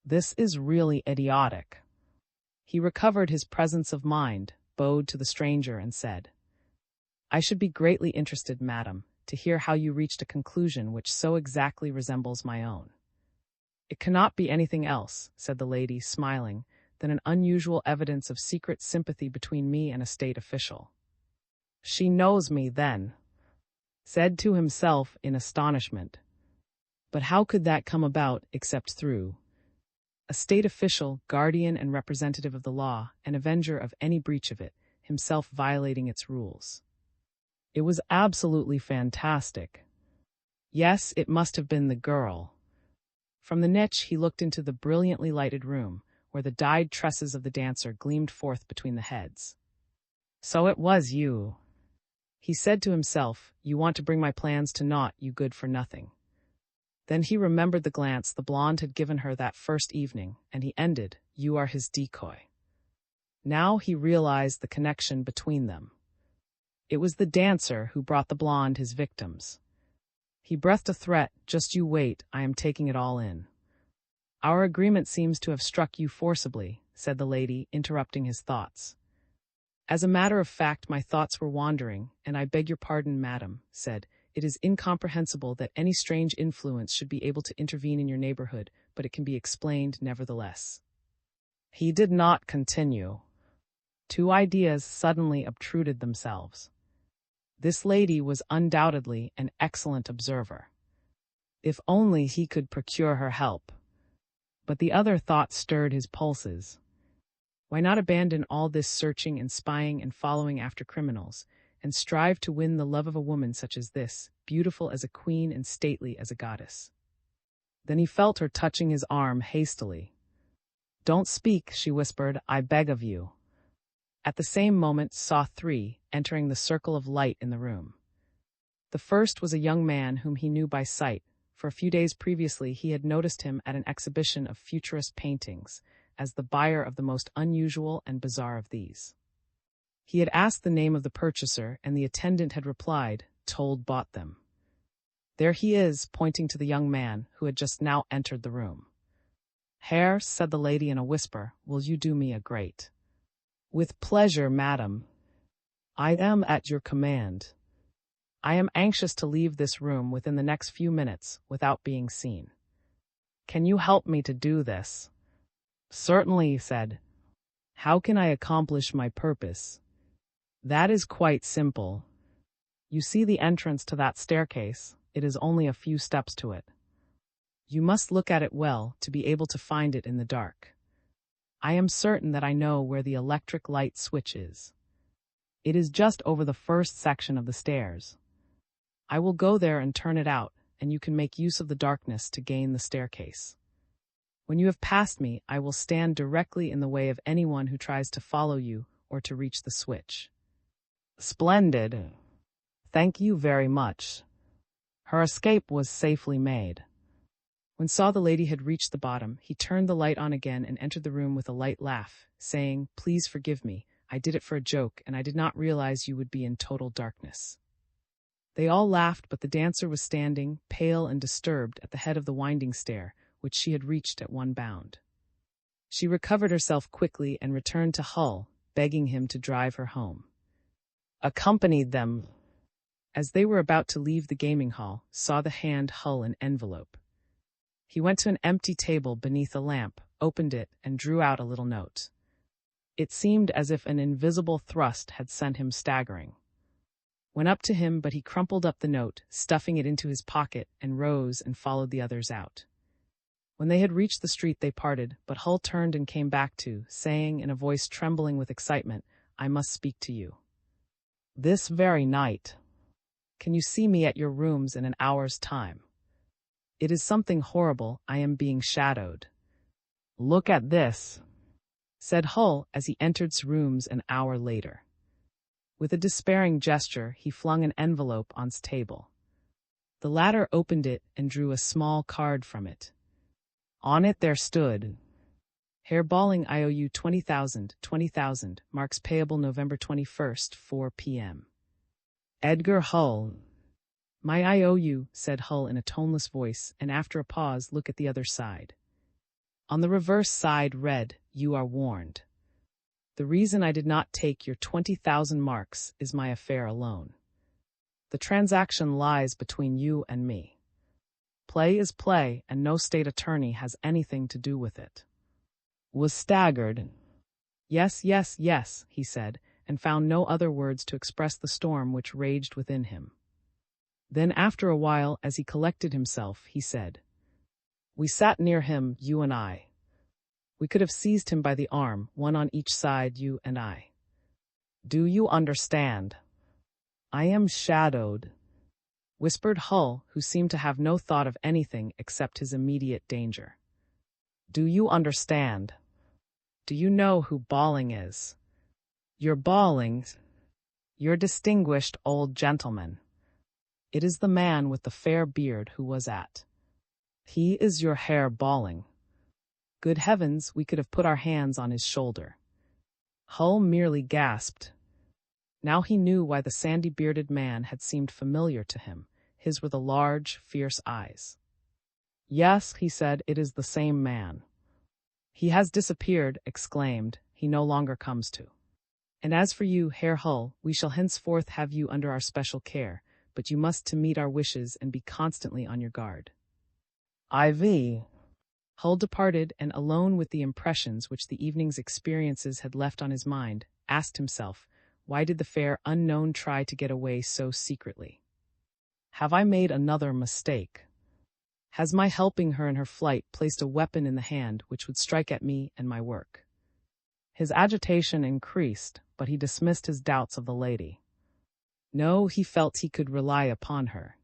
This is really idiotic." He recovered his presence of mind, bowed to the stranger and said, "I should be greatly interested, madam, to hear how you reached a conclusion which so exactly resembles my own." "It cannot be anything else," said the lady, smiling, "than an unusual evidence of secret sympathy between me and a state official." "She knows me, then," said to himself in astonishment. But how could that come about except through a state official, guardian and representative of the law, and avenger of any breach of it, himself violating its rules? It was absolutely fantastic. Yes, it must have been the girl. From the niche he looked into the brilliantly lighted room, where the dyed tresses of the dancer gleamed forth between the heads. "So it was you," he said to himself. "You want to bring my plans to naught, you good-for-nothing." Then he remembered the glance the blonde had given her that first evening, and he ended, "You are his decoy." Now he realized the connection between them. It was the dancer who brought the blonde his victims. He breathed a threat, "Just you wait, I am taking it all in." "Our agreement seems to have struck you forcibly," said the lady, interrupting his thoughts. "As a matter of fact, my thoughts were wandering, and I beg your pardon, madam," said. "It is incomprehensible that any strange influence should be able to intervene in your neighborhood, but it can be explained nevertheless." He did not continue. Two ideas suddenly obtruded themselves. This lady was undoubtedly an excellent observer. If only he could procure her help. But the other thought stirred his pulses. Why not abandon all this searching and spying and following after criminals, and strive to win the love of a woman such as this, beautiful as a queen and stately as a goddess? Then he felt her touching his arm hastily. "Don't speak," she whispered, "I beg of you." At the same moment saw three entering the circle of light in the room. The first was a young man whom he knew by sight. For a few days previously he had noticed him at an exhibition of futurist paintings, as the buyer of the most unusual and bizarre of these. He had asked the name of the purchaser, and the attendant had replied, "Told bought them." "There he is," pointing to the young man, who had just now entered the room. "Herr," said the lady in a whisper, "will you do me a great?" "With pleasure, madam. I am at your command. I am anxious to leave this room within the next few minutes without being seen. Can you help me to do this?" "Certainly," he said. "How can I accomplish my purpose?" "That is quite simple. You see the entrance to that staircase. It is only a few steps to it. You must look at it well to be able to find it in the dark. I am certain that I know where the electric light switch is. It is just over the first section of the stairs. I will go there and turn it out, and you can make use of the darkness to gain the staircase. When you have passed me, I will stand directly in the way of anyone who tries to follow you or to reach the switch." "Splendid. Thank you very much." Her escape was safely made. When saw the lady had reached the bottom, he turned the light on again and entered the room with a light laugh, saying, "Please forgive me. I did it for a joke, and I did not realize you would be in total darkness." They all laughed, but the dancer was standing, pale and disturbed, at the head of the winding stair, which she had reached at one bound. She recovered herself quickly and returned to Hull, begging him to drive her home. Accompanied them. As they were about to leave the gaming hall, saw the hand Hull an envelope. He went to an empty table beneath a lamp, opened it, and drew out a little note. It seemed as if an invisible thrust had sent him staggering. Went up to him, but he crumpled up the note, stuffing it into his pocket, and rose and followed the others out. When they had reached the street they parted, but Hull turned and came back to, saying in a voice trembling with excitement, "I must speak to you. This very night. Can you see me at your rooms in an hour's time? It is something horrible. I am being shadowed." "Look at this," said Hull as he entered his rooms an hour later. With a despairing gesture, he flung an envelope on his table. The latter opened it and drew a small card from it. On it there stood, "Herr Balling, I owe you 20,000, marks payable November 21st, 4 p.m. Edgar Hull." "My I owe you," said Hull in a toneless voice, and after a pause look at the other side. On the reverse side read, "You are warned. The reason I did not take your 20,000 marks is my affair alone. The transaction lies between you and me. Play is play, and no state attorney has anything to do with it." Was staggered. Yes, he said, and found no other words to express the storm which raged within him. Then after a while, as he collected himself, he said, "We sat near him, you and I. We could have seized him by the arm, one on each side, you and I. Do you understand? I am shadowed," whispered Hull, who seemed to have no thought of anything except his immediate danger. "Do you understand? Do you know who Balling is? Your Balling, your distinguished old gentleman. It is the man with the fair beard who was at. He is your Herr Balling. Good heavens, we could have put our hands on his shoulder." Hull merely gasped. Now he knew why the sandy-bearded man had seemed familiar to him. His were the large, fierce eyes. "Yes," he said, "it is the same man. He has disappeared," exclaimed. "He no longer comes to. And as for you, Herr Hull, we shall henceforth have you under our special care, but you must to meet our wishes and be constantly on your guard." IV. Hull departed, and alone with the impressions which the evening's experiences had left on his mind, asked himself, why did the fair unknown try to get away so secretly? Have I made another mistake? Has my helping her in her flight placed a weapon in the hand which would strike at me and my work? His agitation increased, but he dismissed his doubts of the lady. No, he felt he could rely upon her.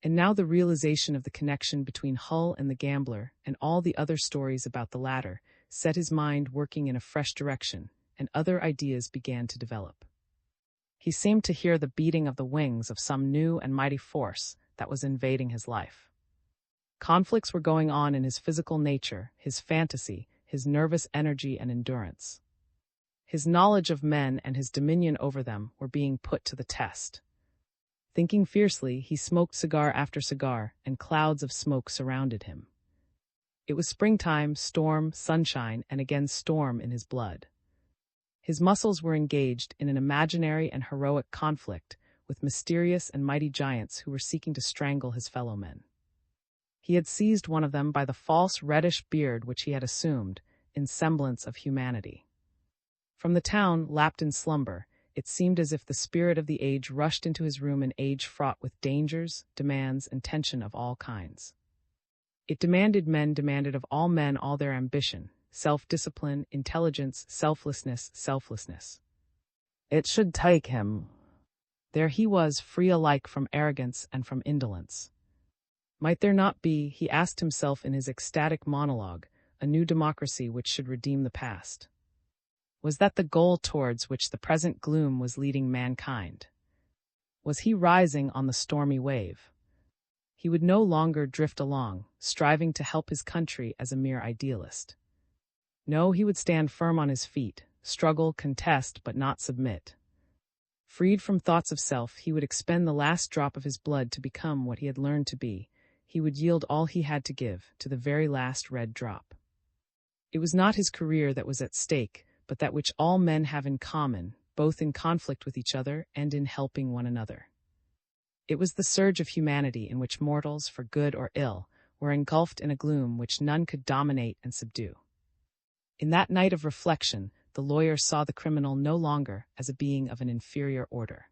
And now the realization of the connection between Hull and the gambler and all the other stories about the latter set his mind working in a fresh direction, and other ideas began to develop. He seemed to hear the beating of the wings of some new and mighty force that was invading his life. Conflicts were going on in his physical nature, his fantasy, his nervous energy and endurance. His knowledge of men and his dominion over them were being put to the test. Thinking fiercely, he smoked cigar after cigar, and clouds of smoke surrounded him. It was springtime, storm, sunshine, and again storm in his blood. His muscles were engaged in an imaginary and heroic conflict with mysterious and mighty giants who were seeking to strangle his fellow men. He had seized one of them by the false reddish beard which he had assumed, in semblance of humanity. From the town, lapped in slumber, it seemed as if the spirit of the age rushed into his room, an age fraught with dangers, demands, and tension of all kinds. It demanded of all men all their ambition, self-discipline, intelligence, selflessness. It should take him. There he was, free alike from arrogance and from indolence. Might there not be, he asked himself in his ecstatic monologue, a new democracy which should redeem the past? Was that the goal towards which the present gloom was leading mankind? Was he rising on the stormy wave? He would no longer drift along, striving to help his country as a mere idealist. No, he would stand firm on his feet, struggle, contest, but not submit. Freed from thoughts of self, he would expend the last drop of his blood to become what he had learned to be. He would yield all he had to give, to the very last red drop. It was not his career that was at stake, but that which all men have in common, both in conflict with each other and in helping one another. It was the surge of humanity in which mortals, for good or ill, were engulfed in a gloom which none could dominate and subdue. In that night of reflection, the lawyer saw the criminal no longer as a being of an inferior order.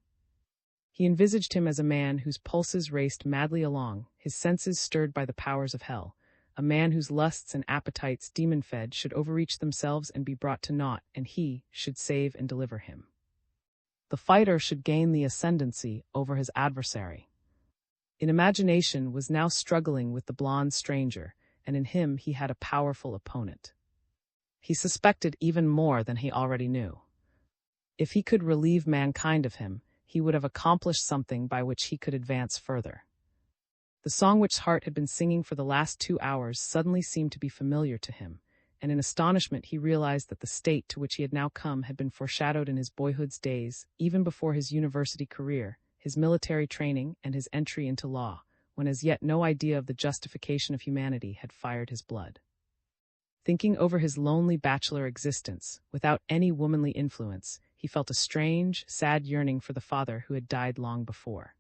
He envisaged him as a man whose pulses raced madly along, his senses stirred by the powers of hell, a man whose lusts and appetites, demon-fed, should overreach themselves and be brought to naught, and he should save and deliver him. The fighter should gain the ascendancy over his adversary. In imagination was now struggling with the blonde stranger, and in him he had a powerful opponent. He suspected even more than he already knew. If he could relieve mankind of him, he would have accomplished something by which he could advance further. The song which Hart had been singing for the last 2 hours suddenly seemed to be familiar to him, and in astonishment he realized that the state to which he had now come had been foreshadowed in his boyhood's days, even before his university career, his military training, and his entry into law, when as yet no idea of the justification of humanity had fired his blood. Thinking over his lonely bachelor existence, without any womanly influence, he felt a strange, sad yearning for the father who had died long before.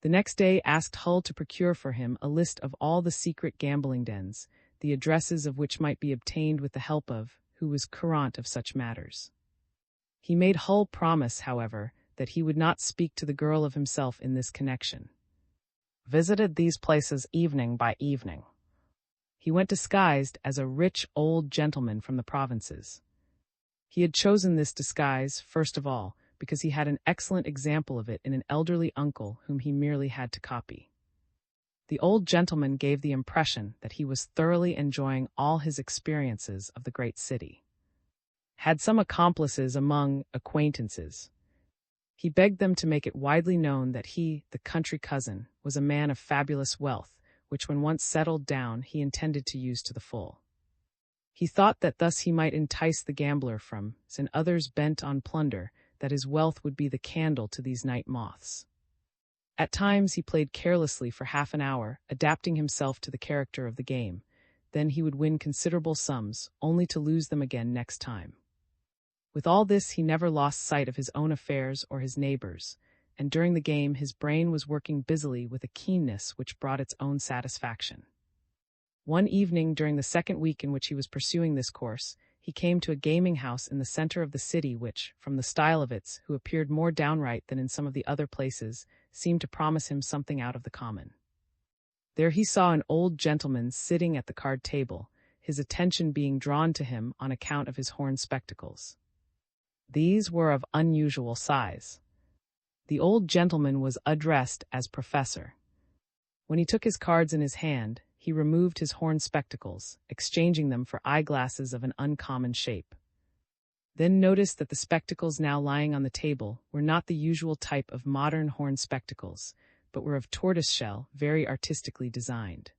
The next day asked Hull to procure for him a list of all the secret gambling dens, the addresses of which might be obtained with the help of who was current of such matters. He made Hull promise, however, that he would not speak to the girl of himself in this connection. Visited these places evening by evening. He went disguised as a rich old gentleman from the provinces. He had chosen this disguise, first of all, because he had an excellent example of it in an elderly uncle whom he merely had to copy. The old gentleman gave the impression that he was thoroughly enjoying all his experiences of the great city. Had some accomplices among acquaintances. He begged them to make it widely known that he, the country cousin, was a man of fabulous wealth, which when once settled down he intended to use to the full. He thought that thus he might entice the gambler from, and others bent on plunder, that his wealth would be the candle to these night moths. At times he played carelessly for half an hour, adapting himself to the character of the game. Then he would win considerable sums, only to lose them again next time. With all this he never lost sight of his own affairs or his neighbors', and during the game his brain was working busily with a keenness which brought its own satisfaction. One evening during the second week in which he was pursuing this course, he came to a gaming house in the center of the city which, from the style of its, who appeared more downright than in some of the other places, seemed to promise him something out of the common. There he saw an old gentleman sitting at the card table, his attention being drawn to him on account of his horn spectacles. These were of unusual size. The old gentleman was addressed as Professor. When he took his cards in his hand, he removed his horn spectacles, exchanging them for eyeglasses of an uncommon shape. Then noticed that the spectacles now lying on the table were not the usual type of modern horn spectacles, but were of tortoiseshell, very artistically designed.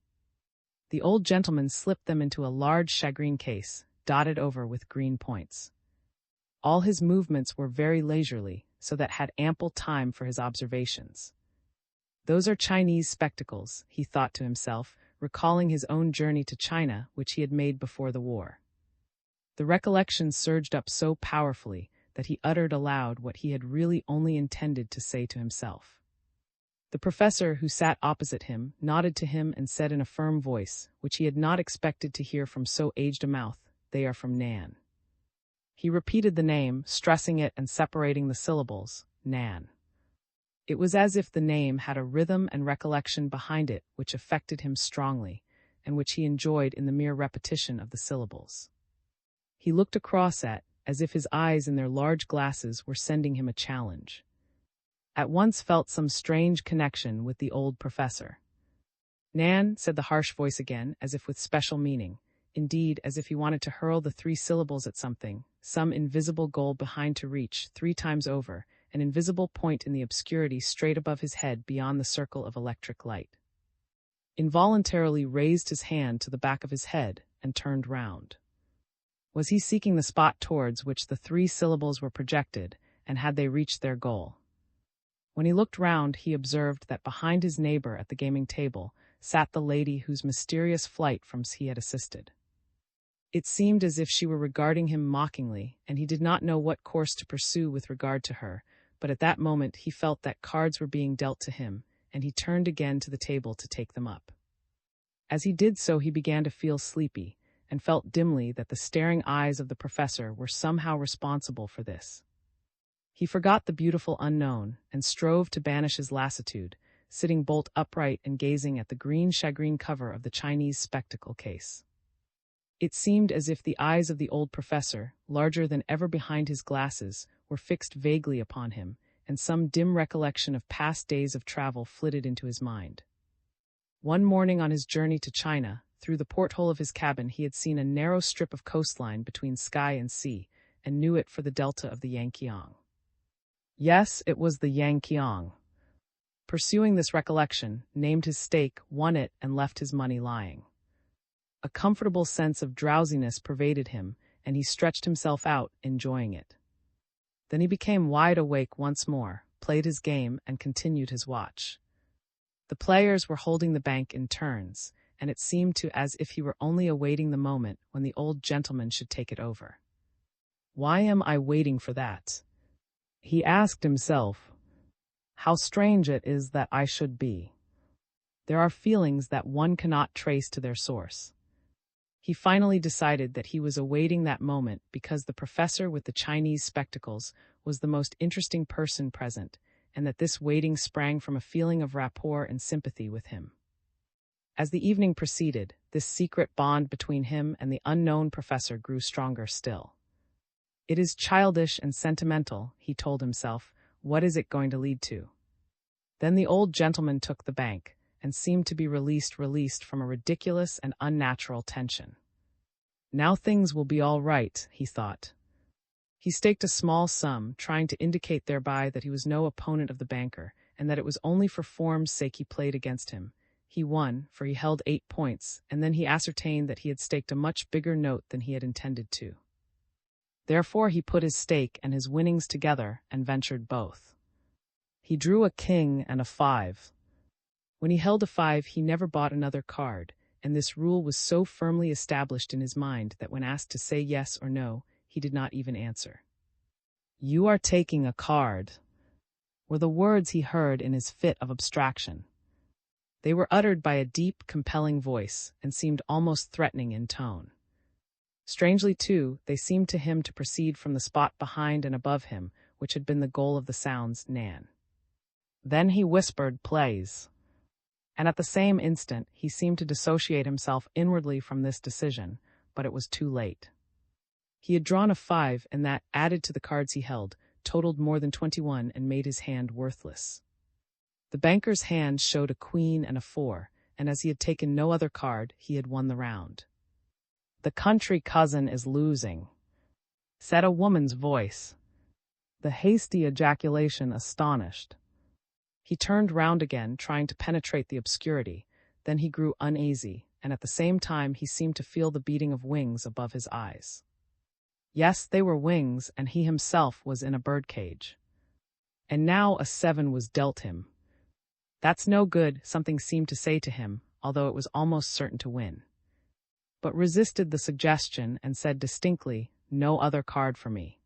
The old gentleman slipped them into a large shagreen case, dotted over with green points. All his movements were very leisurely, so that had ample time for his observations. Those are Chinese spectacles, he thought to himself, recalling his own journey to China, which he had made before the war. The recollection surged up so powerfully that he uttered aloud what he had really only intended to say to himself. The professor, who sat opposite him, nodded to him and said in a firm voice, which he had not expected to hear from so aged a mouth, "They are from Nan." He repeated the name, stressing it and separating the syllables, Nan. It was as if the name had a rhythm and recollection behind it which affected him strongly, and which he enjoyed in the mere repetition of the syllables. He looked across as if his eyes in their large glasses were sending him a challenge. At once felt some strange connection with the old professor. Nan, said the harsh voice again, as if with special meaning, indeed as if he wanted to hurl the 3 syllables at something, some invisible goal behind to reach, 3 times over, an invisible point in the obscurity straight above his head beyond the circle of electric light. Involuntarily raised his hand to the back of his head and turned round. Was he seeking the spot towards which the 3 syllables were projected, and had they reached their goal? When he looked round, he observed that behind his neighbor at the gaming table sat the lady whose mysterious flight from he had assisted. It seemed as if she were regarding him mockingly, and he did not know what course to pursue with regard to her, but at that moment he felt that cards were being dealt to him, and he turned again to the table to take them up. As he did so, he began to feel sleepy, and felt dimly that the staring eyes of the professor were somehow responsible for this. He forgot the beautiful unknown, and strove to banish his lassitude, sitting bolt upright and gazing at the green shagreen cover of the Chinese spectacle case. It seemed as if the eyes of the old professor, larger than ever behind his glasses, were fixed vaguely upon him, and some dim recollection of past days of travel flitted into his mind. One morning on his journey to China, through the porthole of his cabin he had seen a narrow strip of coastline between sky and sea, and knew it for the delta of the Yangkiang. Yes, it was the Yangkiang. Pursuing this recollection, named his stake, won it, and left his money lying. A comfortable sense of drowsiness pervaded him, and he stretched himself out, enjoying it. Then he became wide awake once more, played his game, and continued his watch. The players were holding the bank in turns, and it seemed as if he were only awaiting the moment when the old gentleman should take it over. "Why am I waiting for that?" he asked himself. "How strange it is that I should be." There are feelings that one cannot trace to their source. He finally decided that he was awaiting that moment because the professor with the Chinese spectacles was the most interesting person present, and that this waiting sprang from a feeling of rapport and sympathy with him. As the evening proceeded, this secret bond between him and the unknown professor grew stronger still. It is childish and sentimental, he told himself. What is it going to lead to? Then the old gentleman took the bank, and seemed to be released from a ridiculous and unnatural tension. Now things will be all right, he thought. He staked a small sum, trying to indicate thereby that he was no opponent of the banker, and that it was only for form's sake he played against him. He won, for he held 8 points, and then he ascertained that he had staked a much bigger note than he had intended to. Therefore he put his stake and his winnings together and ventured both. He drew a king and a 5. When he held a 5, he never bought another card, and this rule was so firmly established in his mind that when asked to say yes or no, he did not even answer. "You are taking a card," were the words he heard in his fit of abstraction. They were uttered by a deep, compelling voice, and seemed almost threatening in tone. Strangely, too, they seemed to him to proceed from the spot behind and above him, which had been the goal of the sounds, Nan. Then he whispered, "Plays." And at the same instant, he seemed to dissociate himself inwardly from this decision, but it was too late. He had drawn a 5, and that, added to the cards he held, totaled more than 21 and made his hand worthless. The banker's hand showed a queen and a 4, and as he had taken no other card, he had won the round. "The country cousin is losing," said a woman's voice. The hasty ejaculation astonished. He turned round again, trying to penetrate the obscurity. Then he grew uneasy, and at the same time he seemed to feel the beating of wings above his eyes. Yes, they were wings, and he himself was in a birdcage. And now a 7 was dealt him. "That's no good," something seemed to say to him, although it was almost certain to win. But resisted the suggestion and said distinctly, "No other card for me."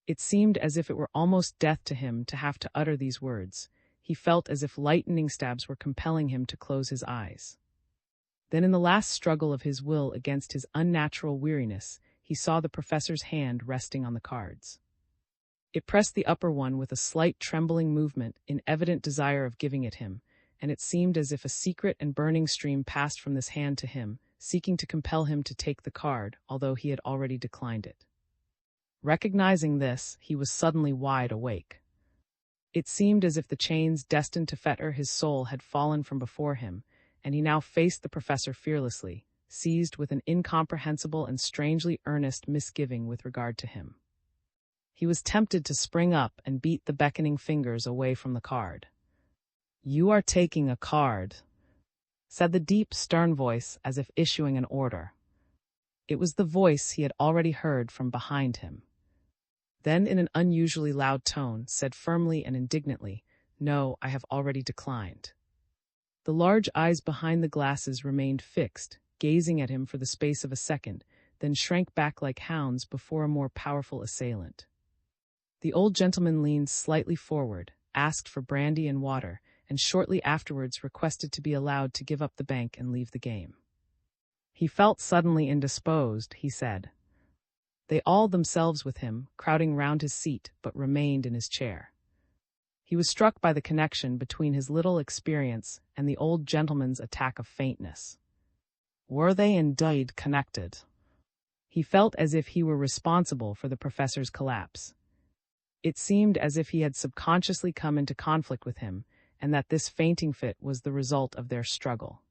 It seemed as if it were almost death to him to have to utter these words. He felt as if lightning stabs were compelling him to close his eyes. Then in the last struggle of his will against his unnatural weariness, he saw the professor's hand resting on the cards. It pressed the upper one with a slight trembling movement in evident desire of giving it him, and it seemed as if a secret and burning stream passed from this hand to him, seeking to compel him to take the card, although he had already declined it. Recognizing this, he was suddenly wide awake. It seemed as if the chains destined to fetter his soul had fallen from before him, and he now faced the professor fearlessly, seized with an incomprehensible and strangely earnest misgiving with regard to him. He was tempted to spring up and beat the beckoning fingers away from the card. "You are taking a card," said the deep, stern voice as if issuing an order. It was the voice he had already heard from behind him. Then, in an unusually loud tone, said firmly and indignantly, "No, I have already declined." The large eyes behind the glasses remained fixed, gazing at him for the space of a second, then shrank back like hounds before a more powerful assailant. The old gentleman leaned slightly forward, asked for brandy and water, and shortly afterwards requested to be allowed to give up the bank and leave the game. He felt suddenly indisposed, he said. They all themselves with him, crowding round his seat, but remained in his chair. He was struck by the connection between his little experience and the old gentleman's attack of faintness. Were they indeed connected? He felt as if he were responsible for the professor's collapse. It seemed as if he had subconsciously come into conflict with him, and that this fainting fit was the result of their struggle.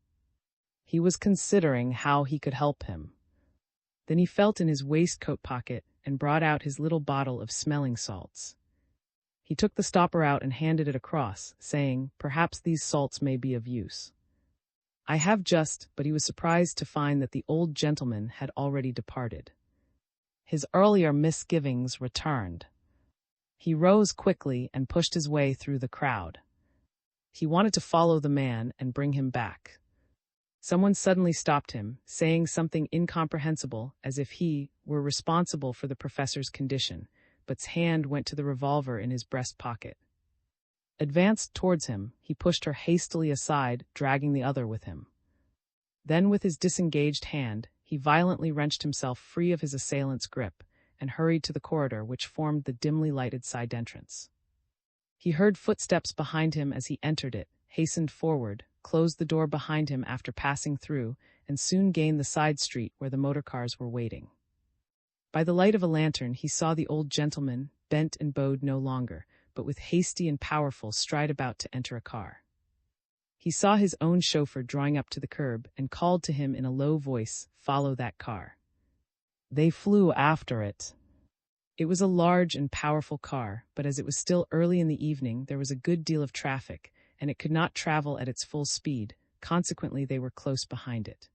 He was considering how he could help him. Then he felt in his waistcoat pocket and brought out his little bottle of smelling salts. He took the stopper out and handed it across, saying, "Perhaps these salts may be of use." "I have just," but he was surprised to find that the old gentleman had already departed. His earlier misgivings returned. He rose quickly and pushed his way through the crowd. He wanted to follow the man and bring him back. Someone suddenly stopped him, saying something incomprehensible, as if he were responsible for the professor's condition, but's hand went to the revolver in his breast pocket. Advanced towards him, he pushed her hastily aside, dragging the other with him. Then with his disengaged hand, he violently wrenched himself free of his assailant's grip, and hurried to the corridor which formed the dimly lighted side entrance. He heard footsteps behind him as he entered it, hastened forward, closed the door behind him after passing through, and soon gained the side street where the motor cars were waiting. By the light of a lantern he saw the old gentleman, bent and bowed no longer, but with hasty and powerful stride about to enter a car. He saw his own chauffeur drawing up to the curb and called to him in a low voice, "Follow that car." They flew after it. It was a large and powerful car, but as it was still early in the evening, there was a good deal of traffic, and it could not travel at its full speed, consequently they were close behind it.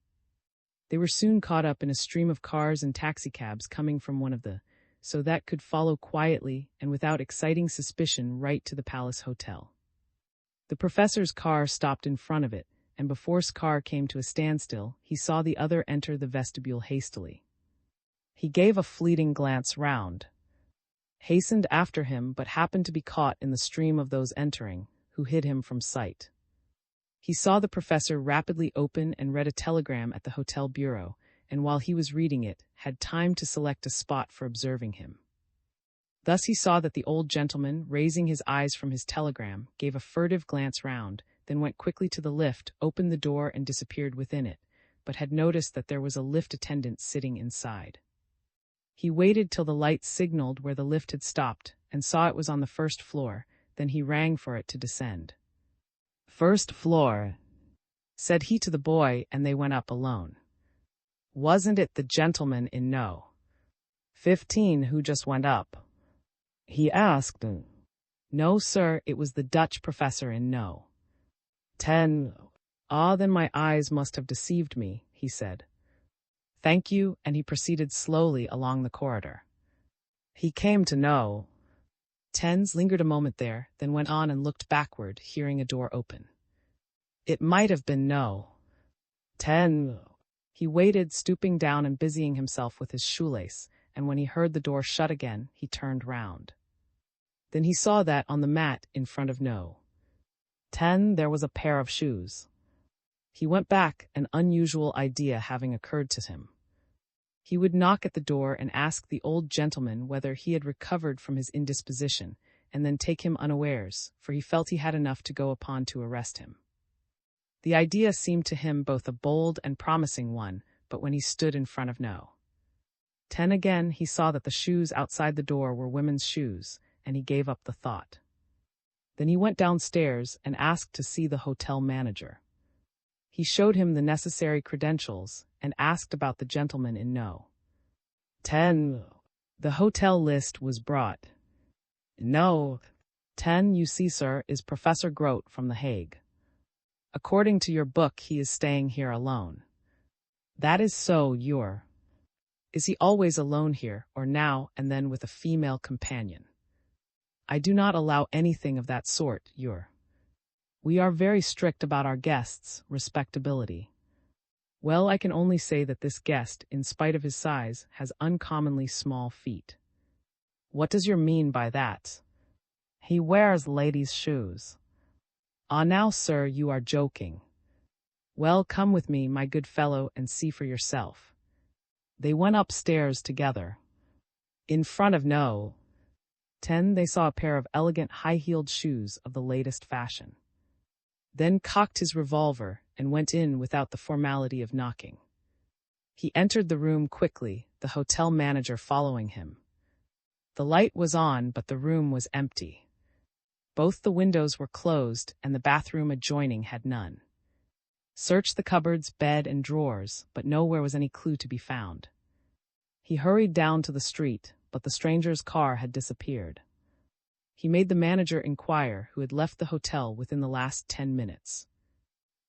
They were soon caught up in a stream of cars and taxicabs coming from one of the, so that could follow quietly and without exciting suspicion right to the Palace Hotel. The professor's car stopped in front of it, and before his car came to a standstill, he saw the other enter the vestibule hastily. He gave a fleeting glance round, hastened after him, but happened to be caught in the stream of those entering, who hid him from sight. He saw the professor rapidly open and read a telegram at the hotel bureau, and while he was reading it, had time to select a spot for observing him. Thus he saw that the old gentleman, raising his eyes from his telegram, gave a furtive glance round, then went quickly to the lift, opened the door and disappeared within it, but had noticed that there was a lift attendant sitting inside. He waited till the light signaled where the lift had stopped, and saw it was on the first floor, then he rang for it to descend. "First floor," said he to the boy, and they went up alone. "Wasn't it the gentleman in No. 15 who just went up?" he asked. "No, sir, it was the Dutch professor in No. 10. "Ah, then my eyes must have deceived me," he said. "Thank you," and he proceeded slowly along the corridor. He came to No. 10's, lingered a moment there, then went on and looked backward, hearing a door open. It might have been No. 10. He waited, stooping down and busying himself with his shoelace, and when he heard the door shut again, he turned round. Then he saw that on the mat in front of No. 10 there was a pair of shoes. He went back, an unusual idea having occurred to him. He would knock at the door and ask the old gentleman whether he had recovered from his indisposition, and then take him unawares, for he felt he had enough to go upon to arrest him. The idea seemed to him both a bold and promising one, but when he stood in front of No. 10 again, he saw that the shoes outside the door were women's shoes, and he gave up the thought. Then he went downstairs and asked to see the hotel manager. He showed him the necessary credentials and asked about the gentleman in No. 10. The hotel list was brought. No. 10, you see, sir, is Professor Grote from The Hague. According to your book, he is staying here alone. That is so, you're. Is he always alone here, or now and then with a female companion? I do not allow anything of that sort, you're. We are very strict about our guests' respectability. Well, I can only say that this guest, in spite of his size, has uncommonly small feet. What does you mean by that? He wears ladies' shoes. Ah, now, sir, you are joking. Well, come with me, my good fellow, and see for yourself. They went upstairs together. In front of No. 10, they saw a pair of elegant high-heeled shoes of the latest fashion. Then cocked his revolver and went in without the formality of knocking. He entered the room quickly, the hotel manager following him. The light was on, but the room was empty. Both the windows were closed, and the bathroom adjoining had none. Searched the cupboards, bed, and drawers, but nowhere was any clue to be found. He hurried down to the street, but the stranger's car had disappeared. He made the manager inquire who had left the hotel within the last 10 minutes.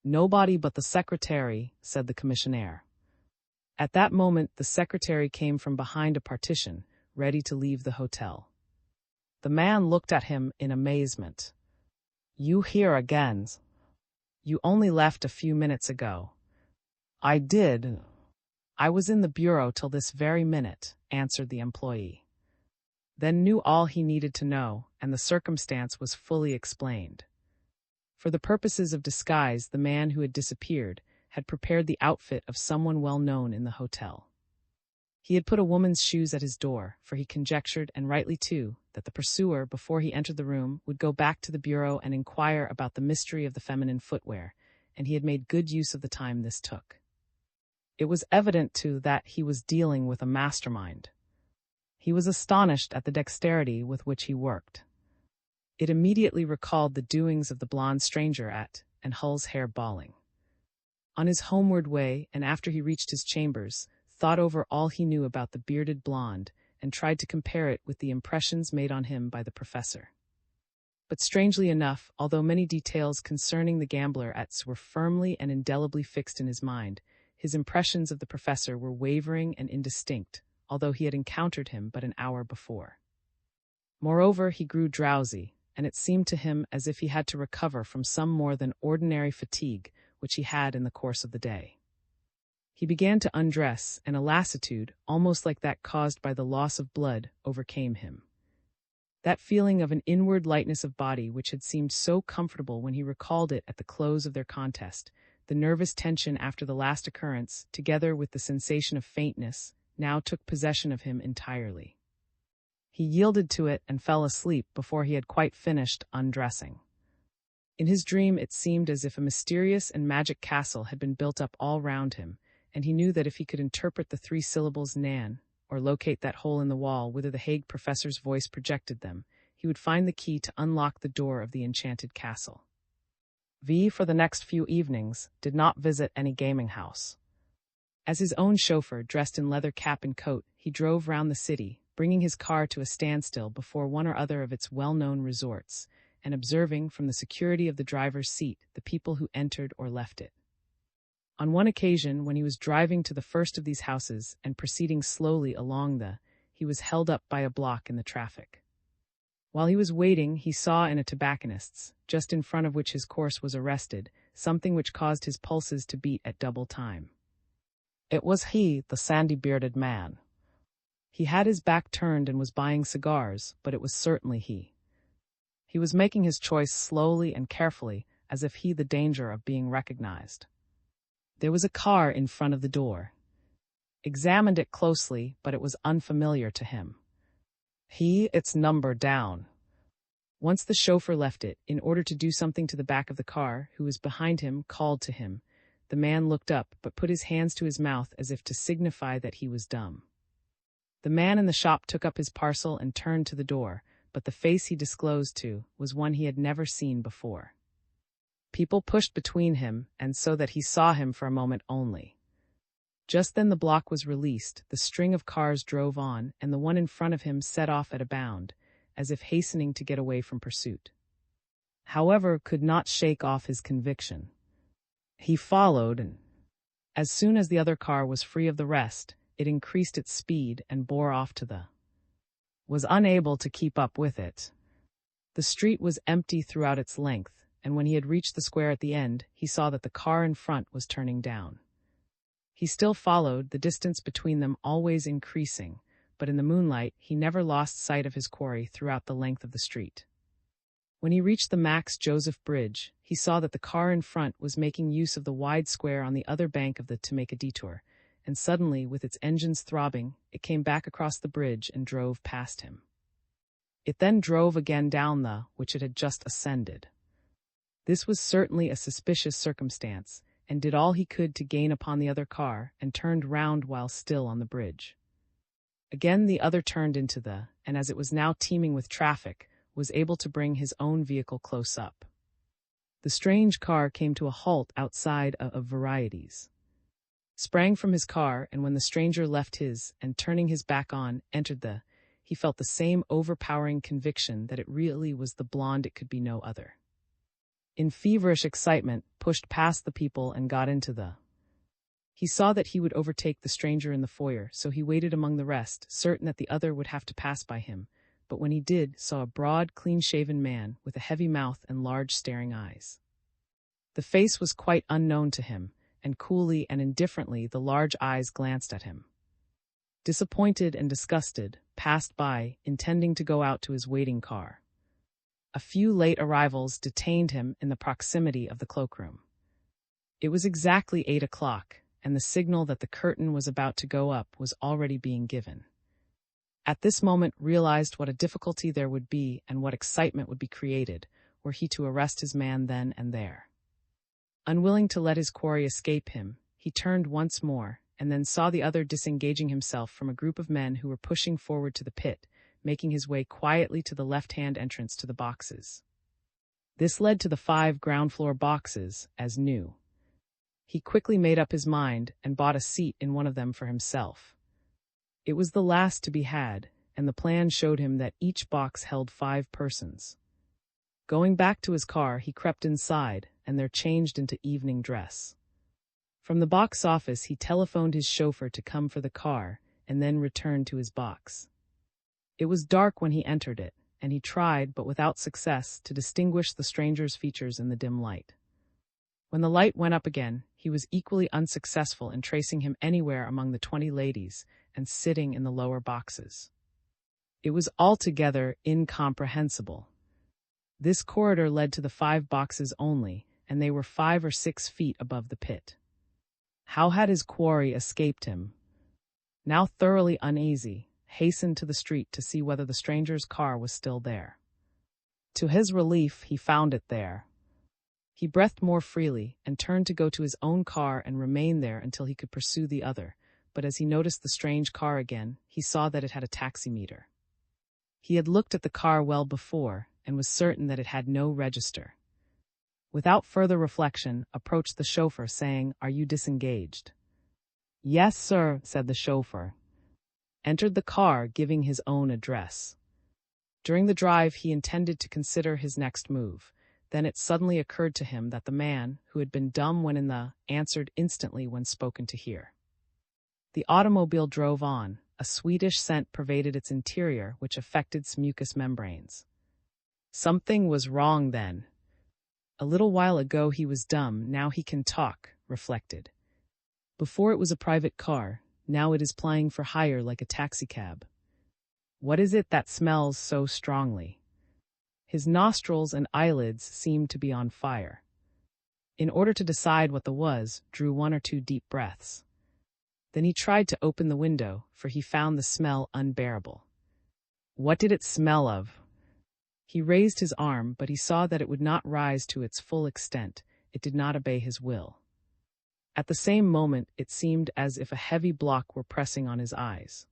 Nobody but the secretary, said the commissionaire. At that moment, the secretary came from behind a partition, ready to leave the hotel. The man looked at him in amazement. You here again? You only left a few minutes ago. I did. I was in the bureau till this very minute, answered the employee. Then knew all he needed to know, and the circumstance was fully explained. For the purposes of disguise, the man who had disappeared had prepared the outfit of someone well known in the hotel. He had put a woman's shoes at his door, for he conjectured, and rightly too, that the pursuer, before he entered the room, would go back to the bureau and inquire about the mystery of the feminine footwear, and he had made good use of the time this took. It was evident, too, that he was dealing with a mastermind. He was astonished at the dexterity with which he worked. It immediately recalled the doings of the blonde stranger at and Hull's hair balling. On his homeward way, and after he reached his chambers, thought over all he knew about the bearded blonde, and tried to compare it with the impressions made on him by the professor. But strangely enough, although many details concerning the gambler were firmly and indelibly fixed in his mind, his impressions of the professor were wavering and indistinct, although he had encountered him but an hour before. Moreover, he grew drowsy, and it seemed to him as if he had to recover from some more than ordinary fatigue which he had in the course of the day. He began to undress, and a lassitude, almost like that caused by the loss of blood, overcame him. That feeling of an inward lightness of body which had seemed so comfortable when he recalled it at the close of their contest, The nervous tension after the last occurrence, together with the sensation of faintness, now took possession of him entirely. He yielded to it and fell asleep before he had quite finished undressing. In his dream it seemed as if a mysterious and magic castle had been built up all round him, and he knew that if he could interpret the 3 syllables Nan, or locate that hole in the wall whither the Hague professor's voice projected them, he would find the key to unlock the door of the enchanted castle. V, for the next few evenings, did not visit any gaming house. As his own chauffeur, dressed in leather cap and coat, he drove round the city, bringing his car to a standstill before one or other of its well-known resorts, and observing from the security of the driver's seat the people who entered or left it. On one occasion, when he was driving to the first of these houses and proceeding slowly along he was held up by a block in the traffic. While he was waiting, he saw in a tobacconist's, just in front of which his course was arrested, something which caused his pulses to beat at double time. It was he, the sandy-bearded man. He had his back turned and was buying cigars, but it was certainly he. He was making his choice slowly and carefully, as if he the danger of being recognized. There was a car in front of the door. Examined it closely, but it was unfamiliar to him. Its number down. Once the chauffeur left it, in order to do something to the back of the car, who was behind him called to him. The man looked up, but put his hands to his mouth as if to signify that he was dumb. The man in the shop took up his parcel and turned to the door, but the face he disclosed to was one he had never seen before. People pushed between him, and so that he saw him for a moment only. Just then the block was released, the string of cars drove on, and the one in front of him set off at a bound, as if hastening to get away from pursuit. However, could not shake off his conviction. He followed, and as soon as the other car was free of the rest, it increased its speed and bore off to was unable to keep up with it. The street was empty throughout its length, and when he had reached the square at the end, he saw that the car in front was turning down. He still followed, the distance between them always increasing, but in the moonlight he never lost sight of his quarry throughout the length of the street. When he reached the Max Joseph Bridge, he saw that the car in front was making use of the wide square on the other bank of to make a detour, and suddenly, with its engines throbbing, it came back across the bridge and drove past him. It then drove again down which it had just ascended. This was certainly a suspicious circumstance, and did all he could to gain upon the other car, and turned round while still on the bridge. Again the other turned into and as it was now teeming with traffic, was able to bring his own vehicle close up. The strange car came to a halt outside of Varieties. Sprang from his car, and when the stranger left his, and turning his back on, entered he felt the same overpowering conviction that it really was the blonde, it could be no other. In feverish excitement, pushed past the people and got into He saw that he would overtake the stranger in the foyer, so he waited among the rest, certain that the other would have to pass by him, but when he did, saw a broad, clean-shaven man, with a heavy mouth and large staring eyes. The face was quite unknown to him, and coolly and indifferently the large eyes glanced at him. Disappointed and disgusted, passed by, intending to go out to his waiting car. A few late arrivals detained him in the proximity of the cloakroom. It was exactly 8 o'clock, and the signal that the curtain was about to go up was already being given. At this moment realized what a difficulty there would be and what excitement would be created, were he to arrest his man then and there. Unwilling to let his quarry escape him, he turned once more, and then saw the other disengaging himself from a group of men who were pushing forward to the pit, making his way quietly to the left-hand entrance to the boxes. This led to the 5 ground-floor boxes, as new. He quickly made up his mind, and bought a seat in one of them for himself. It was the last to be had, and the plan showed him that each box held 5 persons. Going back to his car, he crept inside, and there changed into evening dress. From the box office he telephoned his chauffeur to come for the car, and then returned to his box. It was dark when he entered it, and he tried, but without success, to distinguish the stranger's features in the dim light. When the light went up again, he was equally unsuccessful in tracing him anywhere among the 20 ladies and sitting in the lower boxes. It was altogether incomprehensible. This corridor led to the 5 boxes only, and they were 5 or 6 feet above the pit. How had his quarry escaped him? Now thoroughly uneasy, hastened to the street to see whether the stranger's car was still there. To his relief, he found it there. He breathed more freely and turned to go to his own car and remain there until he could pursue the other, but as he noticed the strange car again, he saw that it had a taximeter. He had looked at the car well before and was certain that it had no register. Without further reflection, approached the chauffeur, saying, "Are you disengaged?" "Yes, sir," said the chauffeur. Entered the car, giving his own address. During the drive, he intended to consider his next move. Then it suddenly occurred to him that the man, who had been dumb when in the, answered instantly when spoken to hear. The automobile drove on. A sweetish scent pervaded its interior, which affected its mucous membranes. Something was wrong then. A little while ago he was dumb, now he can talk, reflected. Before it was a private car, now it is plying for hire like a taxicab. What is it that smells so strongly? His nostrils and eyelids seemed to be on fire. In order to decide what the was, drew 1 or 2 deep breaths. Then he tried to open the window, for he found the smell unbearable. What did it smell of? He raised his arm, but he saw that it would not rise to its full extent. It did not obey his will. At the same moment, it seemed as if a heavy block were pressing on his eyes.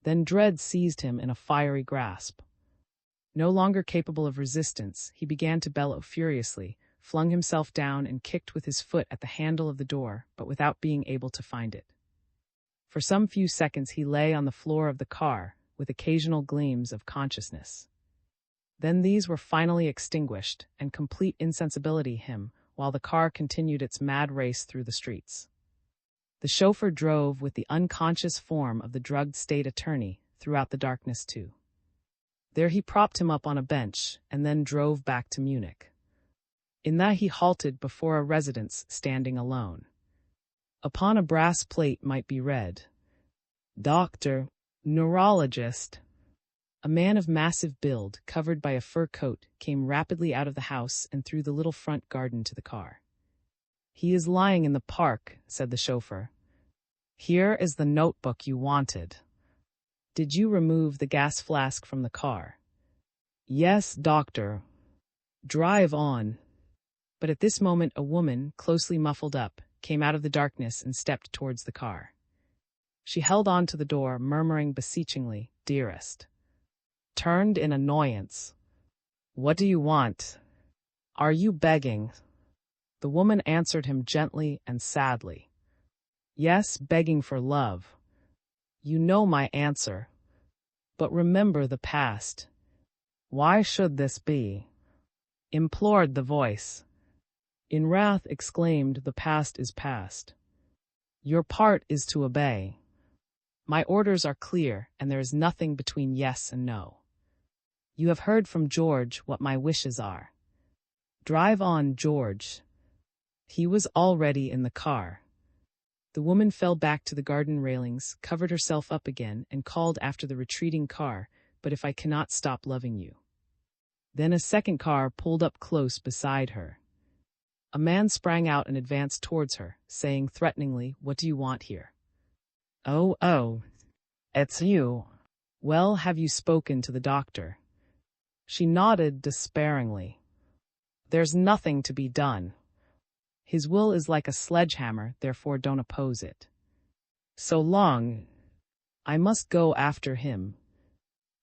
Then dread seized him in a fiery grasp. No longer capable of resistance, he began to bellow furiously, flung himself down and kicked with his foot at the handle of the door, but without being able to find it. For some few seconds he lay on the floor of the car, with occasional gleams of consciousness. Then these were finally extinguished, and complete insensibility him, while the car continued its mad race through the streets. The chauffeur drove with the unconscious form of the drugged state attorney throughout the darkness too. There he propped him up on a bench, and then drove back to Munich. In that he halted before a residence standing alone. Upon a brass plate might be read, "Doctor, Neurologist." A man of massive build, covered by a fur coat, came rapidly out of the house and through the little front garden to the car. "He is lying in the park," said the chauffeur. "Here is the notebook you wanted. Did you remove the gas flask from the car?" "Yes, doctor." "Drive on." But at this moment a woman, closely muffled up, came out of the darkness and stepped towards the car. She held on to the door, murmuring beseechingly, "Dearest." Turned in annoyance. "What do you want? Are you begging?" The woman answered him gently and sadly. "Yes, begging for love. You know my answer. But remember the past. Why should this be?" implored the voice. In wrath exclaimed, "The past is past. Your part is to obey. My orders are clear, and there is nothing between yes and no. You have heard from George what my wishes are. Drive on, George." He was already in the car. The woman fell back to the garden railings, covered herself up again, and called after the retreating car, "But if I cannot stop loving you." Then a second car pulled up close beside her. A man sprang out and advanced towards her, saying threateningly, "What do you want here?" Oh, it's you. Well, have you spoken to the doctor?" She nodded despairingly. "There's nothing to be done. His will is like a sledgehammer, therefore don't oppose it. So long. I must go after him."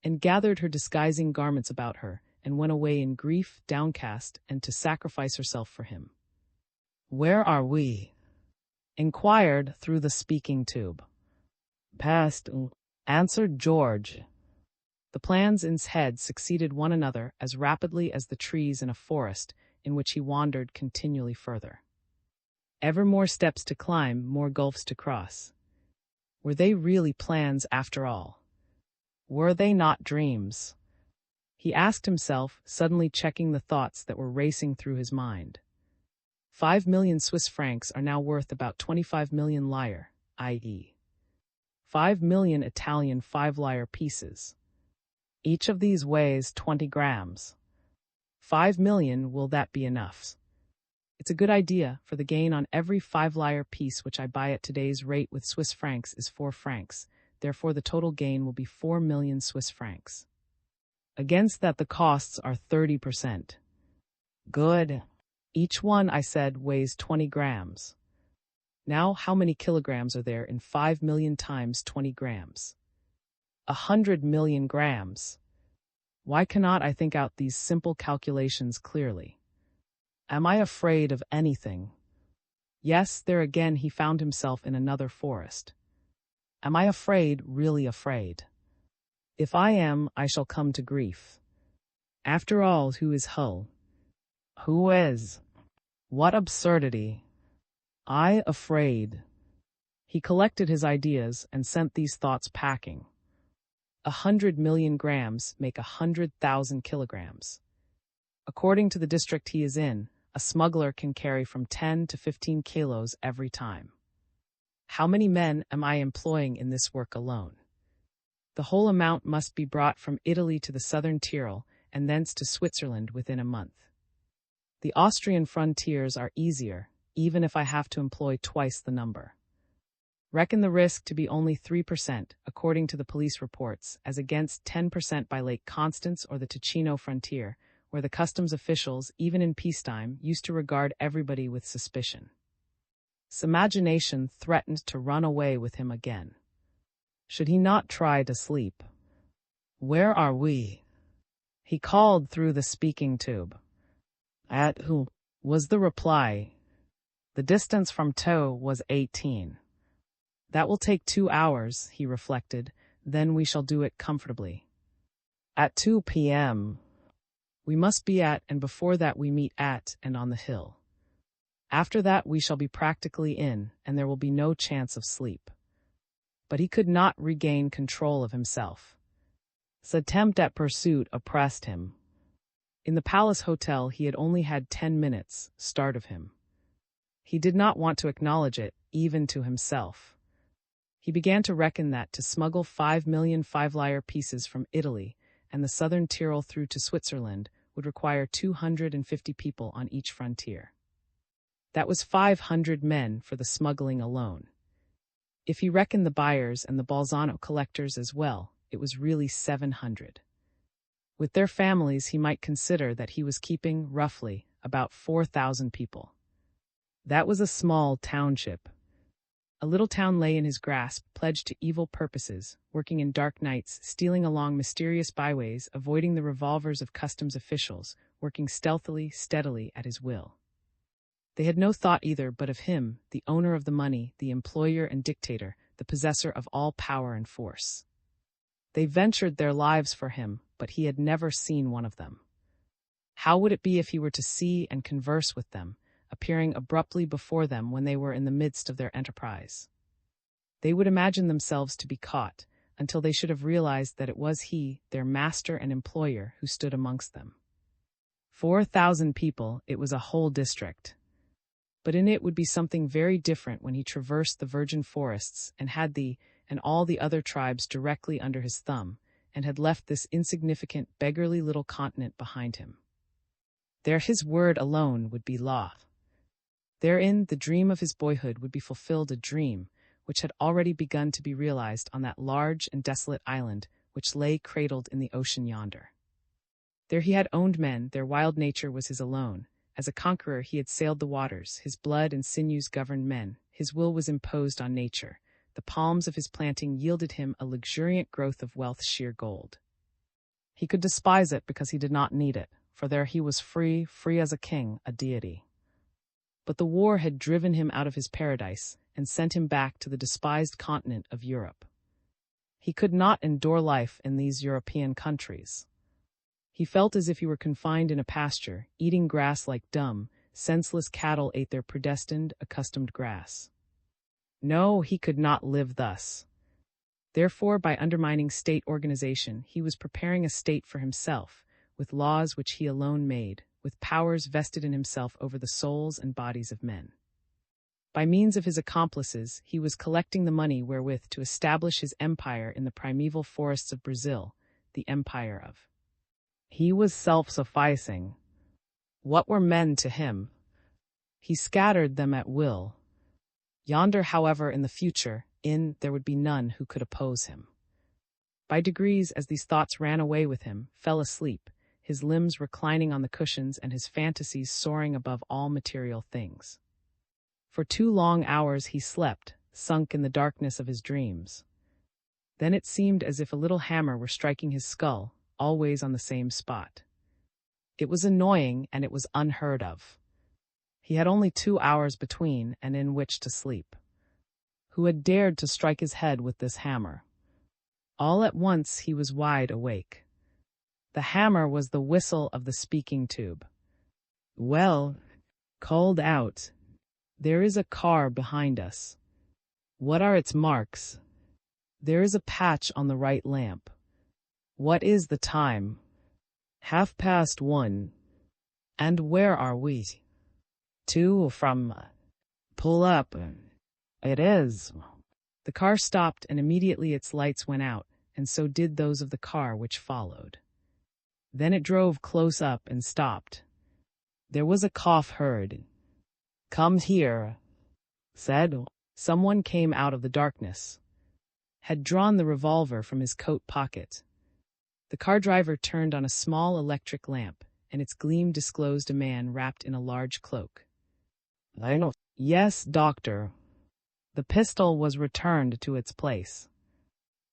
And gathered her disguising garments about her, and went away in grief, downcast, and to sacrifice herself for him. "Where are we?" inquired through the speaking tube. "Past," answered George. The plans in his head succeeded one another as rapidly as the trees in a forest in which he wandered continually further. Ever more steps to climb, more gulfs to cross. Were they really plans after all? Were they not dreams? He asked himself, suddenly checking the thoughts that were racing through his mind. 5 million Swiss francs are now worth about 25 million lire, i.e. 5 million Italian 5-lire pieces. Each of these weighs 20 grams. 5 million, will that be enough? It's a good idea, for the gain on every 5 lyre piece which I buy at today's rate with Swiss francs is 4 francs, therefore the total gain will be 4 million Swiss francs. Against that the costs are 30%. Good. Each one, I said, weighs 20 grams. Now how many kilograms are there in 5 million times 20 grams? 100 million grams. Why cannot I think out these simple calculations clearly? Am I afraid of anything? Yes, there again he found himself in another forest. Am I afraid, really afraid? If I am, I shall come to grief. After all, who is Hull? Who is? What absurdity! I afraid. He collected his ideas and sent these thoughts packing. 100 million grams make 100,000 kilograms. According to the district he is in, a smuggler can carry from 10 to 15 kilos every time. How many men am I employing in this work alone? The whole amount must be brought from Italy to the southern Tyrol and thence to Switzerland within a month. The Austrian frontiers are easier, even if I have to employ twice the number. Reckon the risk to be only 3%, according to the police reports, as against 10% by Lake Constance or the Ticino frontier, where the customs officials, even in peacetime, used to regard everybody with suspicion. His imagination threatened to run away with him again. Should he not try to sleep? Where are we? He called through the speaking tube. At who? Was the reply. The distance from Tau was 18. That will take 2 hours, he reflected, then we shall do it comfortably. At 2 p.m. We must be at, and before that we meet at and on the hill. After that we shall be practically in, and there will be no chance of sleep. But he could not regain control of himself. His attempt at pursuit oppressed him. In the Palace Hotel he had only had 10 minutes start of him. He did not want to acknowledge it, even to himself. He began to reckon that to smuggle 5 million 5-lyre pieces from Italy and the southern Tyrol through to Switzerland would require 250 people on each frontier. That was 500 men for the smuggling alone. If he reckoned the buyers and the Bolzano collectors as well, it was really 700. With their families, he might consider that he was keeping, roughly, about 4,000 people. That was a small township. A little town lay in his grasp, pledged to evil purposes, working in dark nights, stealing along mysterious byways, avoiding the revolvers of customs officials, working stealthily, steadily, at his will. They had no thought either but of him, the owner of the money, the employer and dictator, the possessor of all power and force. They ventured their lives for him, but he had never seen one of them. How would it be if he were to see and converse with them, appearing abruptly before them when they were in the midst of their enterprise? They would imagine themselves to be caught, until they should have realized that it was he, their master and employer, who stood amongst them. 4,000 people, it was a whole district. But in it would be something very different when he traversed the virgin forests and had all the other tribes directly under his thumb, and had left this insignificant, beggarly little continent behind him. There his word alone would be law. Therein the dream of his boyhood would be fulfilled, a dream which had already begun to be realized on that large and desolate island which lay cradled in the ocean yonder. There he had owned men, their wild nature was his alone. As a conqueror he had sailed the waters, his blood and sinews governed men, his will was imposed on nature. The palms of his planting yielded him a luxuriant growth of wealth, sheer gold. He could despise it because he did not need it, for there he was free, free as a king, a deity. But the war had driven him out of his paradise and sent him back to the despised continent of Europe. He could not endure life in these European countries. He felt as if he were confined in a pasture, eating grass like dumb, senseless cattle ate their predestined, accustomed grass. No, he could not live thus. Therefore, by undermining state organization, he was preparing a state for himself, with laws which he alone made, with powers vested in himself over the souls and bodies of men. By means of his accomplices, he was collecting the money wherewith to establish his empire in the primeval forests of Brazil, the empire of. He was self-sufficing. What were men to him? He scattered them at will. Yonder, however, in the future, there would be none who could oppose him. By degrees, as these thoughts ran away with him, fell asleep, his limbs reclining on the cushions and his fantasies soaring above all material things. For 2 long hours he slept, sunk in the darkness of his dreams. Then it seemed as if a little hammer were striking his skull, always on the same spot. It was annoying, and it was unheard of. He had only 2 hours between and in which to sleep. Who had dared to strike his head with this hammer? All at once he was wide awake. The hammer was the whistle of the speaking tube. "Well," called out, "there is a car behind us." "What are its marks?" "There is a patch on the right lamp." "What is the time?" 1:30. "And where are we?" "To from." "Pull up." "It is." The car stopped, and immediately its lights went out, and so did those of the car which followed. Then it drove close up and stopped. There was a cough heard. "Come here," said someone. Came out of the darkness. Had drawn the revolver from his coat pocket. The car driver turned on a small electric lamp, and its gleam disclosed a man wrapped in a large cloak. "I know." "Yes, doctor." The pistol was returned to its place.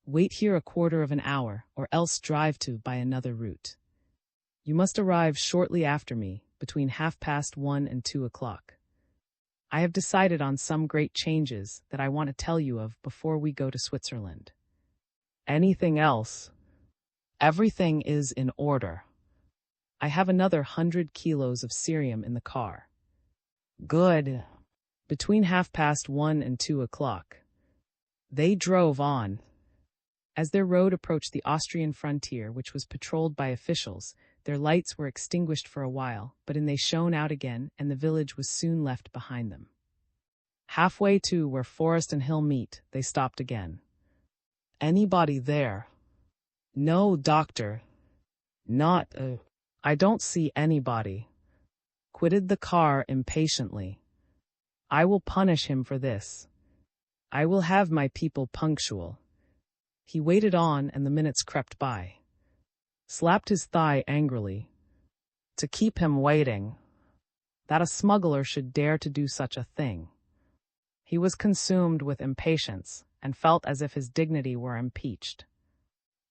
"Wait here a quarter of an hour, or else drive by another route. You must arrive shortly after me, between 1:30 and 2:00. I have decided on some great changes that I want to tell you of before we go to Switzerland." "Anything else?" "Everything is in order. I have another 100 kilos of cerium in the car." "Good." Between 1:30 and 2:00. They drove on. As their road approached the Austrian frontier, which was patrolled by officials, their lights were extinguished for a while, but they shone out again, and the village was soon left behind them. Halfway to where forest and hill meet, they stopped again. "Anybody there?" "No, doctor." "Not I don't see anybody." Quitted the car impatiently. "I will punish him for this. I will have my people punctual." He waited on, and the minutes crept by. Slapped his thigh angrily. To keep him waiting. That a smuggler should dare to do such a thing. He was consumed with impatience, and felt as if his dignity were impeached.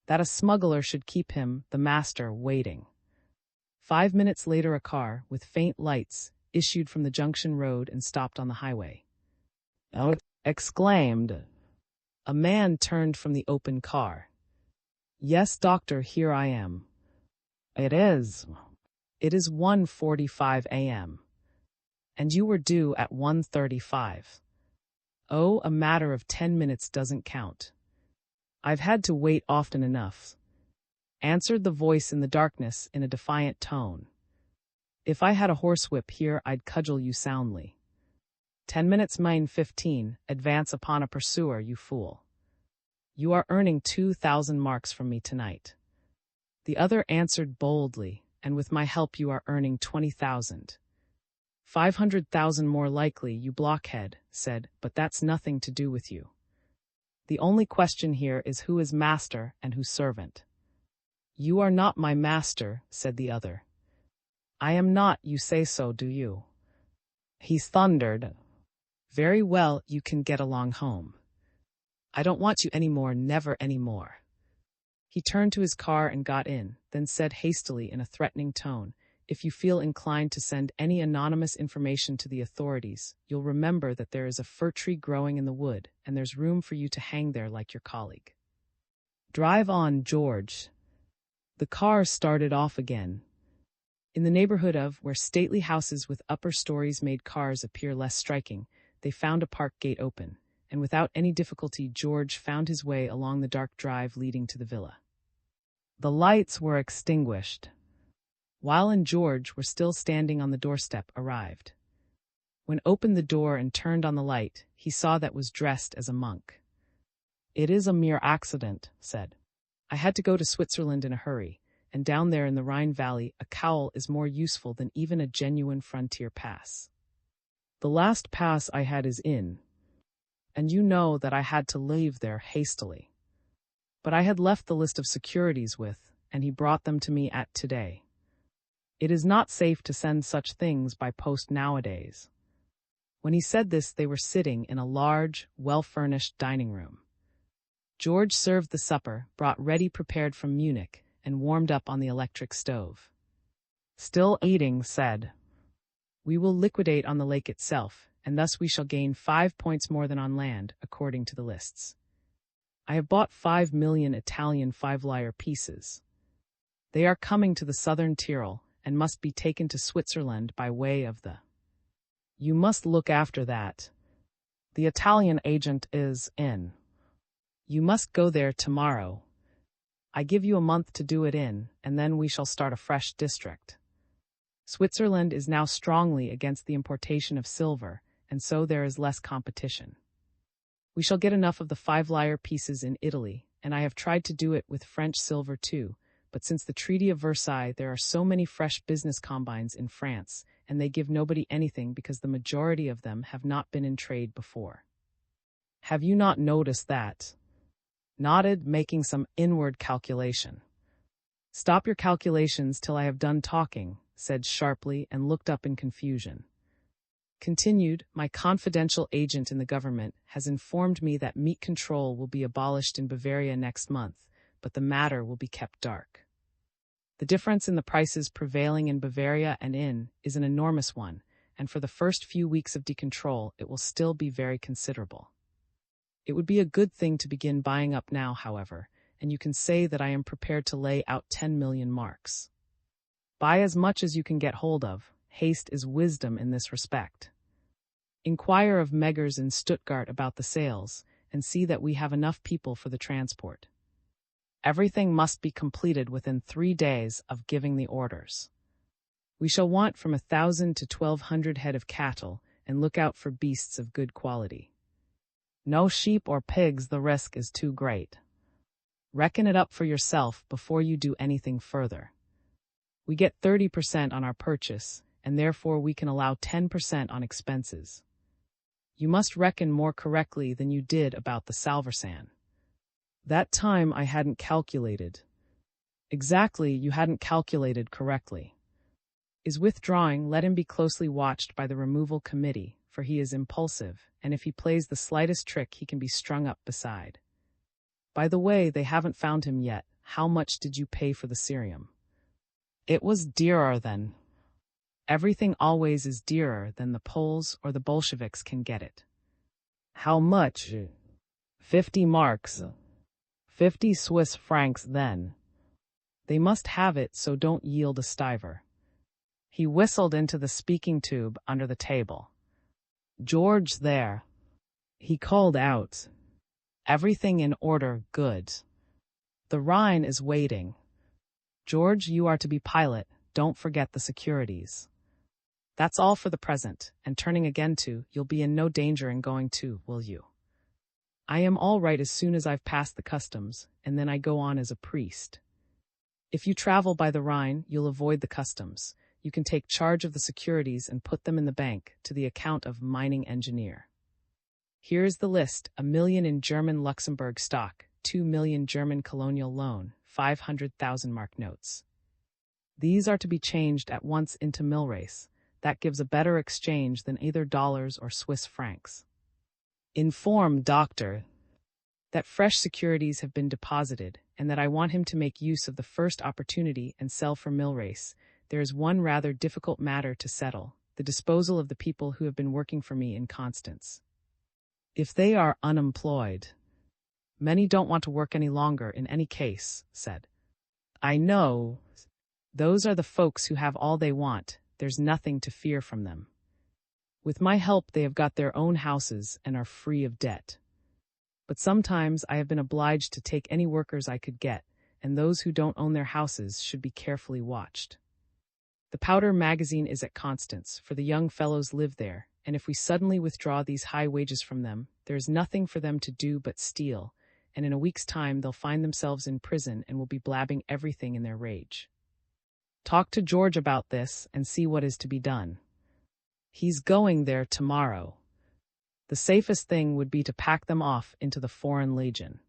That a smuggler should keep him, the master, waiting. 5 minutes later a car, with faint lights, issued from the junction road and stopped on the highway. "Oh!" exclaimed. A man turned from the open car. "Yes, doctor, here I am." "It is." "It is 1:45 a.m. And you were due at 1:35. "Oh, a matter of 10 minutes doesn't count. I've had to wait often enough," answered the voice in the darkness in a defiant tone. "If I had a horsewhip here, I'd cudgel you soundly. 10 minutes mine 15, advance upon a pursuer, you fool. You are earning 2,000 marks from me tonight." The other answered boldly, "And with my help you are earning 20,000. 500,000 more likely, you blockhead," said, "but that's nothing to do with you. The only question here is who is master and who servant." "You are not my master," said the other. "I am not, you say so, do you?" He thundered. "Very well, you can get along home. I don't want you any more, never any more." He turned to his car and got in, then said hastily in a threatening tone, "If you feel inclined to send any anonymous information to the authorities, you'll remember that there is a fir tree growing in the wood, and there's room for you to hang there like your colleague. Drive on, George." The car started off again. In the neighborhood of where stately houses with upper stories made cars appear less striking, they found a park gate open, and without any difficulty George found his way along the dark drive leading to the villa. The lights were extinguished. While and George were still standing on the doorstep arrived. When opened the door and turned on the light, he saw that was dressed as a monk. "It is a mere accident," said. "I had to go to Switzerland in a hurry, and down there in the Rhine Valley a cowl is more useful than even a genuine frontier pass." The last pass I had is in, and you know that I had to leave there hastily. But I had left the list of securities with, and he brought them to me at today. It is not safe to send such things by post nowadays. When he said this, they were sitting in a large, well-furnished dining room. George served the supper, brought ready prepared from Munich, and warmed up on the electric stove. Still eating, said, "We will liquidate on the lake itself, and thus we shall gain 5 points more than on land, according to the lists. I have bought 5 million Italian 5-lire pieces. They are coming to the southern Tyrol, and must be taken to Switzerland by way of the... You must look after that. The Italian agent is in. You must go there tomorrow. I give you a month to do it in, and then we shall start a fresh district. Switzerland is now strongly against the importation of silver, and so there is less competition. We shall get enough of the 5-lire pieces in Italy, and I have tried to do it with French silver too, but since the Treaty of Versailles there are so many fresh business combines in France, and they give nobody anything because the majority of them have not been in trade before. Have you not noticed that?" Nodded, making some inward calculation. "Stop your calculations till I have done talking," said sharply, and looked up in confusion. Continued, "My confidential agent in the government has informed me that meat control will be abolished in Bavaria next month, but the matter will be kept dark. The difference in the prices prevailing in Bavaria and in is an enormous one, and for the first few weeks of decontrol it will still be very considerable. It would be a good thing to begin buying up now, however, and you can say that I am prepared to lay out 10 million marks. Buy as much as you can get hold of. Haste is wisdom in this respect. Inquire of Meggers in Stuttgart about the sales, and see that we have enough people for the transport. Everything must be completed within 3 days of giving the orders. We shall want from 1,000 to 1,200 head of cattle, and look out for beasts of good quality. No sheep or pigs, the risk is too great. Reckon it up for yourself before you do anything further. We get 30% on our purchase, and therefore we can allow 10% on expenses. You must reckon more correctly than you did about the Salversan. That time I hadn't calculated. Exactly, you hadn't calculated correctly. Is withdrawing, let him be closely watched by the removal committee, for he is impulsive, and if he plays the slightest trick he can be strung up beside. By the way, they haven't found him yet. How much did you pay for the cerium? It was dearer than... Everything always is dearer than the Poles or the Bolsheviks can get it. How much? 50 marks. 50 Swiss francs then. They must have it, so don't yield a stiver. He whistled into the speaking tube under the table. George there. He called out. Everything in order, good. The Rhine is waiting. George, you are to be pilot, don't forget the securities. That's all for the present, and turning again to, you'll be in no danger in going to, will you? I am all right as soon as I've passed the customs, and then I go on as a priest. If you travel by the Rhine, you'll avoid the customs. You can take charge of the securities and put them in the bank, to the account of mining engineer. Here is the list: 1 million in German Luxembourg stock, 2 million German colonial loan, 500,000 mark notes. These are to be changed at once into millrace. That gives a better exchange than either dollars or Swiss francs. Inform Doctor that fresh securities have been deposited, and that I want him to make use of the first opportunity and sell for millrace. There is one rather difficult matter to settle, the disposal of the people who have been working for me in Constance. If they are unemployed, many don't want to work any longer in any case, said. I know. Those are the folks who have all they want. There's nothing to fear from them. With my help they have got their own houses and are free of debt. But sometimes I have been obliged to take any workers I could get, and those who don't own their houses should be carefully watched. The powder magazine is at Constance, for the young fellows live there, and if we suddenly withdraw these high wages from them, there is nothing for them to do but steal, and in a week's time they'll find themselves in prison and will be blabbing everything in their rage. Talk to George about this and see what is to be done. He's going there tomorrow. The safest thing would be to pack them off into the Foreign Legion.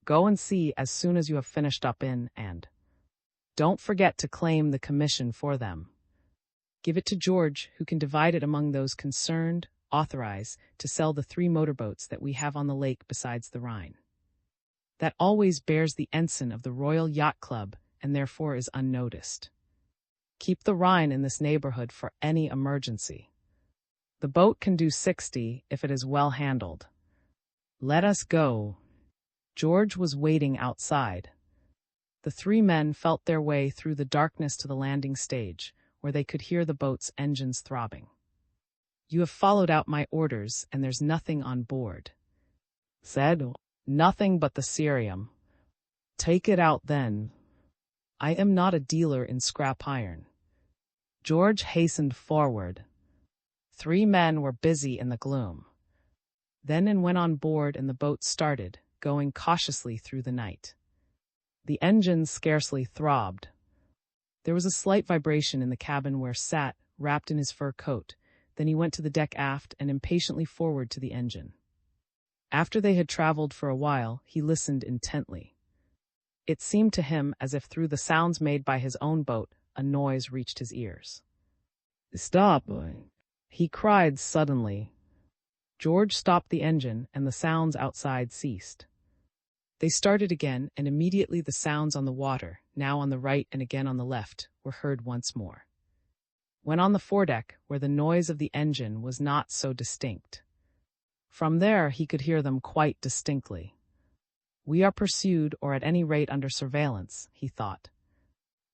Go and see as soon as you have finished up in, and don't forget to claim the commission for them. Give it to George, who can divide it among those concerned, authorize to sell the 3 motorboats that we have on the lake besides the Rhine. That always bears the ensign of the Royal Yacht Club and therefore is unnoticed. Keep the Rhine in this neighborhood for any emergency. The boat can do 60 if it is well handled. Let us go. George was waiting outside. The 3 men felt their way through the darkness to the landing stage, where they could hear the boat's engines throbbing. You have followed out my orders, and there's nothing on board. Said, nothing but the cerium. Take it out then. I am not a dealer in scrap iron. George hastened forward. 3 men were busy in the gloom. Then and went on board and the boat started, going cautiously through the night. The engines scarcely throbbed. There was a slight vibration in the cabin where sat, wrapped in his fur coat. Then he went to the deck aft and impatiently forward to the engine. After they had traveled for a while, he listened intently. It seemed to him as if through the sounds made by his own boat, a noise reached his ears. Stop! He cried suddenly. George stopped the engine, and the sounds outside ceased. They started again, and immediately the sounds on the water, now on the right and again on the left, were heard once more. When on the foredeck, where the noise of the engine was not so distinct. From there he could hear them quite distinctly. We are pursued, or at any rate under surveillance, he thought.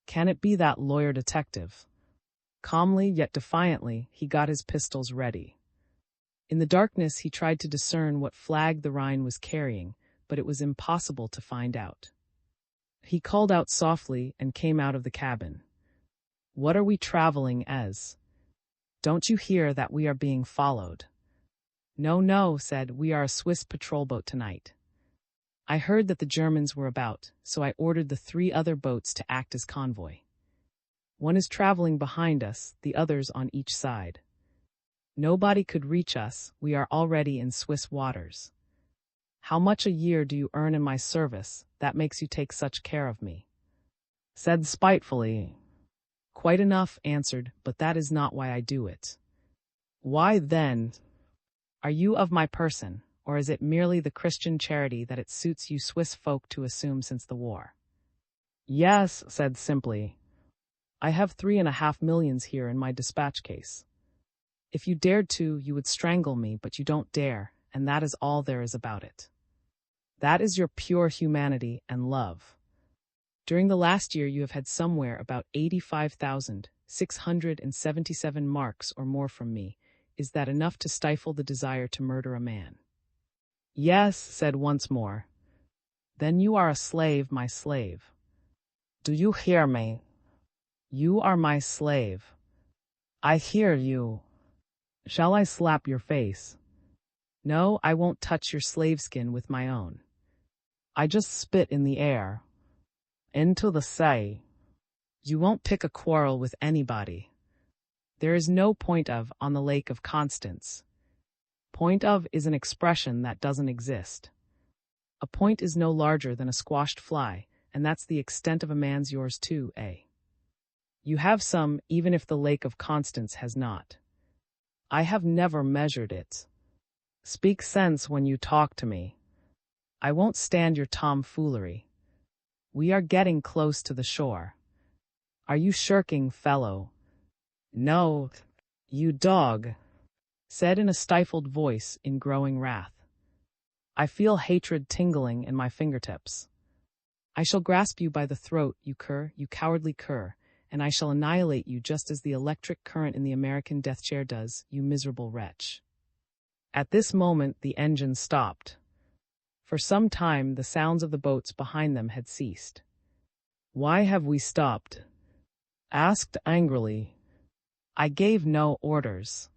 Can it be that lawyer detective? Calmly yet defiantly, he got his pistols ready. In the darkness he tried to discern what flag the Rhine was carrying, but it was impossible to find out. He called out softly and came out of the cabin. What are we traveling as? Don't you hear that we are being followed? No, said, we are a Swiss patrol boat tonight. I heard that the Germans were about, so I ordered the 3 other boats to act as convoy. One is traveling behind us, the others on each side. Nobody could reach us, we are already in Swiss waters. How much a year do you earn in my service, that makes you take such care of me? Said spitefully. Quite enough, answered, but that is not why I do it. Why then? Are you of my person, or is it merely the Christian charity that it suits you Swiss folk to assume since the war? Yes, said simply. I have 3.5 millions here in my dispatch case. If you dared to, you would strangle me, but you don't dare, and that is all there is about it. That is your pure humanity and love. During the last year you have had somewhere about 85,677 marks or more from me. Is that enough to stifle the desire to murder a man? Yes, said once more. Then you are a slave, my slave. Do you hear me? You are my slave. I hear you. Shall I slap your face? No, I won't touch your slave skin with my own. I just spit in the air. Into the sea. You won't pick a quarrel with anybody. There is no point of on the Lake of Constance. Point of is an expression that doesn't exist. A point is no larger than a squashed fly, and that's the extent of a man's yours too, eh? You have some, even if the Lake of Constance has not. I have never measured it. Speak sense when you talk to me. I won't stand your tomfoolery. We are getting close to the shore. Are you shirking, fellow? No, you dog, said in a stifled voice in growing wrath. I feel hatred tingling in my fingertips. I shall grasp you by the throat, you cur, you cowardly cur, and I shall annihilate you just as the electric current in the American death chair does, you miserable wretch. At this moment the engine stopped. For some time the sounds of the boats behind them had ceased. Why have we stopped? Asked angrily. I gave no orders.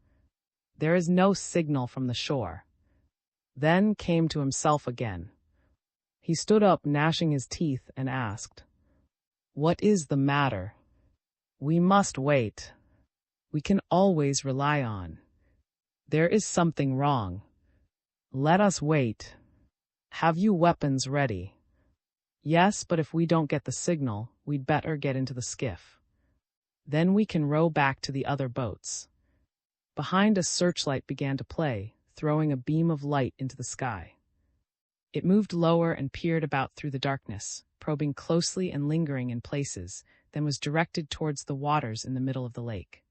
There is no signal from the shore. Then came to himself again. He stood up, gnashing his teeth, and asked, What is the matter? We must wait. we can always rely on. There is something wrong. Let us wait. Have you weapons ready? Yes, but if we don't get the signal, we'd better get into the skiff. Then we can row back to the other boats. Behind us, searchlight began to play, throwing a beam of light into the sky. It moved lower and peered about through the darkness, probing closely and lingering in places, then was directed towards the waters in the middle of the lake.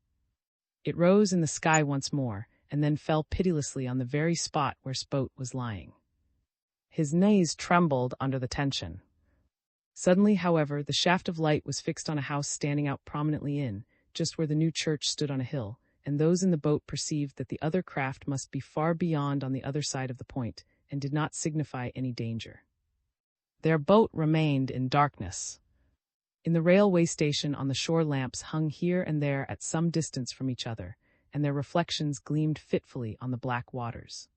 It rose in the sky once more, and then fell pitilessly on the very spot where Spot was lying. His knees trembled under the tension. Suddenly, however, the shaft of light was fixed on a house standing out prominently in, just where the new church stood on a hill, and those in the boat perceived that the other craft must be far beyond on the other side of the point, and did not signify any danger. Their boat remained in darkness. In the railway station on the shore, lamps hung here and there at some distance from each other, and their reflections gleamed fitfully on the black waters.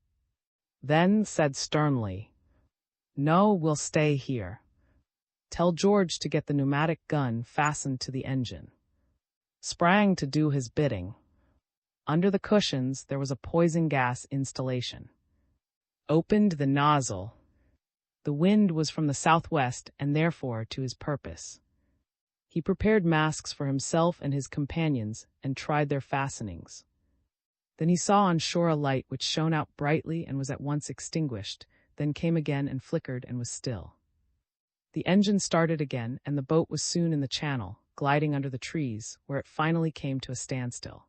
Then said sternly, "No, we'll stay here. Tell George to get the pneumatic gun fastened to the engine." Sprang to do his bidding. Under the cushions there was a poison gas installation. Opened the nozzle. The wind was from the southwest and therefore to his purpose. He prepared masks for himself and his companions and tried their fastenings. Then he saw on shore a light which shone out brightly and was at once extinguished, then came again and flickered and was still. The engine started again, and the boat was soon in the channel, gliding under the trees, where it finally came to a standstill.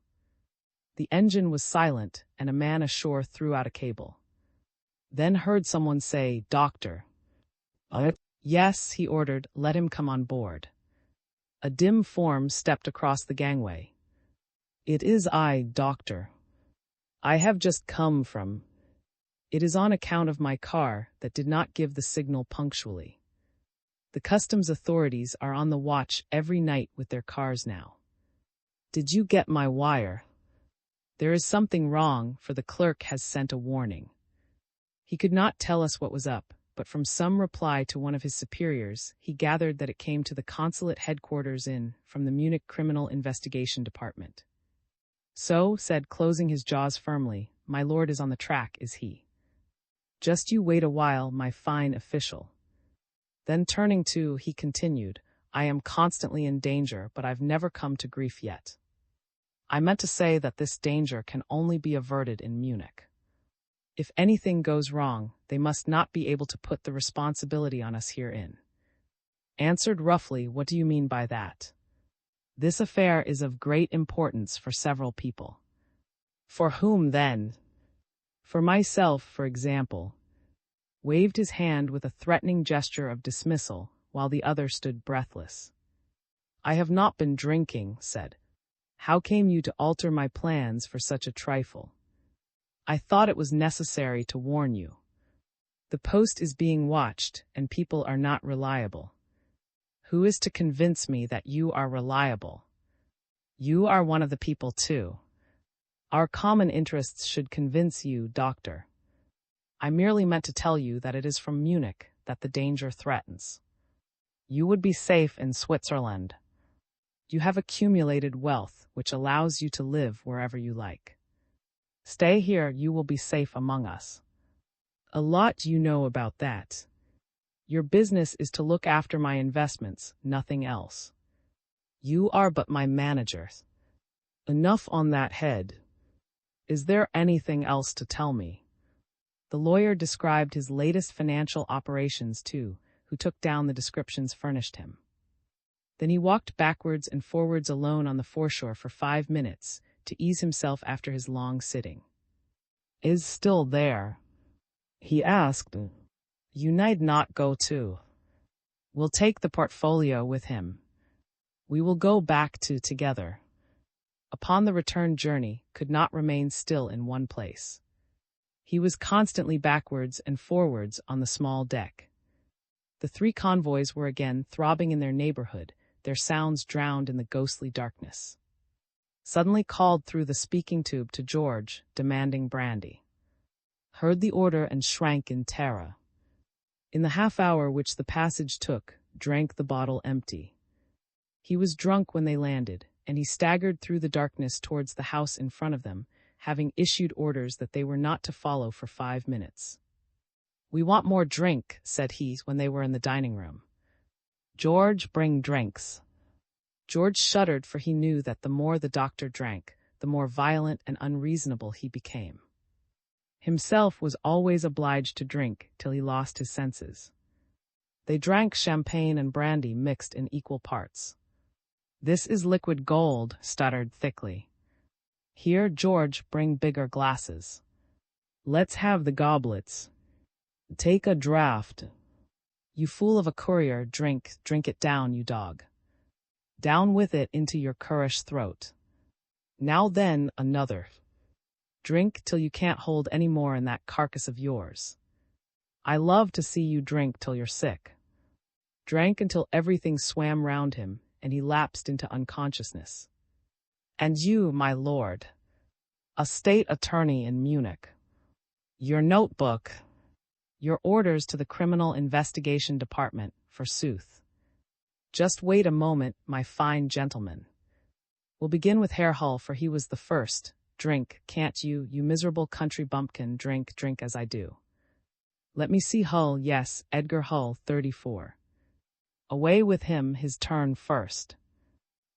The engine was silent, and a man ashore threw out a cable. Then heard someone say, "Doctor." "Yes," he ordered, "let him come on board." A dim form stepped across the gangway. "It is I, doctor. I have just come from. It is on account of my car that did not give the signal punctually. The customs authorities are on the watch every night with their cars now. Did you get my wire? There is something wrong, for the clerk has sent a warning." He could not tell us what was up, but from some reply to one of his superiors, he gathered that it came to the consulate headquarters from the Munich Criminal Investigation Department. "So," said, closing his jaws firmly, "my lord is on the track, is he? Just you wait a while, my fine official." Then turning to, he continued, "I am constantly in danger, but I've never come to grief yet. I meant to say that this danger can only be averted in Munich. If anything goes wrong, they must not be able to put the responsibility on us herein." Answered roughly, "What do you mean by that?" "This affair is of great importance for several people." "For whom, then?" "For myself, for example." Waved his hand with a threatening gesture of dismissal, while the other stood breathless. "I have not been drinking," said. "How came you to alter my plans for such a trifle?" "I thought it was necessary to warn you. The post is being watched, and people are not reliable." "Who is to convince me that you are reliable?" "You are one of the people, too. Our common interests should convince you, doctor. I merely meant to tell you that it is from Munich that the danger threatens. You would be safe in Switzerland. You have accumulated wealth which allows you to live wherever you like. Stay here, you will be safe among us. A lot you know about that. Your business is to look after my investments, nothing else. You are but my manager. Enough on that head. Is there anything else to tell me?" The lawyer described his latest financial operations too, who took down the descriptions furnished him. Then he walked backwards and forwards alone on the foreshore for 5 minutes, to ease himself after his long sitting. "Is still there?" he asked. "You need not go too. We'll take the portfolio with him. We will go back together." Upon the return journey, could not remain still in one place. He was constantly backwards and forwards on the small deck. The 3 convoys were again throbbing in their neighborhood, their sounds drowned in the ghostly darkness. Suddenly called through the speaking tube to George, demanding brandy. Heard the order and shrank in terror. In the half-hour which the passage took, drank the bottle empty. He was drunk when they landed, and he staggered through the darkness towards the house in front of them, having issued orders that they were not to follow for 5 minutes. "We want more drink," said he when they were in the dining room. "George, bring drinks." George shuddered, for he knew that the more the doctor drank, the more violent and unreasonable he became. Himself was always obliged to drink till he lost his senses. They drank champagne and brandy mixed in equal parts. "This is liquid gold," stuttered thickly. "Here, George, bring bigger glasses." "Let's have the goblets." "Take a draught." "You fool of a courier, drink it down, you dog. Down with it into your currish throat. Now then, another. Drink till you can't hold any more in that carcass of yours. I love to see you drink till you're sick." Drank until everything swam round him, and he lapsed into unconsciousness. "And you, my lord, a state attorney in Munich. Your notebook. Your orders to the Criminal Investigation Department, forsooth. Just wait a moment, my fine gentleman. We'll begin with Herr Hull, for he was the first. Drink, can't you, you miserable country bumpkin, drink as I do. Let me see Hull, yes, Edgar Hull, 34. Away with him, his turn first.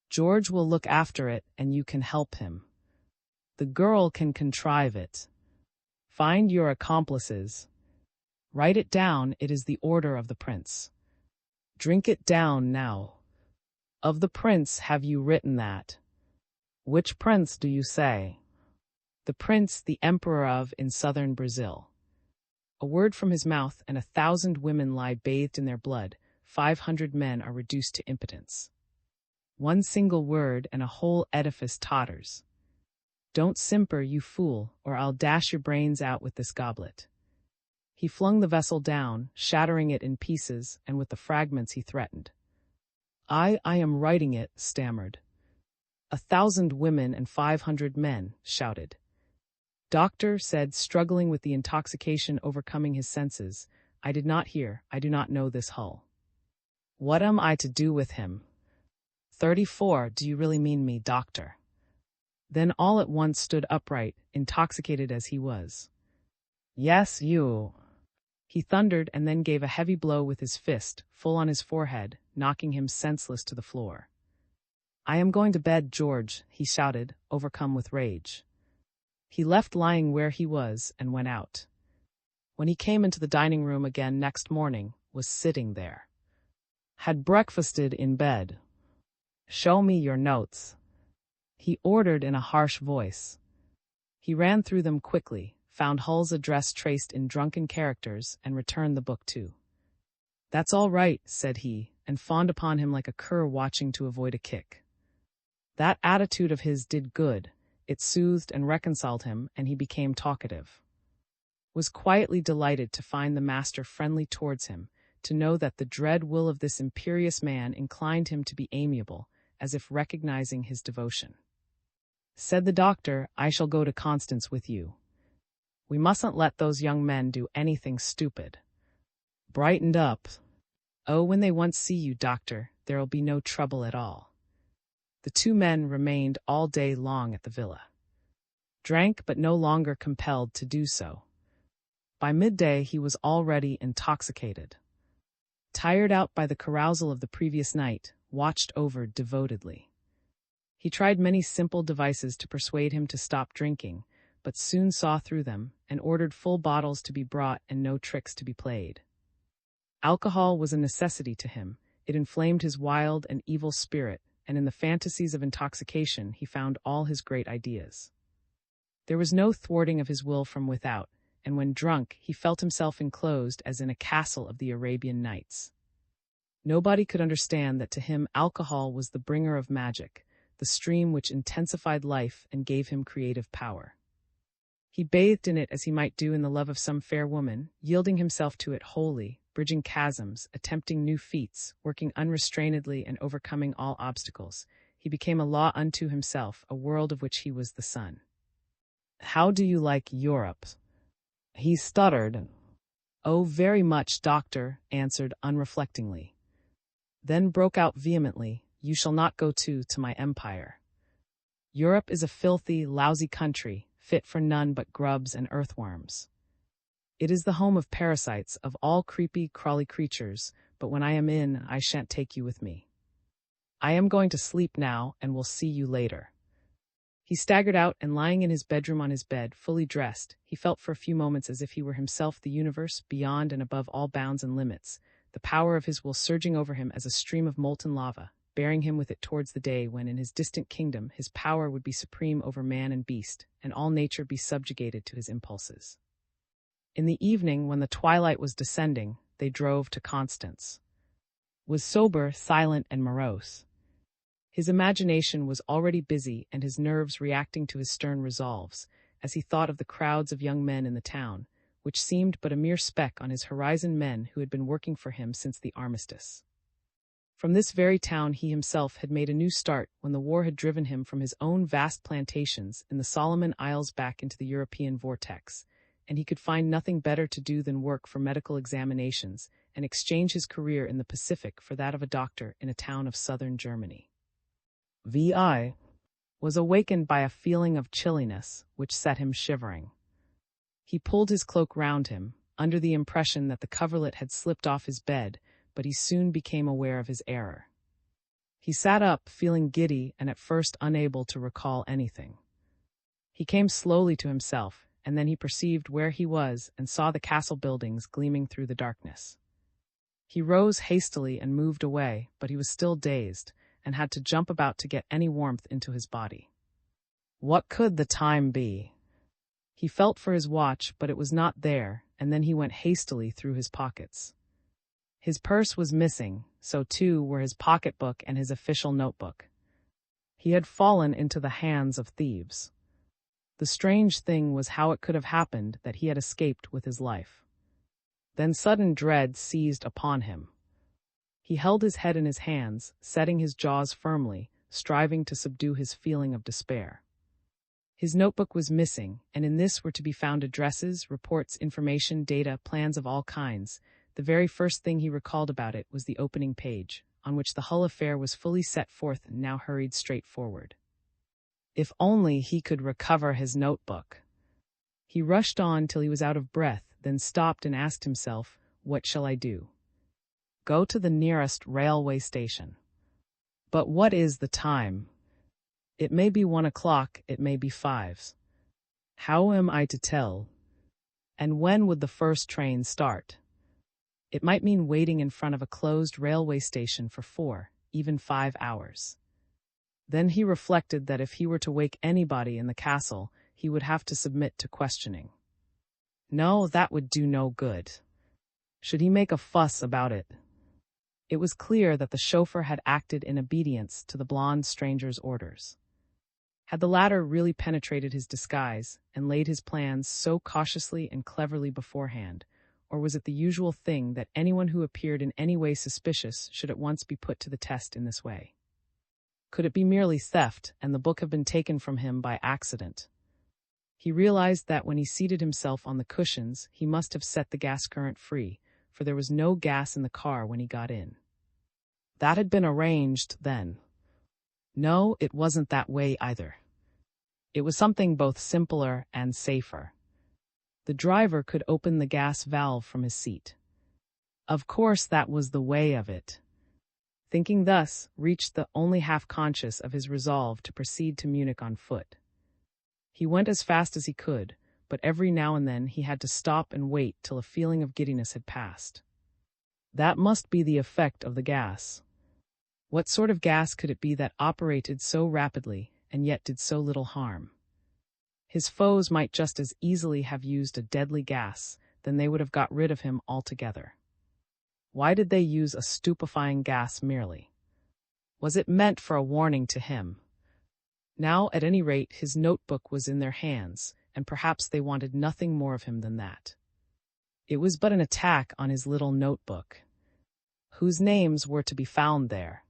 George will look after it, and you can help him. The girl can contrive it. Find your accomplices. Write it down, it is the order of the prince. Drink it down now. Of the prince have you written that? Which prince do you say? The prince the emperor of in southern Brazil. A word from his mouth, and 1,000 women lie bathed in their blood, 500 men are reduced to impotence. One single word, and a whole edifice totters. Don't simper, you fool, or I'll dash your brains out with this goblet. He flung the vessel down, shattering it in pieces, and with the fragments he threatened. I am writing it, stammered. 1,000 women and 500 men, shouted. Doctor said, struggling with the intoxication overcoming his senses, I did not hear, I do not know this Hull. What am I to do with him? 34, do you really mean me, doctor? Then all at once stood upright, intoxicated as he was. Yes, you. He thundered and then gave a heavy blow with his fist, full on his forehead, knocking him senseless to the floor. I am going to bed, George, he shouted, overcome with rage. He left lying where he was and went out. When he came into the dining room again next morning, was sitting there. Had breakfasted in bed. Show me your notes, he ordered in a harsh voice. He ran through them quickly, found Hull's address traced in drunken characters, and returned the book too. That's all right, said he, and fawned upon him like a cur watching to avoid a kick. That attitude of his did good. It soothed and reconciled him, and he became talkative. Was quietly delighted to find the master friendly towards him, to know that the dread will of this imperious man inclined him to be amiable, as if recognizing his devotion. Said the doctor, I shall go to Constance with you. We mustn't let those young men do anything stupid. Brightened up. Oh, when they once see you, doctor, there'll be no trouble at all. The two men remained all day long at the villa. Drank, but no longer compelled to do so. By midday he was already intoxicated. Tired out by the carousal of the previous night, watched over devotedly. He tried many simple devices to persuade him to stop drinking, but soon saw through them, and ordered full bottles to be brought and no tricks to be played. Alcohol was a necessity to him. It inflamed his wild and evil spirit, and in the fantasies of intoxication he found all his great ideas. There was no thwarting of his will from without, and when drunk he felt himself enclosed as in a castle of the Arabian Nights. Nobody could understand that to him alcohol was the bringer of magic, the stream which intensified life and gave him creative power. He bathed in it as he might do in the love of some fair woman, yielding himself to it wholly, bridging chasms, attempting new feats, working unrestrainedly and overcoming all obstacles. He became a law unto himself, a world of which he was the sun. How do you like Europe? He stuttered. Oh, very much, doctor, answered unreflectingly. Then broke out vehemently, you shall not go to my empire. Europe is a filthy, lousy country, fit for none but grubs and earthworms. It is the home of parasites, of all creepy, crawly creatures, but when I am in, I shan't take you with me. I am going to sleep now, and will see you later. He staggered out, and lying in his bedroom on his bed, fully dressed, he felt for a few moments as if he were himself the universe, beyond and above all bounds and limits, the power of his will surging over him as a stream of molten lava, bearing him with it towards the day when in his distant kingdom his power would be supreme over man and beast, and all nature be subjugated to his impulses. In the evening, when the twilight was descending, they drove to Constance. Was sober, silent, and morose. His imagination was already busy and his nerves reacting to his stern resolves, as he thought of the crowds of young men in the town, which seemed but a mere speck on his horizon, men who had been working for him since the armistice. From this very town he himself had made a new start when the war had driven him from his own vast plantations in the Solomon Isles back into the European vortex, and he could find nothing better to do than work for medical examinations and exchange his career in the Pacific for that of a doctor in a town of southern Germany. V.I. was awakened by a feeling of chilliness which set him shivering. He pulled his cloak round him, under the impression that the coverlet had slipped off his bed, but he soon became aware of his error. He sat up, feeling giddy and at first unable to recall anything. He came slowly to himself, and then he perceived where he was and saw the castle buildings gleaming through the darkness. He rose hastily and moved away, but he was still dazed, and had to jump about to get any warmth into his body. What could the time be? He felt for his watch, but it was not there, and then he went hastily through his pockets. His purse was missing, so too were his pocketbook and his official notebook. He had fallen into the hands of thieves. The strange thing was how it could have happened that he had escaped with his life. Then sudden dread seized upon him. He held his head in his hands, setting his jaws firmly, striving to subdue his feeling of despair. His notebook was missing, and in this were to be found addresses, reports, information, data, plans of all kinds. The very first thing he recalled about it was the opening page, on which the whole affair was fully set forth and now hurried straight forward. If only he could recover his notebook. He rushed on till he was out of breath, then stopped and asked himself, "What shall I do? Go to the nearest railway station. But what is the time? It may be 1 o'clock, it may be 5. How am I to tell? And when would the first train start? It might mean waiting in front of a closed railway station for 4, even 5 hours. Then he reflected that if he were to wake anybody in the castle, he would have to submit to questioning. No, that would do no good. Should he make a fuss about it? It was clear that the chauffeur had acted in obedience to the blonde stranger's orders. Had the latter really penetrated his disguise and laid his plans so cautiously and cleverly beforehand, or was it the usual thing that anyone who appeared in any way suspicious should at once be put to the test in this way? Could it be merely theft, and the book have been taken from him by accident? He realized that when he seated himself on the cushions, he must have set the gas current free, for there was no gas in the car when he got in. That had been arranged, then. No, it wasn't that way either. It was something both simpler and safer. The driver could open the gas valve from his seat. Of course, that was the way of it. Thinking thus, reached the only half-conscious of his resolve to proceed to Munich on foot. He went as fast as he could, but every now and then he had to stop and wait till a feeling of giddiness had passed. That must be the effect of the gas. What sort of gas could it be that operated so rapidly and yet did so little harm? His foes might just as easily have used a deadly gas, then they would have got rid of him altogether. Why did they use a stupefying gas merely? Was it meant for a warning to him? Now, at any rate, his notebook was in their hands, and perhaps they wanted nothing more of him than that. It was but an attack on his little notebook. Whose names were to be found there?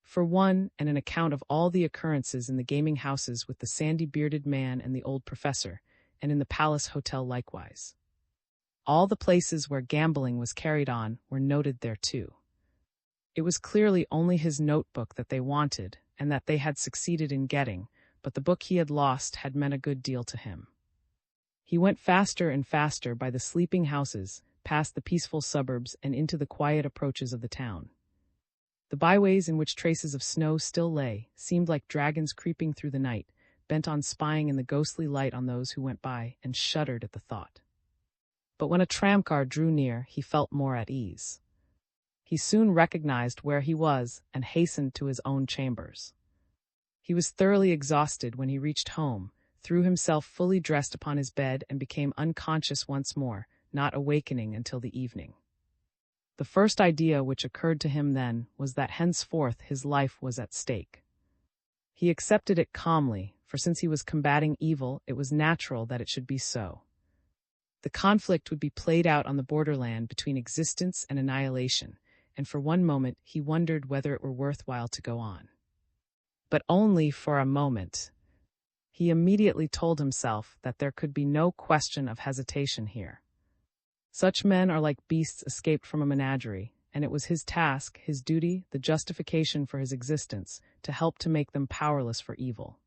For one, and an account of all the occurrences in the gaming houses with the sandy-bearded man and the old professor, and in the Palace Hotel likewise. All the places where gambling was carried on were noted there too. It was clearly only his notebook that they wanted, and that they had succeeded in getting, but the book he had lost had meant a good deal to him. He went faster and faster by the sleeping houses, past the peaceful suburbs and into the quiet approaches of the town. The byways in which traces of snow still lay seemed like dragons creeping through the night, bent on spying in the ghostly light on those who went by, and shuddered at the thought. But when a tramcar drew near, he felt more at ease. He soon recognized where he was and hastened to his own chambers. He was thoroughly exhausted when he reached home, threw himself fully dressed upon his bed, and became unconscious once more, not awakening until the evening. The first idea which occurred to him then was that henceforth his life was at stake. He accepted it calmly, for since he was combating evil, it was natural that it should be so. The conflict would be played out on the borderland between existence and annihilation, and for one moment he wondered whether it were worthwhile to go on. But only for a moment. He immediately told himself that there could be no question of hesitation here. Such men are like beasts escaped from a menagerie, and it was his task, his duty, the justification for his existence, to help to make them powerless for evil.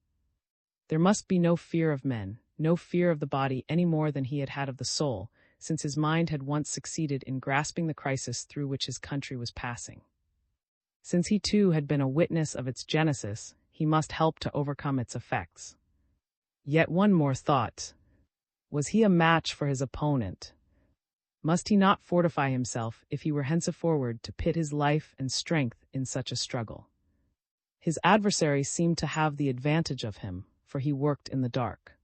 There must be no fear of men, no fear of the body any more than he had had of the soul, since his mind had once succeeded in grasping the crisis through which his country was passing. Since he too had been a witness of its genesis, he must help to overcome its effects. Yet one more thought. Was he a match for his opponent? Must he not fortify himself if he were henceforward to pit his life and strength in such a struggle? His adversary seemed to have the advantage of him, for he worked in the dark.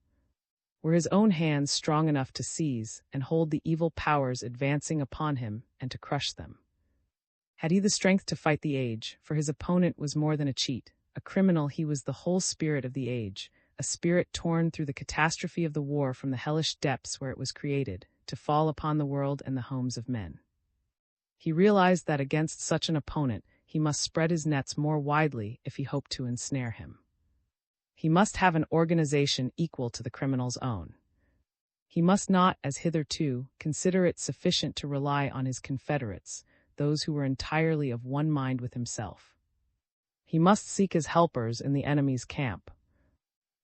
Were his own hands strong enough to seize and hold the evil powers advancing upon him and to crush them? Had he the strength to fight the age, for his opponent was more than a cheat, a criminal? He was the whole spirit of the age, a spirit torn through the catastrophe of the war from the hellish depths where it was created, to fall upon the world and the homes of men. He realized that against such an opponent, he must spread his nets more widely if he hoped to ensnare him. He must have an organization equal to the criminal's own. He must not, as hitherto, consider it sufficient to rely on his confederates, those who were entirely of one mind with himself. He must seek his helpers in the enemy's camp.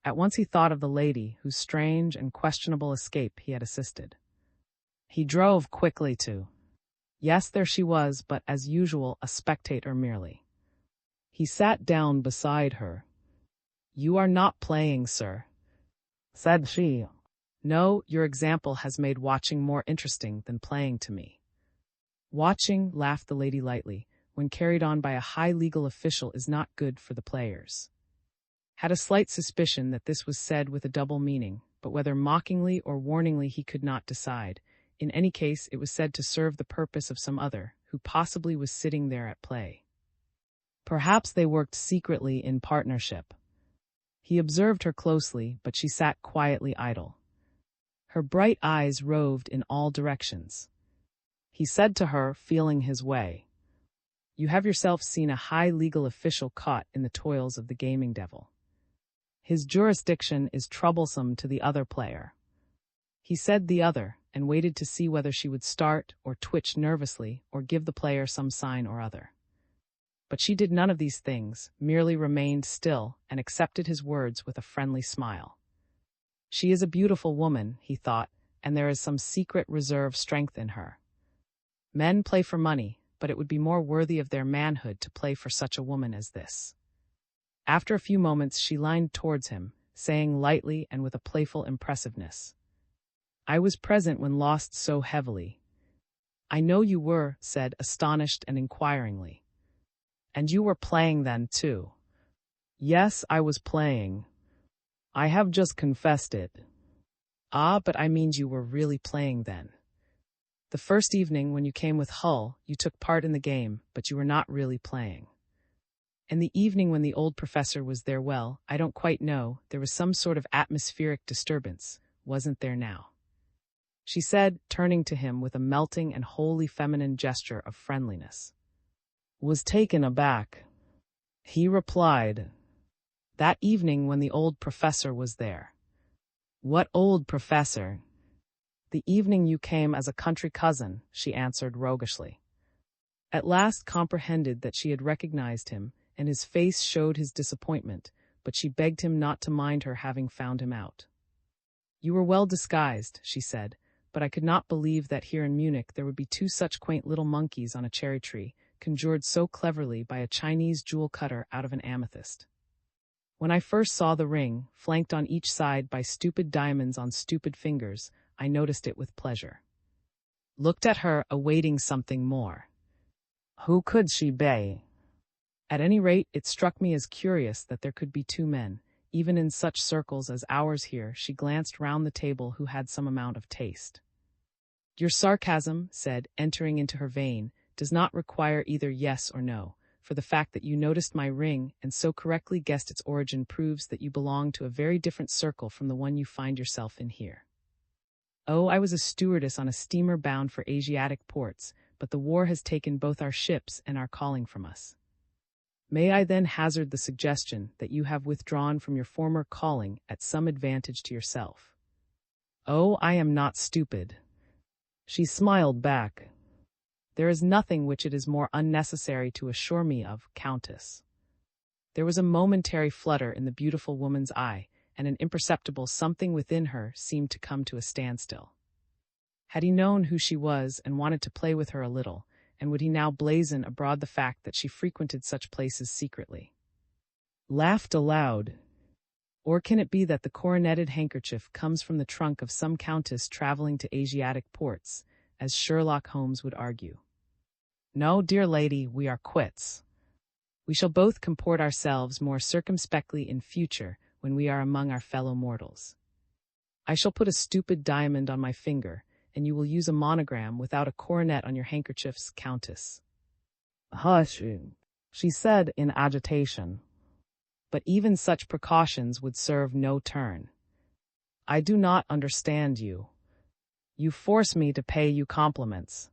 At once he thought of the lady whose strange and questionable escape he had assisted. He drove quickly to. Yes, there she was, but as usual, a spectator merely. He sat down beside her. "You are not playing, sir," said she. "No, your example has made watching more interesting than playing to me." "Watching," laughed the lady lightly, "when carried on by a high legal official is not good for the players." Had a slight suspicion that this was said with a double meaning, but whether mockingly or warningly he could not decide. In any case, it was said to serve the purpose of some other, who possibly was sitting there at play. Perhaps they worked secretly in partnership. He observed her closely, but she sat quietly idle. Her bright eyes roved in all directions. He said to her, feeling his way, "You have yourself seen a high legal official caught in the toils of the gaming devil. His jurisdiction is troublesome to the other player." He said the other, and waited to see whether she would start or twitch nervously or give the player some sign or other. But she did none of these things, merely remained still and accepted his words with a friendly smile. She is a beautiful woman, he thought, and there is some secret reserve strength in her. Men play for money, but it would be more worthy of their manhood to play for such a woman as this. After a few moments she leaned towards him, saying lightly and with a playful impressiveness, "I was present when lost so heavily." "I know you were," said, astonished and inquiringly. "And you were playing then, too?" "Yes, I was playing. I have just confessed it." "Ah, but I mean you were really playing then. The first evening when you came with Hull, you took part in the game, but you were not really playing. And the evening when the old professor was there, well, I don't quite know, there was some sort of atmospheric disturbance, wasn't there now?" she said, turning to him with a melting and wholly feminine gesture of friendliness. "Was taken aback," he replied. "That evening when the old professor was there." "What old professor?" "The evening you came as a country cousin," she answered roguishly. At last comprehended that she had recognized him, and his face showed his disappointment, but she begged him not to mind her having found him out. "You were well disguised," she said, "but I could not believe that here in Munich there would be two such quaint little monkeys on a cherry tree, conjured so cleverly by a Chinese jewel cutter out of an amethyst. When I first saw the ring, flanked on each side by stupid diamonds on stupid fingers, I noticed it with pleasure." Looked at her, awaiting something more. Who could she be? At any rate, it struck me as curious that there could be two men, even in such circles as ours here. She glanced round the table who had some amount of taste. "Your sarcasm," said, entering into her vein, "does not require either yes or no, for the fact that you noticed my ring and so correctly guessed its origin proves that you belong to a very different circle from the one you find yourself in here." "Oh, I was a stewardess on a steamer bound for Asiatic ports, but the war has taken both our ships and our calling from us." "May I then hazard the suggestion that you have withdrawn from your former calling at some advantage to yourself?" "Oh, I am not stupid." She smiled back. "There is nothing which it is more unnecessary to assure me of, Countess." There was a momentary flutter in the beautiful woman's eye, and an imperceptible something within her seemed to come to a standstill. Had he known who she was and wanted to play with her a little, and would he now blazon abroad the fact that she frequented such places secretly? Laughed aloud. Or can it be that the coroneted handkerchief comes from the trunk of some countess traveling to Asiatic ports, as Sherlock Holmes would argue? "No, dear lady, we are quits. We shall both comport ourselves more circumspectly in future when we are among our fellow mortals. I shall put a stupid diamond on my finger, and you will use a monogram without a coronet on your handkerchiefs, Countess." "Hush," she said in agitation. But even such precautions would serve no turn. "I do not understand you. You force me to pay you compliments.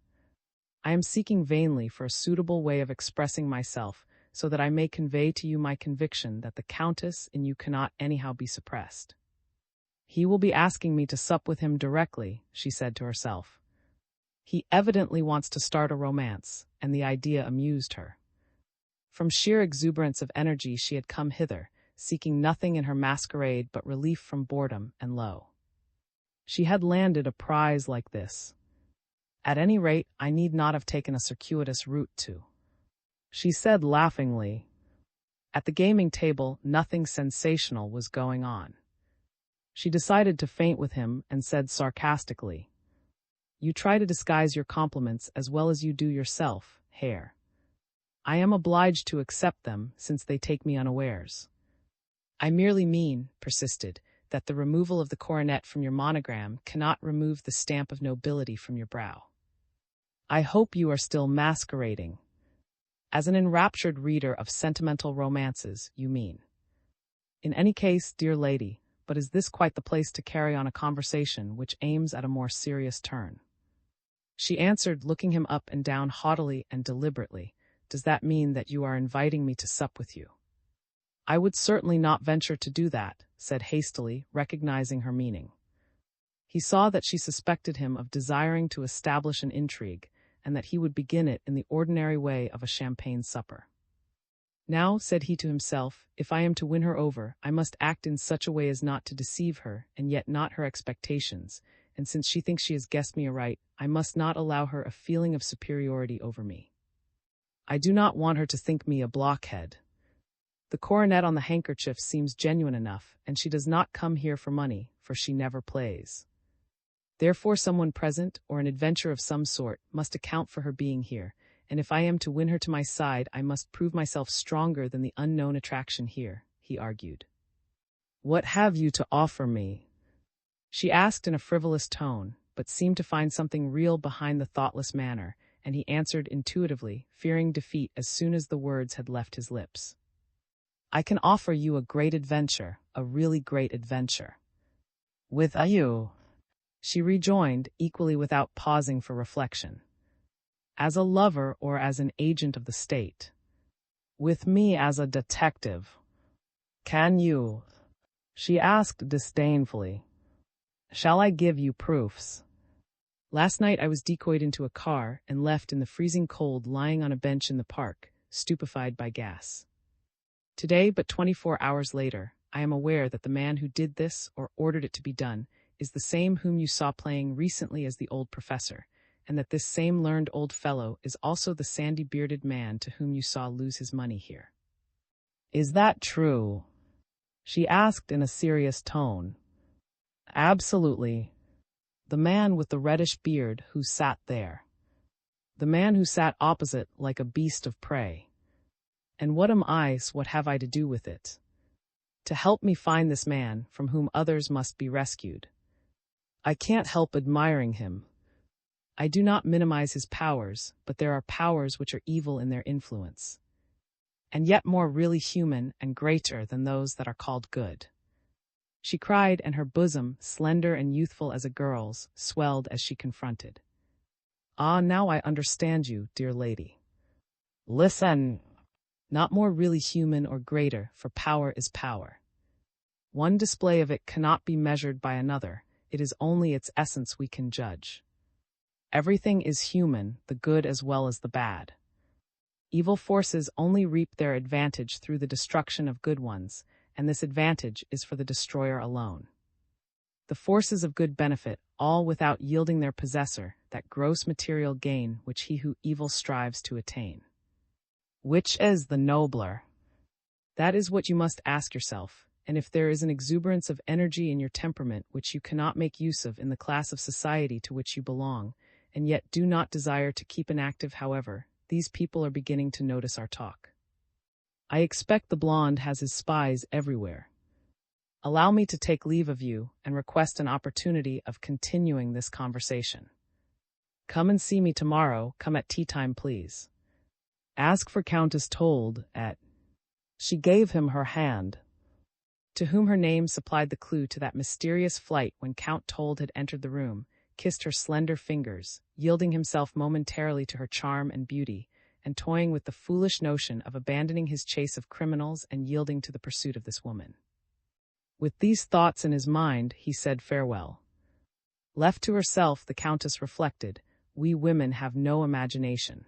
I am seeking vainly for a suitable way of expressing myself, so that I may convey to you my conviction that the Countess in you cannot anyhow be suppressed." "He will be asking me to sup with him directly," she said to herself. "He evidently wants to start a romance," and the idea amused her. From sheer exuberance of energy she had come hither, seeking nothing in her masquerade but relief from boredom, and lo! she had landed a prize like this. "At any rate, I need not have taken a circuitous route to," she said laughingly. At the gaming table, nothing sensational was going on. She decided to feint with him and said sarcastically, "You try to disguise your compliments as well as you do yourself, Herr. I am obliged to accept them since they take me unawares." "I merely mean," persisted, "that the removal of the coronet from your monogram cannot remove the stamp of nobility from your brow." "I hope you are still masquerading. As an enraptured reader of sentimental romances, you mean. In any case, dear lady, but is this quite the place to carry on a conversation which aims at a more serious turn?" She answered, looking him up and down haughtily and deliberately, "Does that mean that you are inviting me to sup with you?" "I would certainly not venture to do that," said hastily, recognizing her meaning. He saw that she suspected him of desiring to establish an intrigue, and that he would begin it in the ordinary way of a champagne supper. "Now," said he to himself, "if I am to win her over, I must act in such a way as not to deceive her, and yet not her expectations, and since she thinks she has guessed me aright, I must not allow her a feeling of superiority over me. I do not want her to think me a blockhead. The coronet on the handkerchief seems genuine enough, and she does not come here for money, for she never plays. Therefore someone present, or an adventure of some sort, must account for her being here, and if I am to win her to my side, I must prove myself stronger than the unknown attraction here," he argued. "What have you to offer me?" she asked in a frivolous tone, but seemed to find something real behind the thoughtless manner, and he answered intuitively, fearing defeat as soon as the words had left his lips. "I can offer you a great adventure, a really great adventure." "With you?" she rejoined, equally without pausing for reflection. "As a lover or as an agent of the state?" "With me as a detective." "Can you?" she asked disdainfully. "Shall I give you proofs?" "Last night I was decoyed into a car and left in the freezing cold lying on a bench in the park, stupefied by gas." Today, but 24 hours later, I am aware that the man who did this or ordered it to be done is the same whom you saw playing recently as the old professor, and that this same learned old fellow is also the sandy-bearded man to whom you saw lose his money here. Is that true? She asked in a serious tone. Absolutely. The man with the reddish beard who sat there. The man who sat opposite like a beast of prey. And what am I, what have I to do with it? To help me find this man from whom others must be rescued. I can't help admiring him. I do not minimize his powers, but there are powers which are evil in their influence, and yet more really human and greater than those that are called good. She cried, and her bosom, slender and youthful as a girl's, swelled as she confronted. Ah, now I understand you, dear lady. Listen. Not more really human or greater, for power is power. One display of it cannot be measured by another, it is only its essence we can judge. Everything is human, the good as well as the bad. Evil forces only reap their advantage through the destruction of good ones, and this advantage is for the destroyer alone. The forces of good benefit, all without yielding their possessor, that gross material gain which he who evil strives to attain. Which is the nobler? That is what you must ask yourself, and if there is an exuberance of energy in your temperament which you cannot make use of in the class of society to which you belong, and yet do not desire to keep inactive however, these people are beginning to notice our talk. I expect the blonde has his spies everywhere. Allow me to take leave of you and request an opportunity of continuing this conversation. Come and see me tomorrow, come at tea time please. Ask for Countess Told at... She gave him her hand, to whom her name supplied the clue to that mysterious flight when Count Told had entered the room, kissed her slender fingers, yielding himself momentarily to her charm and beauty, and toying with the foolish notion of abandoning his chase of criminals and yielding to the pursuit of this woman. With these thoughts in his mind, he said farewell. Left to herself, the Countess reflected, we women have no imagination.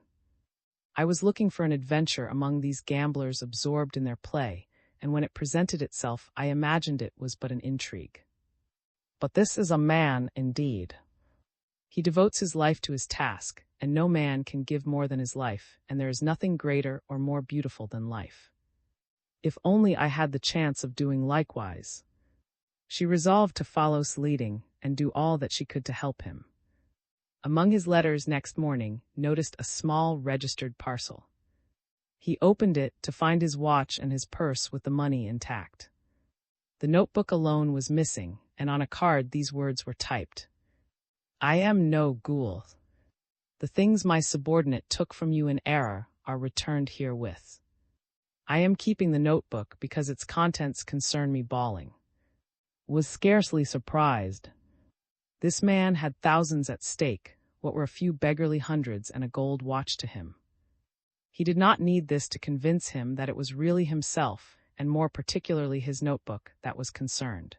I was looking for an adventure among these gamblers absorbed in their play, and when it presented itself, I imagined it was but an intrigue. But this is a man, indeed. He devotes his life to his task, and no man can give more than his life, and there is nothing greater or more beautiful than life. If only I had the chance of doing likewise. She resolved to follow his leading, and do all that she could to help him. Among his letters next morning, noticed a small registered parcel. He opened it to find his watch and his purse with the money intact. The notebook alone was missing, and on a card these words were typed. I am no ghoul. The things my subordinate took from you in error are returned herewith. I am keeping the notebook because its contents concern me bawling. Was scarcely surprised. This man had thousands at stake, what were a few beggarly hundreds and a gold watch to him. He did not need this to convince him that it was really himself, and more particularly his notebook, that was concerned.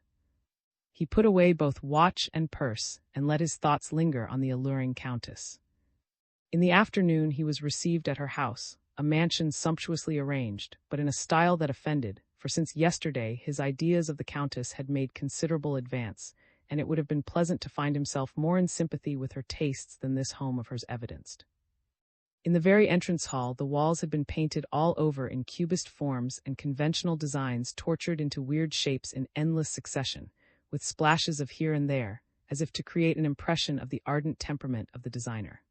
He put away both watch and purse, and let his thoughts linger on the alluring countess. In the afternoon he was received at her house, a mansion sumptuously arranged, but in a style that offended, for since yesterday his ideas of the countess had made considerable advance, and it would have been pleasant to find himself more in sympathy with her tastes than this home of hers evidenced. In the very entrance hall, the walls had been painted all over in cubist forms and conventional designs tortured into weird shapes in endless succession, with splashes of here and there, as if to create an impression of the ardent temperament of the designer.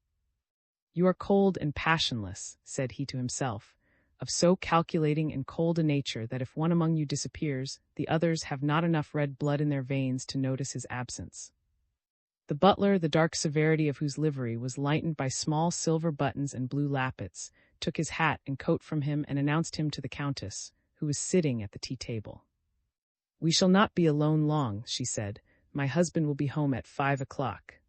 You are cold and passionless, said he to himself, of so calculating and cold a nature that if one among you disappears, the others have not enough red blood in their veins to notice his absence. The butler, the dark severity of whose livery was lightened by small silver buttons and blue lappets, took his hat and coat from him and announced him to the countess, who was sitting at the tea-table. We shall not be alone long, she said. My husband will be home at 5 o'clock.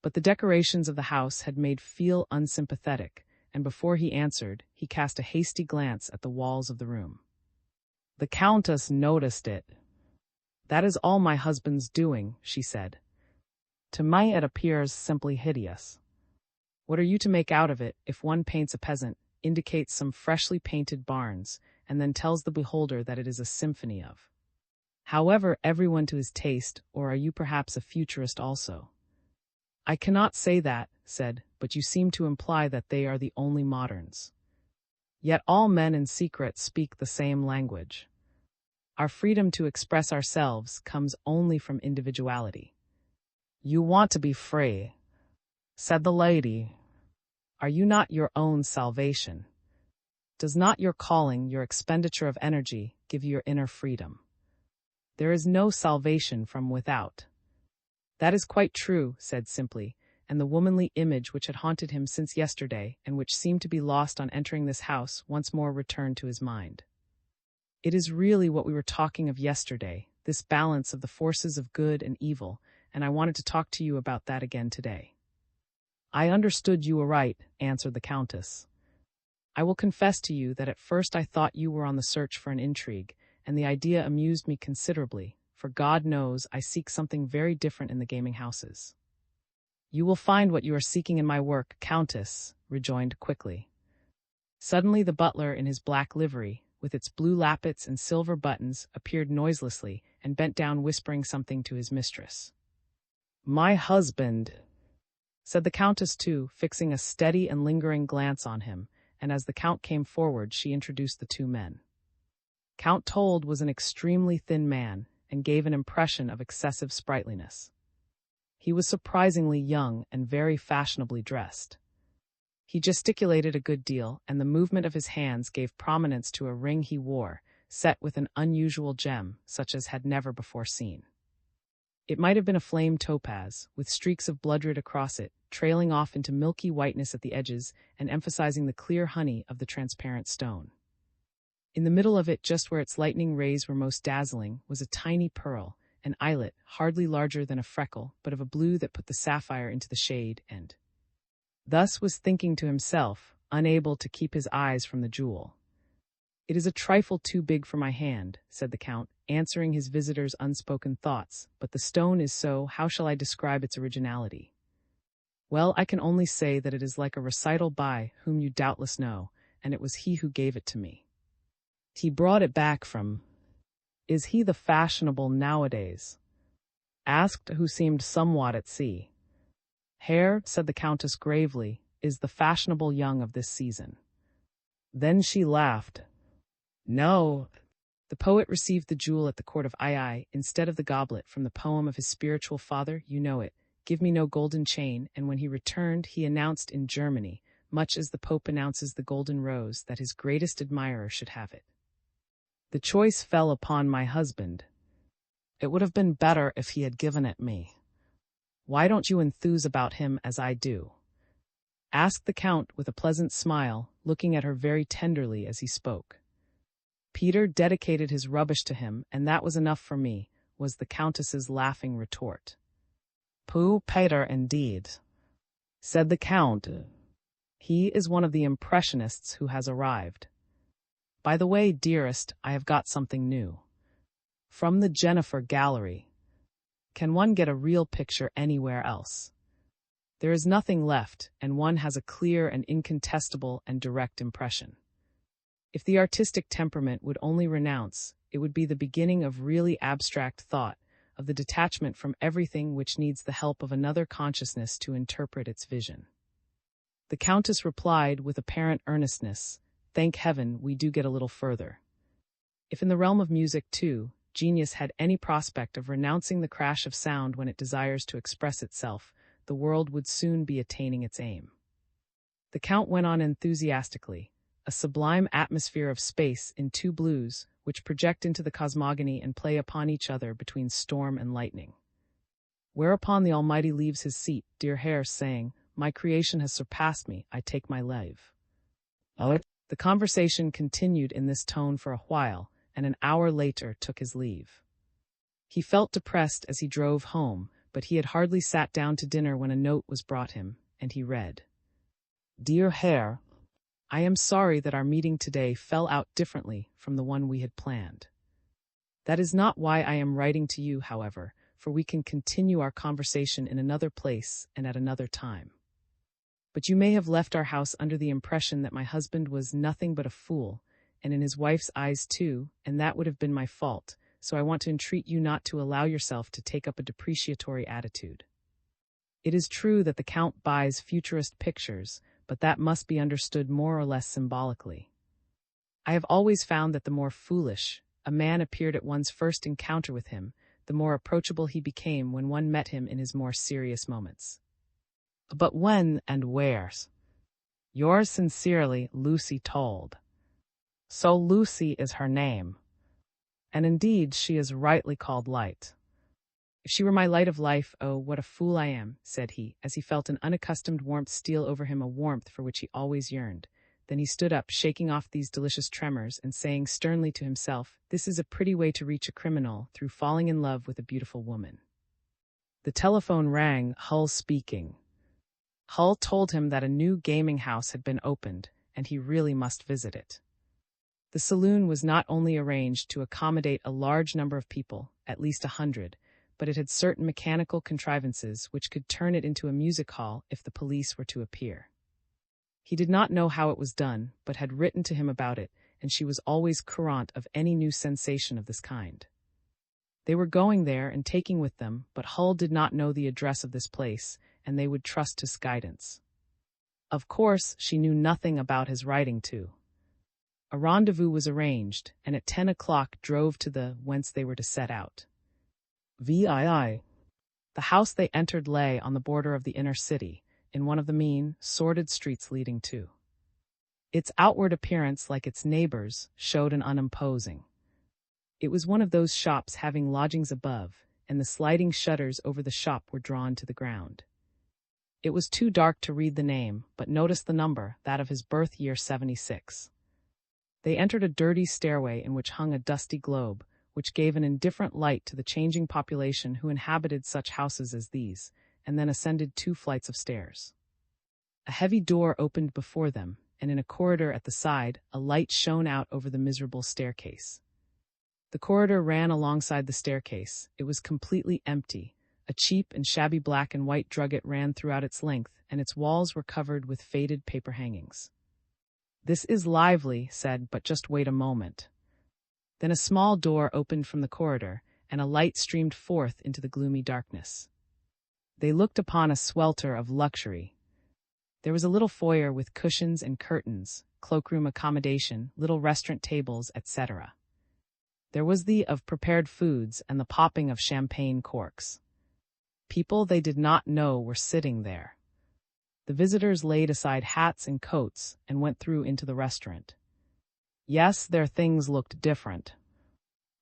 But the decorations of the house had made feel unsympathetic, and before he answered, he cast a hasty glance at the walls of the room. The countess noticed it. That is all my husband's doing, she said. To me it appears simply hideous. What are you to make out of it if one paints a peasant, indicates some freshly painted barns, and then tells the beholder that it is a symphony of. However, everyone to his taste, or are you perhaps a futurist also? I cannot say that, said, but you seem to imply that they are the only moderns. Yet all men in secret speak the same language. Our freedom to express ourselves comes only from individuality. You want to be free, said the lady. Are you not your own salvation? Does not your calling, your expenditure of energy, give you your inner freedom? There is no salvation from without. That is quite true, said simply, and the womanly image which had haunted him since yesterday, and which seemed to be lost on entering this house, once more returned to his mind. It is really what we were talking of yesterday, this balance of the forces of good and evil, and I wanted to talk to you about that again today. I understood you aright, answered the Countess. I will confess to you that at first I thought you were on the search for an intrigue, and the idea amused me considerably, for God knows I seek something very different in the gaming houses. You will find what you are seeking in my work, Countess, rejoined quickly. Suddenly the butler in his black livery, with its blue lappets and silver buttons, appeared noiselessly and bent down whispering something to his mistress. My husband, said the Countess too, fixing a steady and lingering glance on him, and as the Count came forward she introduced the two men. Count Told was an extremely thin man, and gave an impression of excessive sprightliness. He was surprisingly young and very fashionably dressed. He gesticulated a good deal, and the movement of his hands gave prominence to a ring he wore, set with an unusual gem, such as had never before seen. It might have been a flame topaz, with streaks of blood red across it, trailing off into milky whiteness at the edges and emphasizing the clear honey of the transparent stone. In the middle of it, just where its lightning rays were most dazzling, was a tiny pearl, an eyelet hardly larger than a freckle, but of a blue that put the sapphire into the shade, and thus was thinking to himself, unable to keep his eyes from the jewel. It is a trifle too big for my hand, said the Count, answering his visitor's unspoken thoughts, but the stone is so, how shall I describe its originality? Well, I can only say that it is like a recital by whom you doubtless know, and it was he who gave it to me. He brought it back from— Is he the fashionable nowadays? Asked who seemed somewhat at sea. Herr, said the Countess gravely, is the fashionable young of this season. Then she laughed. No. The poet received the jewel at the court of Ai instead of the goblet from the poem of his spiritual father, you know it, Give me no golden chain, and when he returned he announced in Germany, much as the Pope announces the golden rose, that his greatest admirer should have it. The choice fell upon my husband. It would have been better if he had given it me. Why don't you enthuse about him as I do? Asked the Count with a pleasant smile, looking at her very tenderly as he spoke. Peter dedicated his rubbish to him, and that was enough for me, was the Countess's laughing retort. Pooh, Peter, indeed, said the Count. He is one of the impressionists who has arrived. By the way, dearest, I have got something new. From the Jennifer Gallery. Can one get a real picture anywhere else? There is nothing left, and one has a clear and incontestable and direct impression. If the artistic temperament would only renounce, it would be the beginning of really abstract thought, of the detachment from everything which needs the help of another consciousness to interpret its vision. The Countess replied with apparent earnestness, Thank heaven, we do get a little further. If in the realm of music, too, genius had any prospect of renouncing the crash of sound when it desires to express itself, the world would soon be attaining its aim. The Count went on enthusiastically, a sublime atmosphere of space in two blues, which project into the cosmogony and play upon each other between storm and lightning. Whereupon the Almighty leaves his seat, dear Herr, saying, My creation has surpassed me, I take my leave. The conversation continued in this tone for a while, and an hour later took his leave. He felt depressed as he drove home, but he had hardly sat down to dinner when a note was brought him, and he read, Dear Herr, I am sorry that our meeting today fell out differently from the one we had planned. That is not why I am writing to you, however, for we can continue our conversation in another place and at another time. But you may have left our house under the impression that my husband was nothing but a fool, and in his wife's eyes too, and that would have been my fault, so I want to entreat you not to allow yourself to take up a depreciatory attitude. It is true that the Count buys futurist pictures, but that must be understood more or less symbolically. I have always found that the more foolish a man appeared at one's first encounter with him, the more approachable he became when one met him in his more serious moments. But when and where? Yours sincerely, Lucy told. So Lucy is her name. And indeed she is rightly called Light. If she were my light of life, oh, what a fool I am, said he, as he felt an unaccustomed warmth steal over him, a warmth for which he always yearned. Then he stood up, shaking off these delicious tremors, and saying sternly to himself, this is a pretty way to reach a criminal, through falling in love with a beautiful woman. The telephone rang, Hull speaking. Hull told him that a new gaming house had been opened, and he really must visit it. The saloon was not only arranged to accommodate a large number of people, at least 100, but it had certain mechanical contrivances which could turn it into a music hall if the police were to appear. He did not know how it was done, but had written to him about it, and she was always courant of any new sensation of this kind. They were going there and taking with them, but Hull did not know the address of this place, and they would trust his guidance. Of course, she knew nothing about his writing to. A rendezvous was arranged, and at 10 o'clock drove to the whence they were to set out. The house they entered lay on the border of the inner city, in one of the mean, sordid streets leading to. Its outward appearance, like its neighbors, showed an unimposing. It was one of those shops having lodgings above, and the sliding shutters over the shop were drawn to the ground. It was too dark to read the name, but noticed the number, that of his birth year 76. They entered a dirty stairway in which hung a dusty globe, which gave an indifferent light to the changing population who inhabited such houses as these, and then ascended 2 flights of stairs. A heavy door opened before them, and in a corridor at the side, a light shone out over the miserable staircase. The corridor ran alongside the staircase. It was completely empty. A cheap and shabby black and white drugget ran throughout its length, and its walls were covered with faded paper hangings. This is lively, said, but just wait a moment. Then a small door opened from the corridor, and a light streamed forth into the gloomy darkness. They looked upon a swelter of luxury. There was a little foyer with cushions and curtains, cloakroom accommodation, little restaurant tables, etc. There was the of prepared foods and the popping of champagne corks. People they did not know were sitting there. The visitors laid aside hats and coats and went through into the restaurant. Yes, their things looked different.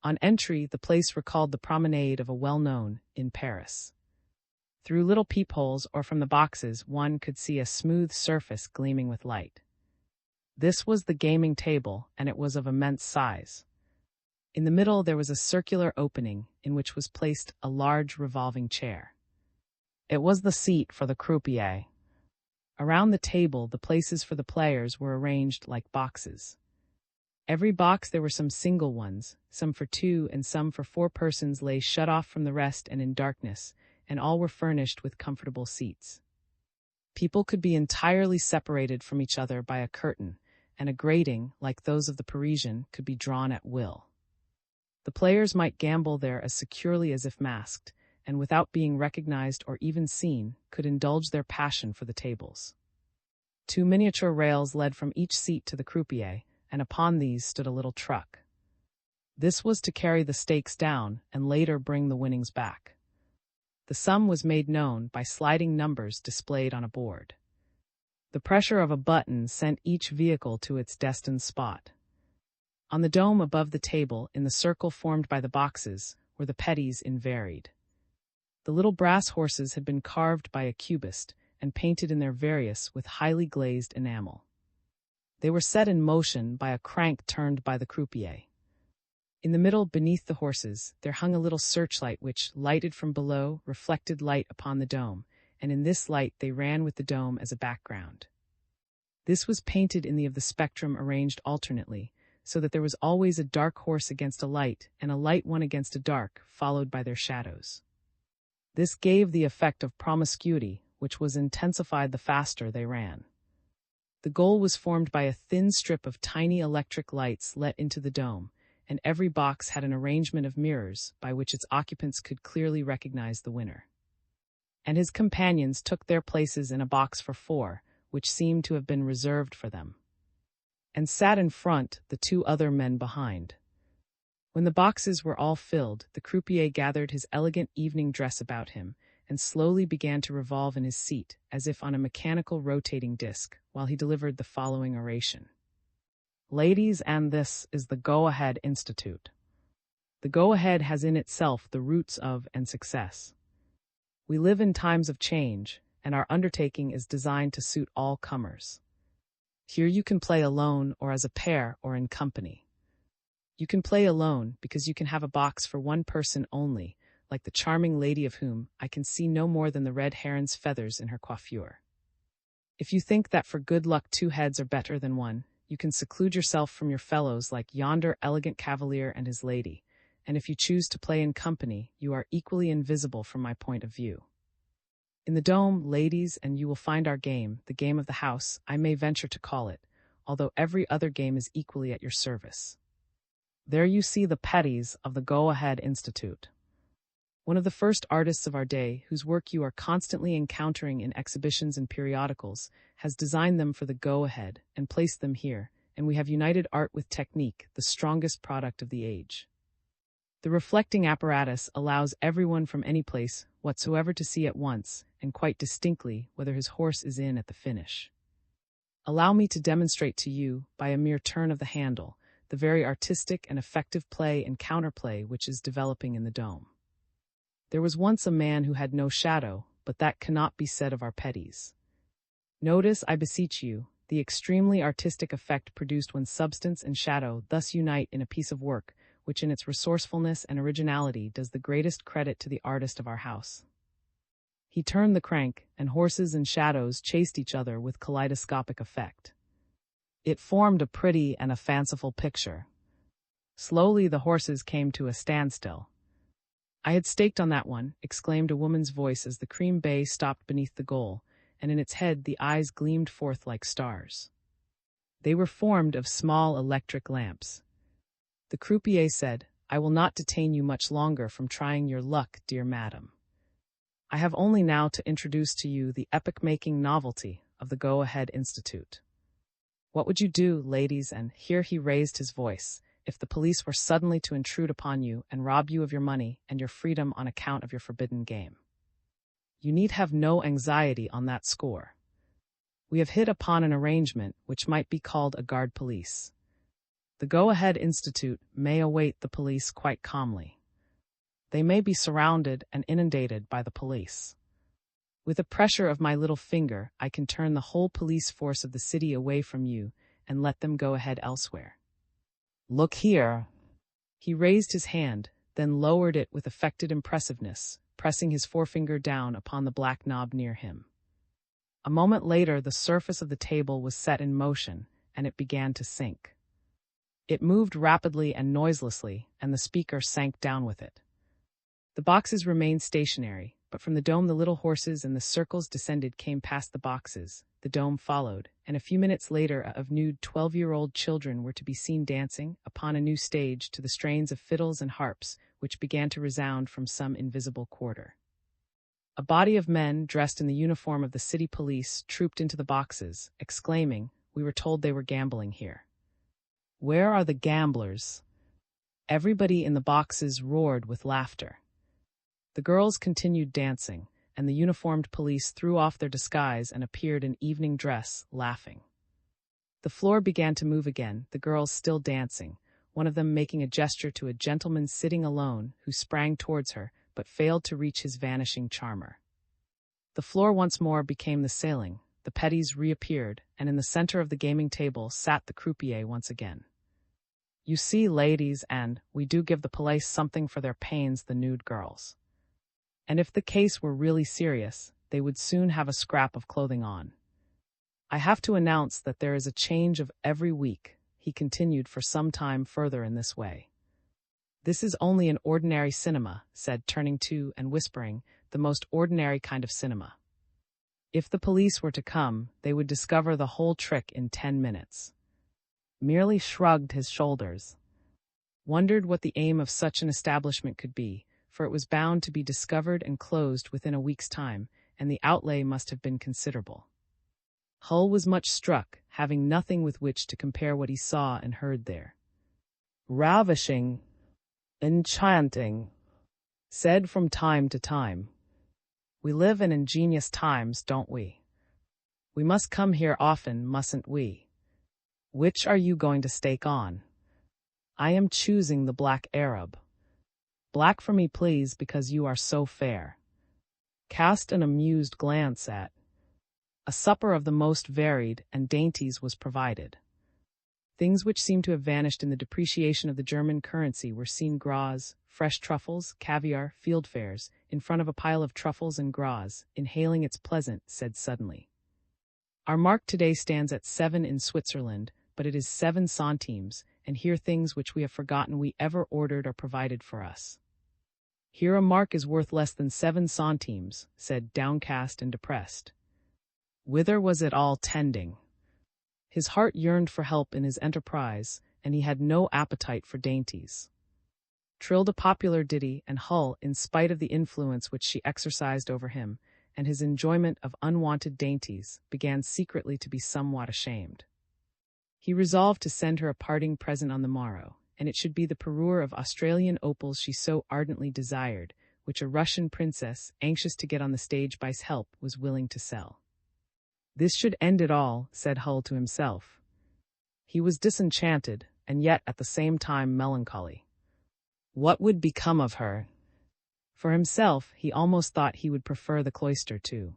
On entry, the place recalled the promenade of a well-known in Paris. Through little peepholes or from the boxes, one could see a smooth surface gleaming with light. This was the gaming table, and it was of immense size. In the middle there was a circular opening, in which was placed a large revolving chair. It was the seat for the croupier. Around the table, the places for the players were arranged like boxes. Every box there were some single ones, some for 2 and some for 4 persons lay shut off from the rest and in darkness, and all were furnished with comfortable seats. People could be entirely separated from each other by a curtain, and a grating, like those of the Parisian, could be drawn at will. The players might gamble there as securely as if masked, and without being recognized or even seen, could indulge their passion for the tables. 2 miniature rails led from each seat to the croupier, and upon these stood a little truck. This was to carry the stakes down and later bring the winnings back. The sum was made known by sliding numbers displayed on a board. The pressure of a button sent each vehicle to its destined spot. On the dome above the table, in the circle formed by the boxes, were the petties invaried. The little brass horses had been carved by a cubist and painted in their various with highly glazed enamel. They were set in motion by a crank turned by the croupier. In the middle, beneath the horses, there hung a little searchlight which, lighted from below, reflected light upon the dome, and in this light they ran with the dome as a background. This was painted in the of the spectrum arranged alternately, so that there was always a dark horse against a light, and a light one against a dark, followed by their shadows. This gave the effect of promiscuity, which was intensified the faster they ran. The goal was formed by a thin strip of tiny electric lights let into the dome, and every box had an arrangement of mirrors by which its occupants could clearly recognize the winner. And his companions took their places in a box for 4, which seemed to have been reserved for them, and sat in front, the 2 other men behind. When the boxes were all filled, the croupier gathered his elegant evening dress about him and slowly began to revolve in his seat, as if on a mechanical rotating disc, while he delivered the following oration. Ladies, and this is the Go-Ahead Institute. The Go-Ahead has in itself the roots of and success. We live in times of change, and our undertaking is designed to suit all comers. Here you can play alone or as a pair or in company. You can play alone because you can have a box for one person only, like the charming lady of whom I can see no more than the red heron's feathers in her coiffure. If you think that for good luck 2 heads are better than one, you can seclude yourself from your fellows like yonder elegant cavalier and his lady, and if you choose to play in company, you are equally invisible from my point of view. In the dome, ladies, and you will find our game, the game of the house, I may venture to call it, although every other game is equally at your service. There you see the petties of the Go-Ahead Institute. One of the first artists of our day, whose work you are constantly encountering in exhibitions and periodicals, has designed them for the Go-Ahead and placed them here, and we have united art with technique, the strongest product of the age. The reflecting apparatus allows everyone from any place whatsoever to see at once, and quite distinctly, whether his horse is in at the finish. Allow me to demonstrate to you, by a mere turn of the handle, the very artistic and effective play and counterplay which is developing in the dome. There was once a man who had no shadow, but that cannot be said of our petties. Notice, I beseech you, the extremely artistic effect produced when substance and shadow thus unite in a piece of work, which in its resourcefulness and originality does the greatest credit to the artist of our house. He turned the crank, and horses and shadows chased each other with kaleidoscopic effect. It formed a pretty and a fanciful picture. Slowly the horses came to a standstill. I had staked on that one, exclaimed a woman's voice as the cream bay stopped beneath the goal, and in its head the eyes gleamed forth like stars. They were formed of small electric lamps. The croupier said, I will not detain you much longer from trying your luck, dear madam. I have only now to introduce to you the epoch-making novelty of the Go-Ahead Institute. What would you do, ladies, and here he raised his voice, if the police were suddenly to intrude upon you and rob you of your money and your freedom on account of your forbidden game? You need have no anxiety on that score. We have hit upon an arrangement which might be called a guard police. The Go-Ahead Institute may await the police quite calmly. They may be surrounded and inundated by the police. With a pressure of my little finger, I can turn the whole police force of the city away from you and let them go ahead elsewhere. Look here. He raised his hand, then lowered it with affected impressiveness, pressing his forefinger down upon the black knob near him. A moment later, the surface of the table was set in motion, and it began to sink. It moved rapidly and noiselessly, and the speaker sank down with it. The boxes remained stationary, but from the dome the little horses and the circles descended came past the boxes, the dome followed, and a few minutes later of nude 12-year-old children were to be seen dancing, upon a new stage, to the strains of fiddles and harps, which began to resound from some invisible quarter. A body of men, dressed in the uniform of the city police, trooped into the boxes, exclaiming, we were told they were gambling here. Where are the gamblers? Everybody in the boxes roared with laughter. The girls continued dancing, and the uniformed police threw off their disguise and appeared in evening dress, laughing. The floor began to move again, the girls still dancing, one of them making a gesture to a gentleman sitting alone, who sprang towards her, but failed to reach his vanishing charmer. The floor once more became the sailing, the petties reappeared, and in the center of the gaming table sat the croupier once again. You see, ladies, and we do give the police something for their pains, the nude girls. And if the case were really serious, they would soon have a scrap of clothing on. I have to announce that there is a change of every week, he continued for some time further in this way. This is only an ordinary cinema, said, turning to and whispering, the most ordinary kind of cinema. If the police were to come, they would discover the whole trick in 10 minutes. Merely shrugged his shoulders. Wondered what the aim of such an establishment could be, for it was bound to be discovered and closed within a week's time, and the outlay must have been considerable. Hull was much struck, having nothing with which to compare what he saw and heard there. Ravishing, enchanting, said from time to time. We live in ingenious times, don't we? We must come here often, mustn't we? Which are you going to stake on? I am choosing the black Arab. Black for me, please, because you are so fair. Cast an amused glance at. A supper of the most varied and dainties was provided. Things which seemed to have vanished in the depreciation of the German currency were seen: gras, fresh truffles, caviar, fieldfares, in front of a pile of truffles and gras, inhaling its pleasant, said suddenly. Our mark today stands at 7 in Switzerland, but it is 7 centimes, and here things which we have forgotten we ever ordered are provided for us. Here a mark is worth less than 7 centimes, said, downcast and depressed. Whither was it all tending? His heart yearned for help in his enterprise, and he had no appetite for dainties. Trilled a popular ditty, and Hull, in spite of the influence which she exercised over him, and his enjoyment of unwanted dainties, began secretly to be somewhat ashamed. He resolved to send her a parting present on the morrow, and it should be the parure of Australian opals she so ardently desired, which a Russian princess, anxious to get on the stage by his help, was willing to sell. This should end it all, said Hull to himself. He was disenchanted, and yet at the same time melancholy. What would become of her? For himself, he almost thought he would prefer the cloister too.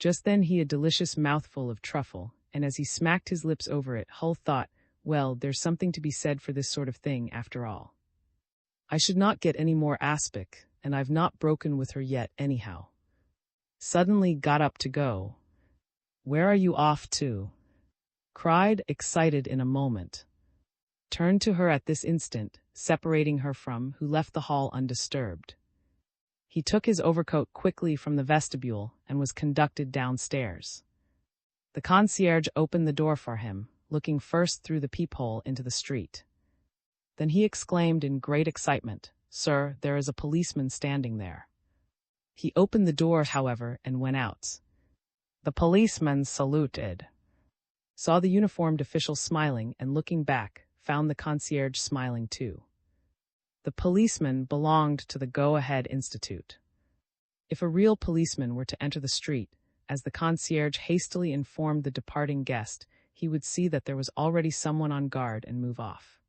Just then he had a delicious mouthful of truffle, and as he smacked his lips over it, Hull thought, well, there's something to be said for this sort of thing after all. I should not get any more aspic, and I've not broken with her yet anyhow. Suddenly got up to go. Where are you off to? Cried, excited in a moment. Turned to her at this instant, separating her from, who left the hall undisturbed. He took his overcoat quickly from the vestibule and was conducted downstairs. The concierge opened the door for him, looking first through the peephole into the street. Then he exclaimed in great excitement, "Sir, there is a policeman standing there." He opened the door, however, and went out. The policeman saluted, saw the uniformed official smiling, and looking back, found the concierge smiling too. The policeman belonged to the Go-Ahead Institute. If a real policeman were to enter the street, as the concierge hastily informed the departing guest, he would see that there was already someone on guard and move off.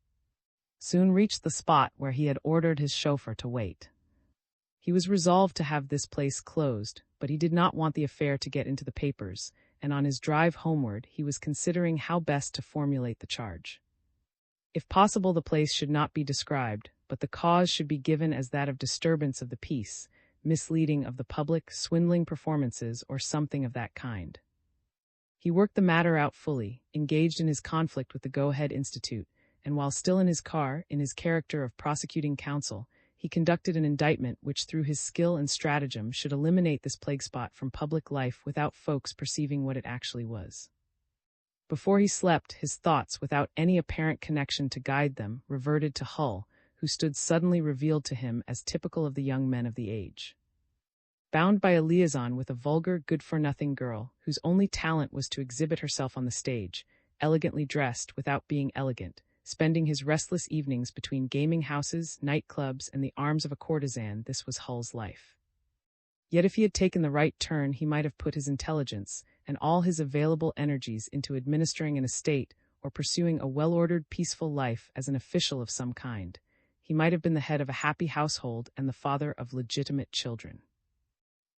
Soon reached the spot where he had ordered his chauffeur to wait. He was resolved to have this place closed, but he did not want the affair to get into the papers, and on his drive homeward he was considering how best to formulate the charge. If possible, the place should not be described, but the cause should be given as that of disturbance of the peace, misleading of the public, swindling performances, or something of that kind. He worked the matter out fully, engaged in his conflict with the Go-Ahead Institute, and while still in his car, in his character of prosecuting counsel, he conducted an indictment which, through his skill and stratagem, should eliminate this plague spot from public life without folks perceiving what it actually was. Before he slept, his thoughts, without any apparent connection to guide them, reverted to Hull, who stood suddenly revealed to him as typical of the young men of the age. Bound by a liaison with a vulgar, good-for-nothing girl, whose only talent was to exhibit herself on the stage, elegantly dressed without being elegant, spending his restless evenings between gaming houses, nightclubs, and the arms of a courtesan, this was Hull's life. Yet if he had taken the right turn, he might have put his intelligence and all his available energies into administering an estate or pursuing a well-ordered, peaceful life as an official of some kind. He might have been the head of a happy household and the father of legitimate children.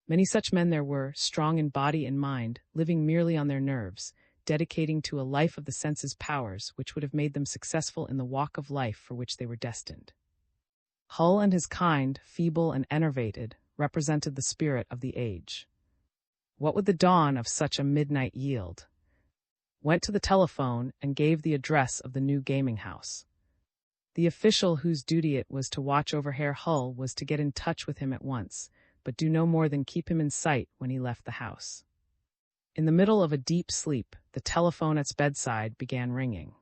Many such men there were, strong in body and mind, living merely on their nerves, dedicating to a life of the senses powers which would have made them successful in the walk of life for which they were destined. Hull and his kind, feeble and enervated, represented the spirit of the age. What would the dawn of such a midnight yield? Went to the telephone and gave the address of the new gaming house. The official whose duty it was to watch over Herr Hull was to get in touch with him at once, but do no more than keep him in sight when he left the house. In the middle of a deep sleep, the telephone at his bedside began ringing.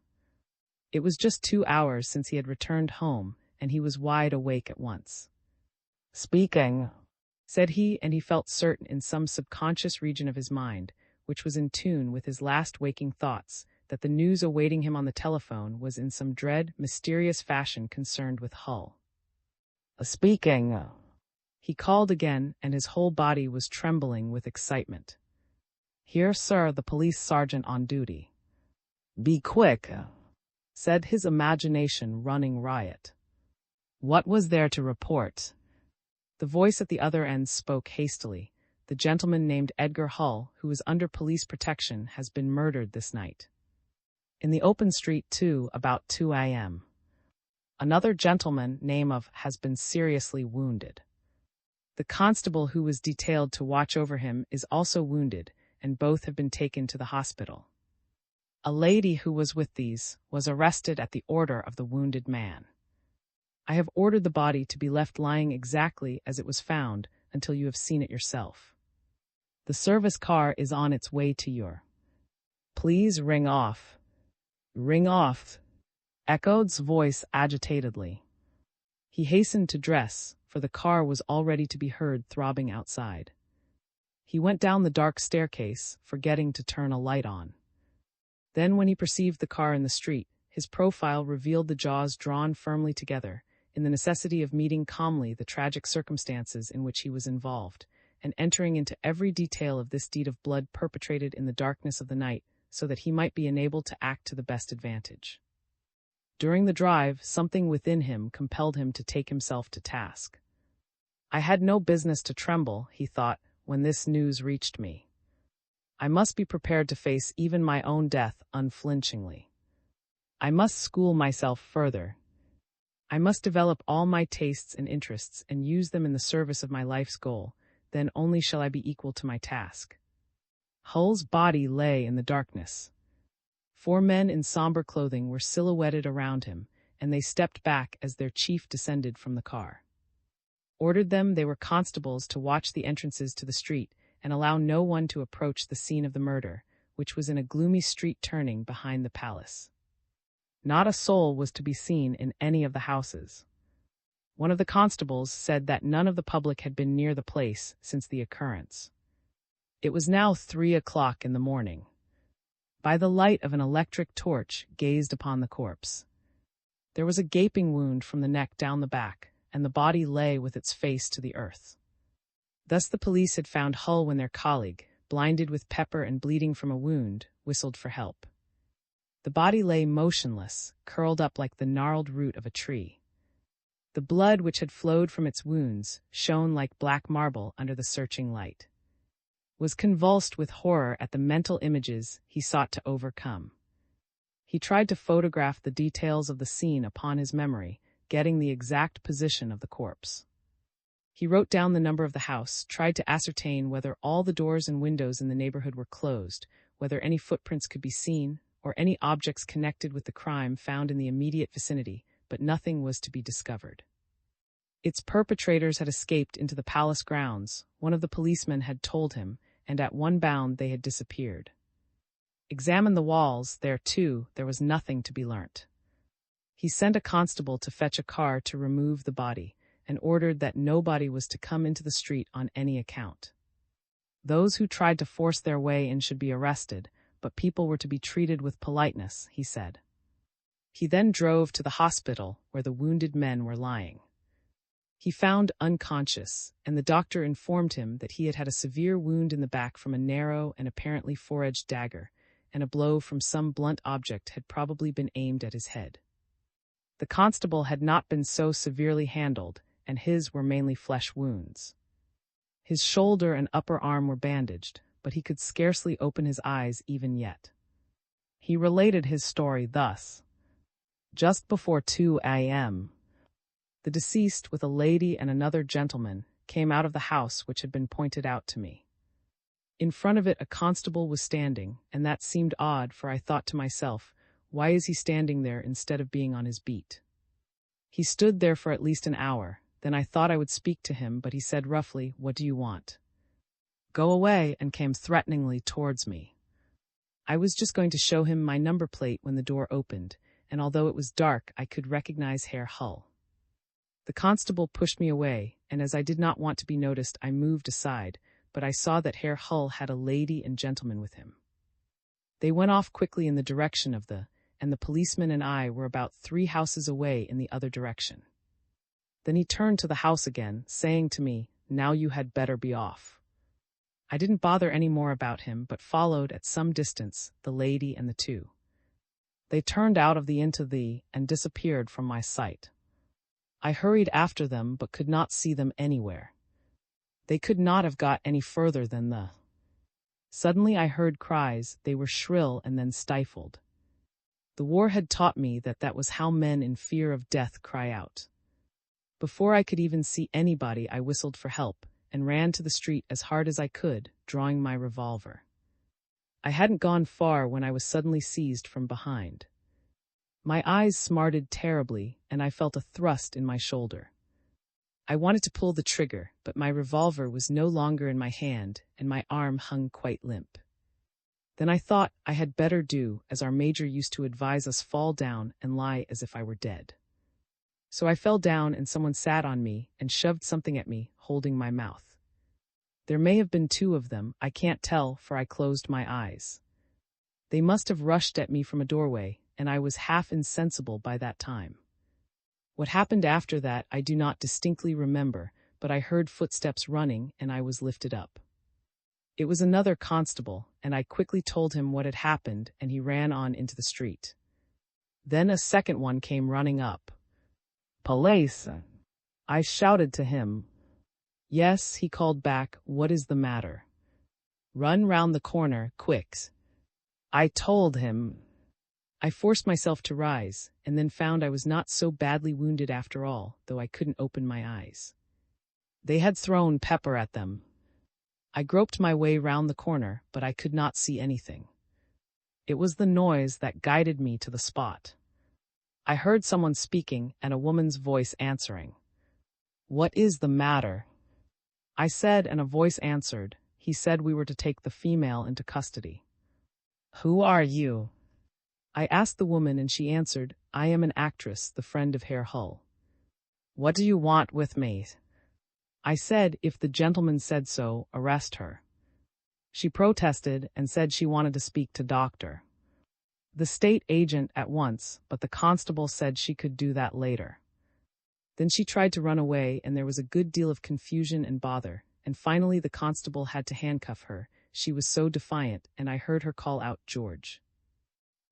It was just 2 hours since he had returned home, and he was wide awake at once. "Speaking," said he, and he felt certain in some subconscious region of his mind, which was in tune with his last waking thoughts, that the news awaiting him on the telephone was in some dread, mysterious fashion concerned with Hull. "Speaking." He called again, and his whole body was trembling with excitement. "Here, sir, the police sergeant on duty." "Be quick," said his imagination running riot. What was there to report? The voice at the other end spoke hastily. "The gentleman named Edgar Hull, who is under police protection, has been murdered this night. In the open street, too, about 2 a.m. Another gentleman, name of, has been seriously wounded. The constable who was detailed to watch over him is also wounded, and both have been taken to the hospital. A lady who was with these was arrested at the order of the wounded man. I have ordered the body to be left lying exactly as it was found until you have seen it yourself. The service car is on its way to your. Please ring off." "Ring off," echoed his voice agitatedly. He hastened to dress, for the car was already to be heard throbbing outside. He went down the dark staircase, forgetting to turn a light on. Then, when he perceived the car in the street, his profile revealed the jaws drawn firmly together, in the necessity of meeting calmly the tragic circumstances in which he was involved, and entering into every detail of this deed of blood perpetrated in the darkness of the night, so that he might be enabled to act to the best advantage. During the drive, something within him compelled him to take himself to task. "I had no business to tremble," he thought, "when this news reached me. I must be prepared to face even my own death unflinchingly. I must school myself further. I must develop all my tastes and interests and use them in the service of my life's goal. Then only shall I be equal to my task." Hull's body lay in the darkness. 4 men in somber clothing were silhouetted around him, and they stepped back as their chief descended from the car. Ordered them, they were constables, to watch the entrances to the street and allow no one to approach the scene of the murder, which was in a gloomy street turning behind the palace. Not a soul was to be seen in any of the houses. One of the constables said that none of the public had been near the place since the occurrence. It was now 3 o'clock in the morning. By the light of an electric torch gazed upon the corpse. There was a gaping wound from the neck down the back, and the body lay with its face to the earth. Thus the police had found Hull when their colleague, blinded with pepper and bleeding from a wound, whistled for help. The body lay motionless, curled up like the gnarled root of a tree. The blood which had flowed from its wounds shone like black marble under the searching light. Was convulsed with horror at the mental images he sought to overcome. He tried to photograph the details of the scene upon his memory, getting the exact position of the corpse. He wrote down the number of the house, tried to ascertain whether all the doors and windows in the neighborhood were closed, whether any footprints could be seen, or any objects connected with the crime found in the immediate vicinity, but nothing was to be discovered. Its perpetrators had escaped into the palace grounds, one of the policemen had told him, and at one bound they had disappeared. Examined the walls, there too, there was nothing to be learnt. He sent a constable to fetch a car to remove the body, and ordered that nobody was to come into the street on any account. Those who tried to force their way in should be arrested, but people were to be treated with politeness, he said. He then drove to the hospital where the wounded men were lying. He found unconscious, and the doctor informed him that he had had a severe wound in the back from a narrow and apparently four-edged dagger, and a blow from some blunt object had probably been aimed at his head. The constable had not been so severely handled, and his were mainly flesh wounds. His shoulder and upper arm were bandaged, but he could scarcely open his eyes even yet. He related his story thus. Just before 2 a.m., the deceased, with a lady and another gentleman, came out of the house which had been pointed out to me. In front of it a constable was standing, and that seemed odd, for I thought to myself, why is he standing there instead of being on his beat? He stood there for at least an hour. Then I thought I would speak to him, but he said roughly, "What do you want?" "Go away," and came threateningly towards me. I was just going to show him my number plate when the door opened, and although it was dark, I could recognize Herr Hull. The constable pushed me away, and as I did not want to be noticed, I moved aside, but I saw that Herr Hull had a lady and gentleman with him. They went off quickly in the direction of and the policeman and I were about 3 houses away in the other direction. Then he turned to the house again, saying to me, "Now you had better be off." I didn't bother any more about him, but followed at some distance the lady and the 2. They turned out of the into the and disappeared from my sight. I hurried after them, but could not see them anywhere. They could not have got any further than the. Suddenly I heard cries. They were shrill and then stifled. The war had taught me that was how men in fear of death cry out. Before I could even see anybody, I whistled for help and ran to the street as hard as I could, drawing my revolver. I hadn't gone far when I was suddenly seized from behind. My eyes smarted terribly, and I felt a thrust in my shoulder. I wanted to pull the trigger, but my revolver was no longer in my hand, and my arm hung quite limp. Then I thought I had better do as our major used to advise us: fall down and lie as if I were dead. So I fell down, and someone sat on me and shoved something at me, holding my mouth. There may have been 2 of them, I can't tell, for I closed my eyes. They must have rushed at me from a doorway, and I was half insensible by that time. What happened after that I do not distinctly remember, but I heard footsteps running, and I was lifted up. It was another constable, and I quickly told him what had happened, and he ran on into the street. Then a second one came running up. "Police!" I shouted to him. "Yes," he called back. "What is the matter?" "Run round the corner, quick," I told him. I forced myself to rise, and then found I was not so badly wounded after all, though I couldn't open my eyes. They had thrown pepper at them. I groped my way round the corner, but I could not see anything. It was the noise that guided me to the spot. I heard someone speaking and a woman's voice answering. "What is the matter?" I said, and a voice answered. He said we were to take the female into custody. "Who are you?" I asked the woman, and she answered, "I am an actress, the friend of Herr Hull." "What do you want with me?" I said, if the gentleman said so, arrest her. She protested and said she wanted to speak to Doctor. The state agent at once, but the constable said she could do that later. Then she tried to run away, and there was a good deal of confusion and bother, and finally the constable had to handcuff her. She was so defiant, and I heard her call out, "George."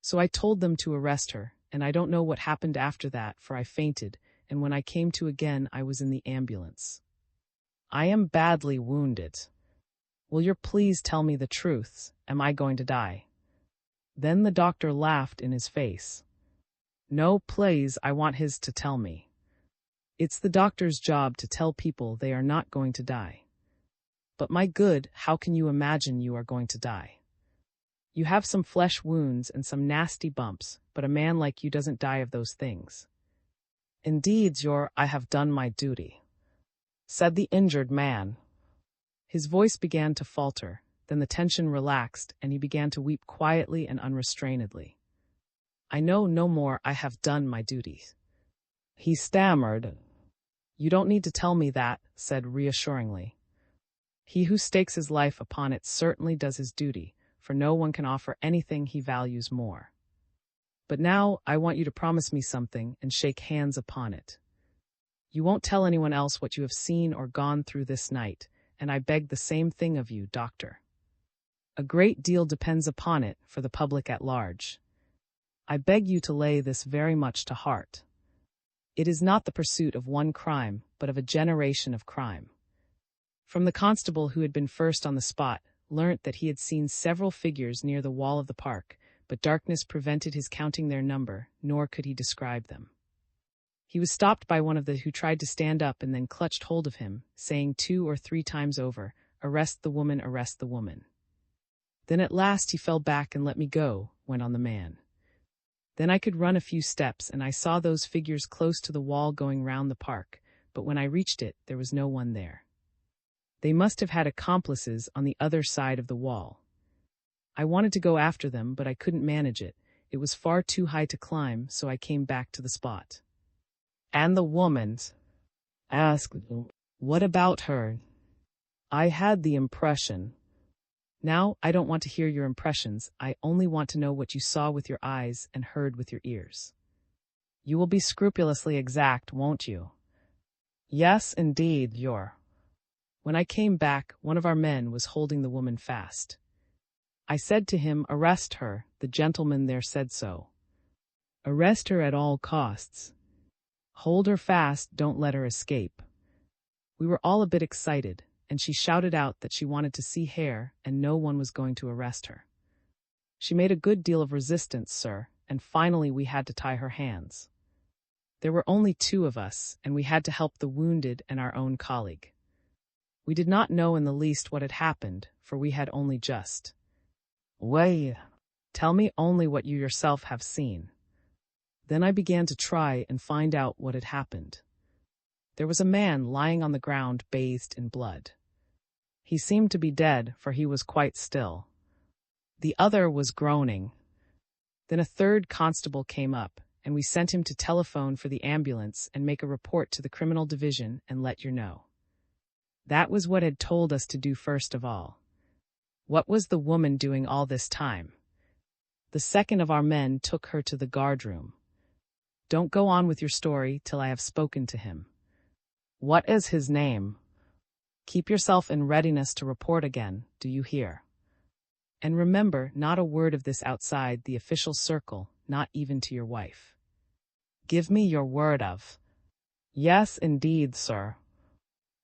So I told them to arrest her, and I don't know what happened after that, for I fainted, and when I came to again, I was in the ambulance. I am badly wounded. Will you please tell me the truth? Am I going to die? Then the doctor laughed in his face. No, please, I want his to tell me. It's the doctor's job to tell people they are not going to die. But my good, how can you imagine you are going to die? You have some flesh wounds and some nasty bumps, but a man like you doesn't die of those things. Indeed, I have done my duty, said the injured man. His voice began to falter, then the tension relaxed, and he began to weep quietly and unrestrainedly. I know no more, I have done my duty, he stammered. You don't need to tell me that, said reassuringly. He who stakes his life upon it certainly does his duty, for no one can offer anything he values more. But now, I want you to promise me something and shake hands upon it. You won't tell anyone else what you have seen or gone through this night, and I beg the same thing of you, Doctor. A great deal depends upon it for the public at large. I beg you to lay this very much to heart. It is not the pursuit of one crime, but of a generation of crime. From the constable who had been first on the spot, learnt that he had seen several figures near the wall of the park, but darkness prevented his counting their number, nor could he describe them. He was stopped by one of the who tried to stand up and then clutched hold of him, saying 2 or 3 times over, "Arrest the woman, arrest the woman." Then at last he fell back and let me go, went on the man. Then I could run a few steps, and I saw those figures close to the wall going round the park, but when I reached it, there was no one there. They must have had accomplices on the other side of the wall. I wanted to go after them, but I couldn't manage it. It was far too high to climb, so I came back to the spot. And the woman's? Asked. What about her? I had the impression. Now, I don't want to hear your impressions. I only want to know what you saw with your eyes and heard with your ears. You will be scrupulously exact, won't you? Yes, indeed, you're. When I came back, one of our men was holding the woman fast. I said to him, "Arrest her," the gentleman there said so. Arrest her at all costs. Hold her fast, don't let her escape. We were all a bit excited, and she shouted out that she wanted to see hair and no one was going to arrest her. She made a good deal of resistance, sir, and finally we had to tie her hands. There were only 2 of us, and we had to help the wounded and our own colleague. We did not know in the least what had happened, for we had only just. Wait, tell me only what you yourself have seen. Then I began to try and find out what had happened. There was a man lying on the ground bathed in blood. He seemed to be dead, for he was quite still. The other was groaning. Then a 3rd constable came up, and we sent him to telephone for the ambulance and make a report to the criminal division and let you know. That was what had told us to do first of all. What was the woman doing all this time? The 2nd of our men took her to the guardroom. Don't go on with your story till I have spoken to him. What is his name? Keep yourself in readiness to report again, do you hear? And remember, not a word of this outside the official circle, not even to your wife. Give me your word of. Yes, indeed, sir.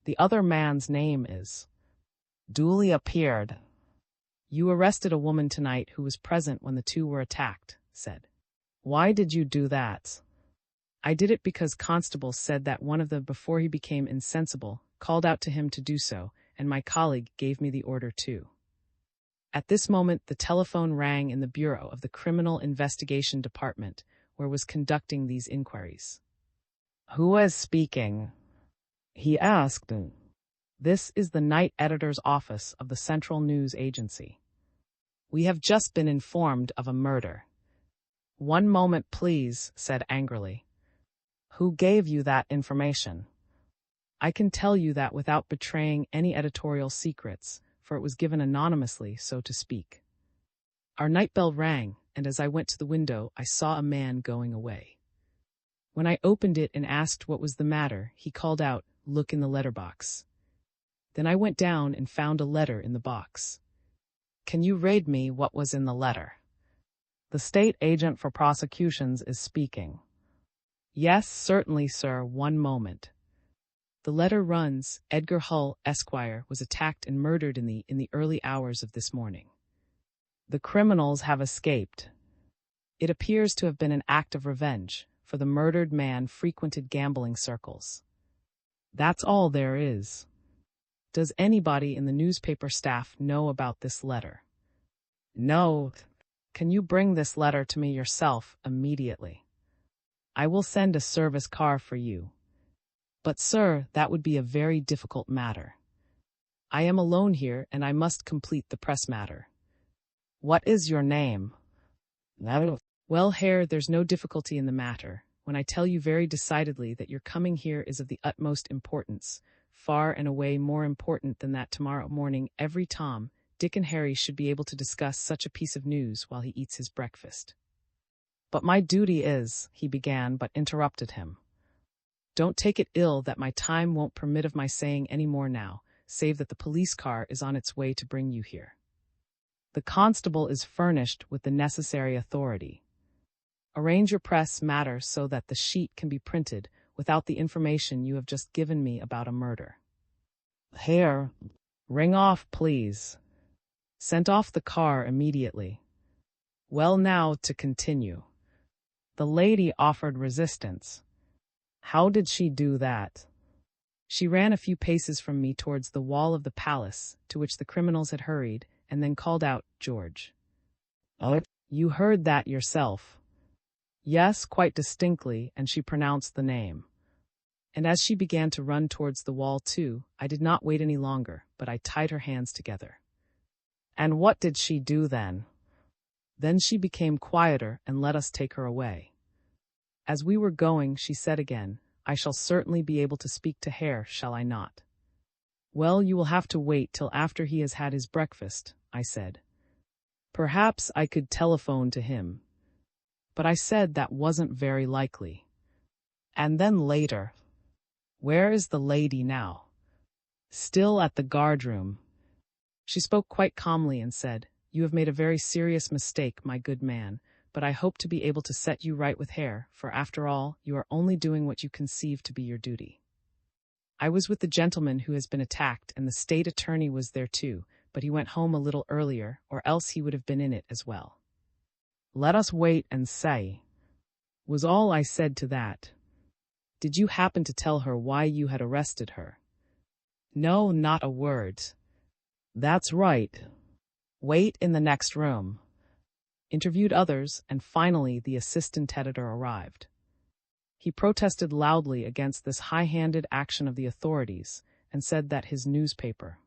The other man's name is. Duly appeared. You arrested a woman tonight who was present when the 2 were attacked, said. Why did you do that? I did it because constables said that one of them, before he became insensible, called out to him to do so, and my colleague gave me the order too. At this moment the telephone rang in the bureau of the Criminal Investigation Department, where was conducting these inquiries. Who is speaking? He asked. This is the night editor's office of the Central News Agency. We have just been informed of a murder. One moment, please, said angrily. Who gave you that information? I can tell you that without betraying any editorial secrets, for it was given anonymously, so to speak. Our night bell rang, and as I went to the window, I saw a man going away. When I opened it and asked what was the matter, he called out, "Look in the letterbox." Then I went down and found a letter in the box. Can you read me what was in the letter? The state agent for prosecutions is speaking. Yes, certainly, sir, one moment. The letter runs, Edgar Hull, Esquire, was attacked and murdered in the early hours of this morning. The criminals have escaped. It appears to have been an act of revenge, for the murdered man frequented gambling circles. That's all there is. Does anybody in the newspaper staff know about this letter? No. Can you bring this letter to me yourself immediately? I will send a service car for you. But, sir, that would be a very difficult matter. I am alone here, and I must complete the press matter. What is your name? Well, Herr, there's no difficulty in the matter, when I tell you very decidedly that your coming here is of the utmost importance, far and away more important than that tomorrow morning every Tom, Dick and Harry should be able to discuss such a piece of news while he eats his breakfast. But my duty is, he began, but interrupted him. Don't take it ill that my time won't permit of my saying any more now, save that the police car is on its way to bring you here. The constable is furnished with the necessary authority. Arrange your press matter so that the sheet can be printed without the information you have just given me about a murder. Here, ring off, please. Sent off the car immediately. Well, now to continue. The lady offered resistance. How did she do that? She ran a few paces from me towards the wall of the palace, to which the criminals had hurried, and then called out, George. You heard that yourself. Yes, quite distinctly, and she pronounced the name. And as she began to run towards the wall too, I did not wait any longer, but I tied her hands together. And what did she do then? Then she became quieter and let us take her away. As we were going, she said again, I shall certainly be able to speak to Herr, shall I not? Well, you will have to wait till after he has had his breakfast, I said. Perhaps I could telephone to him. But I said that wasn't very likely. And then later. Where is the lady now? Still at the guardroom. She spoke quite calmly and said, You have made a very serious mistake, my good man, but I hope to be able to set you right with Herr, for after all, you are only doing what you conceive to be your duty. I was with the gentleman who has been attacked, and the state attorney was there too, but he went home a little earlier, or else he would have been in it as well. Let us wait and say, was all I said to that. Did you happen to tell her why you had arrested her? No, not a word. That's right. Wait in the next room. Interviewed others, and finally the assistant editor arrived. He protested loudly against this high-handed action of the authorities and said that his newspaper.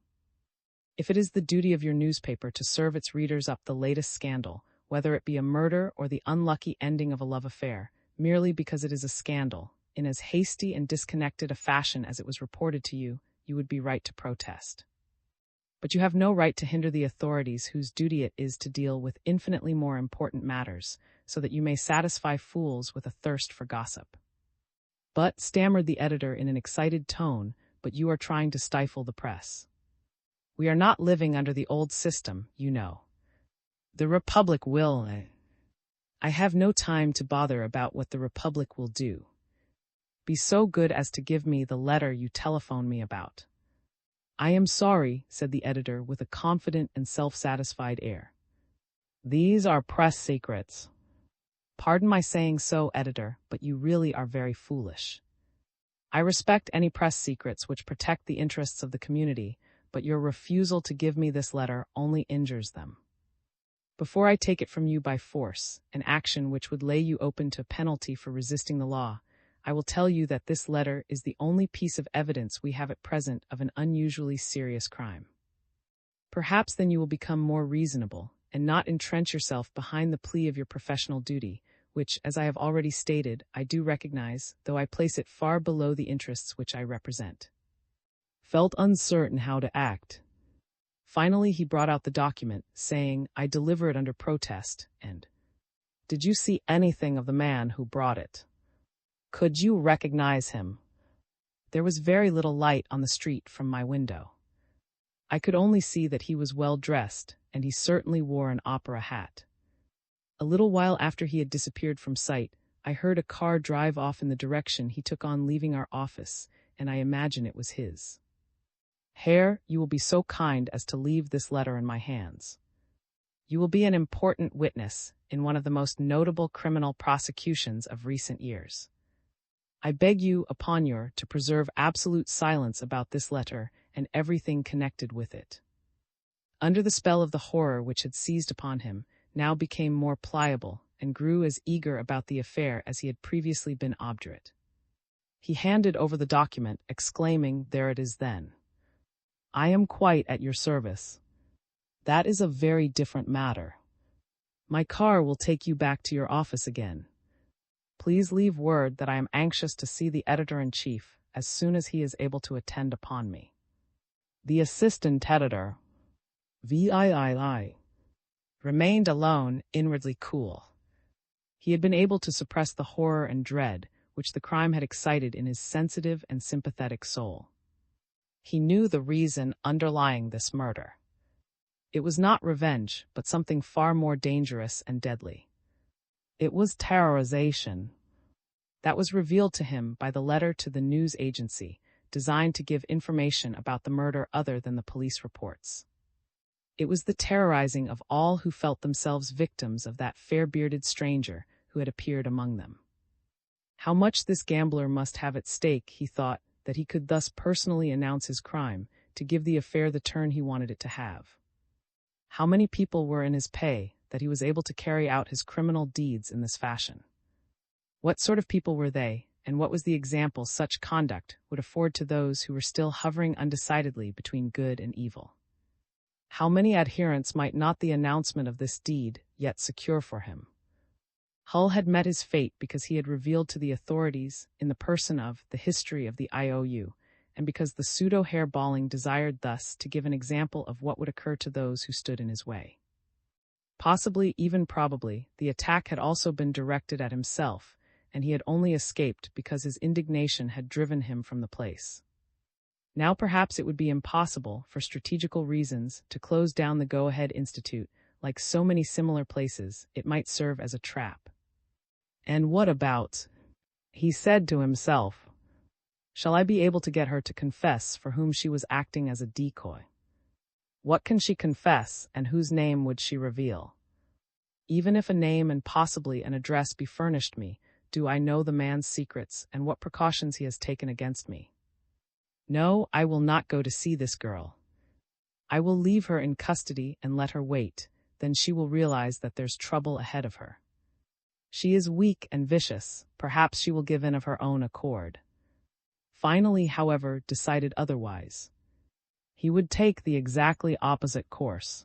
If it is the duty of your newspaper to serve its readers up the latest scandal, whether it be a murder or the unlucky ending of a love affair, merely because it is a scandal, in as hasty and disconnected a fashion as it was reported to you, you would be right to protest. But you have no right to hinder the authorities whose duty it is to deal with infinitely more important matters, so that you may satisfy fools with a thirst for gossip. But, stammered the editor in an excited tone, but you are trying to stifle the press. We are not living under the old system, you know. The Republic will... I have no time to bother about what the Republic will do. Be so good as to give me the letter you telephoned me about. I am sorry, said the editor with a confident and self-satisfied air. These are press secrets. Pardon my saying so, editor, but you really are very foolish. I respect any press secrets which protect the interests of the community, but your refusal to give me this letter only injures them. Before I take it from you by force, an action which would lay you open to penalty for resisting the law, I will tell you that this letter is the only piece of evidence we have at present of an unusually serious crime. Perhaps then you will become more reasonable, and not entrench yourself behind the plea of your professional duty, which, as I have already stated, I do recognize, though I place it far below the interests which I represent. Felt uncertain how to act. Finally he brought out the document, saying, I deliver it under protest, and, Did you see anything of the man who brought it? Could you recognize him? There was very little light on the street from my window. I could only see that he was well dressed, and he certainly wore an opera hat. A little while after he had disappeared from sight, I heard a car drive off in the direction he took on leaving our office, and I imagine it was his. Herr, you will be so kind as to leave this letter in my hands. You will be an important witness in one of the most notable criminal prosecutions of recent years. I beg you, upon your, to preserve absolute silence about this letter and everything connected with it. Under the spell of the horror which had seized upon him, now became more pliable and grew as eager about the affair as he had previously been obdurate. He handed over the document, exclaiming, There it is then. I am quite at your service. That is a very different matter. My car will take you back to your office again. Please leave word that I am anxious to see the editor-in-chief as soon as he is able to attend upon me. The assistant editor, VIII, remained alone, inwardly cool. He had been able to suppress the horror and dread which the crime had excited in his sensitive and sympathetic soul. He knew the reason underlying this murder. It was not revenge, but something far more dangerous and deadly. It was terrorization. That was revealed to him by the letter to the news agency, designed to give information about the murder other than the police reports. It was the terrorizing of all who felt themselves victims of that fair-bearded stranger who had appeared among them. How much this gambler must have at stake, he thought, that he could thus personally announce his crime, to give the affair the turn he wanted it to have. How many people were in his pay, that he was able to carry out his criminal deeds in this fashion? What sort of people were they, and what was the example such conduct would afford to those who were still hovering undecidedly between good and evil. How many adherents might not the announcement of this deed yet secure for him? Hull had met his fate because he had revealed to the authorities, in the person of the history of the IOU, and because the pseudo-hairballing desired thus to give an example of what would occur to those who stood in his way. Possibly, even probably, the attack had also been directed at himself, and he had only escaped because his indignation had driven him from the place. Now perhaps it would be impossible, for strategical reasons, to close down the Go-Ahead Institute. Like so many similar places, it might serve as a trap. And what about, he said to himself, shall I be able to get her to confess for whom she was acting as a decoy? What can she confess, and whose name would she reveal? Even if a name and possibly an address be furnished me, do I know the man's secrets and what precautions he has taken against me? No, I will not go to see this girl. I will leave her in custody and let her wait, then she will realize that there's trouble ahead of her. She is weak and vicious, perhaps she will give in of her own accord. Finally, however, decided otherwise. He would take the exactly opposite course.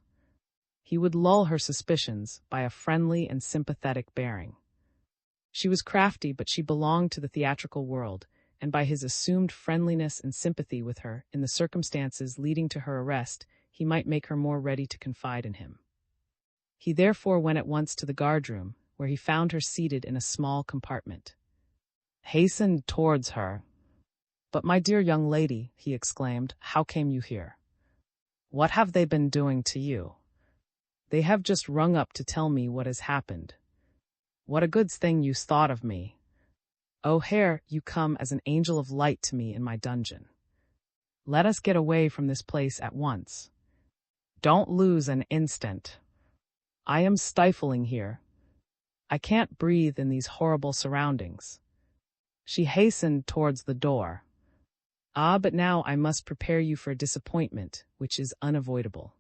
He would lull her suspicions by a friendly and sympathetic bearing. She was crafty, but she belonged to the theatrical world, and by his assumed friendliness and sympathy with her in the circumstances leading to her arrest, he might make her more ready to confide in him. He therefore went at once to the guardroom, where he found her seated in a small compartment. Hastened towards her. "But my dear young lady," he exclaimed, "how came you here? What have they been doing to you? They have just rung up to tell me what has happened. What a good thing you thought of me. Oh, Herr, you come as an angel of light to me in my dungeon. Let us get away from this place at once. Don't lose an instant. I am stifling here. I can't breathe in these horrible surroundings." She hastened towards the door. "Ah, but now I must prepare you for a disappointment, which is unavoidable.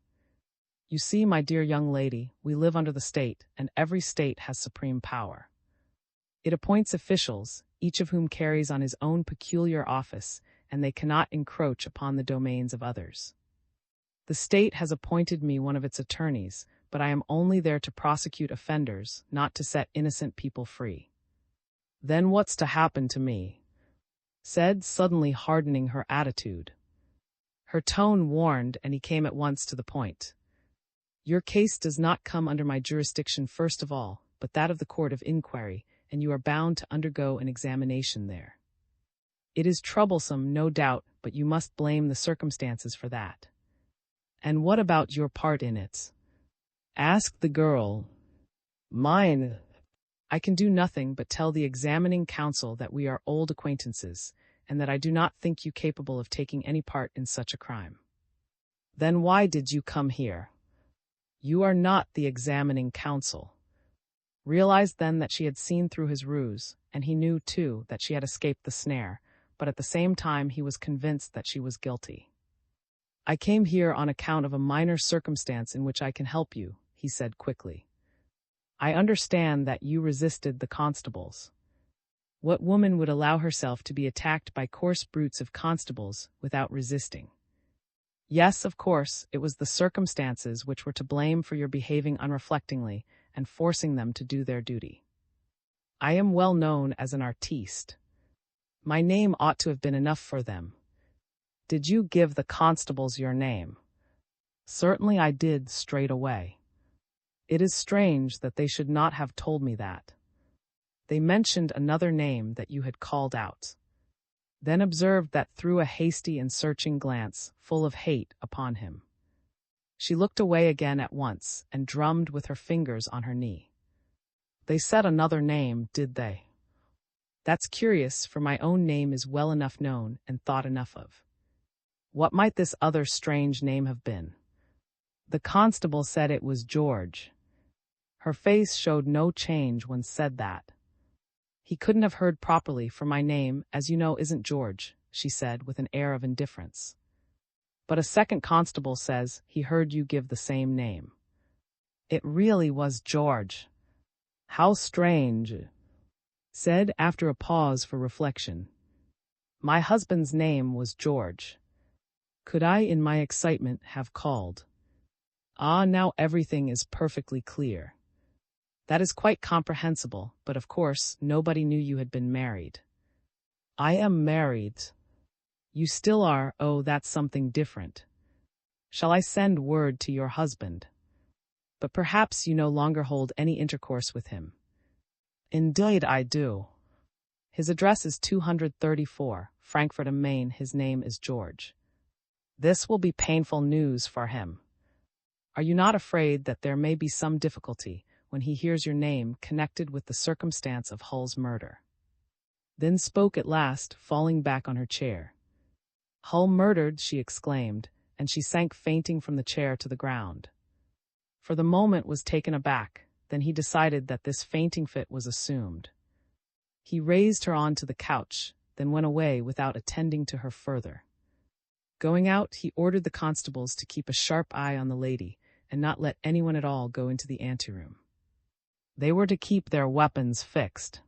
You see, my dear young lady, we live under the state, and every state has supreme power. It appoints officials, each of whom carries on his own peculiar office, and they cannot encroach upon the domains of others. The state has appointed me one of its attorneys, but I am only there to prosecute offenders, not to set innocent people free. Then what's to happen to me?" said, suddenly hardening her attitude. Her tone warned, and he came at once to the point. "Your case does not come under my jurisdiction first of all, but that of the court of inquiry, and you are bound to undergo an examination there. It is troublesome, no doubt, but you must blame the circumstances for that." "And what about your part in it?" asked the girl. "Mine? I can do nothing but tell the examining counsel that we are old acquaintances, and that I do not think you capable of taking any part in such a crime." "Then why did you come here?" "You are not the examining counsel." Realized then that she had seen through his ruse, and he knew, too, that she had escaped the snare, but at the same time he was convinced that she was guilty. "I came here on account of a minor circumstance in which I can help you," he said quickly. "I understand that you resisted the constables. What woman would allow herself to be attacked by coarse brutes of constables without resisting? Yes, of course, it was the circumstances which were to blame for your behaving unreflectingly and forcing them to do their duty. I am well known as an artiste. My name ought to have been enough for them. Did you give the constables your name?" "Certainly I did, straight away." "It is strange that they should not have told me that. They mentioned another name that you had called out. Then observed that threw a hasty and searching glance, full of hate, upon him." She looked away again at once, and drummed with her fingers on her knee. "They said another name, did they? That's curious, for my own name is well enough known and thought enough of. What might this other strange name have been?" "The constable said it was George." Her face showed no change when said that. "He couldn't have heard properly, for my name, as you know, isn't George," she said with an air of indifference. "But a second constable says he heard you give the same name." "It really was George." "How strange." said after a pause for reflection. My husband's name was George. Could I, in my excitement, have called? Ah, now everything is perfectly clear. That is quite comprehensible, but of course, nobody knew you had been married. I am married. You still are. Oh, that's something different. Shall I send word to your husband? But perhaps you no longer hold any intercourse with him. Indeed I do. His address is 234, Frankfurt am Main. His name is George. This will be painful news for him. Are you not afraid that there may be some difficulty when he hears your name connected with the circumstance of Hull's murder? Then spoke at last, falling back on her chair. Hull murdered, she exclaimed, and she sank fainting from the chair to the ground. For the moment was taken aback, then he decided that this fainting fit was assumed. He raised her on to the couch, then went away without attending to her further. Going out, he ordered the constables to keep a sharp eye on the lady, and not let anyone at all go into the anteroom. They were to keep their weapons fixed.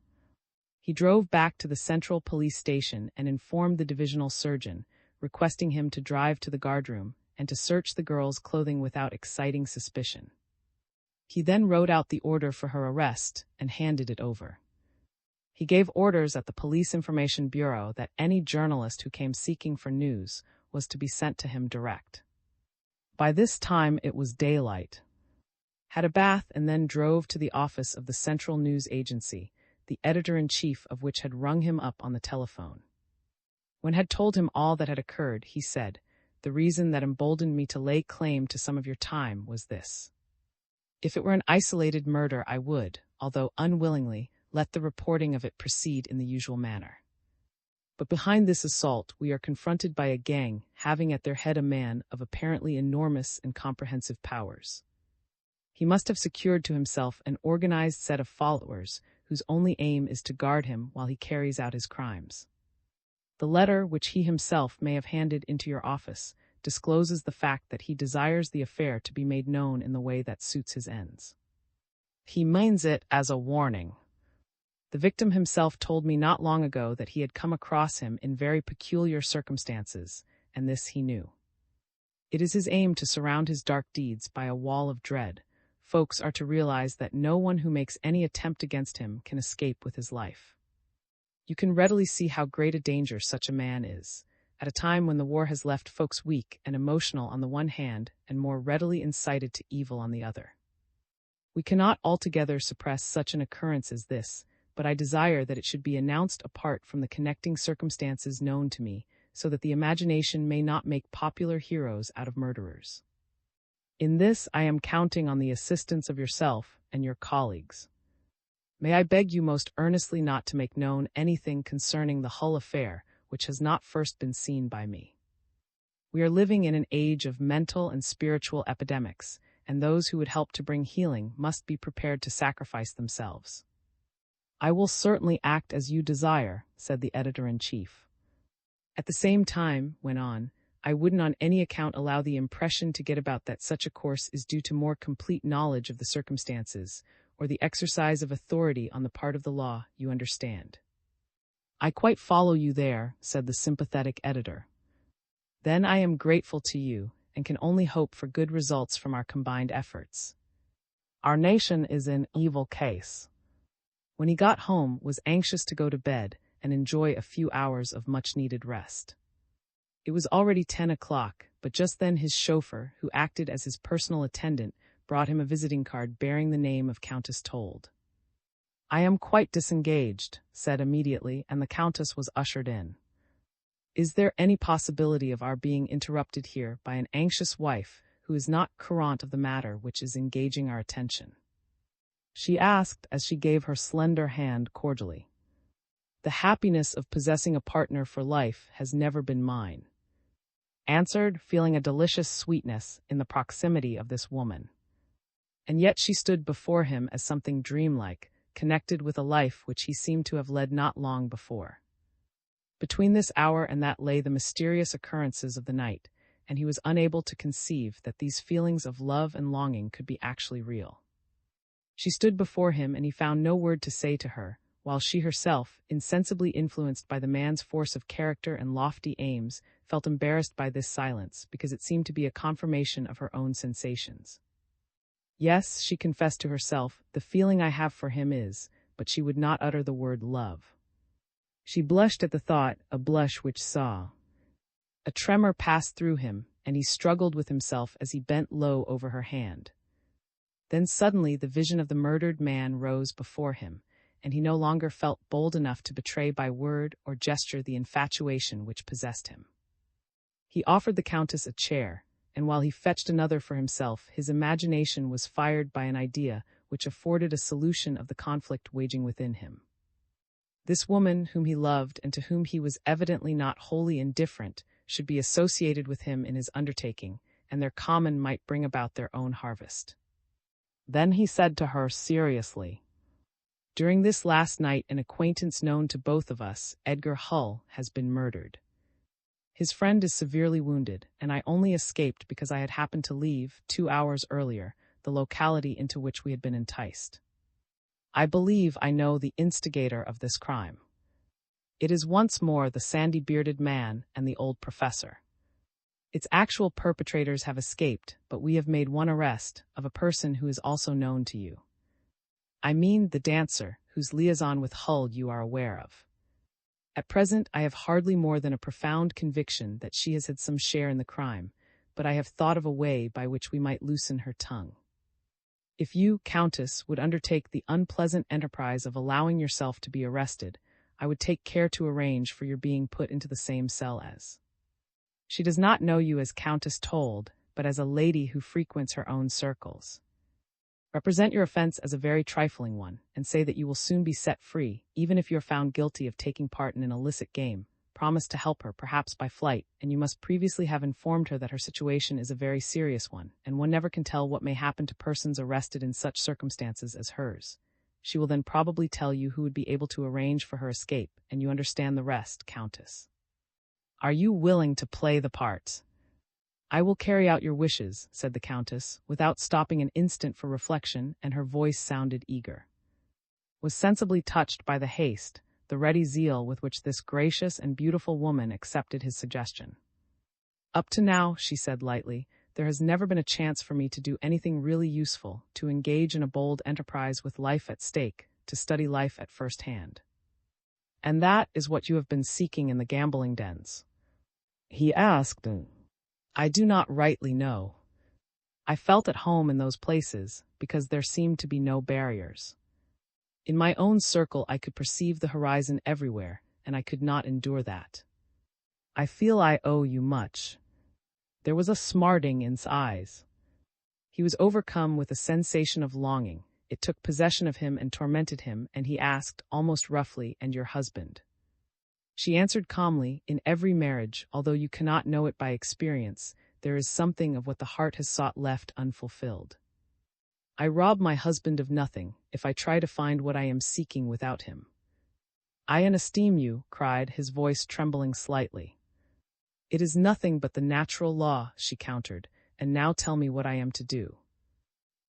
He drove back to the central police station and informed the divisional surgeon, requesting him to drive to the guardroom and to search the girl's clothing without exciting suspicion. He then wrote out the order for her arrest and handed it over. He gave orders at the Police Information Bureau that any journalist who came seeking for news was to be sent to him direct. By this time it was daylight. Had a bath and then drove to the office of the Central News Agency, the editor-in-chief of which had rung him up on the telephone. When had told him all that had occurred, he said, "The reason that emboldened me to lay claim to some of your time was this. If it were an isolated murder, I would, although unwillingly, let the reporting of it proceed in the usual manner. But behind this assault, we are confronted by a gang having at their head a man of apparently enormous and comprehensive powers. He must have secured to himself an organized set of followers whose only aim is to guard him while he carries out his crimes. The letter, which he himself may have handed into your office, discloses the fact that he desires the affair to be made known in the way that suits his ends. He means it as a warning. The victim himself told me not long ago that he had come across him in very peculiar circumstances, and this he knew. It is his aim to surround his dark deeds by a wall of dread. Folks are to realize that no one who makes any attempt against him can escape with his life. You can readily see how great a danger such a man is, at a time when the war has left folks weak and emotional on the one hand and more readily incited to evil on the other. We cannot altogether suppress such an occurrence as this, but I desire that it should be announced apart from the connecting circumstances known to me, so that the imagination may not make popular heroes out of murderers. In this I am counting on the assistance of yourself and your colleagues. May I beg you most earnestly not to make known anything concerning the Hull affair which has not first been seen by me. We are living in an age of mental and spiritual epidemics, and those who would help to bring healing must be prepared to sacrifice themselves. I will certainly act as you desire, said the editor-in-chief. At the same time, went on, I wouldn't on any account allow the impression to get about that such a course is due to more complete knowledge of the circumstances, or the exercise of authority on the part of the law, you understand. I quite follow you there, said the sympathetic editor. Then I am grateful to you, and can only hope for good results from our combined efforts. Our nation is in evil case. When he got home, was anxious to go to bed and enjoy a few hours of much-needed rest. It was already 10 o'clock, but just then his chauffeur, who acted as his personal attendant, brought him a visiting card bearing the name of Countess Told. I am quite disengaged, said immediately, and the Countess was ushered in. Is there any possibility of our being interrupted here by an anxious wife who is not courant of the matter which is engaging our attention? She asked as she gave her slender hand cordially. The happiness of possessing a partner for life has never been mine. Answered, feeling a delicious sweetness in the proximity of this woman. And yet she stood before him as something dreamlike, connected with a life which he seemed to have led not long before. Between this hour and that lay the mysterious occurrences of the night, and he was unable to conceive that these feelings of love and longing could be actually real. She stood before him, and he found no word to say to her, while she herself, insensibly influenced by the man's force of character and lofty aims, felt embarrassed by this silence because it seemed to be a confirmation of her own sensations. Yes, she confessed to herself, the feeling I have for him is, but she would not utter the word love. She blushed at the thought, a blush which saw. A tremor passed through him, and he struggled with himself as he bent low over her hand. Then suddenly the vision of the murdered man rose before him, and he no longer felt bold enough to betray by word or gesture the infatuation which possessed him. He offered the Countess a chair, and while he fetched another for himself, his imagination was fired by an idea which afforded a solution of the conflict waging within him. This woman whom he loved and to whom he was evidently not wholly indifferent should be associated with him in his undertaking, and their common might bring about their own harvest. Then he said to her seriously, "During this last night an acquaintance known to both of us, Edgar Hull, has been murdered. His friend is severely wounded, and I only escaped because I had happened to leave, 2 hours earlier, the locality into which we had been enticed. I believe I know the instigator of this crime. It is once more the sandy-bearded man and the old professor. Its actual perpetrators have escaped, but we have made one arrest of a person who is also known to you. I mean the dancer, whose liaison with Hull you are aware of. At present I have hardly more than a profound conviction that she has had some share in the crime, but I have thought of a way by which we might loosen her tongue. If you, Countess, would undertake the unpleasant enterprise of allowing yourself to be arrested, I would take care to arrange for your being put into the same cell as. She does not know you as Countess Told, but as a lady who frequents her own circles. Represent your offense as a very trifling one, and say that you will soon be set free, even if you are found guilty of taking part in an illicit game. Promise to help her, perhaps by flight, and you must previously have informed her that her situation is a very serious one, and one never can tell what may happen to persons arrested in such circumstances as hers. She will then probably tell you who would be able to arrange for her escape, and you understand the rest, Countess. Are you willing to play the part?" "I will carry out your wishes," said the Countess, without stopping an instant for reflection, and her voice sounded eager. Was sensibly touched by the haste, the ready zeal with which this gracious and beautiful woman accepted his suggestion. "Up to now," she said lightly, "there has never been a chance for me to do anything really useful, to engage in a bold enterprise with life at stake, to study life at first hand." "And that is what you have been seeking in the gambling dens?" he asked. "I do not rightly know. I felt at home in those places, because there seemed to be no barriers. In my own circle I could perceive the horizon everywhere, and I could not endure that. I feel I owe you much." There was a smarting in his eyes. He was overcome with a sensation of longing. It took possession of him and tormented him, and he asked, almost roughly, "And your husband?" She answered calmly, "In every marriage, although you cannot know it by experience, there is something of what the heart has sought left unfulfilled. I rob my husband of nothing, if I try to find what I am seeking without him." "I esteem you," cried, his voice trembling slightly. "It is nothing but the natural law," she countered, "and now tell me what I am to do."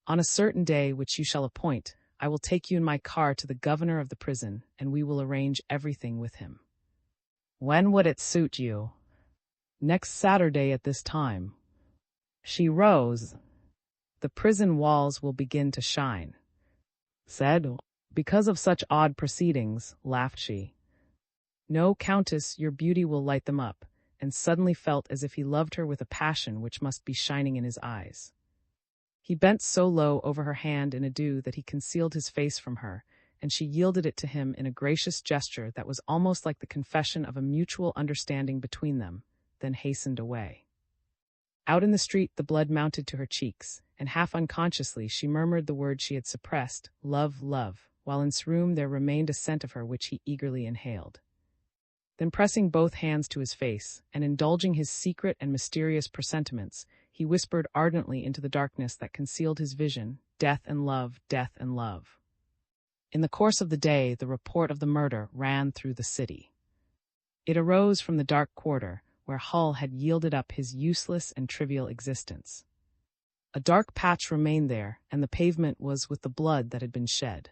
"On a certain day which you shall appoint, I will take you in my car to the governor of the prison, and we will arrange everything with him." "When would it suit you?" "Next Saturday at this time." She rose. "The prison walls will begin to shine," said. "Because of such odd proceedings," laughed she. "No, Countess, your beauty will light them up," and suddenly felt as if he loved her with a passion which must be shining in his eyes. He bent so low over her hand in adieu that he concealed his face from her, and she yielded it to him in a gracious gesture that was almost like the confession of a mutual understanding between them, then hastened away. Out in the street the blood mounted to her cheeks, and half unconsciously she murmured the word she had suppressed, "Love, love," while in his room there remained a scent of her which he eagerly inhaled. Then pressing both hands to his face, and indulging his secret and mysterious presentiments, he whispered ardently into the darkness that concealed his vision, "Death and love, death and love." In the course of the day, the report of the murder ran through the city. It arose from the dark quarter, where Hull had yielded up his useless and trivial existence. A dark patch remained there, and the pavement was with the blood that had been shed.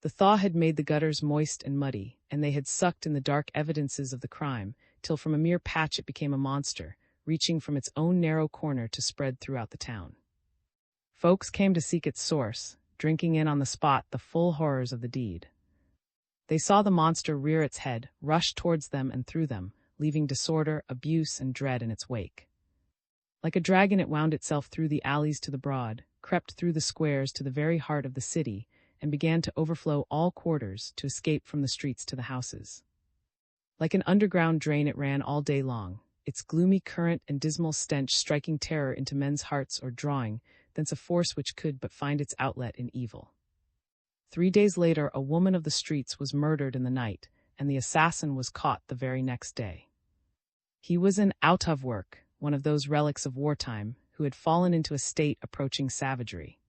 The thaw had made the gutters moist and muddy, and they had sucked in the dark evidences of the crime, till from a mere patch it became a monster, reaching from its own narrow corner to spread throughout the town. Folks came to seek its source, drinking in on the spot the full horrors of the deed. They saw the monster rear its head, rush towards them and through them, leaving disorder, abuse, and dread in its wake. Like a dragon it wound itself through the alleys to the broad, crept through the squares to the very heart of the city, and began to overflow all quarters to escape from the streets to the houses. Like an underground drain it ran all day long, its gloomy current and dismal stench striking terror into men's hearts or drawing thence a force which could but find its outlet in evil. 3 days later a woman of the streets was murdered in the night, and the assassin was caught the very next day. He was an out-of-work, one of those relics of wartime, who had fallen into a state approaching savagery.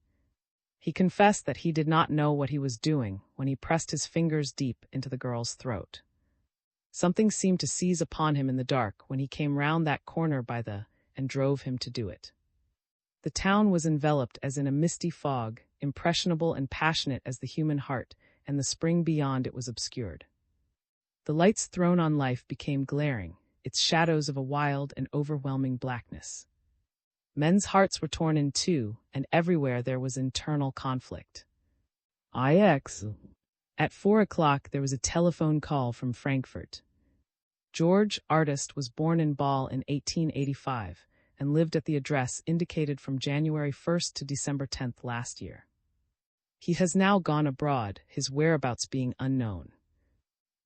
He confessed that he did not know what he was doing when he pressed his fingers deep into the girl's throat. Something seemed to seize upon him in the dark when he came round that corner and drove him to do it. The town was enveloped as in a misty fog, impressionable and passionate as the human heart, and the spring beyond it was obscured. The lights thrown on life became glaring, its shadows of a wild and overwhelming blackness. Men's hearts were torn in two, and everywhere there was internal conflict. At 4 o'clock there was a telephone call from Frankfurt. George, artist, was born in Ball in 1885 and lived at the address indicated from January 1st to December 10th last year. He has now gone abroad, his whereabouts being unknown.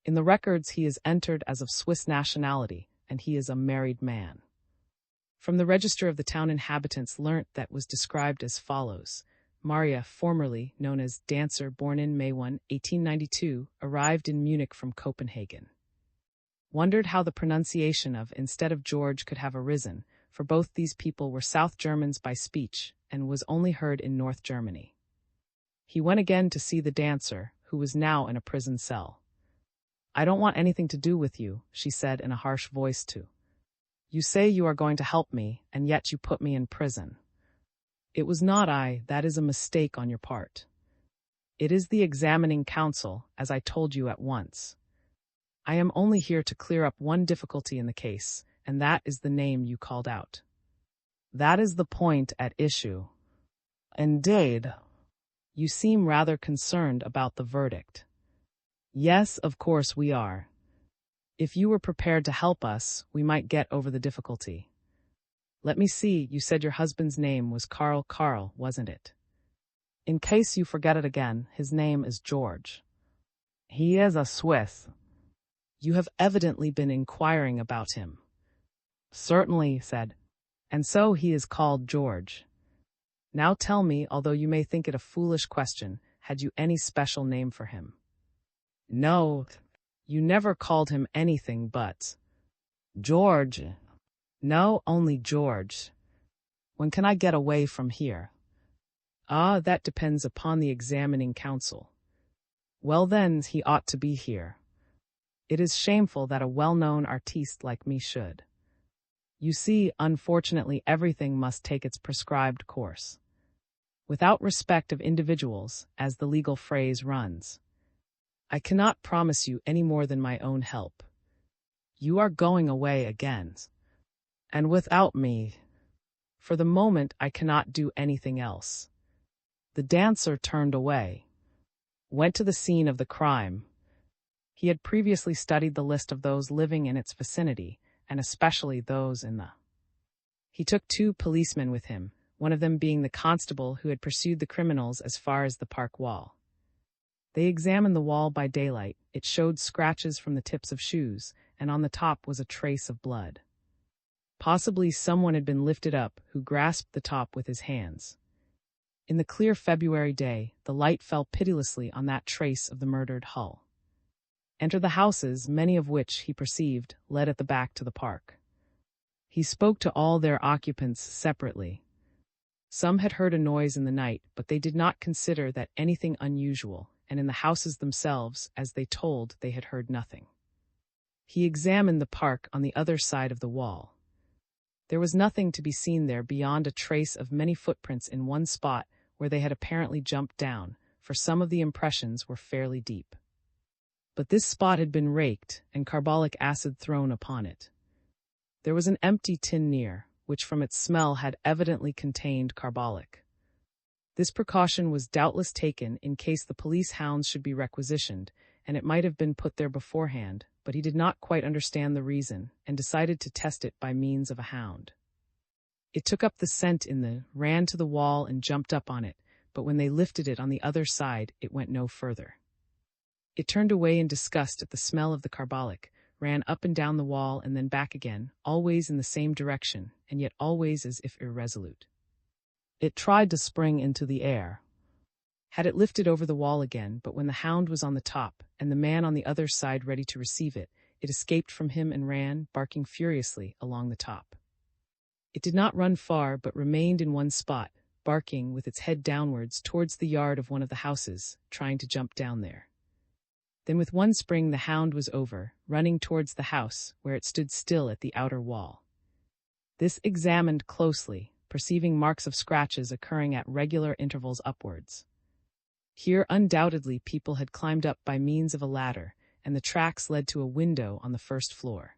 In the records he is entered as of Swiss nationality, and he is a married man. From the register of the town inhabitants learnt that was described as follows. Maria, formerly known as Dancer, born in May 1, 1892, arrived in Munich from Copenhagen. Wondered how the pronunciation of instead of George could have arisen, for both these people were South Germans by speech, and was only heard in North Germany. He went again to see the dancer, who was now in a prison cell. "I don't want anything to do with you," she said in a harsh voice You say you are going to help me, and yet you put me in prison. It was not I, that is a mistake on your part. It is the examining counsel, as I told you at once. I am only here to clear up one difficulty in the case, and that is the name you called out. That is the point at issue. Indeed. You seem rather concerned about the verdict. Yes, of course we are. If you were prepared to help us, we might get over the difficulty. Let me see, you said your husband's name was Karl, wasn't it? In case you forget it again, his name is George. He is a Swiss. You have evidently been inquiring about him. Certainly, said. And so he is called George. Now tell me, although you may think it a foolish question, had you any special name for him? No, you never called him anything but George. No, only George. When can I get away from here? Ah, that depends upon the examining counsel. Well then, he ought to be here. It is shameful that a well-known artiste like me should. You see, unfortunately everything must take its prescribed course. Without respect of individuals, as the legal phrase runs. I cannot promise you any more than my own help. You are going away again. And without me. For the moment I cannot do anything else. The dancer turned away. Went to the scene of the crime. He had previously studied the list of those living in its vicinity, and especially those in the. He took 2 policemen with him, one of them being the constable who had pursued the criminals as far as the park wall. They examined the wall by daylight. It showed scratches from the tips of shoes, and on the top was a trace of blood. Possibly someone had been lifted up who grasped the top with his hands. In the clear February day, the light fell pitilessly on that trace of the murdered hull. Entered the houses, many of which, he perceived, led at the back to the park. He spoke to all their occupants separately. Some had heard a noise in the night, but they did not consider that anything unusual, and in the houses themselves, as they told, they had heard nothing. He examined the park on the other side of the wall. There was nothing to be seen there beyond a trace of many footprints in one spot where they had apparently jumped down, for some of the impressions were fairly deep. But this spot had been raked and carbolic acid thrown upon it. There was an empty tin near, which from its smell had evidently contained carbolic. This precaution was doubtless taken in case the police hounds should be requisitioned, and it might have been put there beforehand, but he did not quite understand the reason, and decided to test it by means of a hound. It took up the scent ran to the wall and jumped up on it, but when they lifted it on the other side, it went no further. It turned away in disgust at the smell of the carbolic, ran up and down the wall and then back again, always in the same direction, and yet always as if irresolute. It tried to spring into the air. Had it lifted over the wall again, but when the hound was on the top, and the man on the other side ready to receive it, it escaped from him and ran, barking furiously, along the top. It did not run far, but remained in one spot, barking with its head downwards towards the yard of one of the houses, trying to jump down there. Then with one spring the hound was over, running towards the house, where it stood still at the outer wall. This examined closely, perceiving marks of scratches occurring at regular intervals upwards. Here undoubtedly people had climbed up by means of a ladder, and the tracks led to a window on the first floor.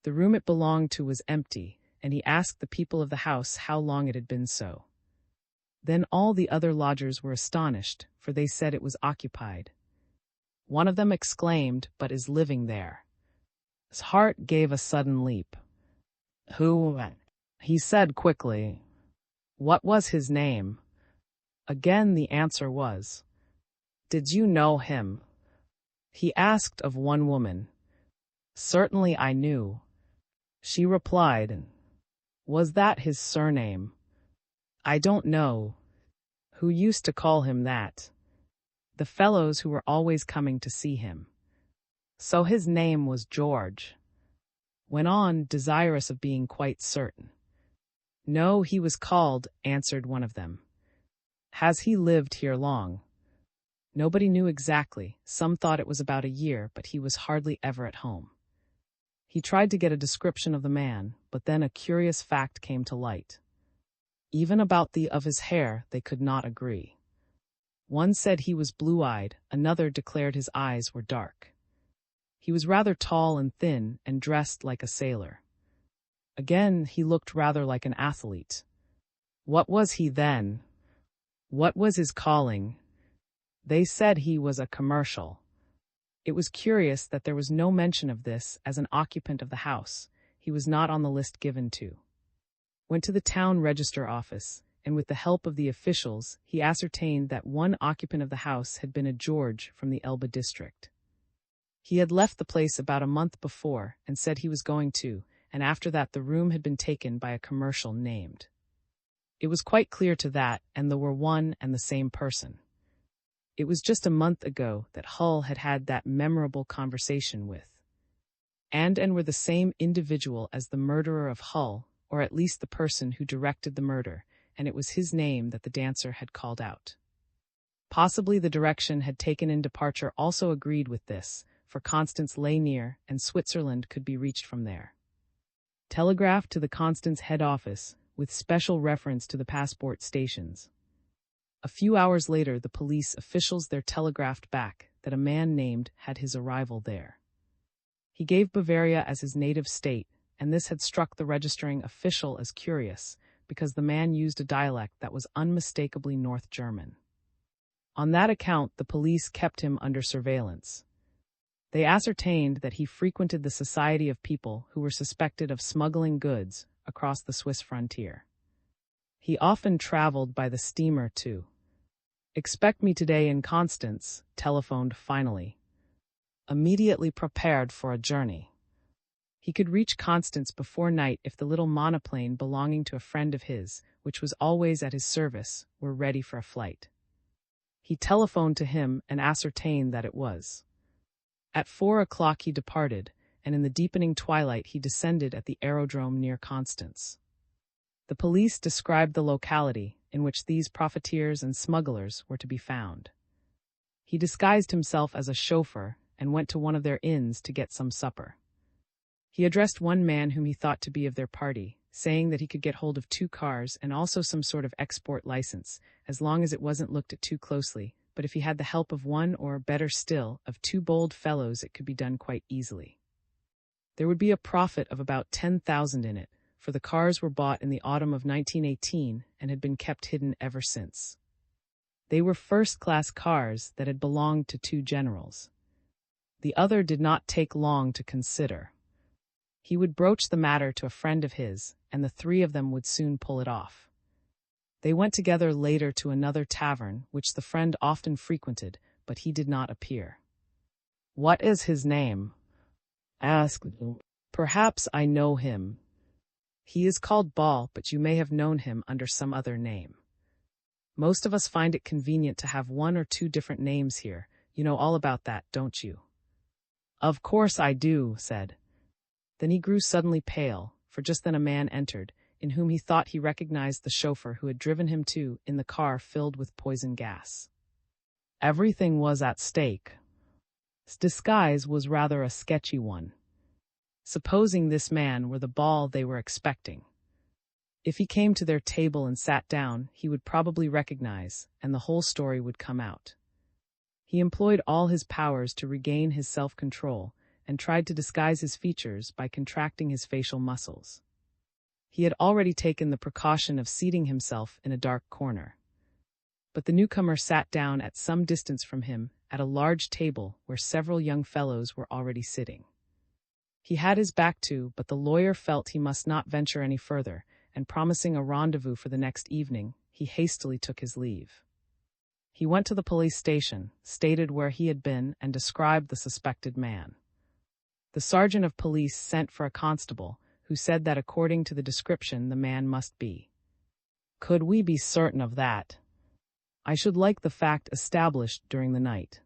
The room it belonged to was empty, and he asked the people of the house how long it had been so. Then all the other lodgers were astonished, for they said it was occupied. One of them exclaimed, "But is living there?" His heart gave a sudden leap. "Who?" he said quickly. "What was his name?" Again the answer was, "Did you know him?" He asked of one woman. "Certainly I knew." She replied, "Was that his surname?" "I don't know. Who used to call him that?" "The fellows who were always coming to see him." "So his name was George?" Went on, desirous of being quite certain. "No, he was called," answered one of them. "Has he lived here long?" Nobody knew exactly. Some thought it was about a year, but he was hardly ever at home. He tried to get a description of the man, but then a curious fact came to light. Even about the of his hair they could not agree. One said he was blue-eyed, another declared his eyes were dark. He was rather tall and thin, and dressed like a sailor. Again, he looked rather like an athlete. What was he then? What was his calling? They said he was a commercial. It was curious that there was no mention of this as an occupant of the house. He was not on the list given to. Went to the town register office, and with the help of the officials, he ascertained that one occupant of the house had been a George from the Elba district. He had left the place about a month before and said he was going to, and after that the room had been taken by a commercial named. It was quite clear to that, and there were one and the same person. It was just a month ago that Hull had had that memorable conversation with. And were the same individual as the murderer of Hull, or at least the person who directed the murder, and it was his name that the dancer had called out. Possibly the direction had taken in departure also agreed with this, for Constance lay near, and Switzerland could be reached from there. Telegraphed to the Constance head office, with special reference to the passport stations. A few hours later the police officials there telegraphed back that a man named had his arrival there. He gave Bavaria as his native state, and this had struck the registering official as curious, because the man used a dialect that was unmistakably North German. On that account the police kept him under surveillance. They ascertained that he frequented the society of people who were suspected of smuggling goods across the Swiss frontier. He often traveled by the steamer too. "Expect me today in Constance," telephoned finally. Immediately prepared for a journey. He could reach Constance before night if the little monoplane belonging to a friend of his, which was always at his service, were ready for a flight. He telephoned to him and ascertained that it was. At 4 o'clock he departed, and in the deepening twilight he descended at the aerodrome near Constance. The police described the locality in which these profiteers and smugglers were to be found. He disguised himself as a chauffeur and went to one of their inns to get some supper. He addressed one man whom he thought to be of their party, saying that he could get hold of 2 cars and also some sort of export license, as long as it wasn't looked at too closely, but if he had the help of one, or better still, of two bold fellows, it could be done quite easily. There would be a profit of about 10,000 in it, for the cars were bought in the autumn of 1918 and had been kept hidden ever since. They were first-class cars that had belonged to two generals. The other did not take long to consider. He would broach the matter to a friend of his, and the three of them would soon pull it off. They went together later to another tavern, which the friend often frequented, but he did not appear. "What is his name?" asked. "Perhaps I know him. He is called Ball, but you may have known him under some other name. Most of us find it convenient to have one or two different names here. You know all about that, don't you?" "Of course I do," said. Then he grew suddenly pale, for just then a man entered, in whom he thought he recognized the chauffeur who had driven him in the car filled with poison gas. Everything was at stake. His disguise was rather a sketchy one. Supposing this man were the Ball they were expecting. If he came to their table and sat down, he would probably recognize, and the whole story would come out. He employed all his powers to regain his self-control, and tried to disguise his features by contracting his facial muscles. He had already taken the precaution of seating himself in a dark corner. But the newcomer sat down at some distance from him, at a large table where several young fellows were already sitting. He had his back to, but the lawyer felt he must not venture any further, and promising a rendezvous for the next evening, he hastily took his leave. He went to the police station, stated where he had been, and described the suspected man. The sergeant of police sent for a constable, who said that according to the description the man must be. "Could we be certain of that?" "I should like the fact established during the night.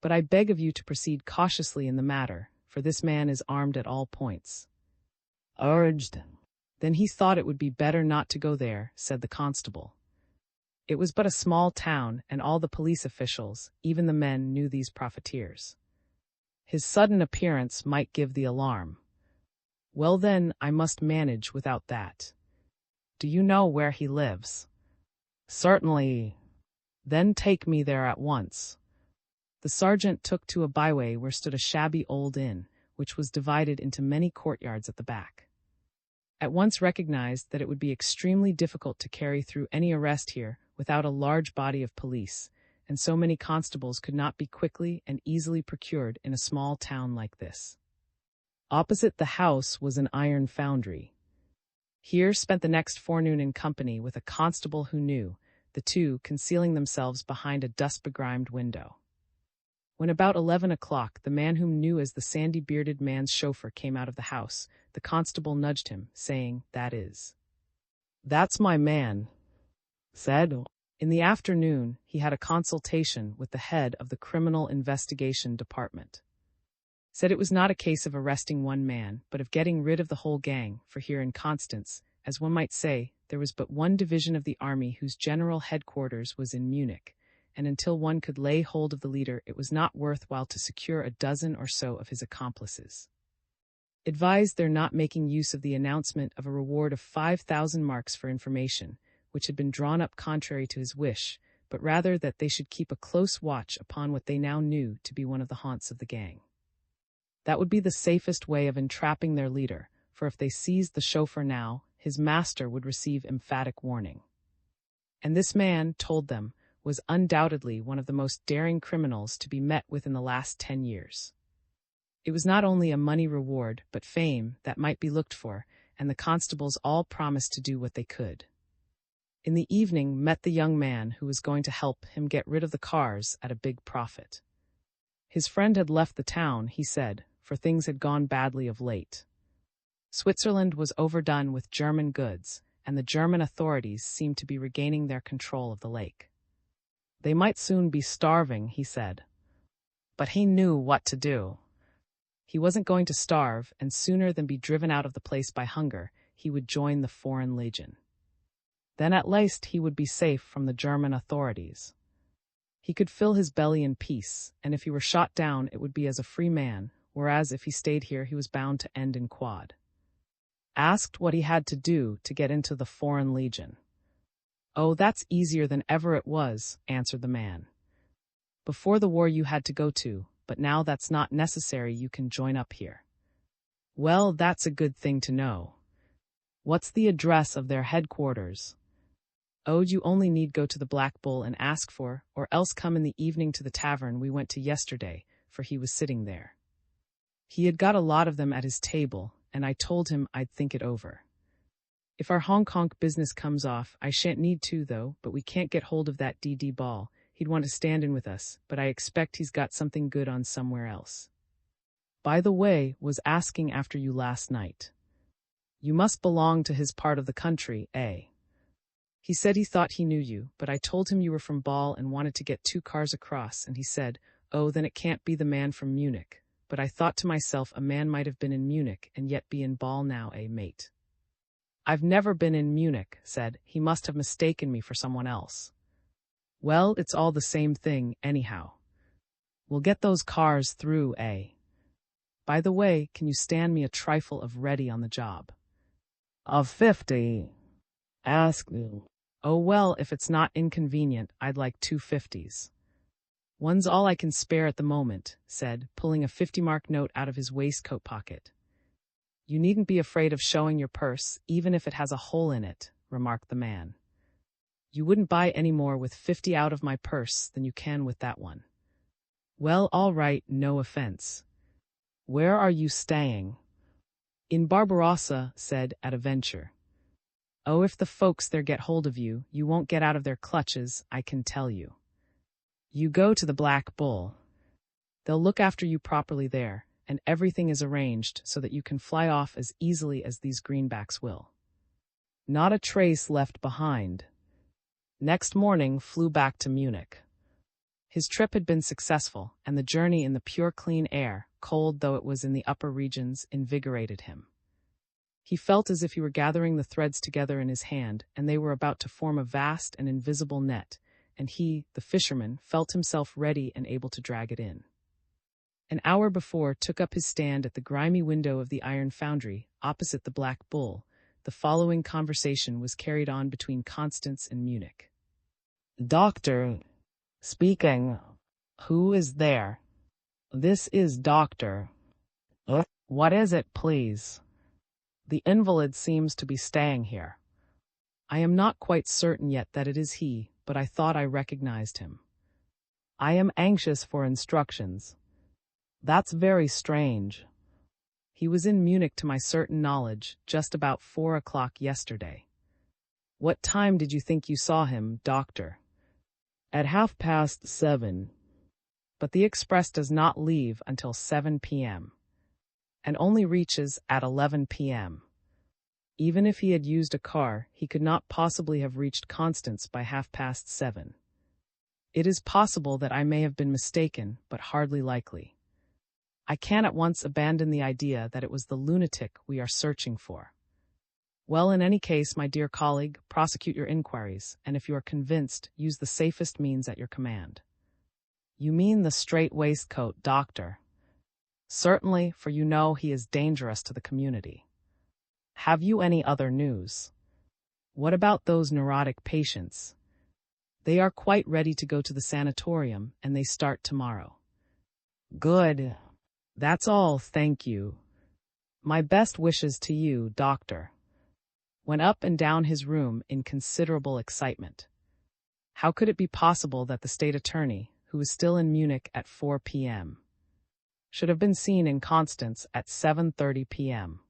But I beg of you to proceed cautiously in the matter, for this man is armed at all points." Urged. Then he thought it would be better not to go there, said the constable. It was but a small town, and all the police officials, even the men, knew these profiteers. His sudden appearance might give the alarm. "Well then, I must manage without that. Do you know where he lives?" "Certainly." "Then take me there at once." The sergeant took to a byway where stood a shabby old inn, which was divided into many courtyards at the back. At once recognized that it would be extremely difficult to carry through any arrest here without a large body of police, and so many constables could not be quickly and easily procured in a small town like this. Opposite the house was an iron foundry. Here spent the next forenoon in company with a constable who knew, the two concealing themselves behind a dust-begrimed window. When about 11 o'clock the man whom knew as the sandy-bearded man's chauffeur came out of the house, the constable nudged him, saying, "That is." "That's my man," said. In the afternoon, he had a consultation with the head of the Criminal Investigation Department. Said it was not a case of arresting one man, but of getting rid of the whole gang, for here in Constance, as one might say, there was but one division of the army whose general headquarters was in Munich, and until one could lay hold of the leader it was not worth while to secure a dozen or so of his accomplices. Advised their not making use of the announcement of a reward of 5,000 marks for information, which had been drawn up contrary to his wish, but rather that they should keep a close watch upon what they now knew to be one of the haunts of the gang. That would be the safest way of entrapping their leader, for if they seized the chauffeur now, his master would receive emphatic warning. And this man, told them, was undoubtedly one of the most daring criminals to be met with in the last 10 years. It was not only a money reward, but fame that might be looked for, and the constables all promised to do what they could. In the evening met the young man who was going to help him get rid of the cars at a big profit. His friend had left the town, he said, for things had gone badly of late. Switzerland was overdone with German goods, and the German authorities seemed to be regaining their control of the lake. They might soon be starving, he said. But he knew what to do. He wasn't going to starve, and sooner than be driven out of the place by hunger, he would join the Foreign Legion. Then at least he would be safe from the German authorities. He could fill his belly in peace, and if he were shot down it would be as a free man, whereas if he stayed here he was bound to end in quod. Asked what he had to do to get into the Foreign Legion. "Oh, that's easier than ever it was," answered the man. Before the war you had to go to, but now that's not necessary, you can join up here. Well, that's a good thing to know. What's the address of their headquarters? Oh, you only need go to the Black Bull and ask for, or else come in the evening to the tavern we went to yesterday, for he was sitting there. He had got a lot of them at his table, and I told him I'd think it over. If our Hong Kong business comes off, I shan't need to though, but we can't get hold of that D.D. Ball. He'd want to stand in with us, but I expect he's got something good on somewhere else. By the way, was asking after you last night. You must belong to his part of the country, eh? He said he thought he knew you, but I told him you were from Ball and wanted to get 2 cars across, and he said, oh, then it can't be the man from Munich. But I thought to myself, a man might have been in Munich and yet be in Ball now, eh, mate? I've never been in Munich, said, he must have mistaken me for someone else. Well, it's all the same thing, anyhow. We'll get those cars through, eh? By the way, can you stand me a trifle of ready on the job? Of 50. Ask you. Oh well, if it's not inconvenient, I'd like 2 50s. One's all I can spare at the moment, said, pulling a 50-mark note out of his waistcoat pocket. You needn't be afraid of showing your purse, even if it has a hole in it, remarked the man. You wouldn't buy any more with 50 out of my purse than you can with that one. Well, all right, no offense. Where are you staying? In Barbarossa, said, at a venture. Oh, if the folks there get hold of you, you won't get out of their clutches, I can tell you. You go to the Black Bull. They'll look after you properly there, and everything is arranged so that you can fly off as easily as these greenbacks will. Not a trace left behind. Next morning flew back to Munich. His trip had been successful, and the journey in the pure clean air, cold though it was in the upper regions, invigorated him. He felt as if he were gathering the threads together in his hand, and they were about to form a vast and invisible net, and he, the fisherman, felt himself ready and able to drag it in. An hour before took up his stand at the grimy window of the iron foundry, opposite the Black Bull. The following conversation was carried on between Constance and Munich. Doctor. Speaking. Who is there? This is Doctor. What is it, please? The invalid seems to be staying here. I am not quite certain yet that it is he, but I thought I recognized him. I am anxious for instructions. That's very strange. He was in Munich to my certain knowledge, just about 4 o'clock yesterday. What time did you think you saw him, Doctor? At 7:30. But the express does not leave until 7 p.m. and only reaches at 11 p.m. Even if he had used a car, he could not possibly have reached Constance by 7:30. It is possible that I may have been mistaken, but hardly likely. I can at once abandon the idea that it was the lunatic we are searching for. Well, in any case, my dear colleague, prosecute your inquiries, and if you are convinced, use the safest means at your command. You mean the strait waistcoat, Doctor? Certainly, for you know he is dangerous to the community. Have you any other news? What about those neurotic patients? They are quite ready to go to the sanatorium, and they start tomorrow. Good. That's all, thank you. My best wishes to you, Doctor. Went up and down his room in considerable excitement. How could it be possible that the state attorney, who was still in Munich at 4 p.m., should have been seen in Constance at 7:30 p.m.?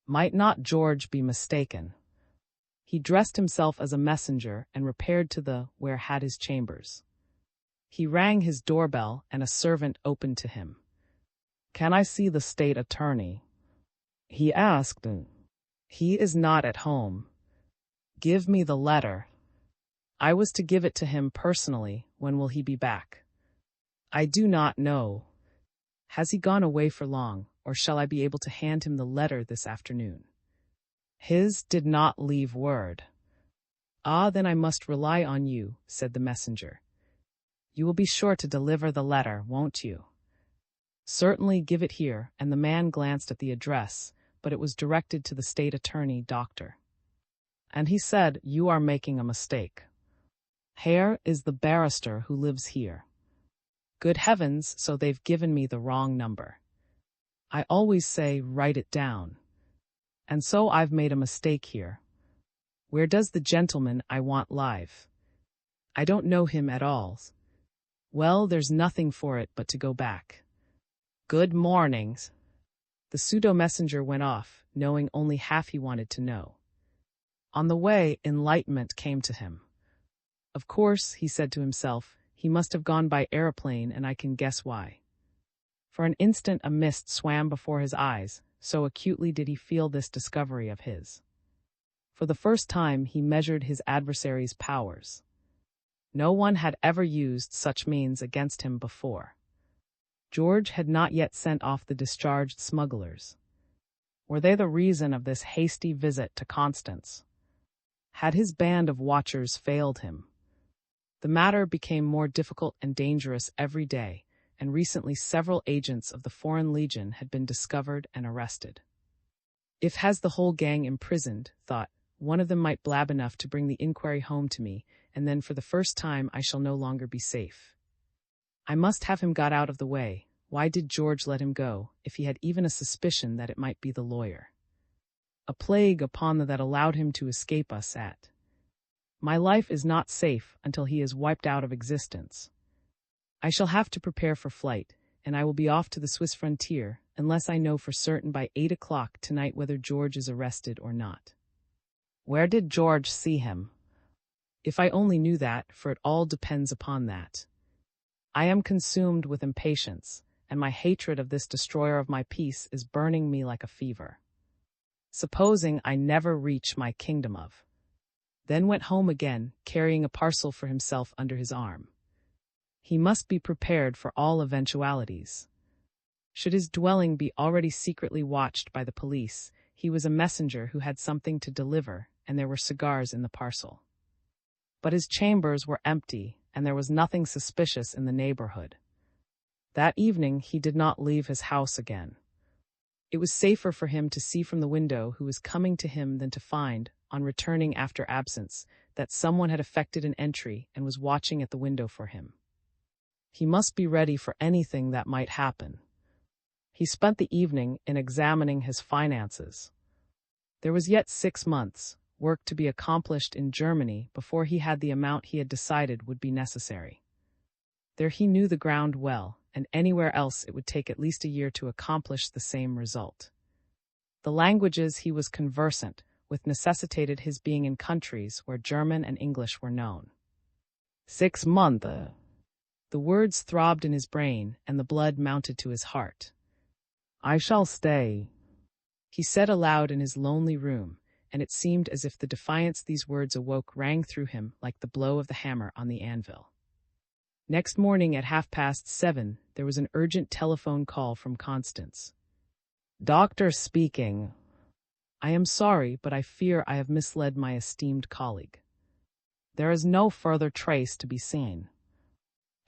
Might not George be mistaken? He dressed himself as a messenger and repaired to the where had his chambers. He rang his doorbell and a servant opened to him. Can I see the state attorney? He asked. He is not at home. Give me the letter. I was to give it to him personally. When will he be back? I do not know. Has he gone away for long, or shall I be able to hand him the letter this afternoon? His did not leave word. Ah, then I must rely on you, said the messenger. You will be sure to deliver the letter, won't you? Certainly, give it here, and the man glanced at the address, but it was directed to the state attorney, Doctor. And he said, you are making a mistake. Herr is the barrister who lives here. Good heavens, so they've given me the wrong number. I always say, write it down. And so I've made a mistake here. Where does the gentleman I want live? I don't know him at all. Well, there's nothing for it but to go back. Good mornings. The pseudo-messenger went off, knowing only half he wanted to know. On the way, enlightenment came to him. Of course, he said to himself, he must have gone by aeroplane, and I can guess why. For an instant a mist swam before his eyes, so acutely did he feel this discovery of his. For the first time he measured his adversary's powers. No one had ever used such means against him before. George had not yet sent off the discharged smugglers. Were they the reason of this hasty visit to Constance? Had his band of watchers failed him? The matter became more difficult and dangerous every day, and recently several agents of the Foreign Legion had been discovered and arrested. If has the whole gang imprisoned, thought, one of them might blab enough to bring the inquiry home to me, and then for the first time I shall no longer be safe. I must have him got out of the way. Why did George let him go, if he had even a suspicion that it might be the lawyer? A plague upon that allowed him to escape us at. My life is not safe until he is wiped out of existence. I shall have to prepare for flight, and I will be off to the Swiss frontier, unless I know for certain by 8 o'clock tonight whether George is arrested or not. Where did George see him? If I only knew that, for it all depends upon that. I am consumed with impatience, and my hatred of this destroyer of my peace is burning me like a fever. Supposing I never reach my kingdom of. Then went home again, carrying a parcel for himself under his arm. He must be prepared for all eventualities. Should his dwelling be already secretly watched by the police, he was a messenger who had something to deliver, and there were cigars in the parcel. But his chambers were empty, and there was nothing suspicious in the neighborhood. That evening he did not leave his house again. It was safer for him to see from the window who was coming to him than to find, on returning after absence, that someone had effected an entry and was watching at the window for him. He must be ready for anything that might happen. He spent the evening in examining his finances. There was yet 6 months, work to be accomplished in Germany before he had the amount he had decided would be necessary. There he knew the ground well, and anywhere else it would take at least a year to accomplish the same result. The languages he was conversant with necessitated his being in countries where German and English were known. 6 months. The words throbbed in his brain, and the blood mounted to his heart. I shall stay, he said aloud in his lonely room, and it seemed as if the defiance these words awoke rang through him like the blow of the hammer on the anvil. Next morning at 7:30, there was an urgent telephone call from Constance. Doctor speaking. I am sorry, but I fear I have misled my esteemed colleague. There is no further trace to be seen.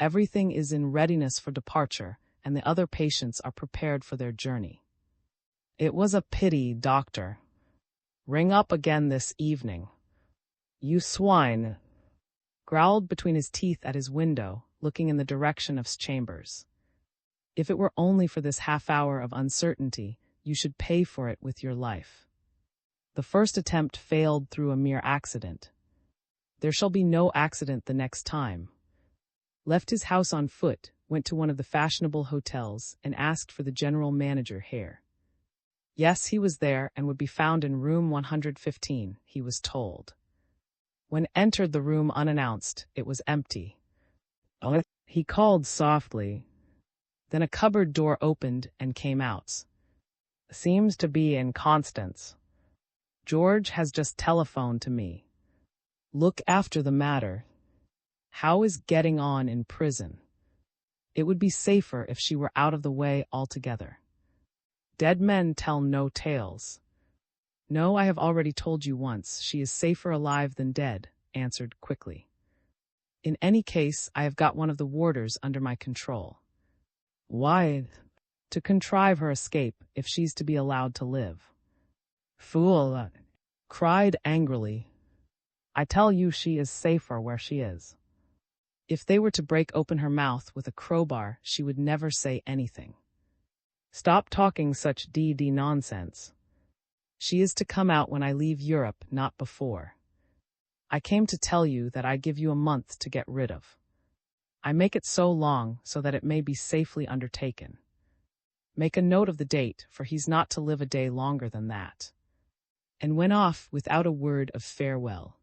Everything is in readiness for departure, and the other patients are prepared for their journey. It was a pity, doctor. Ring up again this evening. You swine, growled between his teeth at his window, looking in the direction of his chambers. If it were only for this half-hour of uncertainty, you should pay for it with your life. The first attempt failed through a mere accident. There shall be no accident the next time. Left his house on foot, went to one of the fashionable hotels, and asked for the general manager, Herr. Yes, he was there and would be found in room 115, he was told. When entered the room unannounced, it was empty. He called softly. Then a cupboard door opened and came out. Seems to be in Constance. George has just telephoned to me. Look after the matter. How is getting on in prison? It would be safer if she were out of the way altogether. Dead men tell no tales. No, I have already told you once, she is safer alive than dead, answered quickly. In any case, I have got one of the warders under my control. Why? To contrive her escape, if she's to be allowed to live. Fool! Cried angrily. I tell you she is safer where she is. If they were to break open her mouth with a crowbar, she would never say anything. Stop talking such d nonsense. She is to come out when I leave Europe, not before. I came to tell you that I give you a month to get rid of. I make it so long so that it may be safely undertaken. Make a note of the date, for he's not to live a day longer than that. And went off without a word of farewell.